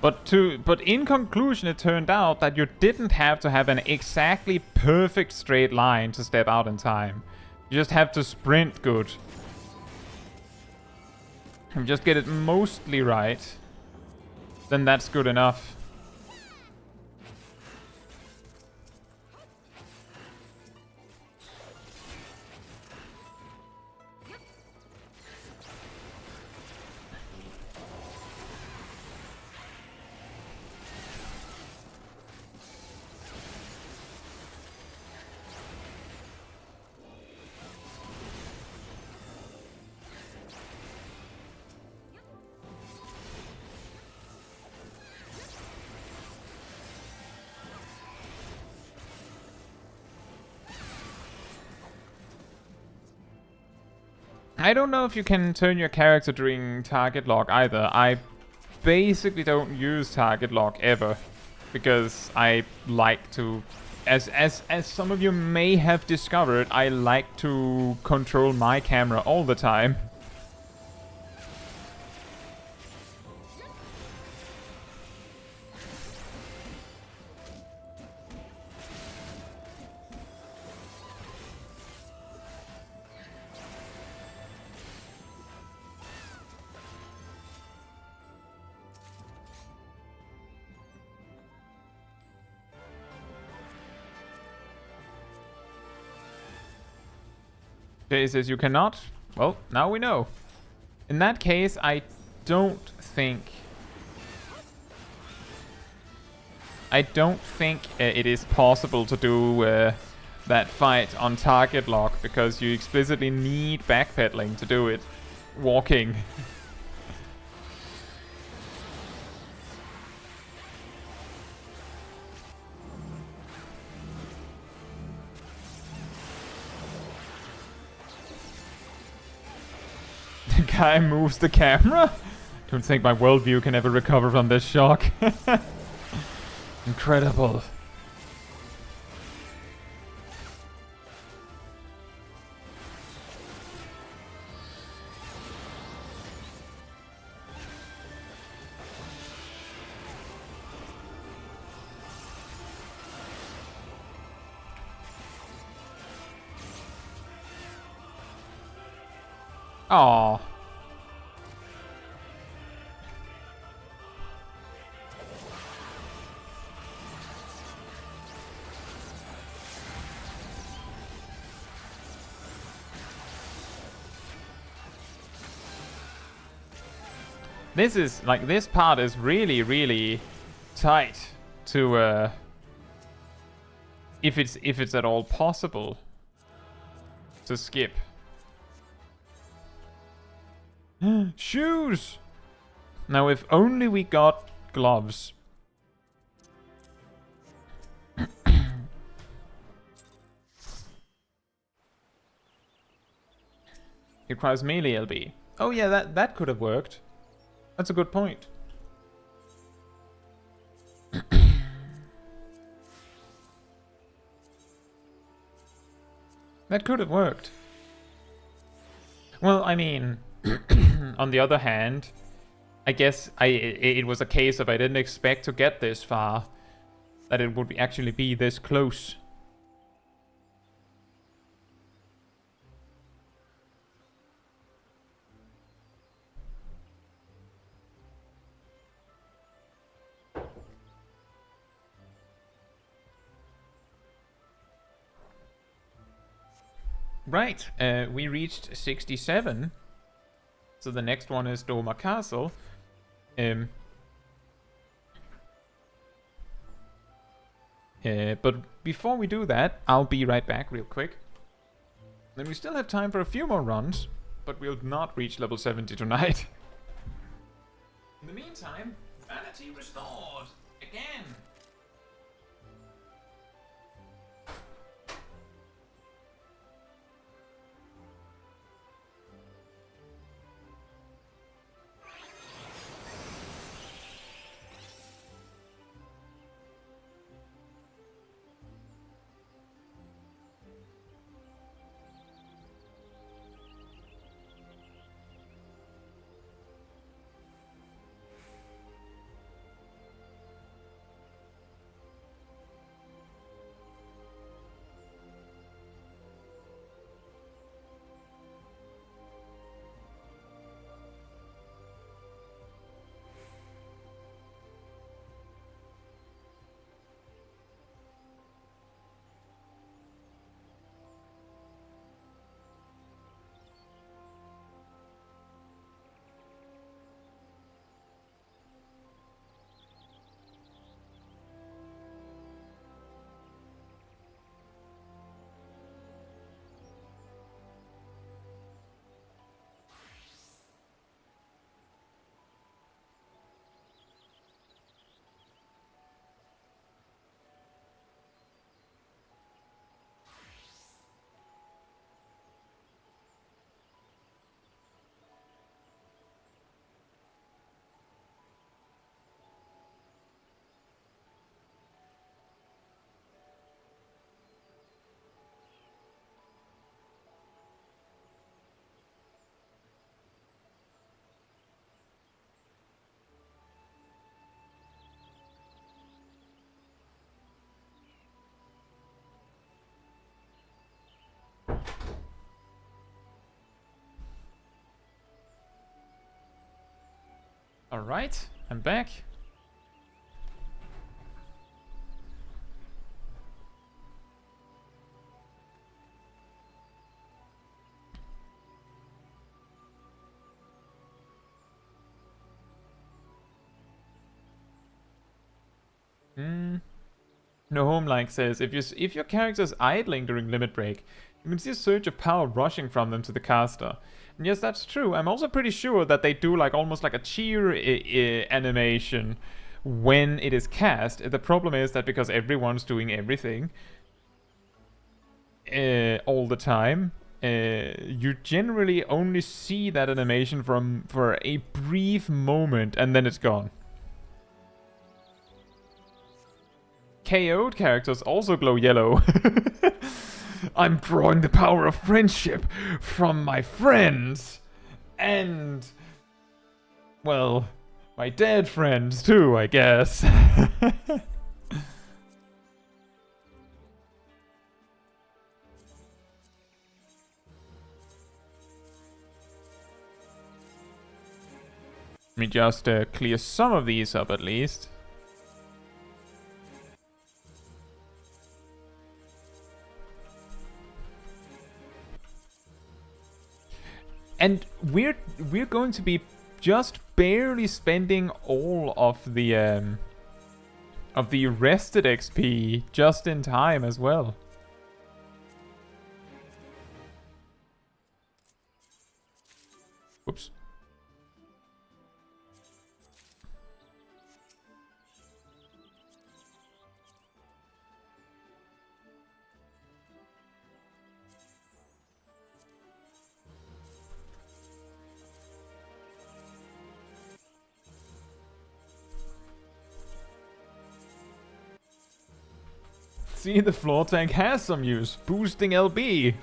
But in conclusion, it turned out that you didn't have to have an exactly perfect straight line to step out in time. You just have to sprint good. And just get it mostly right. Then that's good enough. I don't know if you can turn your character during target lock either. I basically don't use target lock ever, because I like to, as some of you may have discovered, I like to control my camera all the time. Jay says you cannot. Well, now we know. In that case, I don't think it is possible to do that fight on target lock, because you explicitly need backpedaling to do it. Walking. The guy moves the camera? Don't think my worldview can ever recover from this shock. Incredible. Aww. This part is really, really tight to if it's at all possible to skip. Shoes! Now, if only we got gloves. It requires melee LB. Oh yeah, that could have worked. That's a good point. That could have worked. Well, I mean, on the other hand, I guess it was a case of I didn't expect to get this far, that it would actually be this close. Right, we reached 67. So the next one is Doma Castle. But before we do that, I'll be right back real quick. Then we still have time for a few more runs, but we'll not reach level 70 tonight. In the meantime, vanity restored again. Alright, I'm back. No Homelike says, if your character is idling during limit break, you can see a surge of power rushing from them to the caster. And yes, that's true. I'm also pretty sure that they do like almost like a cheer animation when it is cast. The problem is that because everyone's doing everything all the time, you generally only see that animation for a brief moment and then it's gone. KO'd characters also glow yellow. I'm drawing the power of friendship from my friends. And, well, my dead friends too, I guess. Let me just clear some of these up at least. And we're going to be just barely spending all of the rested XP just in time as well. Whoops. See, the floor tank has some use, boosting LB.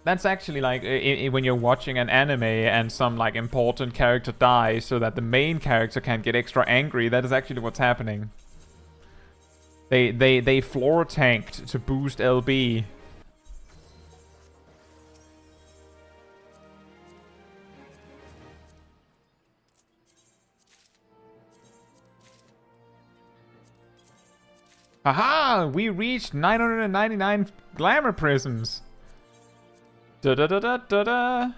That's actually like when you're watching an anime and some like important character dies so that the main character can get extra angry. That is actually what's happening. They floor tanked to boost LB. Haha! We reached 999 glamour prisms. Da da da da da da.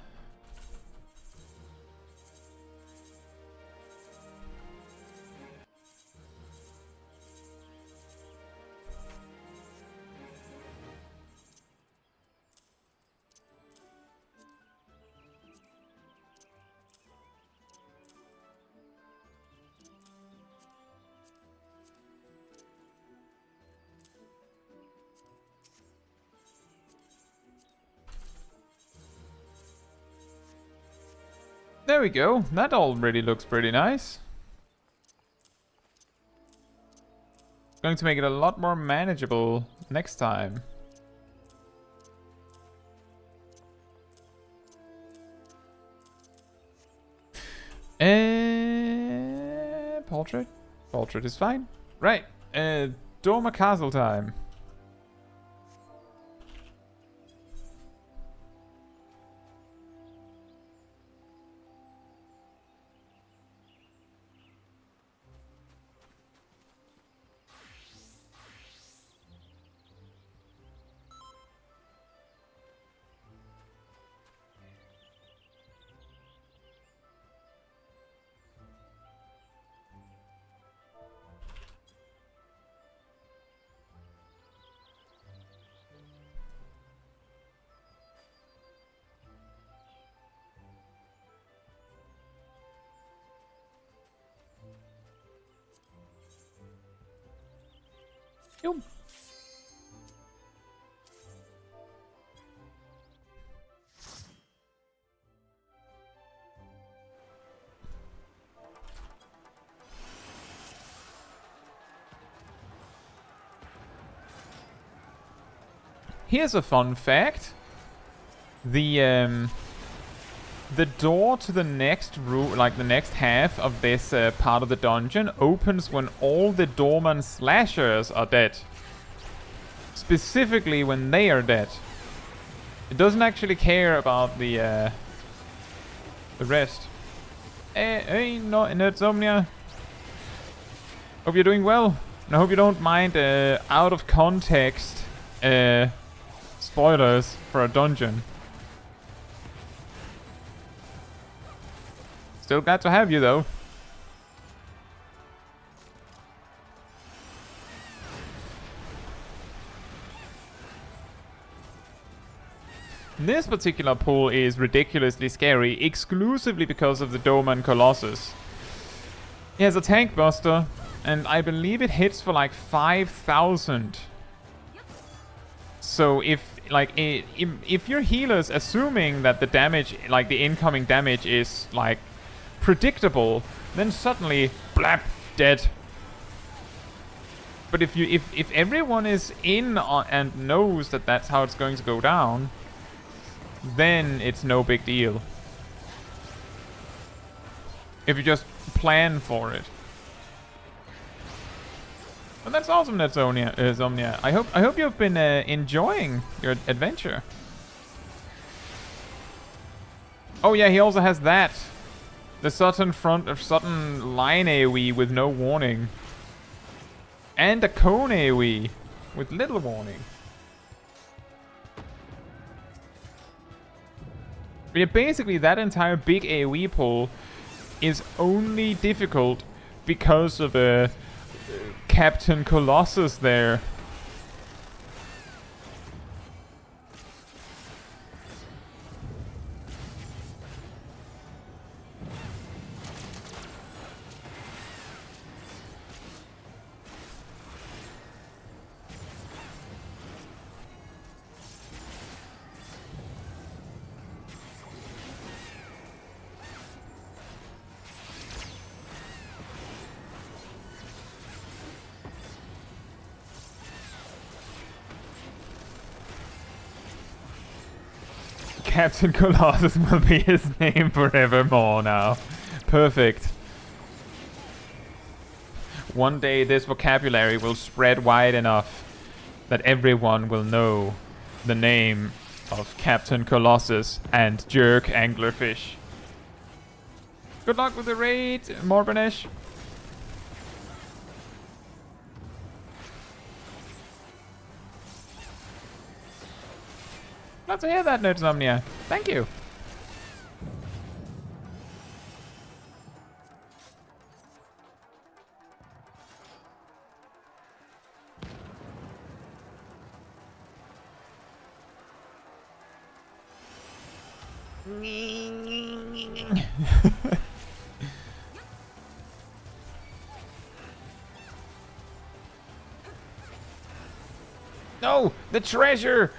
There we go. That already looks pretty nice. Going to make it a lot more manageable next time. Portrait? Portrait is fine. Right. Dorma Castle time. Yo. Here's a fun fact. The door to the next room, like the next half of this part of the dungeon, opens when all the Dorman slashers are dead. Specifically when they are dead. It doesn't actually care about the rest. Hey, no, Nerdsomnia. Hope you're doing well. And I hope you don't mind out of context spoilers for a dungeon. Still glad to have you though. This particular pull is ridiculously scary, exclusively because of the Doman Colossus. He has a tank buster, and I believe it hits for like 5,000. So if your healers, assuming that the damage, like the incoming damage, is like predictable, then suddenly, blap, dead. But if everyone is in and knows that that's how it's going to go down, then it's no big deal. If you just plan for it. And that's awesome, that's Zomnia. I hope you've been enjoying your adventure. Oh yeah, he also has that. The sudden line AoE with no warning. And a cone AoE with little warning. But yeah, basically that entire big AoE pull is only difficult because of Captain Colossus there. Captain Colossus will be his name forevermore now. Perfect. One day this vocabulary will spread wide enough that everyone will know the name of Captain Colossus and Jerk Anglerfish. Good luck with the raid, Morbanesh. Glad to hear that, Nerdsomnia. Thank you. No, the treasure.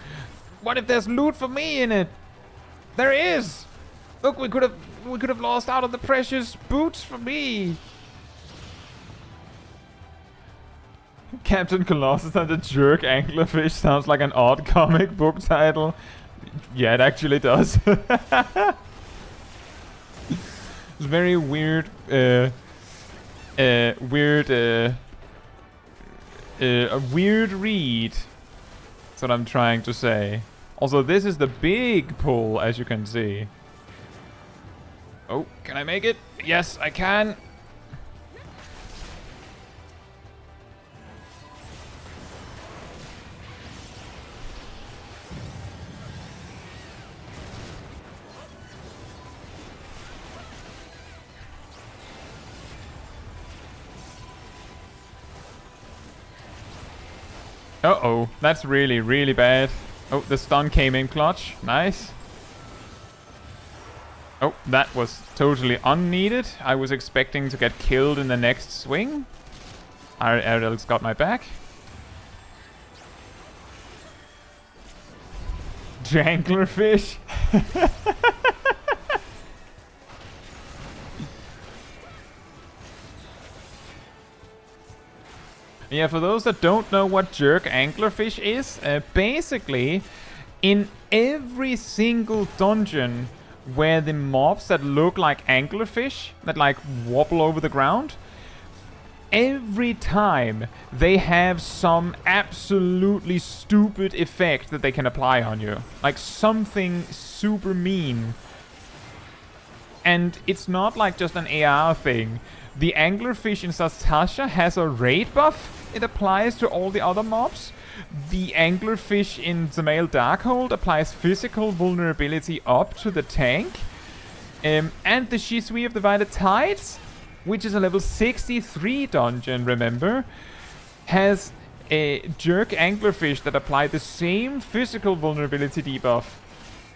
What if there's loot for me in it? There is. Look, we could have lost out on the precious boots for me. Captain Colossus and the Jerk Anglerfish sounds like an odd comic book title. Yeah, it actually does. It's very weird. A weird read. That's what I'm trying to say. Also, this is the big pull, as you can see. Oh, can I make it? Yes, I can. Uh-oh, that's really, really bad. Oh, the stun came in clutch. Nice. Oh, that was totally unneeded. I was expecting to get killed in the next swing. Ariel's got my back. Janglerfish. Yeah, for those that don't know what Jerk Anglerfish is, basically, in every single dungeon where the mobs that look like anglerfish, that like wobble over the ground, every time they have some absolutely stupid effect that they can apply on you. Like something super mean. And it's not like just an AR thing. The anglerfish in Sastasha has a raid buff. It applies to all the other mobs. The anglerfish in Smol Darkhold applies physical vulnerability up to the tank. And the Shisui of the Violet Tides, which is a level 63 dungeon, remember, has a jerk anglerfish that apply the same physical vulnerability debuff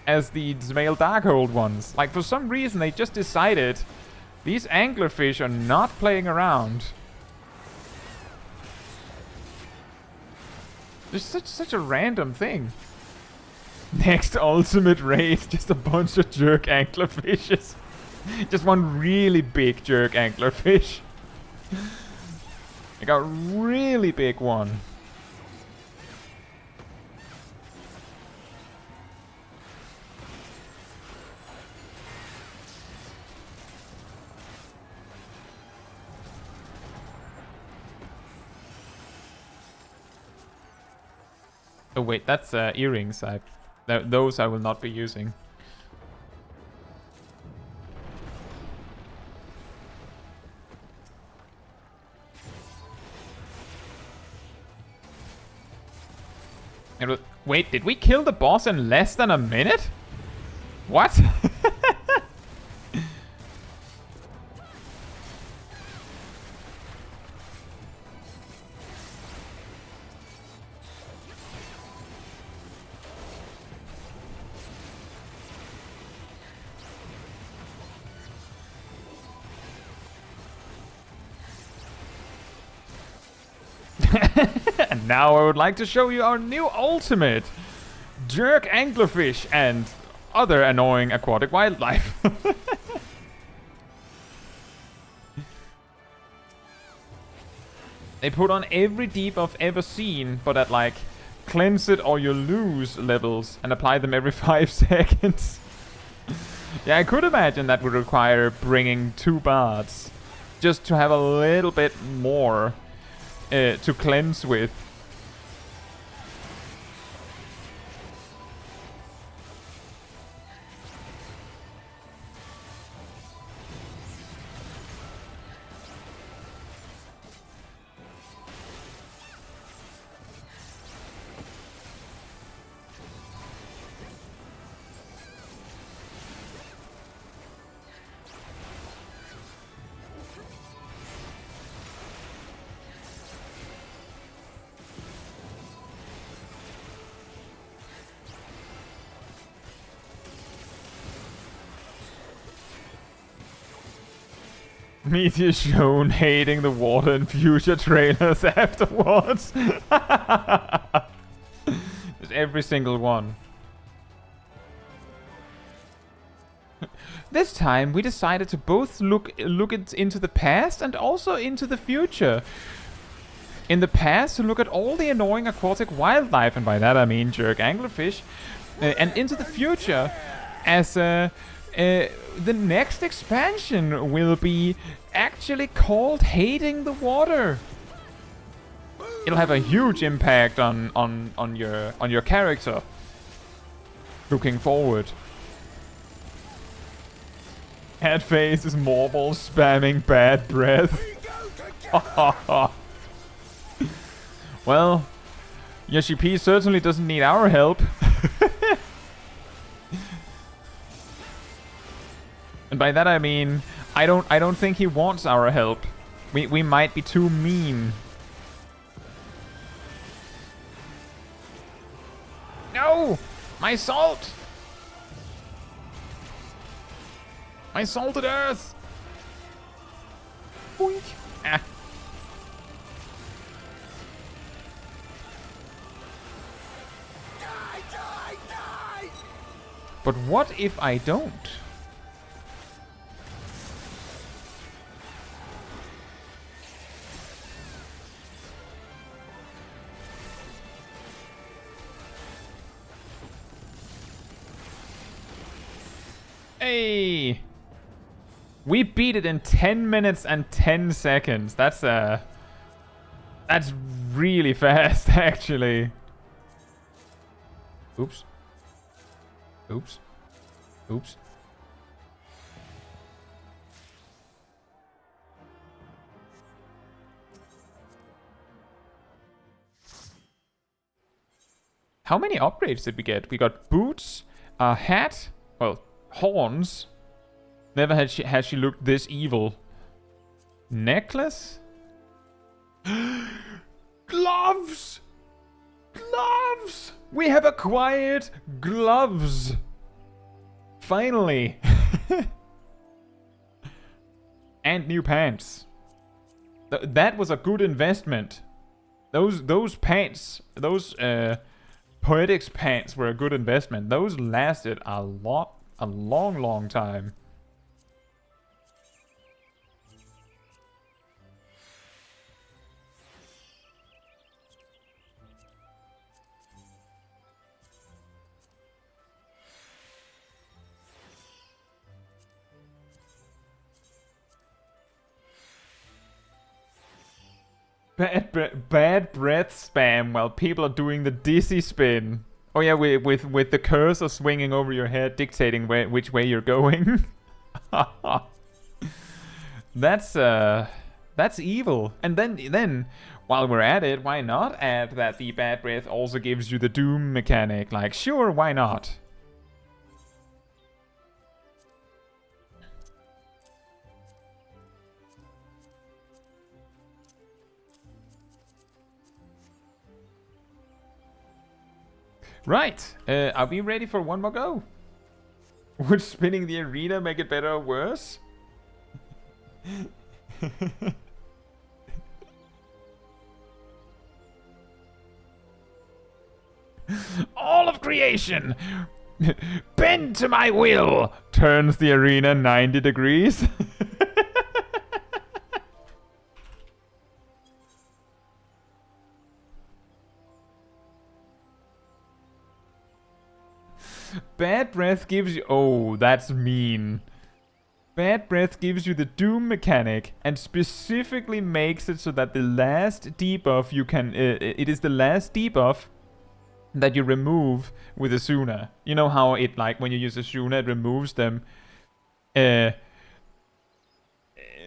as the Smol Darkhold ones. Like, for some reason, they just decided these anglerfish are not playing around. It's such a random thing. Next ultimate raid, just a bunch of jerk anglerfishes. Just one really big jerk anglerfish. I got a really big one. Oh wait, that's earrings. Those I will not be using. Wait, did we kill the boss in less than a minute? What? And now I would like to show you our new ultimate. Jerk anglerfish and other annoying aquatic wildlife. They put on every debuff ever seen, but at like cleanse it or you lose levels and apply them every 5 seconds. Yeah, I could imagine that would require bringing 2 bards just to have a little bit more to cleanse with. Meteor shown hating the water in future trailers afterwards. Just every single one. This time we decided to both look into the past and also into the future. In the past, to look at all the annoying aquatic wildlife, and by that I mean jerk anglerfish, and into the future as the next expansion will be actually called Hating the Water. It'll have a huge impact on your character. Looking forward. Headface is Morble spamming bad breath. Well, Yoshi P certainly doesn't need our help. And by that I mean, I don't think he wants our help. We might be too mean. No! My salt! My salted earth! Boink! Ah. Die, die, die! But what if I don't? Hey! We beat it in 10 minutes and 10 seconds. That's really fast, actually. Oops. Oops. Oops. How many upgrades did we get? We got boots, a hat, well, horns. Never has she looked this evil. Necklace? Gloves! Gloves! We have acquired gloves! Finally! And new pants. That was a good investment. Those pants, those Poetics pants were a good investment. Those lasted a long time. Bad breath spam while people are doing the dizzy spin. Oh yeah, with the cursor swinging over your head, dictating which way you're going. That's evil. And then while we're at it, why not add that the bad breath also gives you the doom mechanic? Like, sure, why not? Right, are we ready for one more go? Would spinning the arena make it better or worse? All of creation, bend to my will, turns the arena 90 degrees. Bad breath gives you... Oh, that's mean. Bad breath gives you the doom mechanic and specifically makes it so that the last debuff you can... it is the last debuff that you remove with Asuna. You know how it, like, when you use Asuna, it removes them... that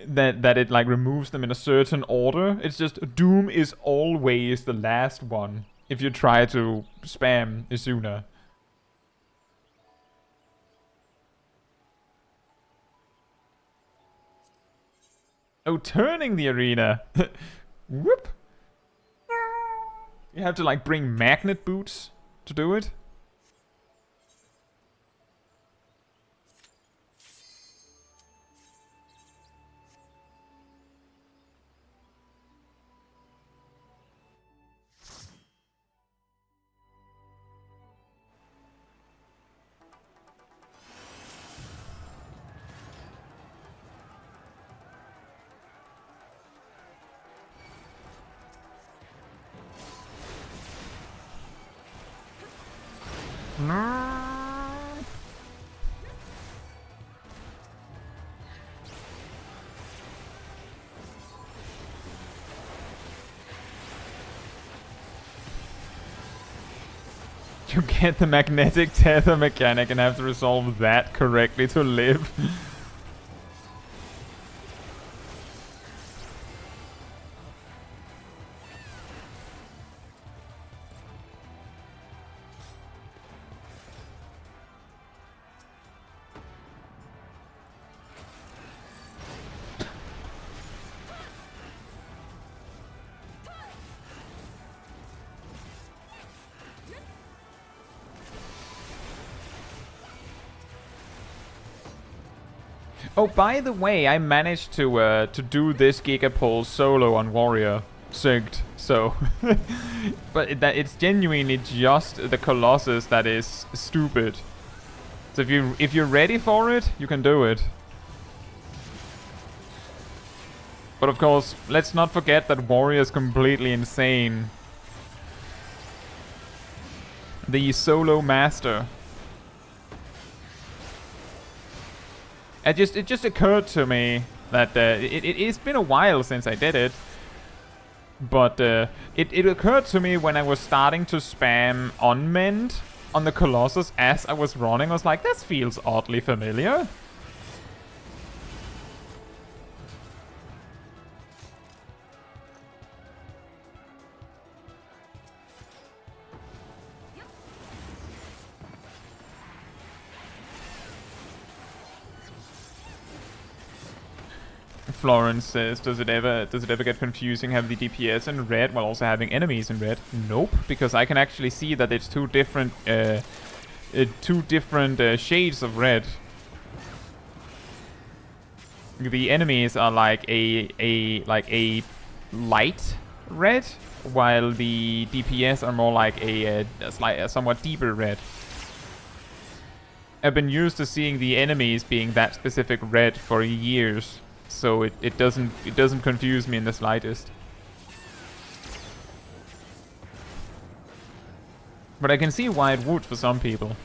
it, like, removes them in a certain order. It's just doom is always the last one if you try to spam Asuna. Oh, turning the arena. Whoop. You have to, like, bring magnet boots to do it. You get the magnetic tether mechanic and have to resolve that correctly to live. Oh, by the way, I managed to do this Gigapole solo on Warrior synced, so... but it's genuinely just the Colossus that is stupid. So if you're ready for it, you can do it. But of course, let's not forget that Warrior is completely insane. The solo master. It just occurred to me that it's been a while since I did it, but it occurred to me when I was starting to spam unmend on the Colossus as I was running. I was like, this feels oddly familiar. Florence says, does it ever get confusing having the DPS in red while also having enemies in red? Nope, because I can actually see that it's two different shades of red. The enemies are like a light red, while the DPS are more like a somewhat deeper red. I've been used to seeing the enemies being that specific red for years, so it doesn't confuse me in the slightest. But I can see why it would for some people.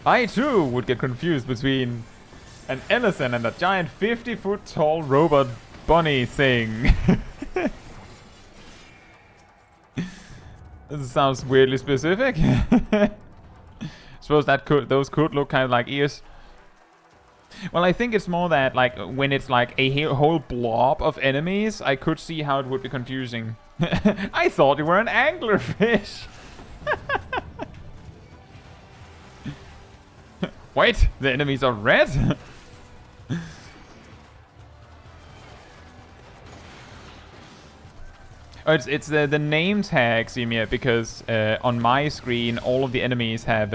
I too would get confused between an elephant and a giant 50-foot tall robot bunny thing. This sounds weirdly specific. Suppose those could look kind of like ears. Well, I think it's more that like when it's like a whole blob of enemies, I could see how it would be confusing. I thought you were an anglerfish. Wait, the enemies are red? Oh, it's the name tag, Simia, because on my screen all of the enemies have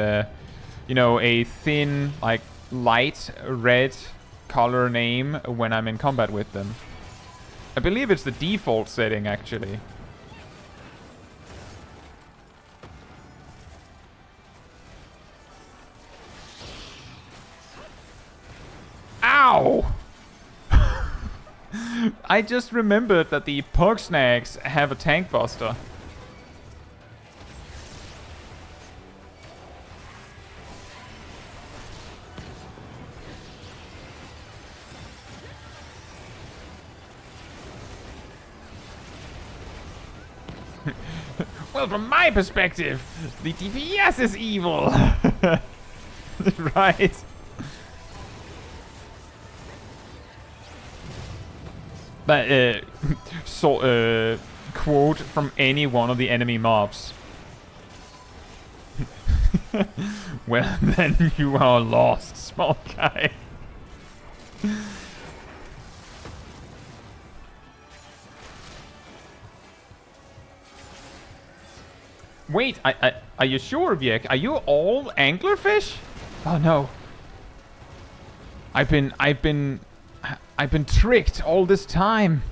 you know, a thin, like light red color name when I'm in combat with them. I believe it's the default setting, actually. Ow! I just remembered that the Pug Snacks have a tank buster. Well, from my perspective, the DPS is evil. Right. But, quote from any one of the enemy mobs. Well, then you are lost, small guy. Wait, are you sure, Viek? Are you all anglerfish? Oh no. I've been tricked all this time.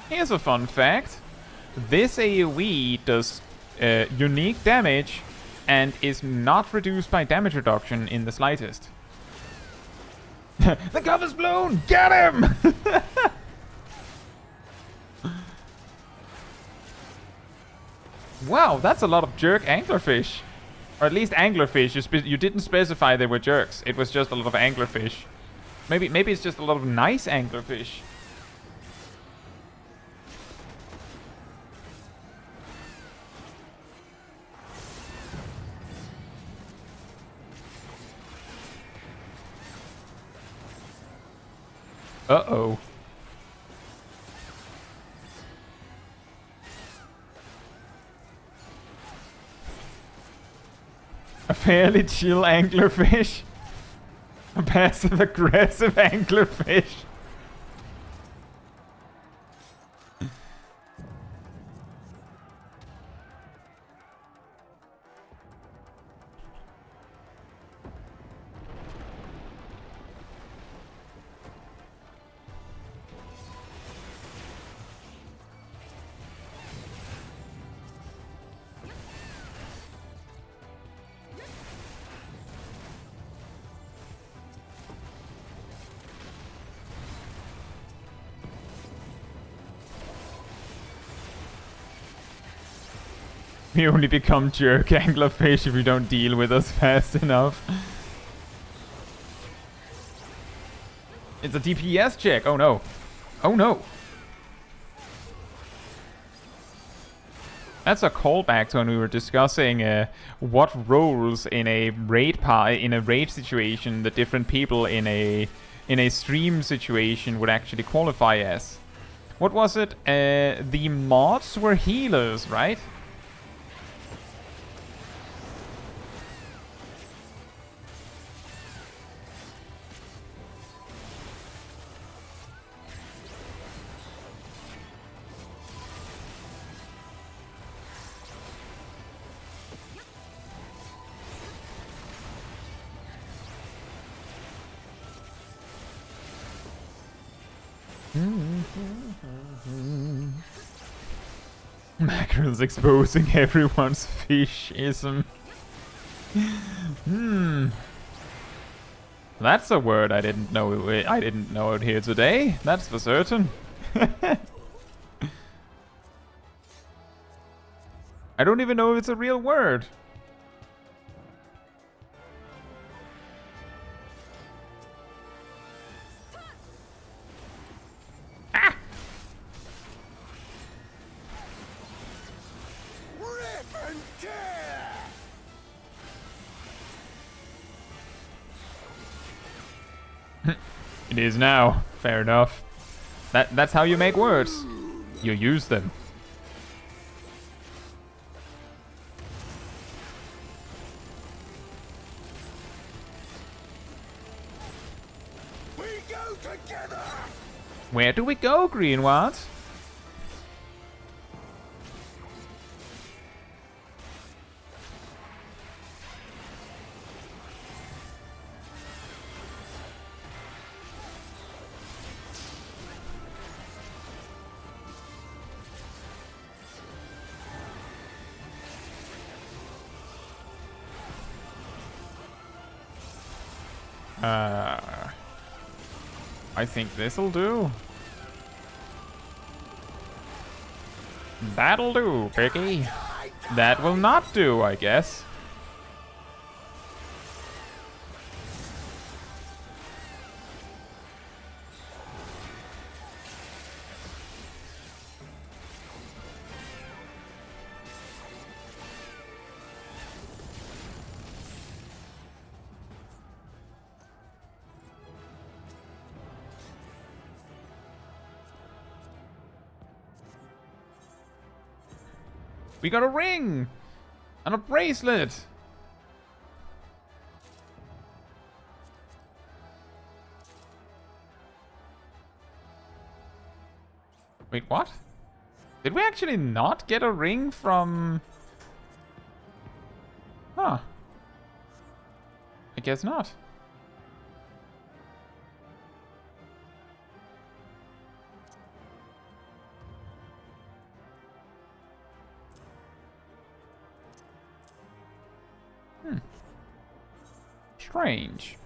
Here's a fun fact. This AoE does unique damage and is not reduced by damage reduction in the slightest. The cover's blown! Get him! Wow, that's a lot of jerk anglerfish. Or at least anglerfish. You didn't specify they were jerks. It was just a lot of anglerfish. Maybe it's just a lot of nice anglerfish. Uh-oh. A fairly chill anglerfish. A passive-aggressive anglerfish. We only become jerk anglerfish if we don't deal with us fast enough. It's a DPS check. Oh no. Oh no. That's a callback to when we were discussing what roles in a raid situation the different people in a stream situation would actually qualify as. What was it? The mods were healers, right? Mackerel's exposing everyone's fishism. That's a word I didn't know. I didn't know it here today. That's for certain. I don't even know if it's a real word. It is now. Fair enough. That's how you make words. You use them. We go together. Where do we go, Greenwald? I think this'll do. That'll do, Picky. That will not do, I guess. We got a ring! And a bracelet! Wait, what? Did we actually not get a ring from... Huh. I guess not. Strange.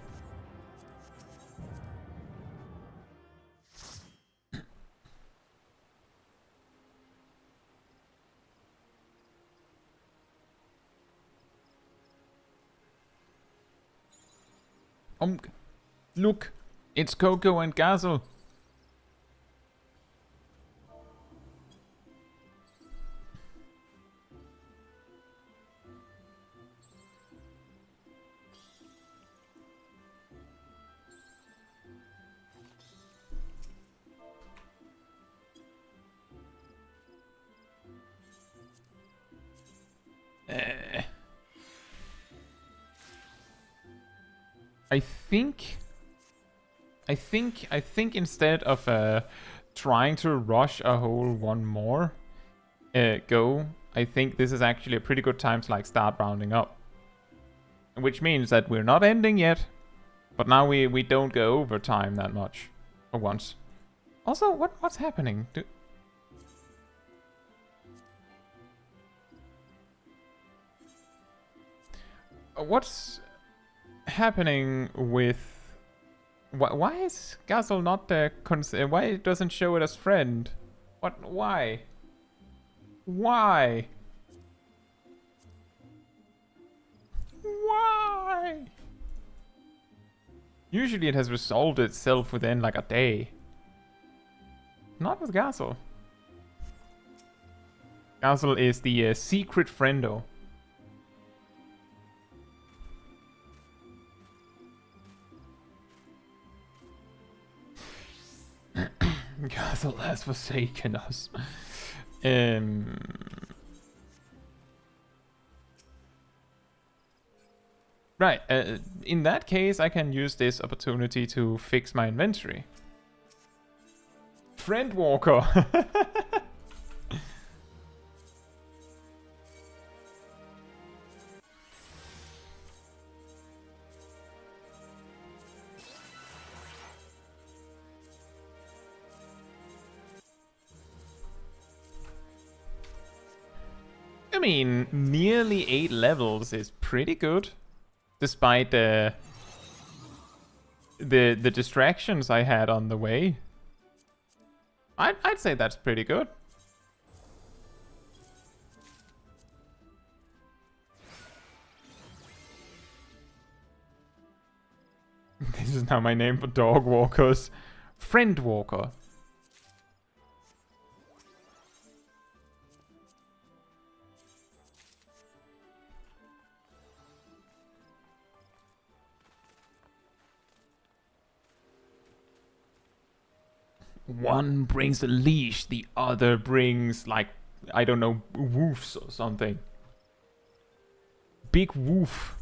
Look, it's Coco and Gazel. I think instead of trying to rush a whole one more go, I think this is actually a pretty good time to like start rounding up. Which means that we're not ending yet, but now we don't go over time that much for once. Also, what's happening? What's happening with... Why is Gazel not the... why it doesn't show it as friend? What? Why? Why? Why? Usually it has resolved itself within like a day. Not with Gazel. Gazel is the secret friendo. Gazel has forsaken us. Right, in that case, I can use this opportunity to fix my inventory. Endwalker! I mean, nearly 8 levels is pretty good. Despite the distractions I had on the way. I'd say that's pretty good. This is now my name for dog walkers. Friend walker. One brings a leash, the other brings, like, I don't know, woofs or something. Big woof.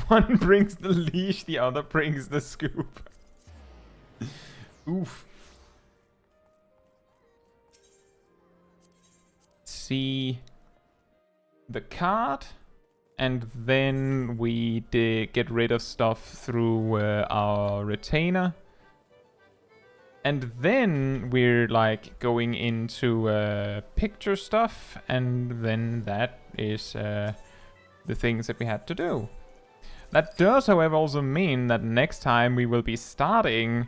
One brings the leash, the other brings the scoop. Oof. See the card, and then we get rid of stuff through our retainer, and then we're like going into picture stuff, and then that is the things that we had to do. That does, however, also mean that next time we will be starting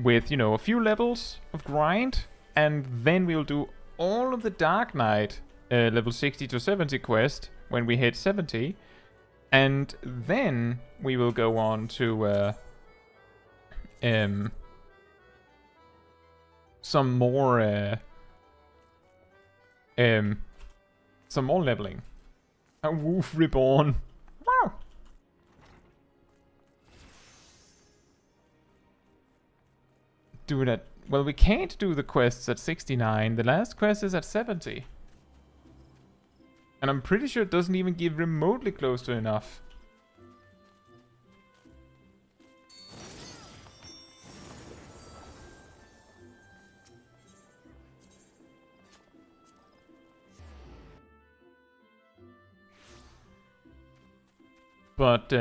with, you know, a few levels of grind, and then we'll do all of the Dark Knight level 60 to 70 quest when we hit 70, and then we will go on to some more leveling. A Woof Reborn. Wow. Do that. Well, we can't do the quests at 69. The last quest is at 70. And I'm pretty sure it doesn't even give remotely close to enough. But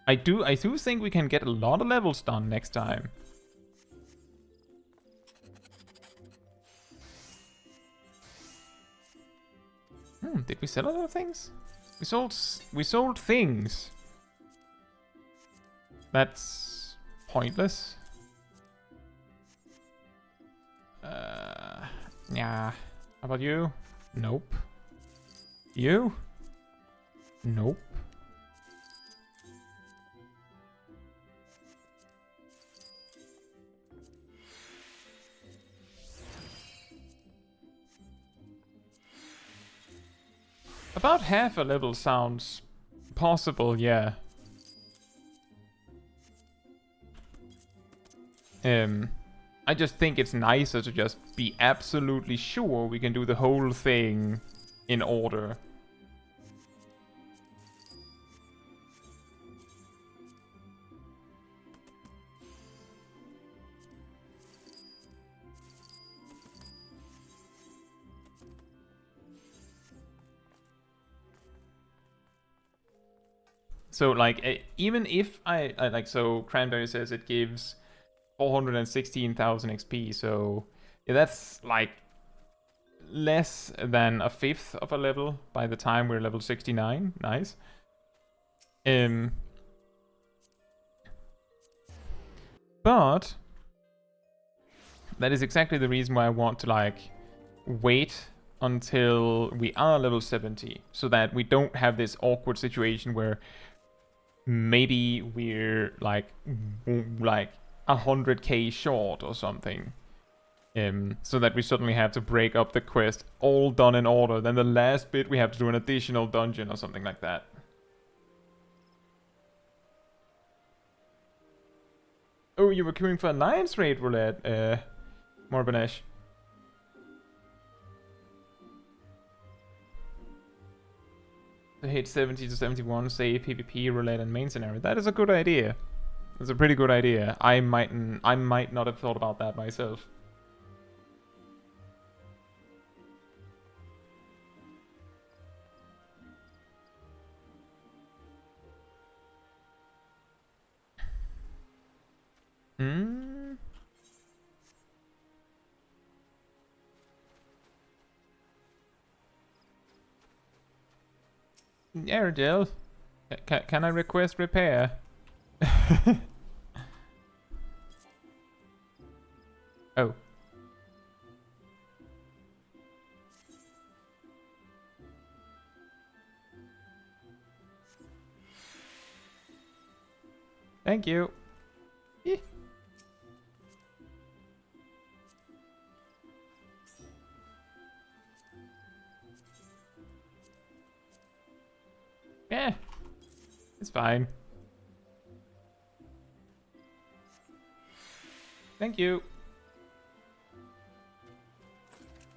I do think we can get a lot of levels done next time. Did we sell a lot of things? We sold things. That's pointless. Yeah. How about you? Nope. You? Nope. About half a level sounds possible, yeah. I just think it's nicer to just be absolutely sure we can do the whole thing in order. So, like, even if I like, so Cranberry says it gives 416,000 XP, so yeah, that's like less than a fifth of a level by the time we're level 69. Nice. But that is exactly the reason why I want to like wait until we are level 70, so that we don't have this awkward situation where maybe we're like 100k short or something. So that we suddenly have to break up the quest, all done in order. Then the last bit we have to do an additional dungeon or something like that. Oh, you were queuing for Alliance Raid Roulette, Morbanesh. To hit 70 to 71, say PvP, Roulette, and main scenario. That is a good idea. That's a pretty good idea. I might not have thought about that myself. Airedale, can I request repair? Oh. Thank you. Yeah, it's fine. Thank you.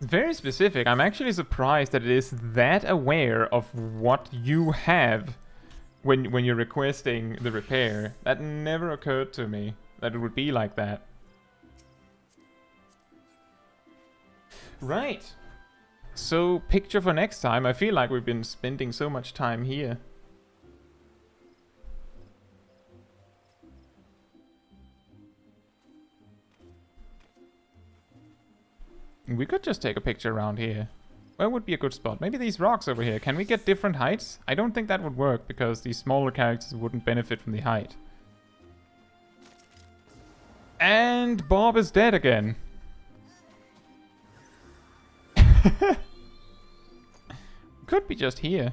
Very specific. I'm actually surprised that it is that aware of what you have when you're requesting the repair. That never occurred to me that it would be like that. Right. So, picture for next time. I feel like we've been spending so much time here. We could just take a picture around here. Where would be a good spot? Maybe these rocks over here. Can we get different heights? I don't think that would work because these smaller characters wouldn't benefit from the height. And Bob is dead again. Could be just here.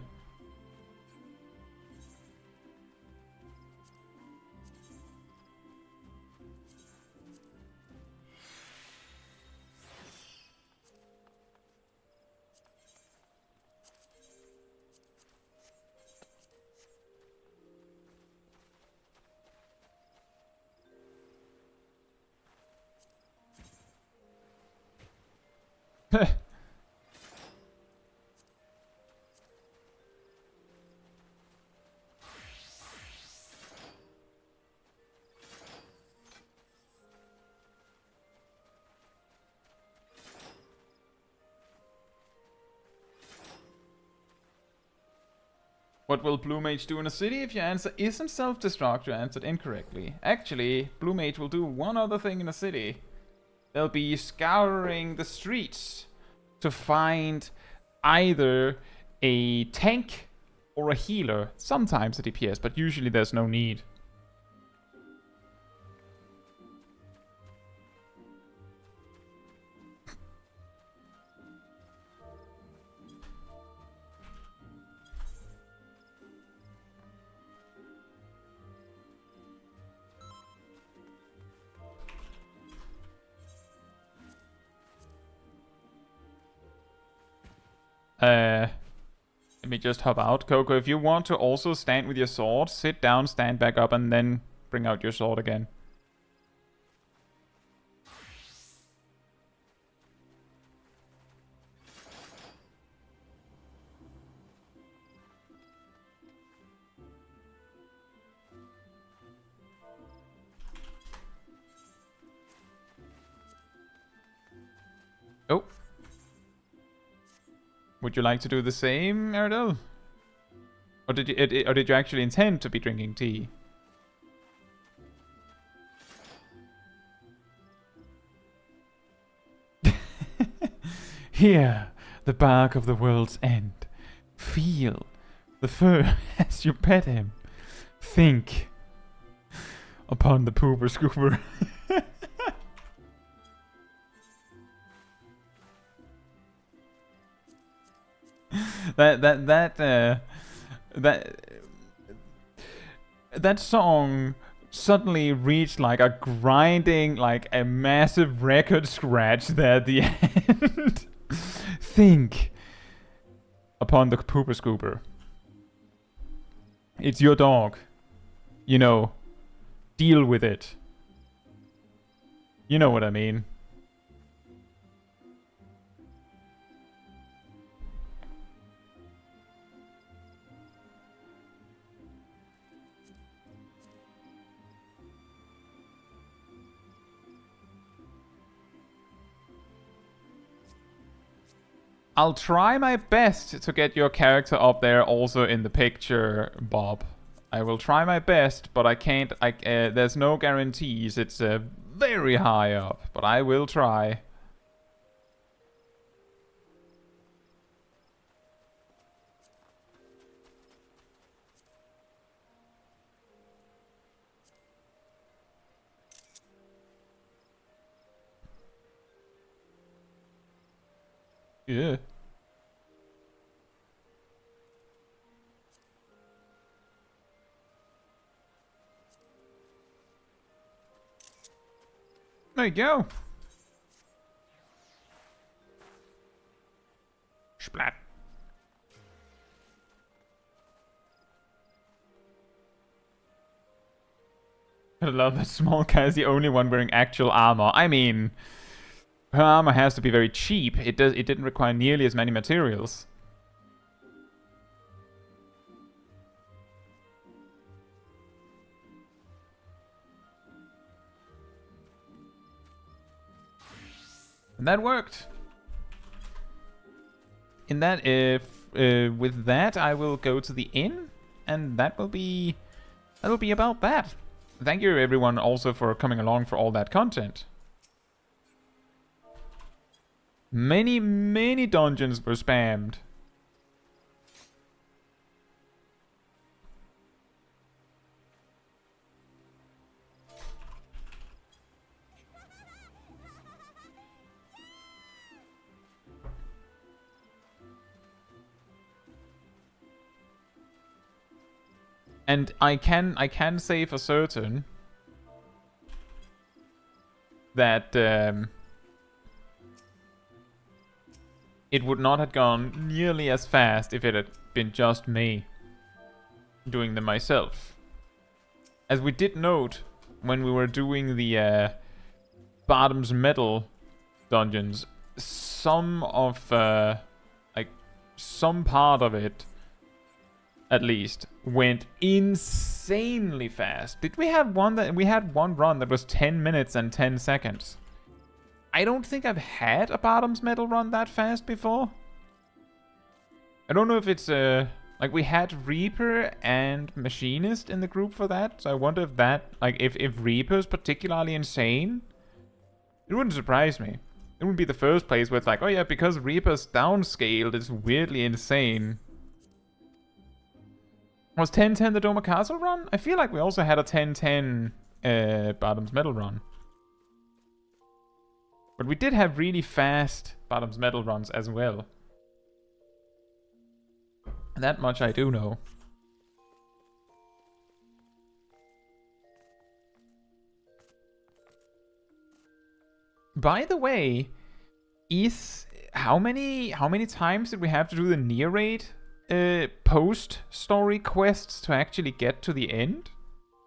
What will Blue Mage do in a city? If your answer isn't self-destruct, you answered incorrectly. Actually, Blue Mage will do one other thing in a city. They'll be scouring the streets to find either a tank or a healer. Sometimes a DPS, but usually there's no need. Let me just hop out. Coco, if you want to also stand with your sword, sit down, stand back up, and then bring out your sword again. Oh. Would you like to do the same, Erdel? Or did you actually intend to be drinking tea? Hear the bark of the world's end. Feel the fur as you pet him. Think upon the pooper scooper. that song suddenly reached like a grinding, like a massive record scratch there at the end. Think upon the pooper scooper. It's your dog. You know, deal with it. You know what I mean. I'll try my best to get your character up there also in the picture, Bob. I will try my best, but I can't. There's no guarantees. It's very high up, but I will try. Yeah. There you go. Splat. I love that Smol Caetsu is the only one wearing actual armor. I mean, her armor has to be very cheap. It didn't require nearly as many materials. And that worked. In that, with that, I will go to the inn, and that'll be about that. Thank you everyone also for coming along for all that content. Many dungeons were spammed. And I can say for certain that it would not have gone nearly as fast if it had been just me doing them myself. As we did note when we were doing the bottoms metal dungeons, some of some part of it at least went insanely fast. Did we have one that we had one run that was 10 minutes and 10 seconds? I don't think I've had a bottoms metal run that fast before. I don't know if it's like we had Reaper and Machinist in the group for that, so I wonder if that, like, if Reaper's particularly insane. It wouldn't surprise me. It wouldn't be the first place where it's like, oh yeah, because Reaper's downscaled, it's weirdly insane. Was 1010 the Doma Castle run? I feel like we also had a 1010 bottoms metal run. But we did have really fast bottoms metal runs as well. That much I do know. By the way, how many times did we have to do the narrate post-story quests to actually get to the end?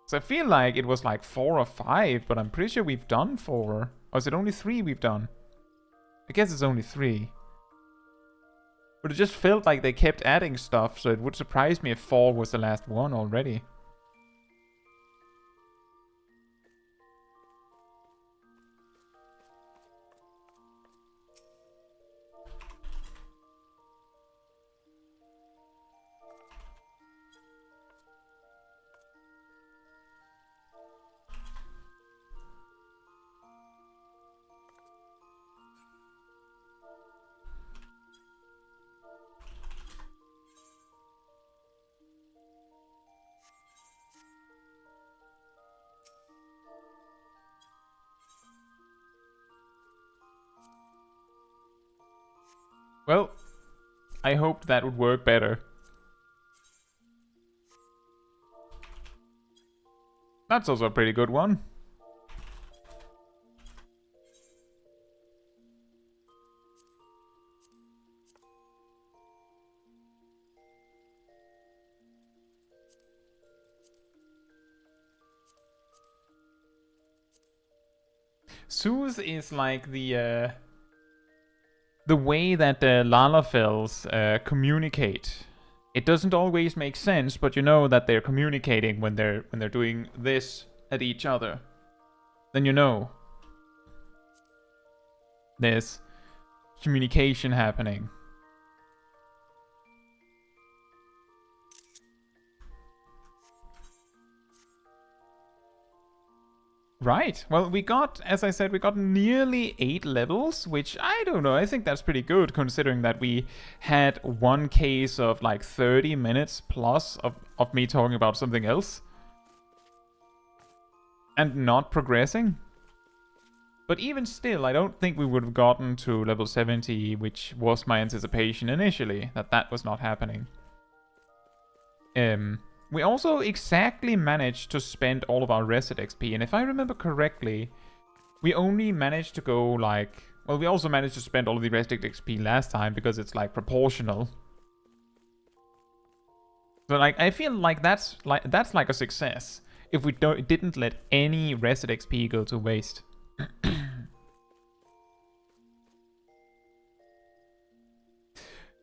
So I feel like it was like 4 or 5, but I'm pretty sure we've done 4. Or is it only 3 we've done? I guess it's only 3. But it just felt like they kept adding stuff, so it would surprise me if 4 was the last one already. Well, I hoped that would work better. That's also a pretty good one. Soothe is like the way that the Lalafels communicate. It doesn't always make sense, but you know that they're communicating when they're doing this at each other. Then you know there's communication happening. Right. Well, we got, as I said, we got nearly 8 levels, which I don't know. I think that's pretty good considering that we had one case of like 30 minutes plus of me talking about something else and not progressing. But even still, I don't think we would have gotten to level 70, which was my anticipation initially, that was not happening. We also exactly managed to spend all of our reset XP, and if I remember correctly, we only managed to go like... Well, we also managed to spend all of the reset XP last time because it's like proportional. So like, I feel like that's like a success if we didn't let any reset XP go to waste.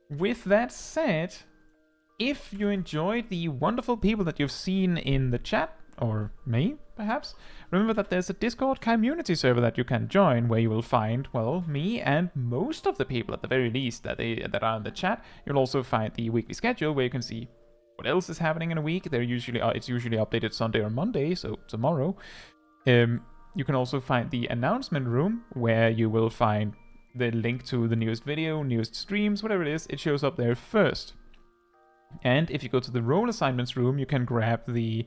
With that said, if you enjoyed the wonderful people that you've seen in the chat, or me, perhaps, remember that there's a Discord Caemmunity server that you can join, where you will find, well, me and most of the people, at the very least, that are in the chat. You'll also find the weekly schedule, where you can see what else is happening in a week. It's usually updated Sunday or Monday, so tomorrow. You can also find the announcement room, where you will find the link to the newest video, newest streams, whatever it is, it shows up there first. And if you go to the role assignments room, you can grab the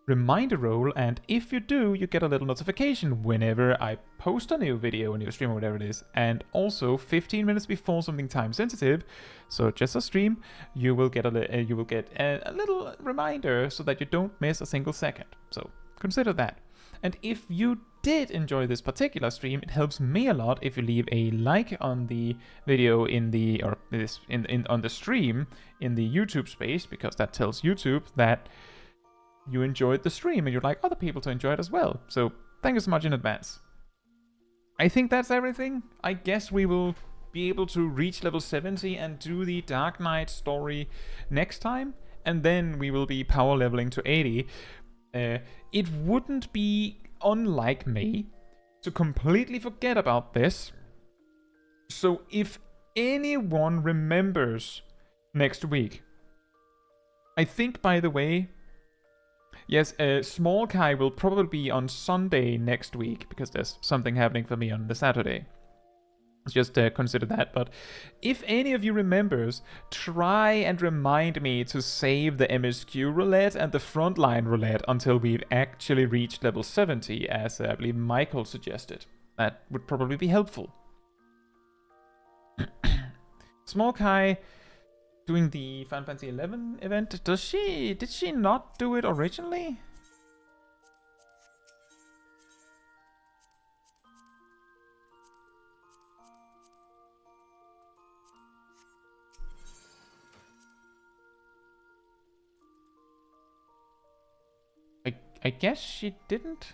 reminder role, and if you do, you get a little notification whenever I post a new video, a new stream, or whatever it is. And also 15 minutes before something time sensitive, so just a stream, you will get a little reminder so that you don't miss a single second. So consider that. And if you did enjoy this particular stream, it helps me a lot if you leave a like on the video on the stream in the YouTube space, because that tells YouTube that you enjoyed the stream and you'd like other people to enjoy it as well. So thank you so much in advance. I think that's everything. I guess we will be able to reach level 70 and do the Dark Knight story next time, and then we will be power leveling to 80. It wouldn't be unlike me to completely forget about this. So if anyone remembers next week, I think, by the way, yes, Smol Kai will probably be on Sunday next week, because there's something happening for me on the Saturday. Just consider that. But if any of you remembers, try and remind me to save the MSQ roulette and the frontline roulette until we've actually reached level 70, as I believe Michael suggested. That would probably be helpful. Smol Kai doing the Final Fantasy XI event. Did she not do it originally? I guess she didn't.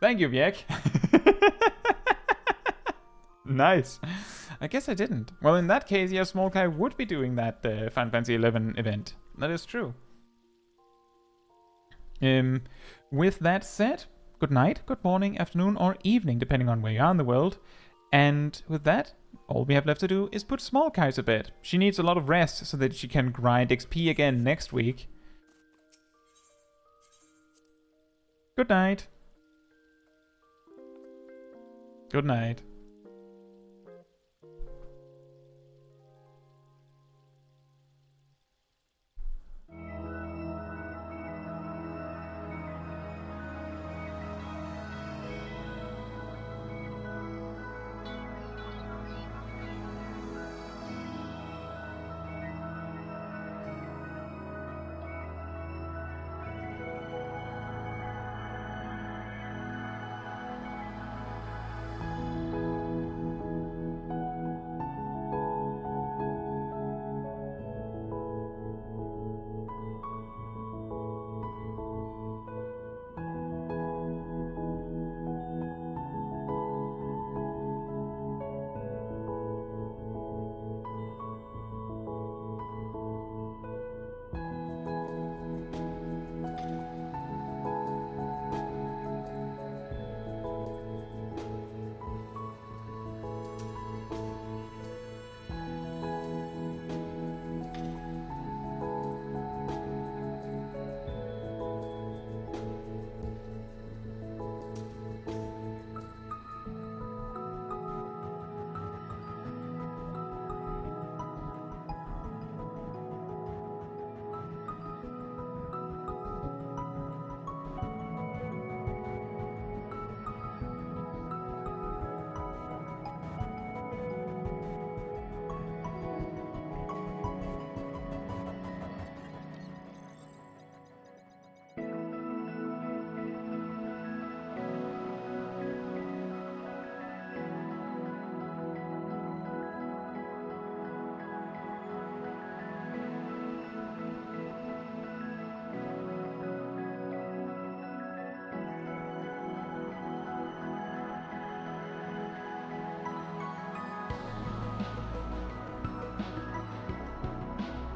Thank you, Vjek. Nice. I guess I didn't. Well, in that case, yeah, Smol Kai would be doing that Final Fantasy XI event. That is true. With that said, good night, good morning, afternoon, or evening, depending on where you are in the world. And with that, all we have left to do is put Smol Kai to bed. She needs a lot of rest so that she can grind XP again next week. Good night. Good night.